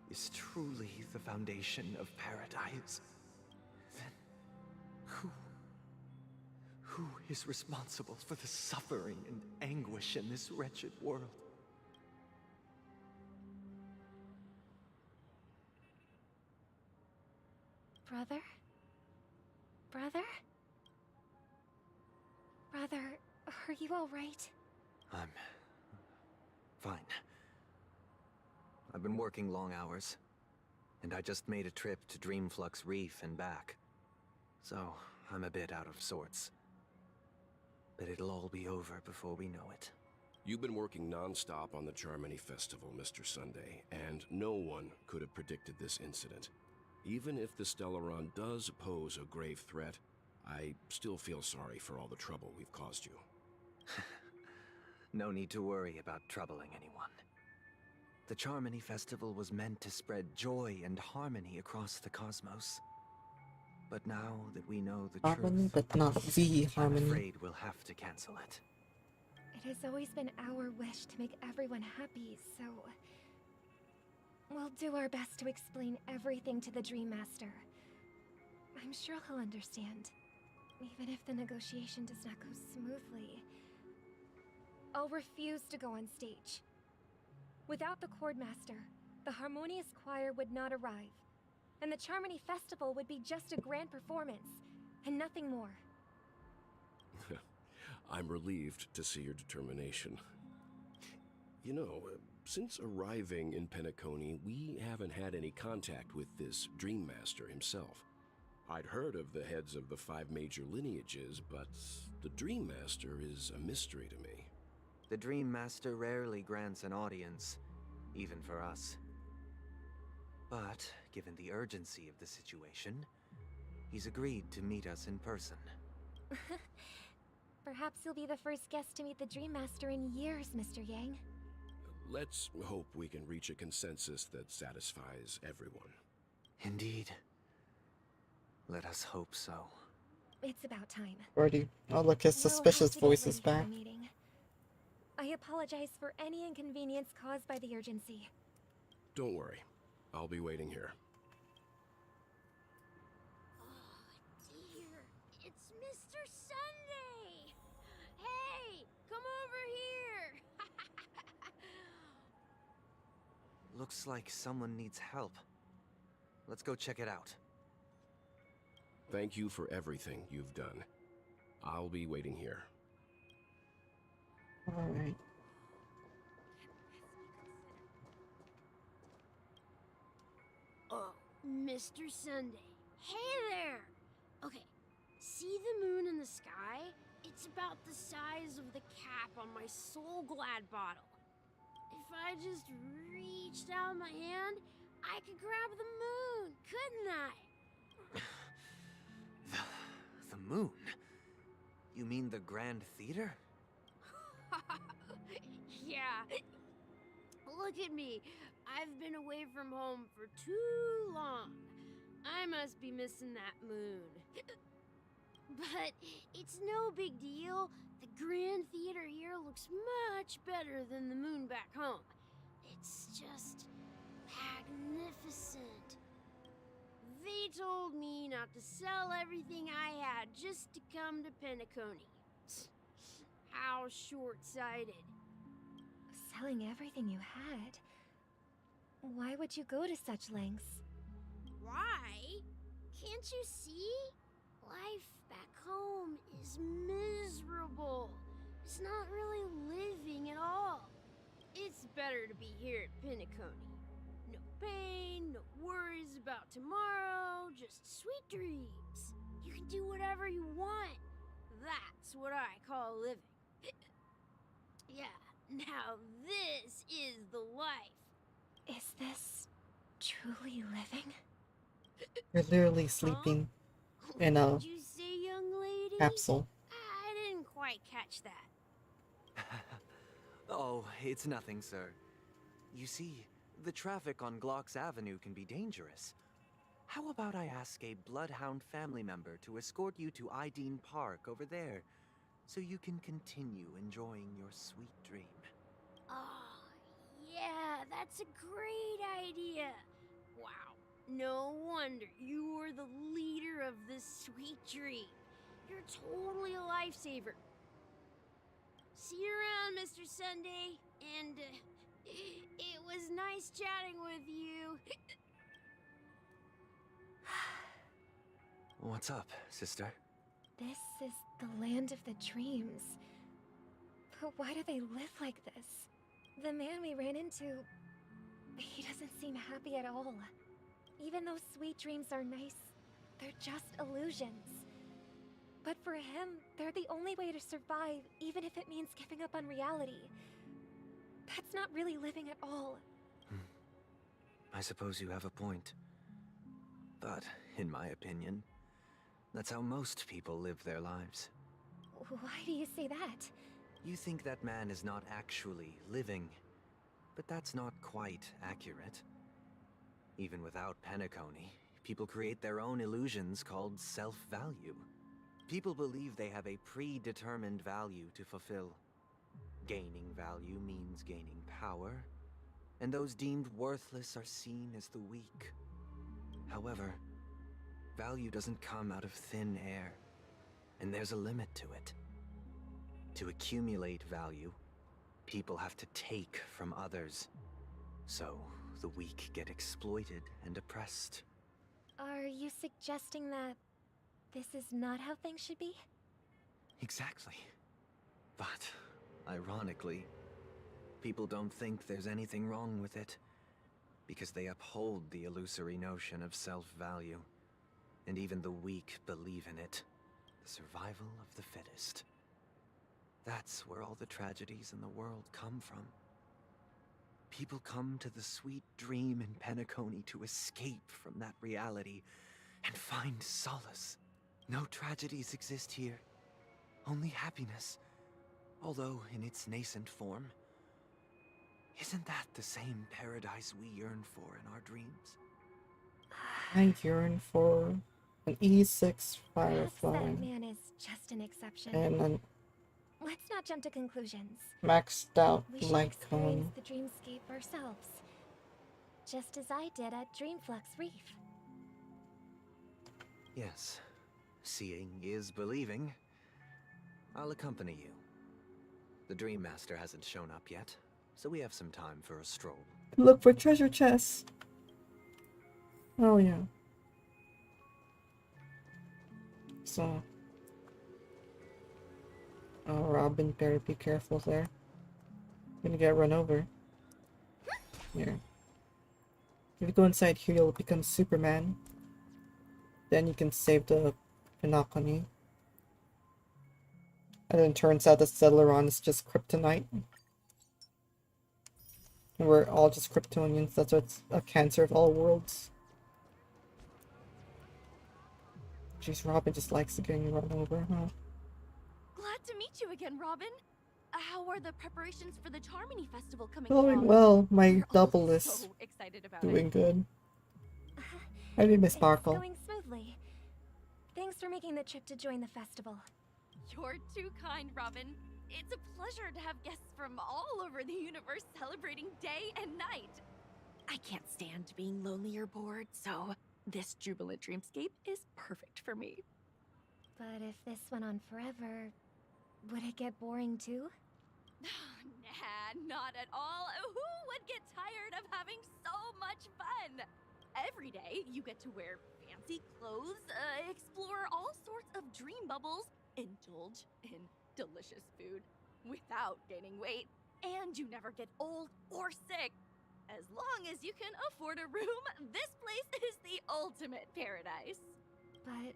Speaker 17: is truly the foundation of paradise, then who is responsible for the suffering and anguish in this wretched world?
Speaker 2: Brother? Brother? Brother, are you alright?
Speaker 17: I'm fine. I've been working long hours, and I just made a trip to Dreamflux Reef and back. So, I'm a bit out of sorts. But it'll all be over before we know it.
Speaker 11: You've been working non-stop on the Charmony Festival, Mr. Sunday, and no one could have predicted this incident. Even if the Stellaron does pose a grave threat, I still feel sorry for all the trouble we've caused you.
Speaker 17: No need to worry about troubling anyone. The Charmony Festival was meant to spread joy and harmony across the cosmos. But now that we know the
Speaker 1: Harmony,
Speaker 17: truth,
Speaker 1: but not the harmony.
Speaker 17: I'm afraid we'll have to cancel it.
Speaker 2: It has always been our wish to make everyone happy, so... we'll do our best to explain everything to the Dream Master. I'm sure he'll understand. Even if the negotiation does not go smoothly. I'll refuse to go on stage. Without the Chord Master, the Harmonious Choir would not arrive. And the Charmony Festival would be just a grand performance, and nothing more.
Speaker 11: I'm relieved to see your determination. You know, since arriving in Penacony, we haven't had any contact with this Dream Master himself. I'd heard of the heads of the 5 major lineages, but the Dream Master is a mystery to me.
Speaker 17: The Dream Master rarely grants an audience, even for us. But, given the urgency of the situation, he's agreed to meet us in person.
Speaker 2: Perhaps you'll be the first guest to meet the Dream Master in years, Mr. Yang.
Speaker 11: Let's hope we can reach a consensus that satisfies everyone.
Speaker 17: Indeed. Let us hope so.
Speaker 2: It's about time.
Speaker 1: Already. Oh, look, his suspicious voice is back.
Speaker 2: I apologize for any inconvenience caused by the urgency.
Speaker 11: Don't worry. I'll be waiting here.
Speaker 7: Oh, dear. It's Mr. Sunday! Hey, come over here!
Speaker 17: Looks like someone needs help. Let's go check it out.
Speaker 11: Thank you for everything you've done. I'll be waiting here.
Speaker 1: Alright.
Speaker 7: Oh, Mr. Sunday. Hey there! Okay, see the moon in the sky? It's about the size of the cap on my Soul Glad bottle. If I just reached out my hand, I could grab the moon, couldn't I?
Speaker 17: The moon? You mean the Grand Theater?
Speaker 7: Yeah. Look at me. I've been away from home for too long. I must be missing that moon. But it's no big deal. The Grand Theater here looks much better than the moon back home. It's just magnificent. They told me not to sell everything I had just to come to Penacony. How short-sighted.
Speaker 2: Selling everything you had? Why would you go to such lengths?
Speaker 7: Why? Can't you see? Life back home is miserable. It's not really living at all. It's better to be here at Penacony. No pain, no worries about tomorrow, just sweet dreams. You can do whatever you want. That's what I call living. Yeah, now this is the life.
Speaker 2: Is this truly living?
Speaker 1: You're literally sleeping in a
Speaker 7: What'd you say, young lady?
Speaker 1: capsule.
Speaker 7: I didn't quite quite catch that.
Speaker 17: Oh, it's nothing, sir. You see, the traffic on Glock's Avenue can be dangerous. How about I ask a Bloodhound family member to escort you to Ideen Park over there, so you can continue enjoying your sweet dream?
Speaker 7: Oh, yeah, that's a great idea. Wow, no wonder you were the leader of this sweet dream. You're totally a lifesaver. See you around, Mr. Sunday, and it was nice chatting with you.
Speaker 17: What's up, sister?
Speaker 10: This is the land of the dreams. But why do they live like this? The man we ran into, he doesn't seem happy at all. Even though sweet dreams are nice, they're just illusions. But for him, they're the only way to survive, even if it means giving up on reality. That's not really living at all.
Speaker 17: I suppose you have a point. But, in my opinion, that's how most people live their lives.
Speaker 10: Why do you say that?
Speaker 17: You think that man is not actually living, but that's not quite accurate. Even without Penacony, people create their own illusions called self-value. People believe they have a predetermined value to fulfill. Gaining value means gaining power, and those deemed worthless are seen as the weak. However, value doesn't come out of thin air, and there's a limit to it. To accumulate value, people have to take from others. So, the weak get exploited and oppressed.
Speaker 10: Are you suggesting that this is not how things should be?
Speaker 17: Exactly. But, ironically, people don't think there's anything wrong with it, because they uphold the illusory notion of self-value. And even the weak believe in it. The survival of the fittest. That's where all the tragedies in the world come from. People come to the sweet dream in Penacony to escape from that reality and find solace. No tragedies exist here, only happiness, although in its nascent form. Isn't that the same paradise we yearn for in our dreams?
Speaker 1: I yearn for an E6 Firefly
Speaker 10: That man is just an exception.
Speaker 1: and an
Speaker 10: Let's not jump to conclusions.
Speaker 1: maxed out
Speaker 10: We should
Speaker 1: light
Speaker 10: experience
Speaker 1: cone.
Speaker 10: the dreamscape ourselves. Just as I did at Dreamflux Reef.
Speaker 17: Yes, seeing is believing. I'll accompany you. The Dream Master hasn't shown up yet, so we have some time for a stroll.
Speaker 1: Look for treasure chests. Oh yeah. So. Oh, Robin, better be careful there. You're gonna get run over. Here. If you go inside here, you'll become Superman. Then you can save the Penacony. And then turns out that Celeron is just kryptonite. And we're all just Kryptonians. That's what's a cancer of all worlds. Jeez, Robin just likes getting run over, huh?
Speaker 12: Glad to meet you again, Robin. How are the preparations for the Charmony Festival coming
Speaker 1: Going
Speaker 12: along?
Speaker 1: well. My
Speaker 12: We're all
Speaker 1: double is
Speaker 12: so excited about
Speaker 1: doing
Speaker 12: it.
Speaker 1: good. I need Miss Sparkle.
Speaker 10: It's going smoothly. Thanks for making the trip to join the festival.
Speaker 12: You're too kind, Robin. It's a pleasure to have guests from all over the universe celebrating day and night. I can't stand being lonely or bored, so this jubilant dreamscape is perfect for me.
Speaker 10: But if this went on forever, would it get boring too?
Speaker 12: Nah, not at all. Who would get tired of having so much fun? Every day, you get to wear fancy clothes, explore all sorts of dream bubbles, indulge in delicious food without gaining weight, and you never get old or sick. As long as you can afford a room, this place is the ultimate paradise.
Speaker 10: But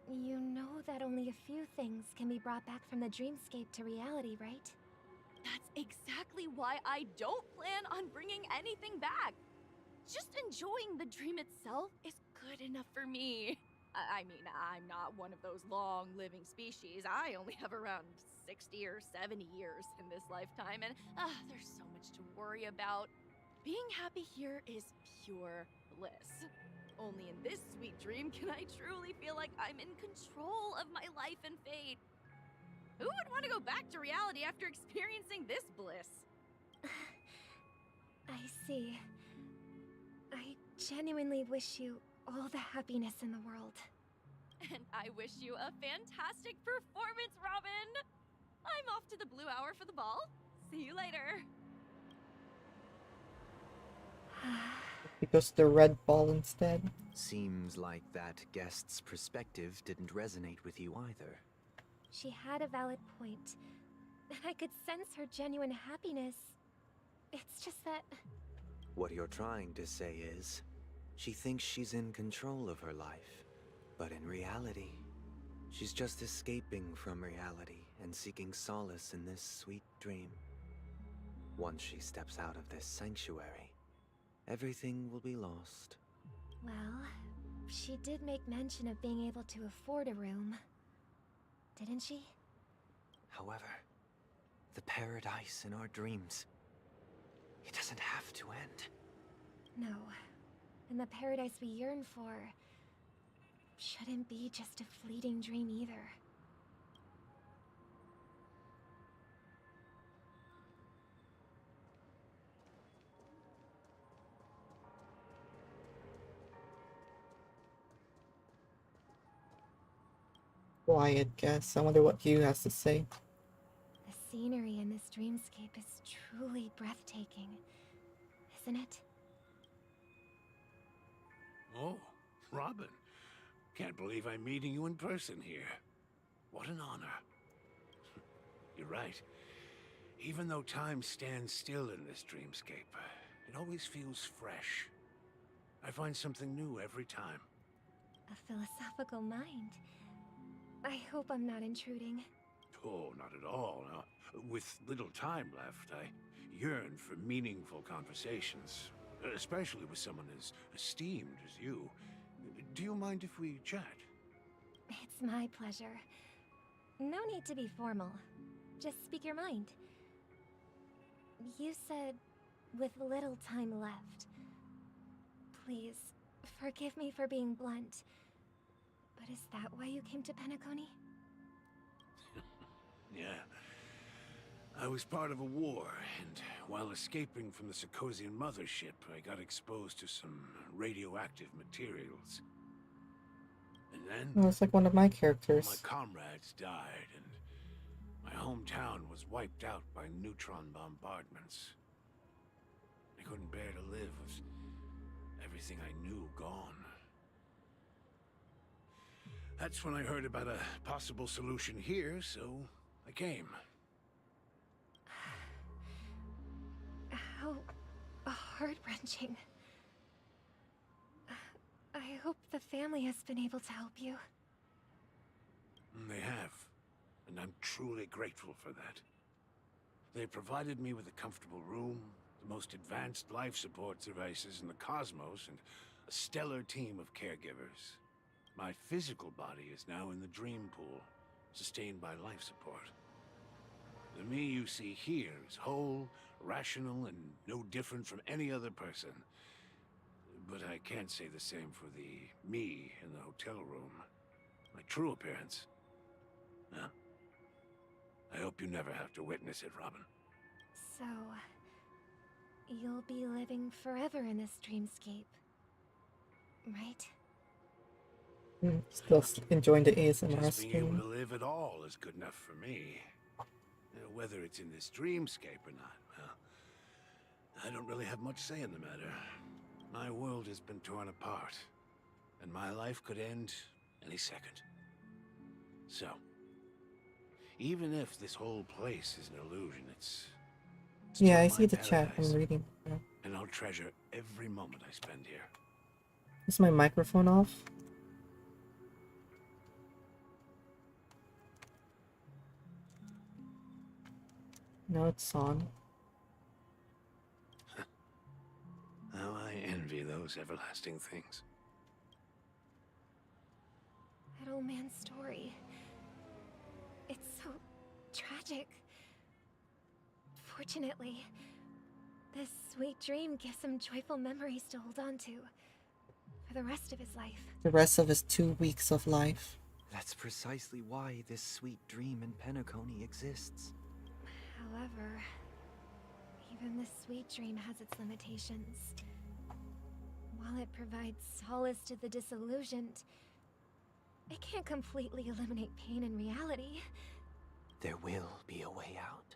Speaker 10: you know that only a few things can be brought back from the dreamscape to reality, right?
Speaker 12: That's exactly why I don't plan on bringing anything back. Just enjoying the dream itself is good enough for me. I mean, I'm not one of those long-living species. I only have around 60 or 70 years in this lifetime, and there's so much to worry about. Being happy here is pure bliss. Only in this sweet dream can I truly feel like I'm in control of my life and fate. Who would want to go back to reality after experiencing this bliss?
Speaker 10: I see. I genuinely wish you all the happiness in the world.
Speaker 12: And I wish you a fantastic performance, Robin! I'm off to the Blue Hour for the ball. See you later.
Speaker 1: Because the red ball instead.
Speaker 17: Seems like that guest's perspective didn't resonate with you either.
Speaker 10: She had a valid point. I could sense her genuine happiness. It's just that...
Speaker 17: What you're trying to say is, she thinks she's in control of her life. But in reality, she's just escaping from reality and seeking solace in this sweet dream. Once she steps out of this sanctuary, everything will be lost.
Speaker 10: Well, she did make mention of being able to afford a room. Didn't she?
Speaker 17: However, the paradise in our dreams, it doesn't have to end.
Speaker 10: No. And the paradise we yearn for shouldn't be just a fleeting dream either.
Speaker 1: Quiet guess. I wonder what Hugh has to say.
Speaker 10: The scenery in this dreamscape is truly breathtaking, isn't it?
Speaker 16: Oh, Robin. Can't believe I'm meeting you in person here. What an honor. You're right. Even though time stands still in this dreamscape, it always feels fresh. I find something new every time.
Speaker 10: A philosophical mind. I hope I'm not intruding.
Speaker 16: Oh, not at all. With little time left, I yearn for meaningful conversations, especially with someone as esteemed as you. Do you mind if we chat?
Speaker 10: It's my pleasure. No need to be formal. Just speak your mind. You said, with little time left. Please, forgive me for being blunt. But is that why you came to Penacony?
Speaker 16: Yeah. I was part of a war, and while escaping from the Sarkosian mothership, I got exposed to some radioactive materials. And then...
Speaker 1: Oh, it's like one of my characters.
Speaker 16: My comrades died, and my hometown was wiped out by neutron bombardments. I couldn't bear to live with everything I knew gone. That's when I heard about a possible solution here, so I came.
Speaker 10: How heart-wrenching. I hope the family has been able to help you.
Speaker 16: They have, and I'm truly grateful for that. They provided me with a comfortable room, the most advanced life support devices in the cosmos, and a stellar team of caregivers. My physical body is now in the dream pool, sustained by life support. The me you see here is whole, rational, and no different from any other person. But I can't say the same for the me in the hotel room. My true appearance. Well, I hope you never have to witness it, Robin.
Speaker 10: So, you'll be living forever in this dreamscape, right?
Speaker 1: Still enjoying the ASMR
Speaker 16: Just being able
Speaker 1: stream.
Speaker 16: to live at all is good enough for me. Whether it's in this dreamscape or not, well, I don't really have much say in the matter. My world has been torn apart, and my life could end any second. So, even if this whole place is an illusion, it's
Speaker 1: Yeah,
Speaker 16: still
Speaker 1: I
Speaker 16: my
Speaker 1: see the chat.
Speaker 16: paradise,
Speaker 1: I'm reading. Yeah.
Speaker 16: and I'll treasure every moment I spend here.
Speaker 1: Is my microphone off? No, it's on.
Speaker 16: How I envy those everlasting things.
Speaker 10: That old man's story. It's so tragic. Fortunately, this sweet dream gives him joyful memories to hold on to for the rest of his life.
Speaker 1: The rest of his 2 weeks of life.
Speaker 17: That's precisely why this sweet dream in Penacony exists.
Speaker 10: However, even this sweet dream has its limitations. While it provides solace to the disillusioned, it can't completely eliminate pain in reality.
Speaker 17: There will be a way out.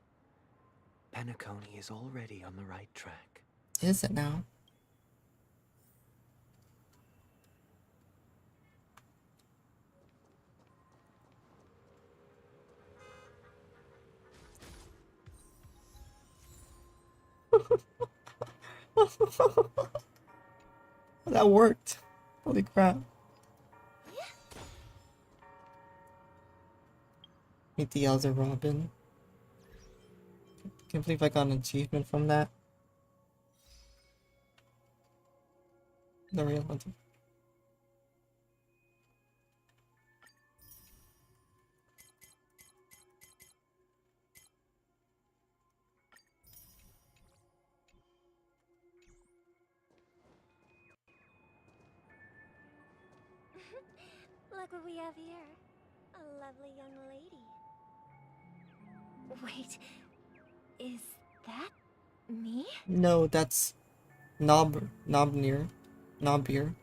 Speaker 17: Penacony is already on the right track.
Speaker 1: Is it now? That worked. Holy crap. Meet the other Robin. Can't believe I got an achievement from that. The real one.
Speaker 10: Look what we have here. A lovely young lady. Wait, is that me?
Speaker 1: No, that's Nobnir. Nobir.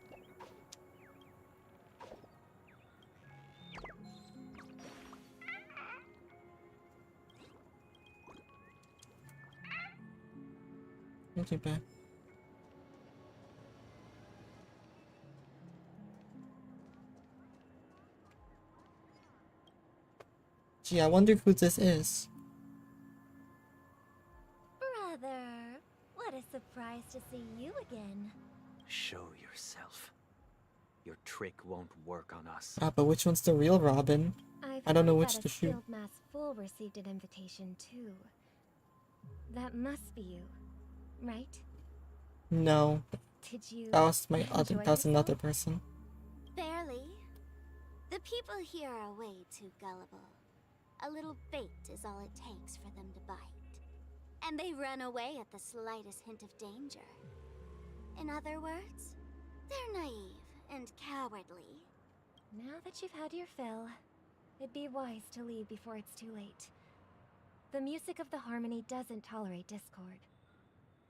Speaker 1: Not too bad. Gee, I wonder who this is.
Speaker 10: Brother, what a surprise to see you again.
Speaker 17: Show yourself. Your trick won't work on us.
Speaker 1: Ah, but which one's the real Robin? I don't know
Speaker 10: heard
Speaker 1: which
Speaker 10: that
Speaker 1: to
Speaker 10: a
Speaker 1: shoot.
Speaker 10: skilled mass fool received an invitation too. That must be you, right?
Speaker 1: No.
Speaker 10: Did you
Speaker 1: That was my other.
Speaker 10: enjoy
Speaker 1: That was another
Speaker 10: yourself?
Speaker 1: person.
Speaker 4: Barely. The people here are way too gullible. A little bait is all it takes for them to bite. And they run away at the slightest hint of danger. In other words, they're naive and cowardly.
Speaker 10: Now that you've had your fill, it'd be wise to leave before it's too late. The music of the harmony doesn't tolerate discord.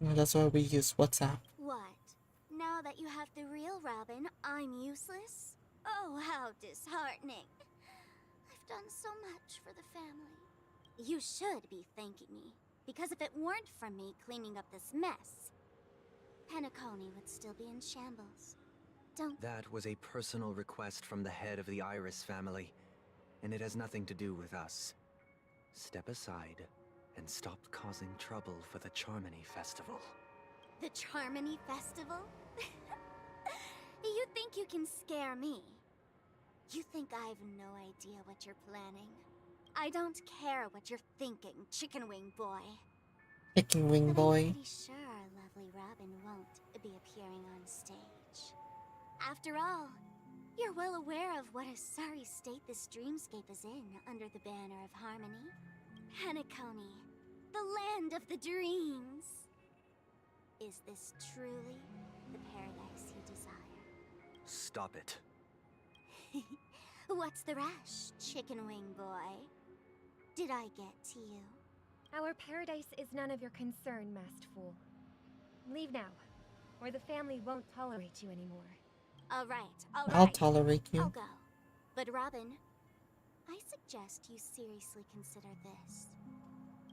Speaker 1: No, that's why we use WhatsApp.
Speaker 4: What? Now that you have the real Robin, I'm useless? Oh, how disheartening. I've done so much for the family. You should be thanking me, because if it weren't for me cleaning up this mess, Penacony would still be in shambles. Don't...
Speaker 17: That was a personal request from the head of the Iris family, and it has nothing to do with us. Step aside and stop causing trouble for the Charmony Festival.
Speaker 4: The Charmony Festival? You think you can scare me? You think I've no idea what you're planning? I don't care what you're thinking, Chicken Wing Boy.
Speaker 1: Chicken Wing Boy.
Speaker 4: I'm pretty sure our lovely Robin won't be appearing on stage. After all, you're well aware of what a sorry state this dreamscape is in under the banner of harmony. Penacony, the land of the dreams. Is this truly the paradise you desire?
Speaker 17: Stop it.
Speaker 4: What's the rush, Chicken Wing Boy? Did I get to you?
Speaker 10: Our paradise is none of your concern, masked fool. Leave now, or the family won't tolerate you anymore.
Speaker 4: All right.
Speaker 1: I'll tolerate you.
Speaker 4: I'll go. But Robin, I suggest you seriously consider this.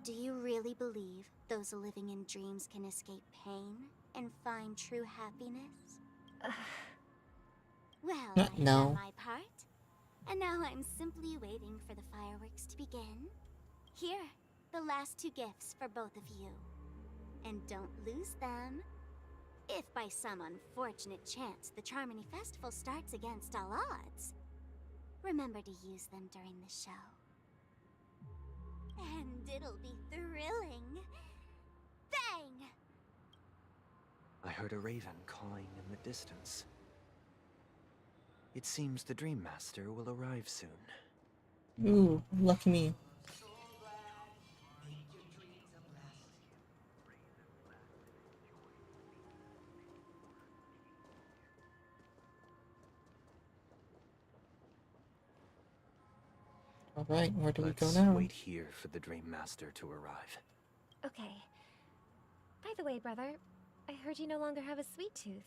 Speaker 4: Do you really believe those living in dreams can escape pain and find true happiness? Well, I've
Speaker 1: No.
Speaker 4: done my part. And now I'm simply waiting for the fireworks to begin. Here, the last 2 gifts for both of you. And don't lose them. If by some unfortunate chance the Charmony Festival starts against all odds, remember to use them during the show. And it'll be thrilling. Bang!
Speaker 17: I heard a raven cawing in the distance. It seems the Dream Master will arrive soon.
Speaker 1: Ooh, lucky me. Alright, where do we go now?
Speaker 17: Let's wait here for the Dream Master to arrive.
Speaker 10: Okay. By the way, brother, I heard you no longer have a sweet tooth.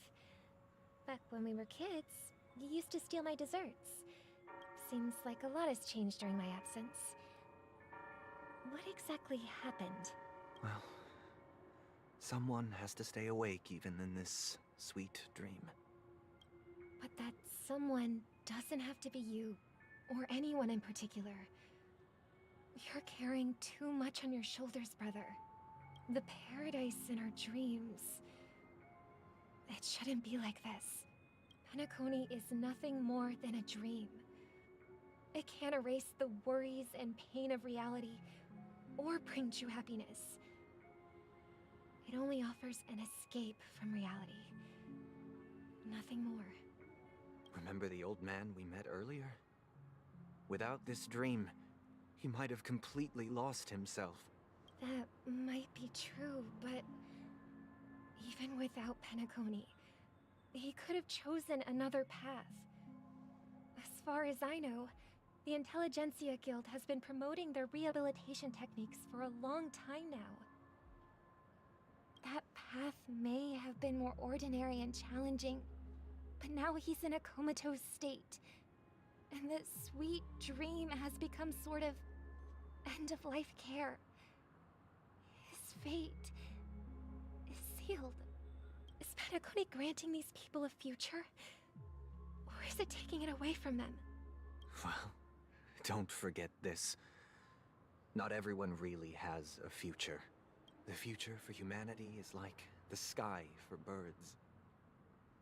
Speaker 10: Back when we were kids, you used to steal my desserts. Seems like a lot has changed during my absence. What exactly happened?
Speaker 17: Well, someone has to stay awake even in this sweet dream.
Speaker 10: But that someone doesn't have to be you, or anyone in particular. You're carrying too much on your shoulders, brother. The paradise in our dreams. It shouldn't be like this. Penacony is nothing more than a dream. It can't erase the worries and pain of reality, or bring true happiness. It only offers an escape from reality. Nothing more.
Speaker 17: Remember the old man we met earlier? Without this dream, he might have completely lost himself.
Speaker 10: That might be true, but even without Penacony, he could have chosen another path. As far as I know, the Intelligentsia Guild has been promoting their rehabilitation techniques for a long time now. That path may have been more ordinary and challenging, but now he's in a comatose state. And the sweet dream has become sort of end-of-life care. His fate is sealed. Is Penacony granting these people a future? Or is it taking it away from them?
Speaker 17: Well, don't forget this. Not everyone really has a future. The future for humanity is like the sky for birds.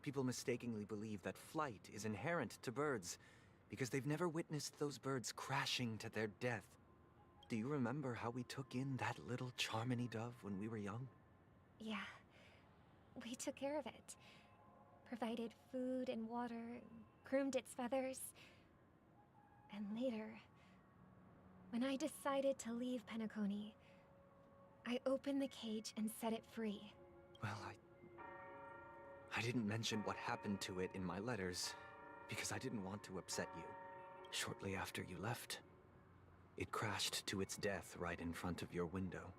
Speaker 17: People mistakenly believe that flight is inherent to birds because they've never witnessed those birds crashing to their death. Do you remember how we took in that little Charmony dove when we were young?
Speaker 10: Yeah. We took care of it. Provided food and water, groomed its feathers. And later, when I decided to leave Penacony, I opened the cage and set it free.
Speaker 17: Well, I didn't mention what happened to it in my letters because I didn't want to upset you. Shortly after you left, it crashed to its death right in front of your window.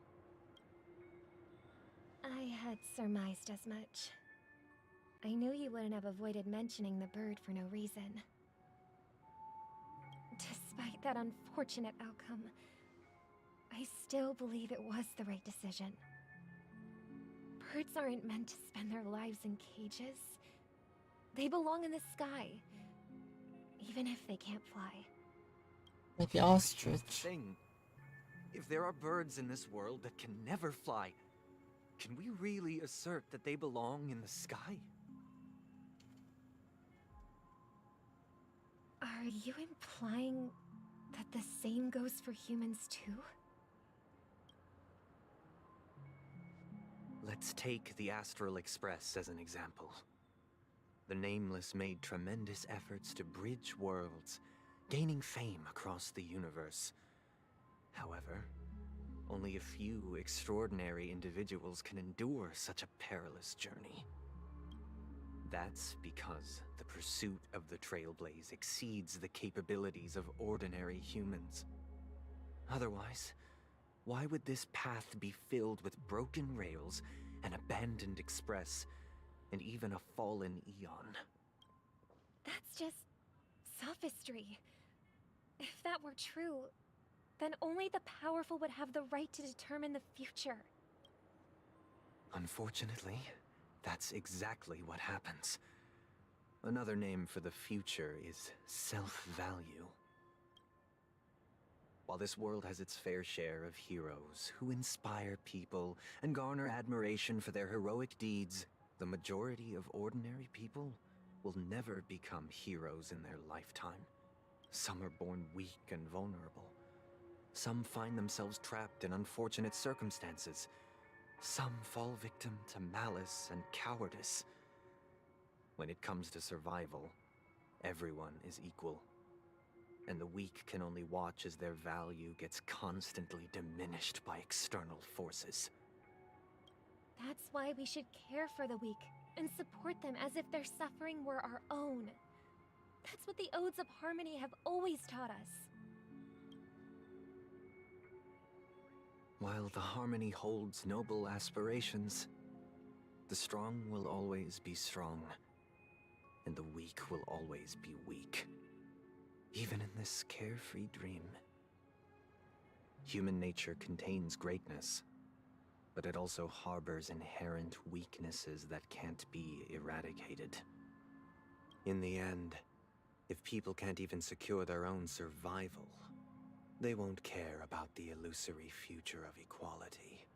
Speaker 10: I had surmised as much. I knew you wouldn't have avoided mentioning the bird for no reason. Despite that unfortunate outcome, I still believe it was the right decision. Birds aren't meant to spend their lives in cages. They belong in the sky, even if they can't fly.
Speaker 1: Like the ostrich.
Speaker 17: Thing. If there are birds in this world that can never fly, can we really assert that they belong in the sky?
Speaker 10: Are you implying that the same goes for humans too?
Speaker 17: Let's take the Astral Express as an example. The Nameless made tremendous efforts to bridge worlds, gaining fame across the universe. However, only a few extraordinary individuals can endure such a perilous journey. That's because the pursuit of the Trailblaze exceeds the capabilities of ordinary humans. Otherwise, why would this path be filled with broken rails, an abandoned express, and even a fallen eon?
Speaker 10: That's just sophistry. If that were true, then only the powerful would have the right to determine the future.
Speaker 17: Unfortunately, that's exactly what happens. Another name for the future is self-value. While this world has its fair share of heroes who inspire people and garner admiration for their heroic deeds, the majority of ordinary people will never become heroes in their lifetime. Some are born weak and vulnerable. Some find themselves trapped in unfortunate circumstances. Some fall victim to malice and cowardice. When it comes to survival, Everyone is equal, and the weak can only watch as their value gets constantly diminished by external forces.
Speaker 10: That's why we should care for the weak and support them as if their suffering were our own. That's what the Odes of Harmony have always taught us.
Speaker 17: While the Harmony holds noble aspirations, the strong will always be strong, and the weak will always be weak. Even in this carefree dream. Human nature contains greatness, but it also harbors inherent weaknesses that can't be eradicated. In the end, if people can't even secure their own survival, they won't care about the illusory future of equality.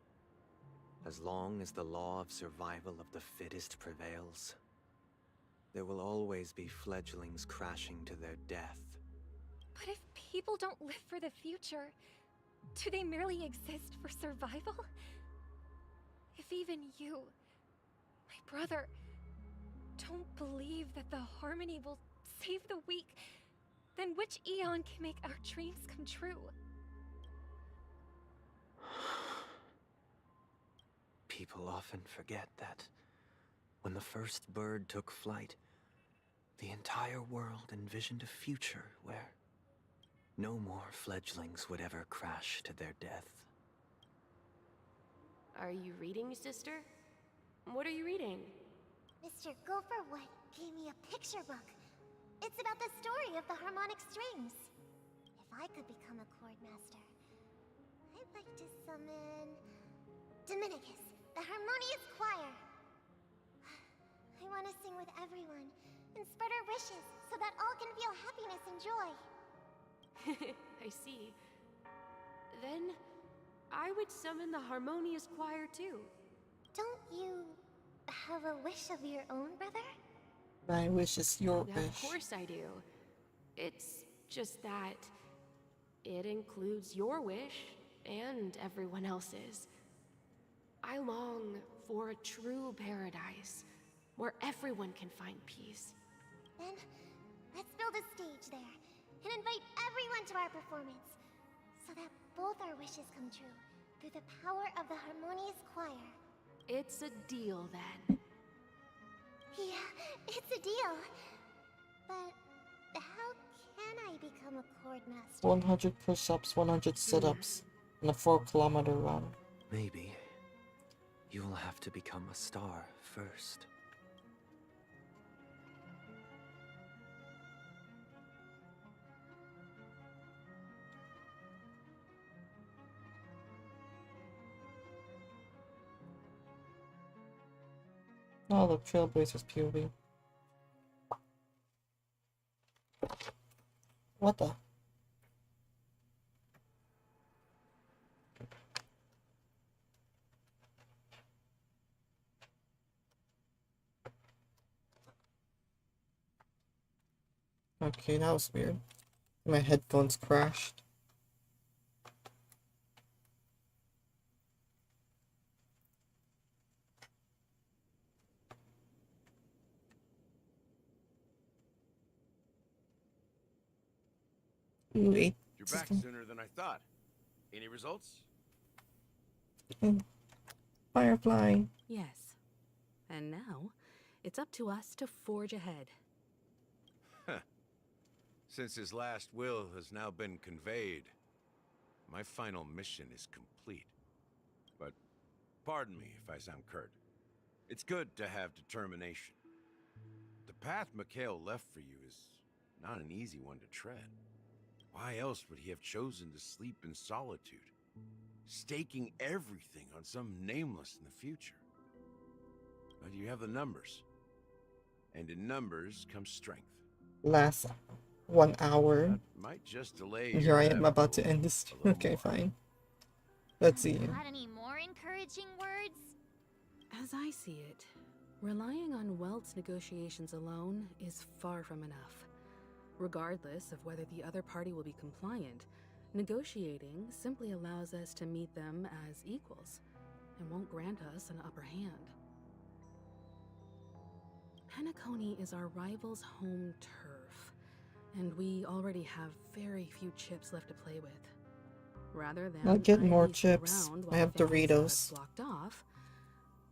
Speaker 17: As long as the law of survival of the fittest prevails, there will always be fledglings crashing to their death.
Speaker 10: But if people don't live for the future, do they merely exist for survival? If even you, my brother, don't believe that the Harmony will save the weak, then which eon can make our dreams come true?
Speaker 17: People often forget that when the first bird took flight, the entire world envisioned a future where no more fledglings would ever crash to their death.
Speaker 7: Are you reading, sister? What are you reading?
Speaker 5: Mr. Gopherwood gave me a picture book. It's about the story of the harmonic strings. If I could become a chord master, I'd like to summon Dominicus, the harmonious choir. I want to sing with everyone and spread our wishes so that all can feel happiness and joy.
Speaker 7: I see. Then I would summon the harmonious choir too.
Speaker 5: Don't you have a wish of your own, brother?
Speaker 1: My wish is your wish.
Speaker 7: Of course I do. It's just that it includes your wish and everyone else's. I long for a true paradise where everyone can find peace.
Speaker 5: Then, let's build a stage there and invite everyone to our performance so that both our wishes come true through the power of the harmonious choir.
Speaker 7: It's a deal then.
Speaker 5: Yeah, it's a deal. But how can I become a chord master?
Speaker 1: 100 push-ups, 100 sit-ups, and a 4-kilometer run.
Speaker 17: Maybe you'll have to become a star first.
Speaker 1: Oh, look, Trailblazers POV. What the? Okay, that was weird. My headphones crashed. Ooh, 8.
Speaker 11: You're back sooner than I thought. Any results?
Speaker 1: Firefly.
Speaker 14: Yes. And now, it's up to us to forge ahead.
Speaker 11: Since his last will has now been conveyed, my final mission is complete. But pardon me if I sound curt. It's good to have determination. The path Mikhail left for you is not an easy one to tread. Why else would he have chosen to sleep in solitude, staking everything on some nameless in the future? But you have the numbers, and in numbers comes strength.
Speaker 1: Last 1 hour.
Speaker 11: That might just delay
Speaker 1: Here
Speaker 11: your
Speaker 1: I am about to
Speaker 11: inevitable
Speaker 1: end this.
Speaker 11: a little
Speaker 1: Okay,
Speaker 11: more.
Speaker 1: fine. Let's see.
Speaker 2: Got any more encouraging words?
Speaker 14: As I see it, relying on Welt's negotiations alone is far from enough. Regardless of whether the other party will be compliant, negotiating simply allows us to meet them as equals, and won't grant us an upper hand. Penacony is our rival's home turf, and we already have very few chips left to play with. Rather than
Speaker 1: I'll get more
Speaker 14: idly sit
Speaker 1: chips.
Speaker 14: around
Speaker 1: I
Speaker 14: while
Speaker 1: have
Speaker 14: the families have us
Speaker 1: Doritos.
Speaker 14: blocked off,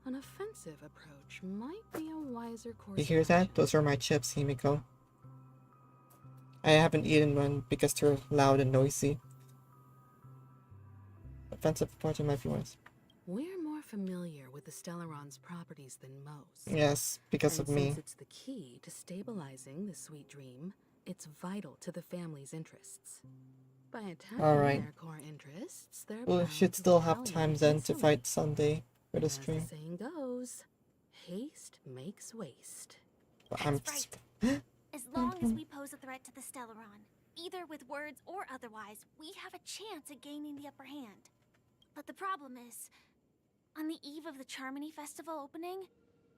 Speaker 14: an offensive approach might be a wiser course
Speaker 1: You
Speaker 14: of
Speaker 1: hear
Speaker 14: action.
Speaker 1: that? Those are my chips, Himiko. I haven't eaten one because they're loud and noisy. Offensive approach might be worse.
Speaker 14: We're more familiar with the Stellaron's properties than most.
Speaker 1: Yes, because
Speaker 14: and
Speaker 1: of me.
Speaker 14: Since it's the key to stabilizing the sweet dream, it's vital to the family's interests. By attacking
Speaker 1: Alright.
Speaker 14: their core interests, they're
Speaker 1: We
Speaker 14: bound
Speaker 1: should
Speaker 14: to
Speaker 1: still have
Speaker 14: retaliate
Speaker 1: time then to
Speaker 14: peacefully.
Speaker 1: fight Sunday for the
Speaker 14: As the
Speaker 1: stream.
Speaker 14: saying goes, haste makes waste.
Speaker 1: But I'm
Speaker 2: That's right. As long as we pose a threat to the Stellaron, either with words or otherwise, we have a chance at gaining the upper hand. But the problem is, on the eve of the Charmony Festival opening,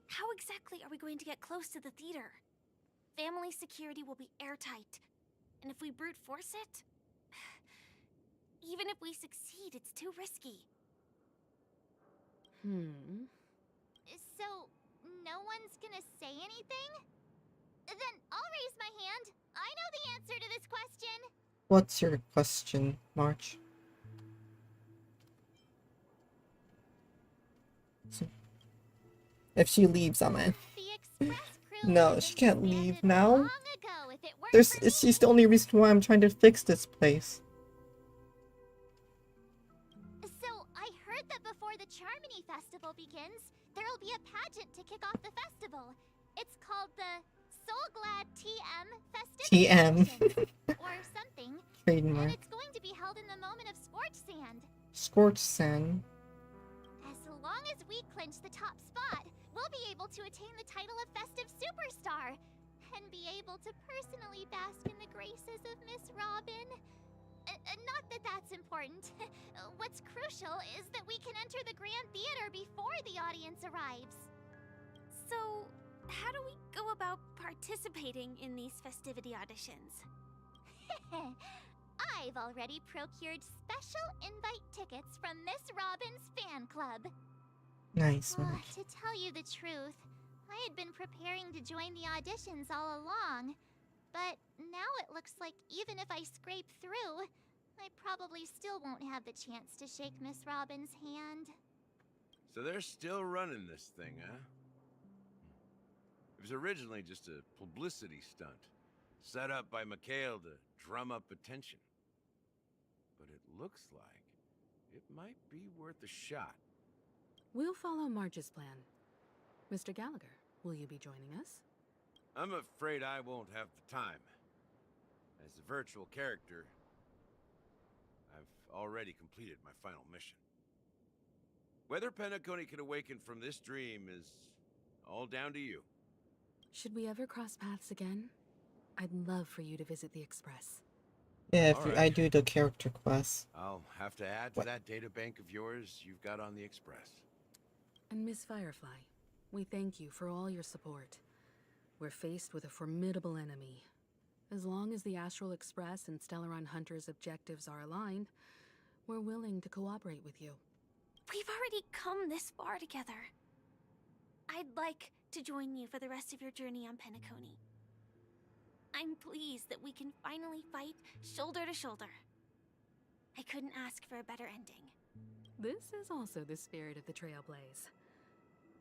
Speaker 2: how exactly are we going to get close to the theater? Family security will be airtight, and if we brute force it, even if we succeed, it's too risky.
Speaker 5: So, no one's gonna say anything? Then I'll raise my hand. I know the answer to this question.
Speaker 1: What's your question, March? If she leaves, I'm in. No, she can't leave now. She's the only reason why I'm trying to fix this place.
Speaker 5: So, I heard that before the Charmony Festival begins, there'll be a pageant to kick off the festival. It's called the Soul Glad TM Festivity
Speaker 1: TM.
Speaker 5: or something.
Speaker 1: Trademark.
Speaker 5: And it's going to be held in the moment of Scorch Sand.
Speaker 1: Scorch Sand.
Speaker 5: As long as we clinch the top spot, we'll be able to attain the title of Festive Superstar and be able to personally bask in the graces of Miss Robin. Not that that's important. What's crucial is that we can enter the Grand Theater before the audience arrives.
Speaker 2: So, how do we go about participating in these festivity auditions?
Speaker 5: I've already procured special invite tickets from Miss Robin's fan club.
Speaker 1: Nice, March.
Speaker 5: To tell you the truth, I had been preparing to join the auditions all along. But now it looks like even if I scrape through, I probably still won't have the chance to shake Miss Robin's hand.
Speaker 8: So they're still running this thing, huh? It was originally just a publicity stunt, set up by Mikhail to drum up attention. But it looks like it might be worth a shot.
Speaker 14: We'll follow Marge's plan. Mr. Gallagher, will you be joining us?
Speaker 8: I'm afraid I won't have the time. As a virtual character, I've already completed my final mission. Whether Penacony can awaken from this dream is all down to you.
Speaker 14: Should we ever cross paths again? I'd love for you to visit the Express.
Speaker 1: Yeah, if
Speaker 8: Alright.
Speaker 1: I do the character quest.
Speaker 8: I'll have to add to that databank of yours you've got on the Express.
Speaker 14: And Miss Firefly, we thank you for all your support. We're faced with a formidable enemy. As long as the Astral Express and Stellaron Hunter's objectives are aligned, we're willing to cooperate with you.
Speaker 2: We've already come this far together. I'd like to join you for the rest of your journey on Penacony. I'm pleased that we can finally fight shoulder to shoulder. I couldn't ask for a better ending.
Speaker 14: This is also the spirit of the Trailblaze.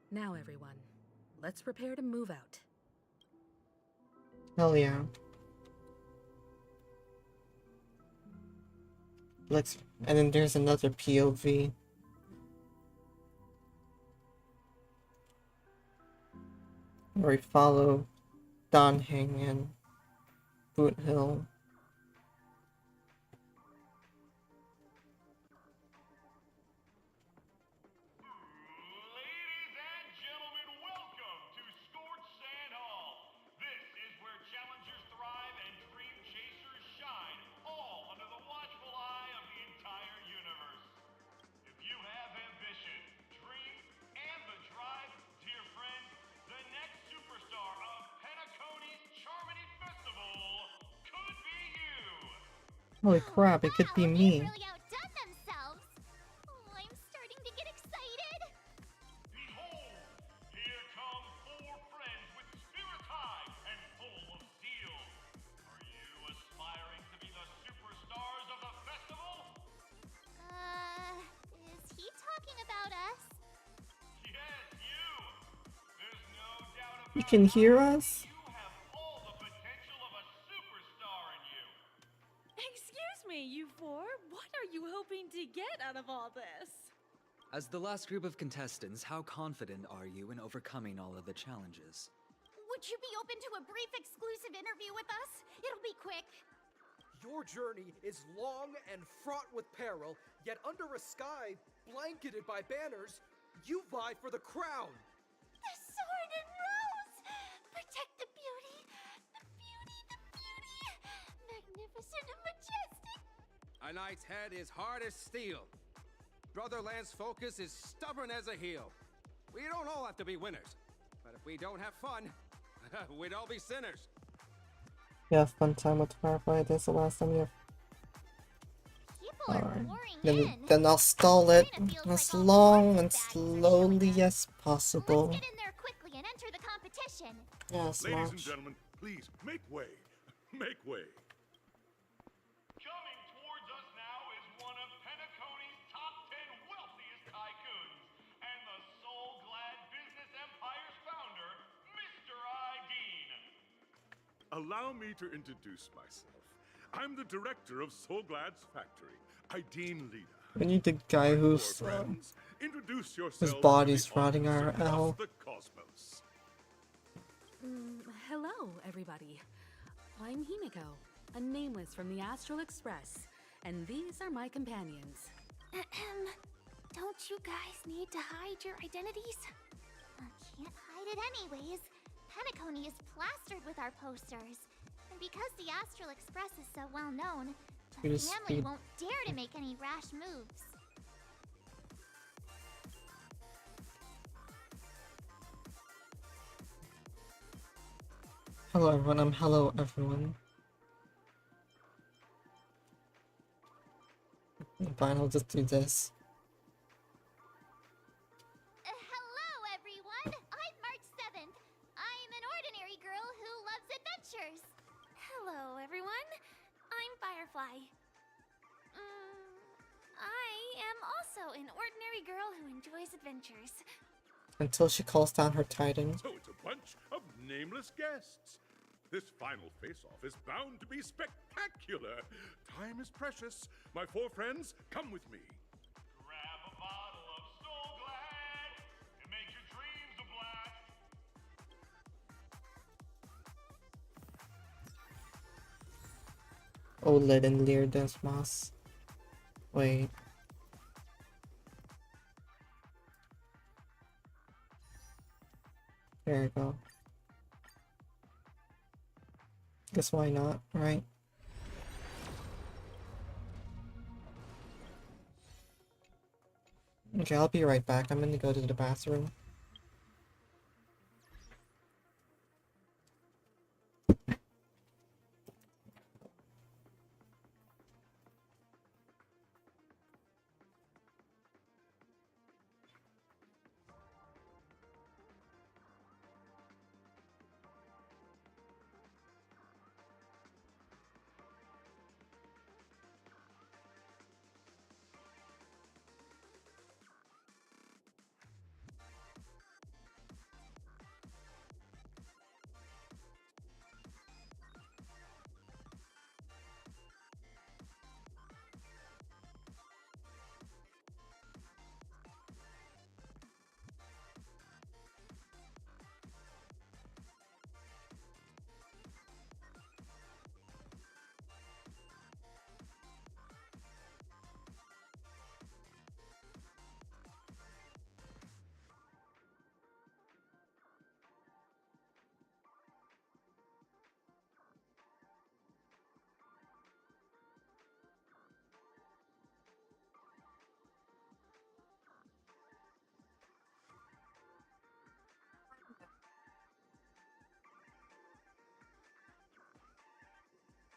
Speaker 14: Now, everyone, let's prepare to move out.
Speaker 1: Hell yeah. And then there's another POV. Where we follow Don Hing and Boot Hill. Holy crap, it could be me.
Speaker 5: Really outdone themselves. Oh, I'm starting to get excited.
Speaker 20: Behold, here come 4 friends with
Speaker 1: You can hear us?
Speaker 12: Excuse me, you four. What are you hoping to get out of all this?
Speaker 20: As the last group of contestants, how confident are you in overcoming all of the challenges?
Speaker 2: Would you be open to a brief exclusive interview with us? It'll be quick.
Speaker 21: Your journey is long and fraught with peril, yet under a sky blanketed by banners, you vie for the crown.
Speaker 2: The sword and rose! Protect the beauty! The beauty, the beauty! Magnificent and majestic!
Speaker 3: A knight's head is hard as steel. Brother Lance's focus is stubborn as a heel. We don't all have to be winners, but if we don't have fun, we'd all be sinners.
Speaker 1: You have fun time with Firefly. That's the last time you have. Alright. Then I'll stall it as long and slowly as possible.
Speaker 2: Let's get in there quickly and enter the competition.
Speaker 1: Yes,
Speaker 22: Ladies and
Speaker 1: March.
Speaker 22: gentlemen, please make way. Make way. Allow me to introduce myself. I'm the director of Soulglad's factory, Ideen Lida.
Speaker 1: We need the guy who's
Speaker 22: Friends, introduce
Speaker 1: his
Speaker 22: yourselves to
Speaker 1: body's
Speaker 22: the
Speaker 1: rotting
Speaker 22: audience across
Speaker 1: RL.
Speaker 22: the cosmos.
Speaker 14: Hello, everybody. I'm Himiko, a nameless from the Astral Express, and these are my companions.
Speaker 2: Don't you guys need to hide your identities?
Speaker 5: Can't hide it anyways. Penacony is plastered with our posters. And because the Astral Express is so well known, the
Speaker 1: Speed is
Speaker 5: family
Speaker 1: speed.
Speaker 5: won't dare to make any rash moves.
Speaker 1: Hello everyone, hello everyone. Fine, I'll just do this.
Speaker 5: Hello, everyone! I'm March 7th. I'm an ordinary girl who loves adventures.
Speaker 2: Hello, everyone. I'm Firefly. I am also an ordinary girl who enjoys adventures.
Speaker 1: Until she calls down her titan.
Speaker 22: So it's a bunch of nameless guests. This final face-off is bound to be spectacular. Time is precious. My four friends, come with me.
Speaker 24: Grab a bottle of Soulglad and make your dreams a blast.
Speaker 1: OLED and Lear Desmas. Wait. There you go. Guess why not, right? Okay, I'll be right back. I'm gonna go to the bathroom.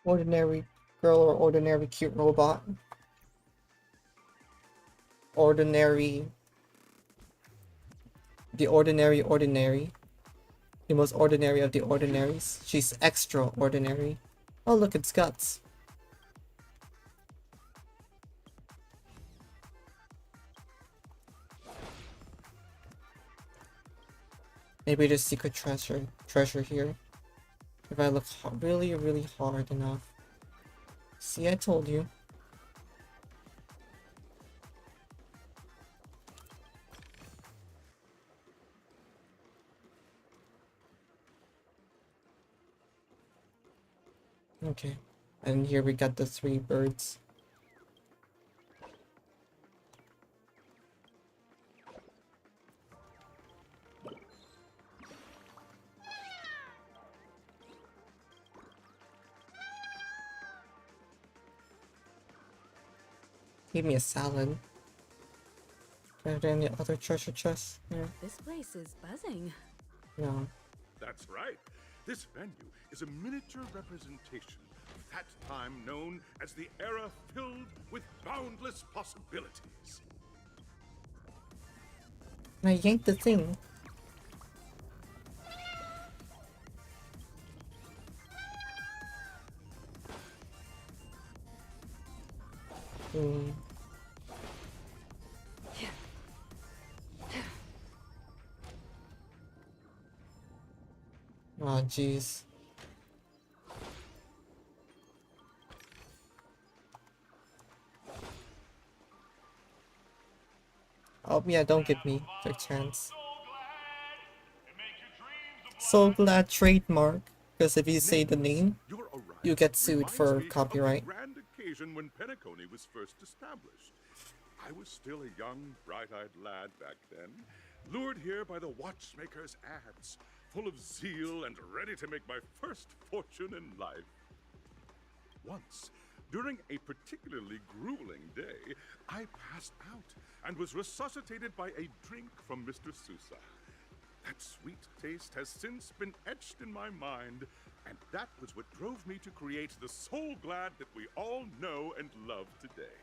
Speaker 1: Ordinary girl or ordinary cute robot? Ordinary. The ordinary. The most ordinary of the ordinaries. She's extraordinary. Oh look, it's Guts. Maybe there's secret treasure here. If I look really, really hard enough. See, I told you. Okay. And here we got the 3 birds. Give me a salad. Are there any other treasure chests here?
Speaker 14: This place is buzzing.
Speaker 1: No.
Speaker 22: That's right. This venue is a miniature representation of that time known as the era filled with boundless possibilities.
Speaker 1: And I yanked the thing. Hmm. Oh, jeez. Oh, yeah, don't give me the chance. So glad trademark. Because if you say the name, you get sued for copyright.
Speaker 22: Grand occasion when Penacony was first established. I was still a young, bright-eyed lad back then, lured here by the watchmaker's ads, full of zeal and ready to make my first fortune in life. Once, during a particularly grueling day, I passed out and was resuscitated by a drink from Mr. Sousa. That sweet taste has since been etched in my mind, and that was what drove me to create the Soul Glad that we all know and love today.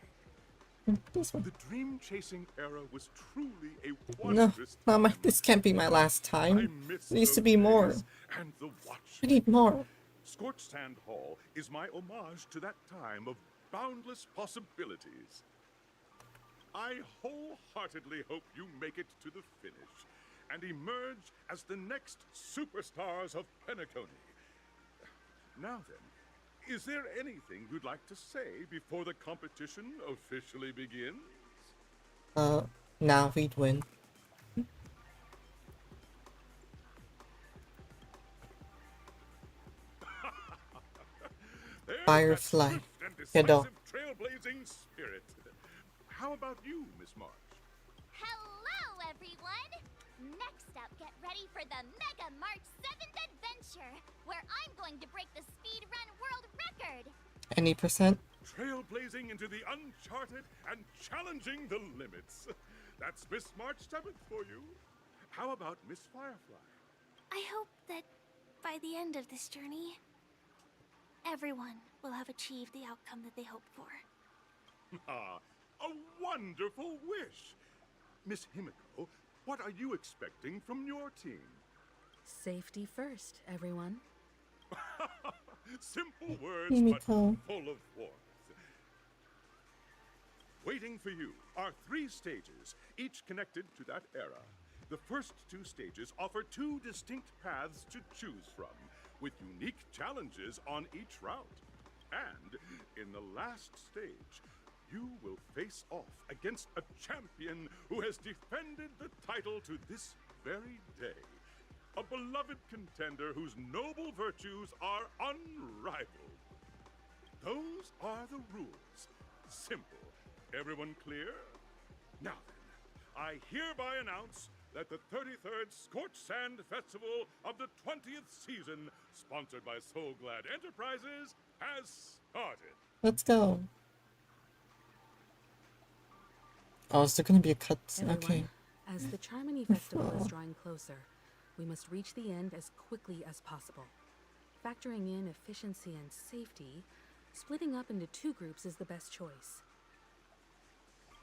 Speaker 22: The dream-chasing era was truly a
Speaker 1: No,
Speaker 22: wondrous
Speaker 1: this can't be my last time. There needs to be more.
Speaker 22: and the
Speaker 1: I need more.
Speaker 22: Scorched Sand Hall is my homage to that time of boundless possibilities. I wholeheartedly hope you make it to the finish and emerge as the next superstars of Penacony. Now then, is there anything you'd like to say before the competition officially begins?
Speaker 1: Now we'd win. Firefly. Hello.
Speaker 22: Trailblazing spirit. How about you, Miss March?
Speaker 5: Hello, everyone! Next up, get ready for the Mega March 7th Adventure, where I'm going to break the speed run world record!
Speaker 1: Any percent?
Speaker 22: Trailblazing into the uncharted and challenging the limits. That's Miss March 7th for you. How about Miss Firefly?
Speaker 2: I hope that by the end of this journey, everyone will have achieved the outcome that they hoped for.
Speaker 22: Ah, a wonderful wish. Miss Himiko, what are you expecting from your team?
Speaker 14: Safety first, everyone.
Speaker 22: Simple words,
Speaker 1: Himiko.
Speaker 22: but full of warmth. Waiting for you are 3 stages, each connected to that era. The first 2 stages offer 2 distinct paths to choose from, with unique challenges on each route. And in the last stage, you will face off against a champion who has defended the title to this very day. A beloved contender whose noble virtues are unrivaled. Those are the rules. Simple. Everyone clear? Now then, I hereby announce that the 33rd Scorched Sand Festival of the 20th season, sponsored by Soul Glad Enterprises, has started.
Speaker 1: Let's go. Oh, is there gonna be a cut?
Speaker 14: Everyone,
Speaker 1: Okay.
Speaker 14: as the Charmony Festival is drawing closer, we must reach the end as quickly as possible. Factoring in efficiency and safety, splitting up into 2 groups is the best choice.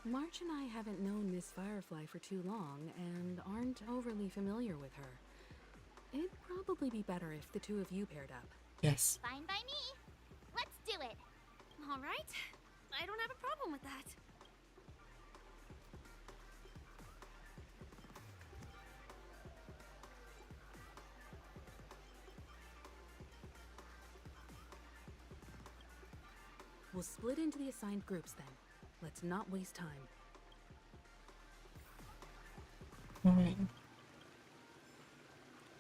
Speaker 14: March and I haven't known Miss Firefly for too long and aren't overly familiar with her. It'd probably be better if the 2 of you paired up.
Speaker 1: Yes.
Speaker 5: Fine by me. Let's do it.
Speaker 2: All right. I don't have a problem with that.
Speaker 14: We'll split into the assigned groups then. Let's not waste time.
Speaker 1: Alright.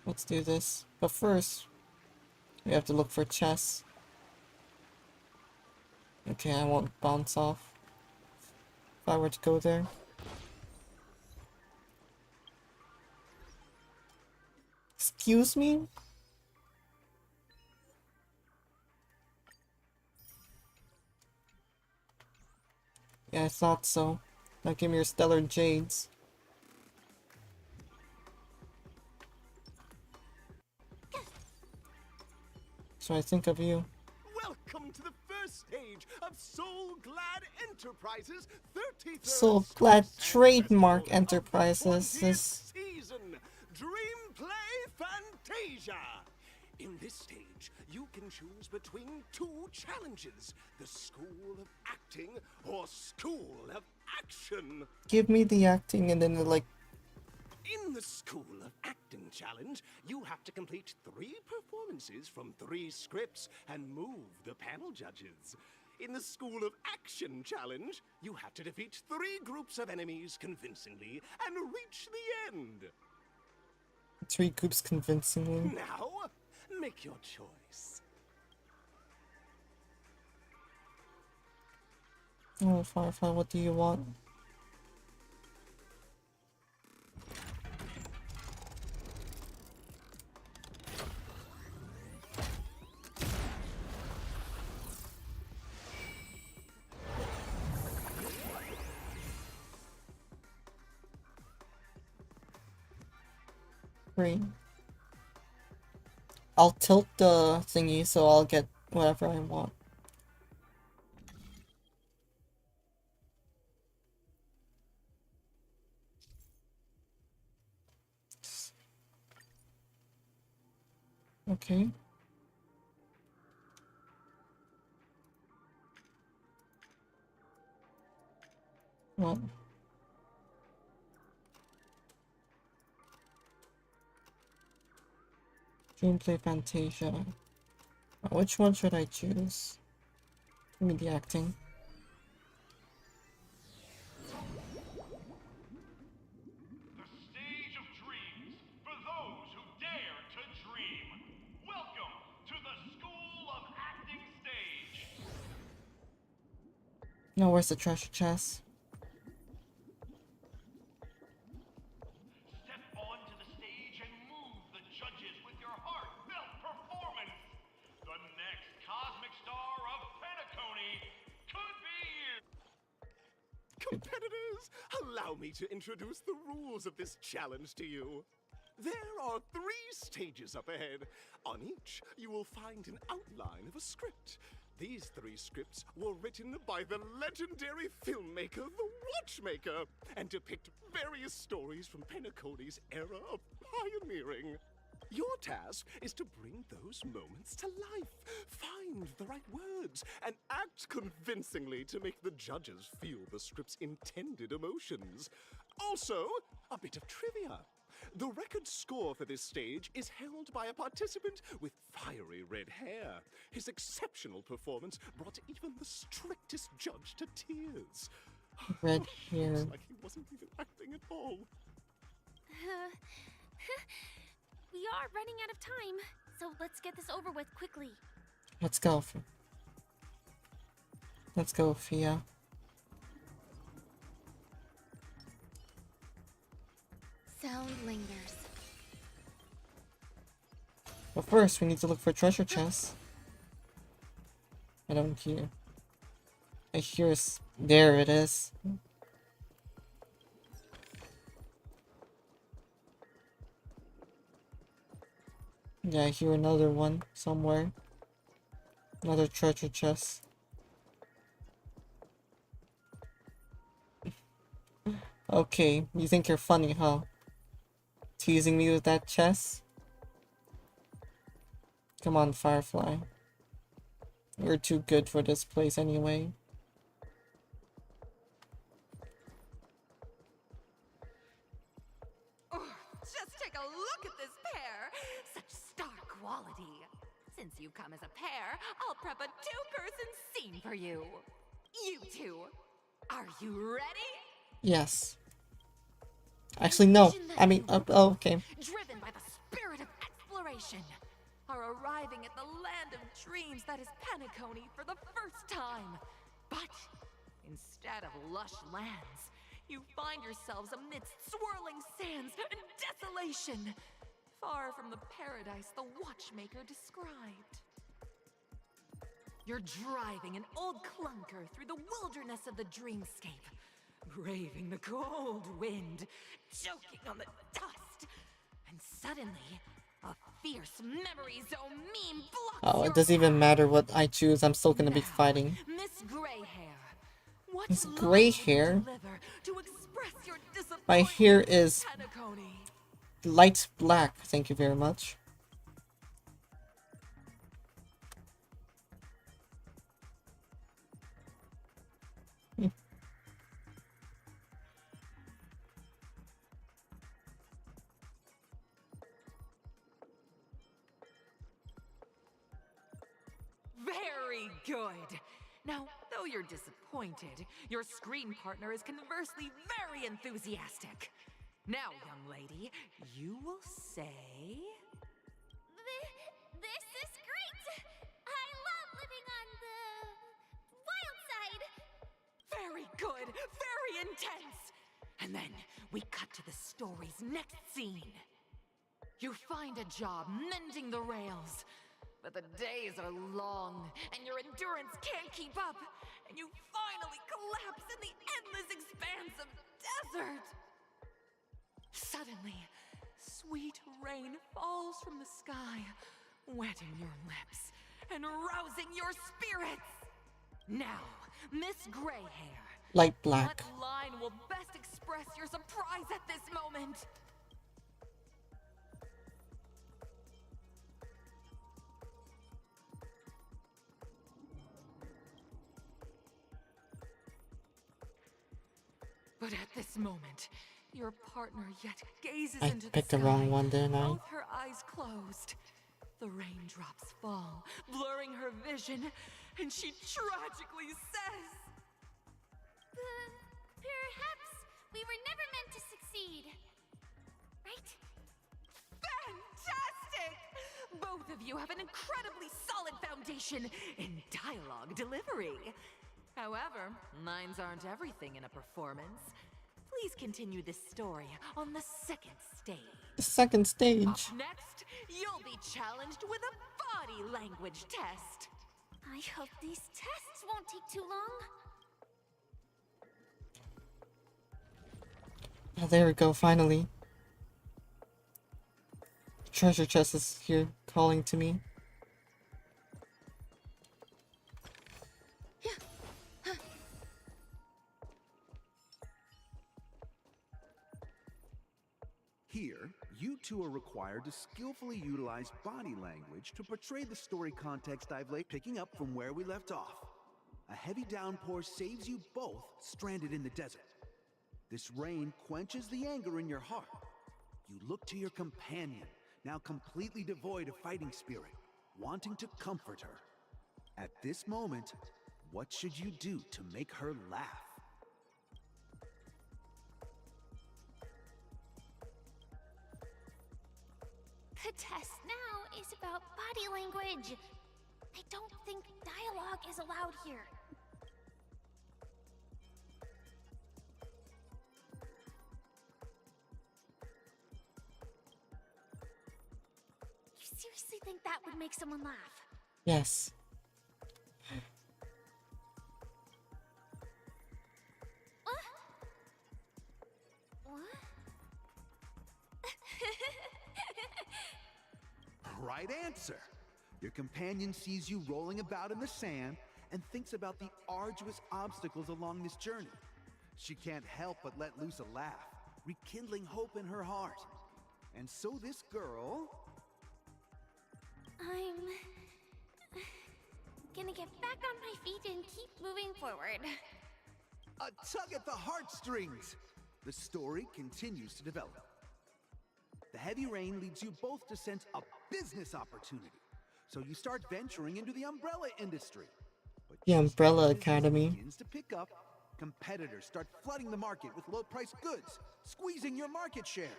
Speaker 1: Let's do this. But first, we have to look for chests. Okay, I won't bounce off if I were to go there. Excuse me? Yeah, I thought so. Now give me your stellar jades. So I think of you.
Speaker 9: Welcome to the first stage of Soul Glad Enterprises 33rd
Speaker 1: So glad trademark
Speaker 9: Festival of the
Speaker 1: enterprises
Speaker 9: 20th
Speaker 1: is
Speaker 9: season, Dream Play Fantasia. In this stage, you can choose between two challenges, the School of Acting or School of Action.
Speaker 1: give me the acting and then like
Speaker 9: In the School of Acting challenge, you have to complete 3 performances from 3 scripts and move the panel judges. In the School of Action challenge, you have to defeat 3 groups of enemies convincingly and reach the end.
Speaker 1: 3 groups convincingly.
Speaker 9: Now, make your choice.
Speaker 1: Oh, Firefly, what do you want? Great. I'll tilt the thingy so I'll get whatever I want. Okay. Well. Gameplay Fantasia. Which one should I choose? Give me the acting.
Speaker 24: The stage of dreams for those who dare to dream. Welcome to the School of Acting stage.
Speaker 1: Now where's the treasure chest?
Speaker 24: Step onto the stage and move the judges with your heartfelt performance. The next cosmic star of Penacony could be you.
Speaker 9: Competitors, allow me to introduce the rules of this challenge to you. There are 3 stages up ahead. On each, you will find an outline of a script. These 3 scripts were written by the legendary filmmaker, The Watchmaker, and depict various stories from Penacony's era of pioneering. Your task is to bring those moments to life, find the right words, and act convincingly to make the judges feel the script's intended emotions. Also, a bit of trivia. The record score for this stage is held by a participant with fiery red hair. His exceptional performance brought even the strictest judge to tears.
Speaker 1: Red hair.
Speaker 9: Looks like he wasn't even acting at all.
Speaker 2: We are running out of time, so let's get this over with quickly.
Speaker 1: Let's go. Let's go, Fia.
Speaker 10: Sound lingers.
Speaker 1: But first, we need to look for treasure chests. I don't hear. I hear there it is. Yeah, I hear another one somewhere. Another treasure chest. Okay, you think you're funny, huh? Teasing me with that chest? Come on, Firefly. You're too good for this place anyway.
Speaker 6: Oh, just take a look at this pair! Such star quality! Since you've come as a pair, I'll prep a two-person scene for you. You two, are you ready?
Speaker 1: Yes. Actually, no. I mean, oh, okay.
Speaker 6: Driven by the spirit of exploration, are arriving at the land of dreams that is Penacony for the first time. But instead of lush lands, you find yourselves amidst swirling sands and desolation, far from the paradise the watchmaker described. You're driving an old clunker through the wilderness of the dreamscape, braving the cold wind, choking on the dust, and suddenly, a fierce memory zone meme blocks
Speaker 1: Oh,
Speaker 6: your
Speaker 1: it doesn't even matter what I choose. I'm still gonna be fighting.
Speaker 6: Miss Greyhair. What
Speaker 1: It's
Speaker 6: love
Speaker 1: gray
Speaker 6: would you
Speaker 1: hair.
Speaker 6: deliver to express your
Speaker 1: My hair is
Speaker 6: Penacony?
Speaker 1: light black. Thank you very much.
Speaker 6: Very good. Now, though you're disappointed, your screen partner is conversely very enthusiastic. Now, young lady, you will say...
Speaker 2: This is great! I love living on the wild side.
Speaker 6: Very good, very intense. And then we cut to the story's next scene. You find a job mending the rails, but the days are long and your endurance can't keep up, and you finally collapse in the endless expanse of desert. Suddenly, sweet rain falls from the sky, wetting your lips and rousing your spirits. Now, Miss Greyhair,
Speaker 1: Light black.
Speaker 6: what line will best express your surprise at this moment? But at this moment, your partner yet gazes
Speaker 1: I
Speaker 6: into the
Speaker 1: picked
Speaker 6: sky,
Speaker 1: the wrong one, didn't I?
Speaker 6: both her eyes closed. The raindrops fall, blurring her vision, and she tragically says,
Speaker 2: Perhaps we were never meant to succeed. Right?
Speaker 6: Fantastic! Both of you have an incredibly solid foundation in dialogue delivery. However, lines aren't everything in a performance. Please continue this story on the second stage.
Speaker 1: The second stage.
Speaker 6: Up next, you'll be challenged with a body language test.
Speaker 2: I hope these tests won't take too long.
Speaker 1: Oh, there we go, finally. Treasure chest is here, calling to me.
Speaker 13: Here, you two are required to skillfully utilize body language to portray the story context I've laid, picking up from where we left off. A heavy downpour saves you both stranded in the desert. This rain quenches the anger in your heart. You look to your companion, now completely devoid of fighting spirit, wanting to comfort her. At this moment, what should you do to make her laugh?
Speaker 2: The test now is about body language. I don't think dialogue is allowed here. You seriously think that would make someone laugh?
Speaker 1: Yes.
Speaker 2: What? What?
Speaker 13: Right answer! Your companion sees you rolling about in the sand and thinks about the arduous obstacles along this journey. She can't help but let loose a laugh, rekindling hope in her heart. And so this girl...
Speaker 2: I'm gonna get back on my feet and keep moving forward.
Speaker 13: A tug at the heartstrings! The story continues to develop. The heavy rain leads you both to sense a business opportunity. So you start venturing into the umbrella industry. But
Speaker 1: The
Speaker 13: just
Speaker 1: Umbrella
Speaker 13: as business
Speaker 1: Academy.
Speaker 13: begins to pick up, competitors start flooding the market with low-priced goods, squeezing your market share.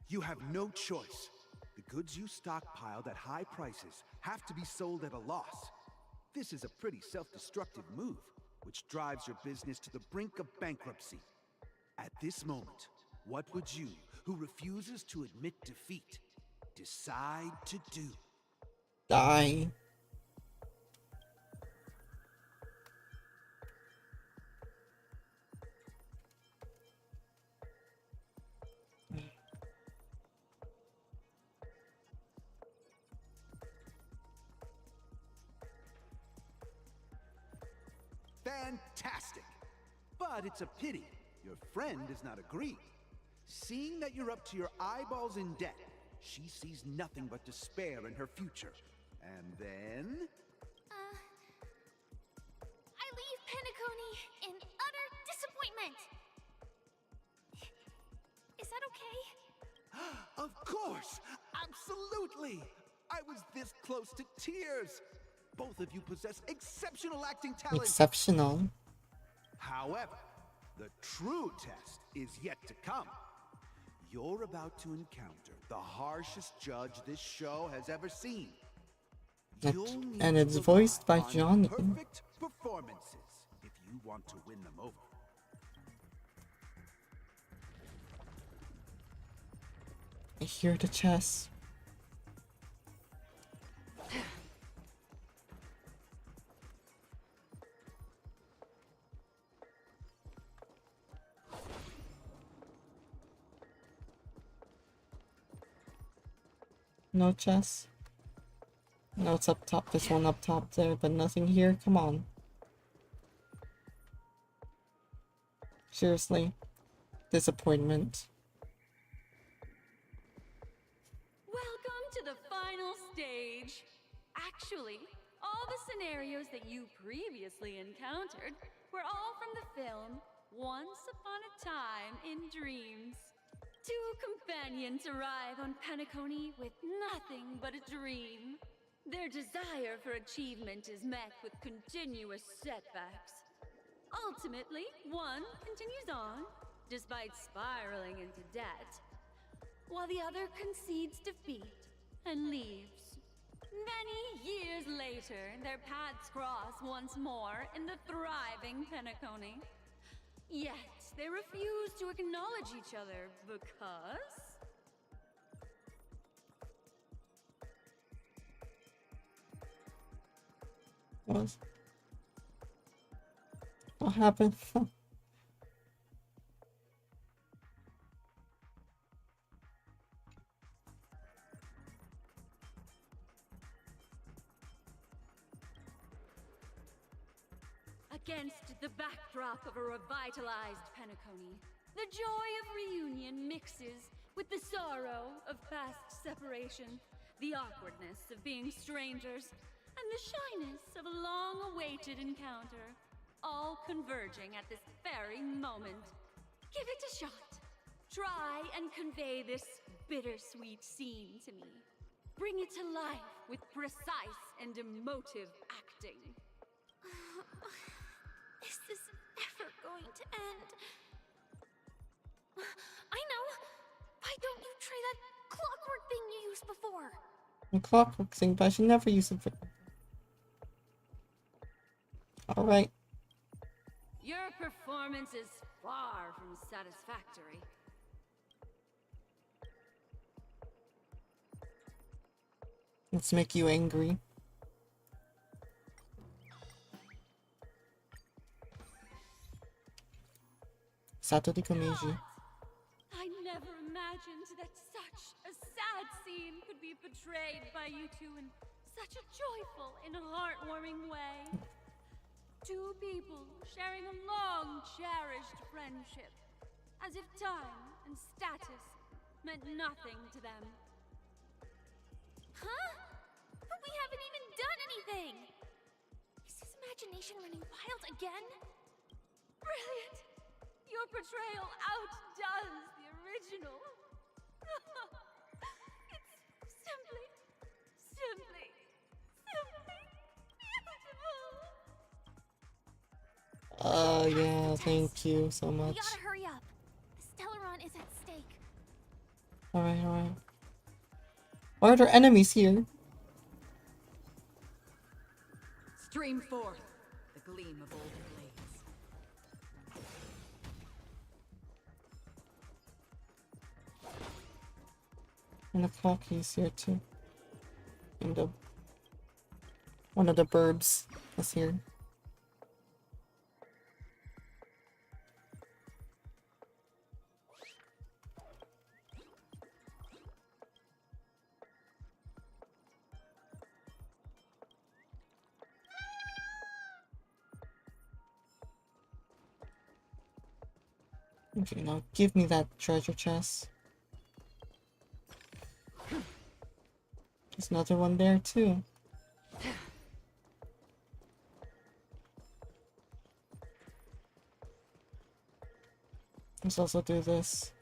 Speaker 13: You have no choice. The goods you stockpiled at high prices have to be sold at a loss. This is a pretty self-destructive move, which drives your business to the brink of bankruptcy. At this moment, what would you, who refuses to admit defeat, decide to do?
Speaker 1: Die.
Speaker 13: Fantastic! But it's a pity your friend does not agree. Seeing that you're up to your eyeballs in debt, she sees nothing but despair in her future. And then...
Speaker 2: I leave Penacony in utter disappointment. Is that okay?
Speaker 13: Of course! Absolutely! I was this close to tears! Both of you possess exceptional acting talent.
Speaker 1: Exceptional.
Speaker 13: However, the true test is yet to come. You're about to encounter the harshest judge this show has ever seen.
Speaker 1: And it's voiced by
Speaker 13: on
Speaker 1: Johnny.
Speaker 13: perfect performances if you want to win them over.
Speaker 1: I hear the chess. No chess. No, it's up top. This one up top there, but nothing here. Come on. Seriously. Disappointment.
Speaker 12: Welcome to the final stage. Actually, all the scenarios that you previously encountered were all from the film Once Upon a Time in Dreams. Two companions arrive on Penacony with nothing but a dream. Their desire for achievement is met with continuous setbacks. Ultimately, one continues on, despite spiraling into debt, while the other concedes defeat and leaves. Many years later, their paths cross once more in the thriving Penacony. Yet, they refuse to acknowledge each other because...
Speaker 1: What happened?
Speaker 12: Against the backdrop of a revitalized Penacony, the joy of reunion mixes with the sorrow of past separation, the awkwardness of being strangers, and the shyness of a long-awaited encounter, all converging at this very moment. Give it a shot. Try and convey this bittersweet scene to me. Bring it to life with precise and emotive acting.
Speaker 2: Is this ever going to end? I know! Why don't you try that clockwork thing you used before?
Speaker 1: The clockwork thing, but I should never use it for... Alright.
Speaker 12: Your performance is far from satisfactory.
Speaker 1: Let's make you angry. Sato di Komeiji.
Speaker 12: I never imagined that such a sad scene could be portrayed by you two in such a joyful and heartwarming way. Two people sharing a long cherished friendship, as if time and status meant nothing to them.
Speaker 2: Huh? But we haven't even done anything! Is his imagination running wild again?
Speaker 12: Brilliant! Your portrayal outdoes the original. It's simply
Speaker 1: Yeah, thank you so
Speaker 2: We
Speaker 1: much.
Speaker 2: gotta hurry up. The Stellaron is at stake.
Speaker 1: Alright, alright. Why are there enemies here?
Speaker 6: Stream forth the gleam of olden blades.
Speaker 1: And the clock is here too. And the one of the burbs is here. Okay, now give me that treasure chest. There's another one there too. Let's also do this.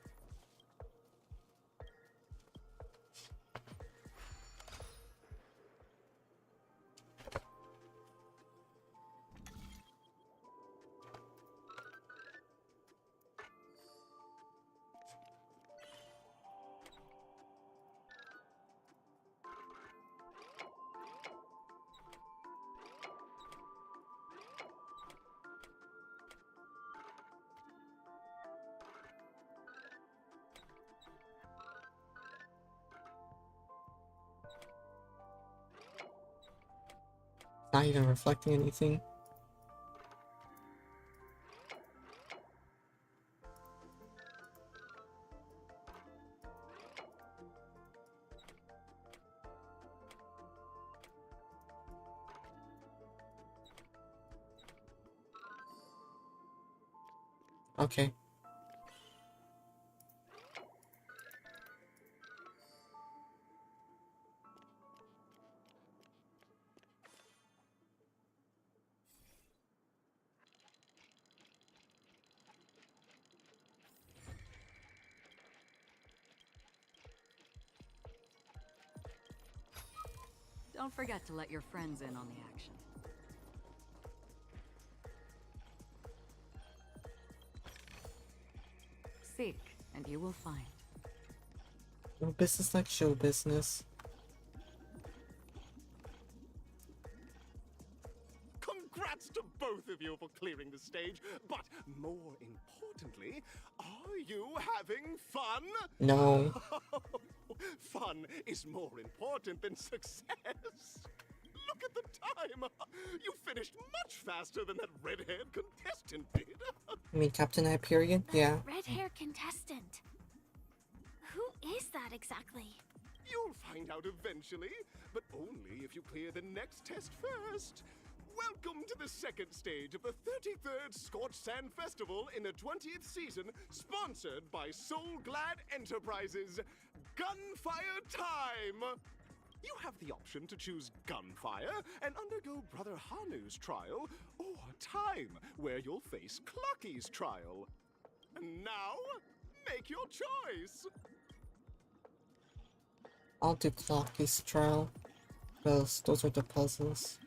Speaker 1: Not even reflecting anything. Okay.
Speaker 6: Don't forget to let your friends in on the action. Seek, and you will find.
Speaker 1: No business like show business.
Speaker 9: Congrats to both of you for clearing the stage, but more importantly, are you having fun?
Speaker 1: No.
Speaker 9: Fun is more important than success. Look at the time! You finished much faster than that red-haired contestant did.
Speaker 1: I mean Captain Hyperion? Yeah.
Speaker 2: Red-haired contestant. Who is that exactly?
Speaker 9: You'll find out eventually, but only if you clear the next test first. Welcome to the second stage of the 33rd Scorched Sand Festival in the 20th season, sponsored by Soul Glad Enterprises. Gunfire time! You have the option to choose Gunfire and undergo Brother Hanu's trial, or Time, where you'll face Clucky's trial. And now, make your choice!
Speaker 1: I'll do Clocky's trial. Those are the puzzles.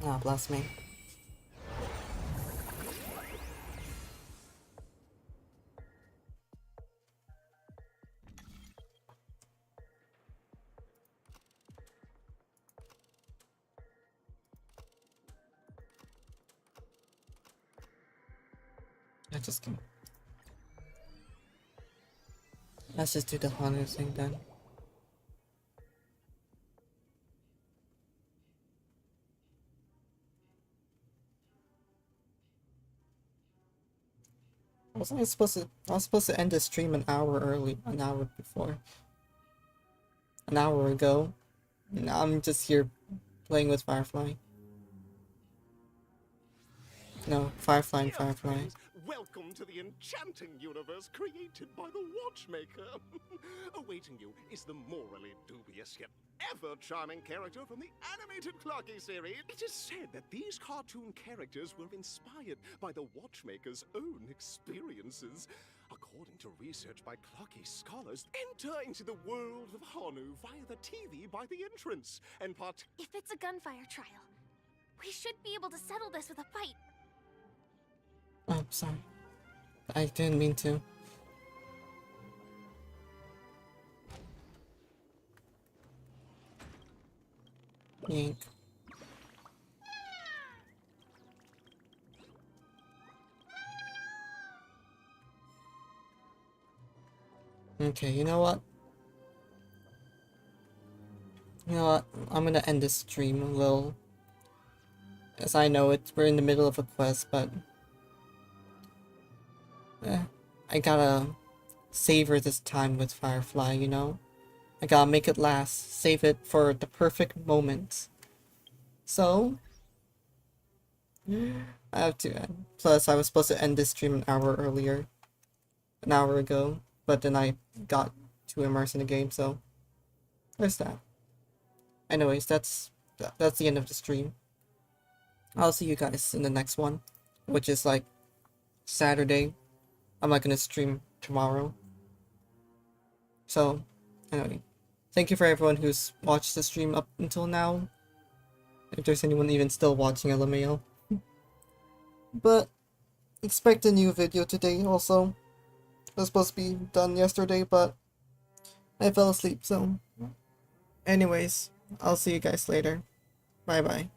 Speaker 1: Ah, bless me. Let's just do the Hanu thing then. I was supposed to end the stream an hour before. An hour ago. Now I'm just here playing with Firefly. No, Firefly and Firefly.
Speaker 9: Welcome to the enchanting universe created by the Watchmaker. Awaiting you is the morally dubious yet ever charming character from the animated Clocky series. It is said that these cartoon characters were inspired by the Watchmaker's own experiences.
Speaker 15: According to research by Clocky scholars, enter into the world of Honu via the TV by the entrance, and
Speaker 2: If it's a gunfire trial, we should be able to settle this with a fight.
Speaker 1: Oh, sorry. I didn't mean to. Yank. Okay, you know what? You know what? I'm gonna end this stream a little. As I know we're in the middle of a quest, but I gotta savor this time with Firefly, you know? I gotta make it last, save it for the perfect moment. So, I have to end. Plus, I was supposed to end this stream an hour ago, but then I got too immersed in the game, so there's that. Anyways, that's the end of the stream. I'll see you guys in the next one, which is like Saturday. I'm not gonna stream tomorrow. So, anyway, thank you for everyone who's watched the stream up until now. If there's anyone even still watching, LMAO. But, expect a new video today also. It was supposed to be done yesterday, but I fell asleep, so... Anyways, I'll see you guys later. Bye bye.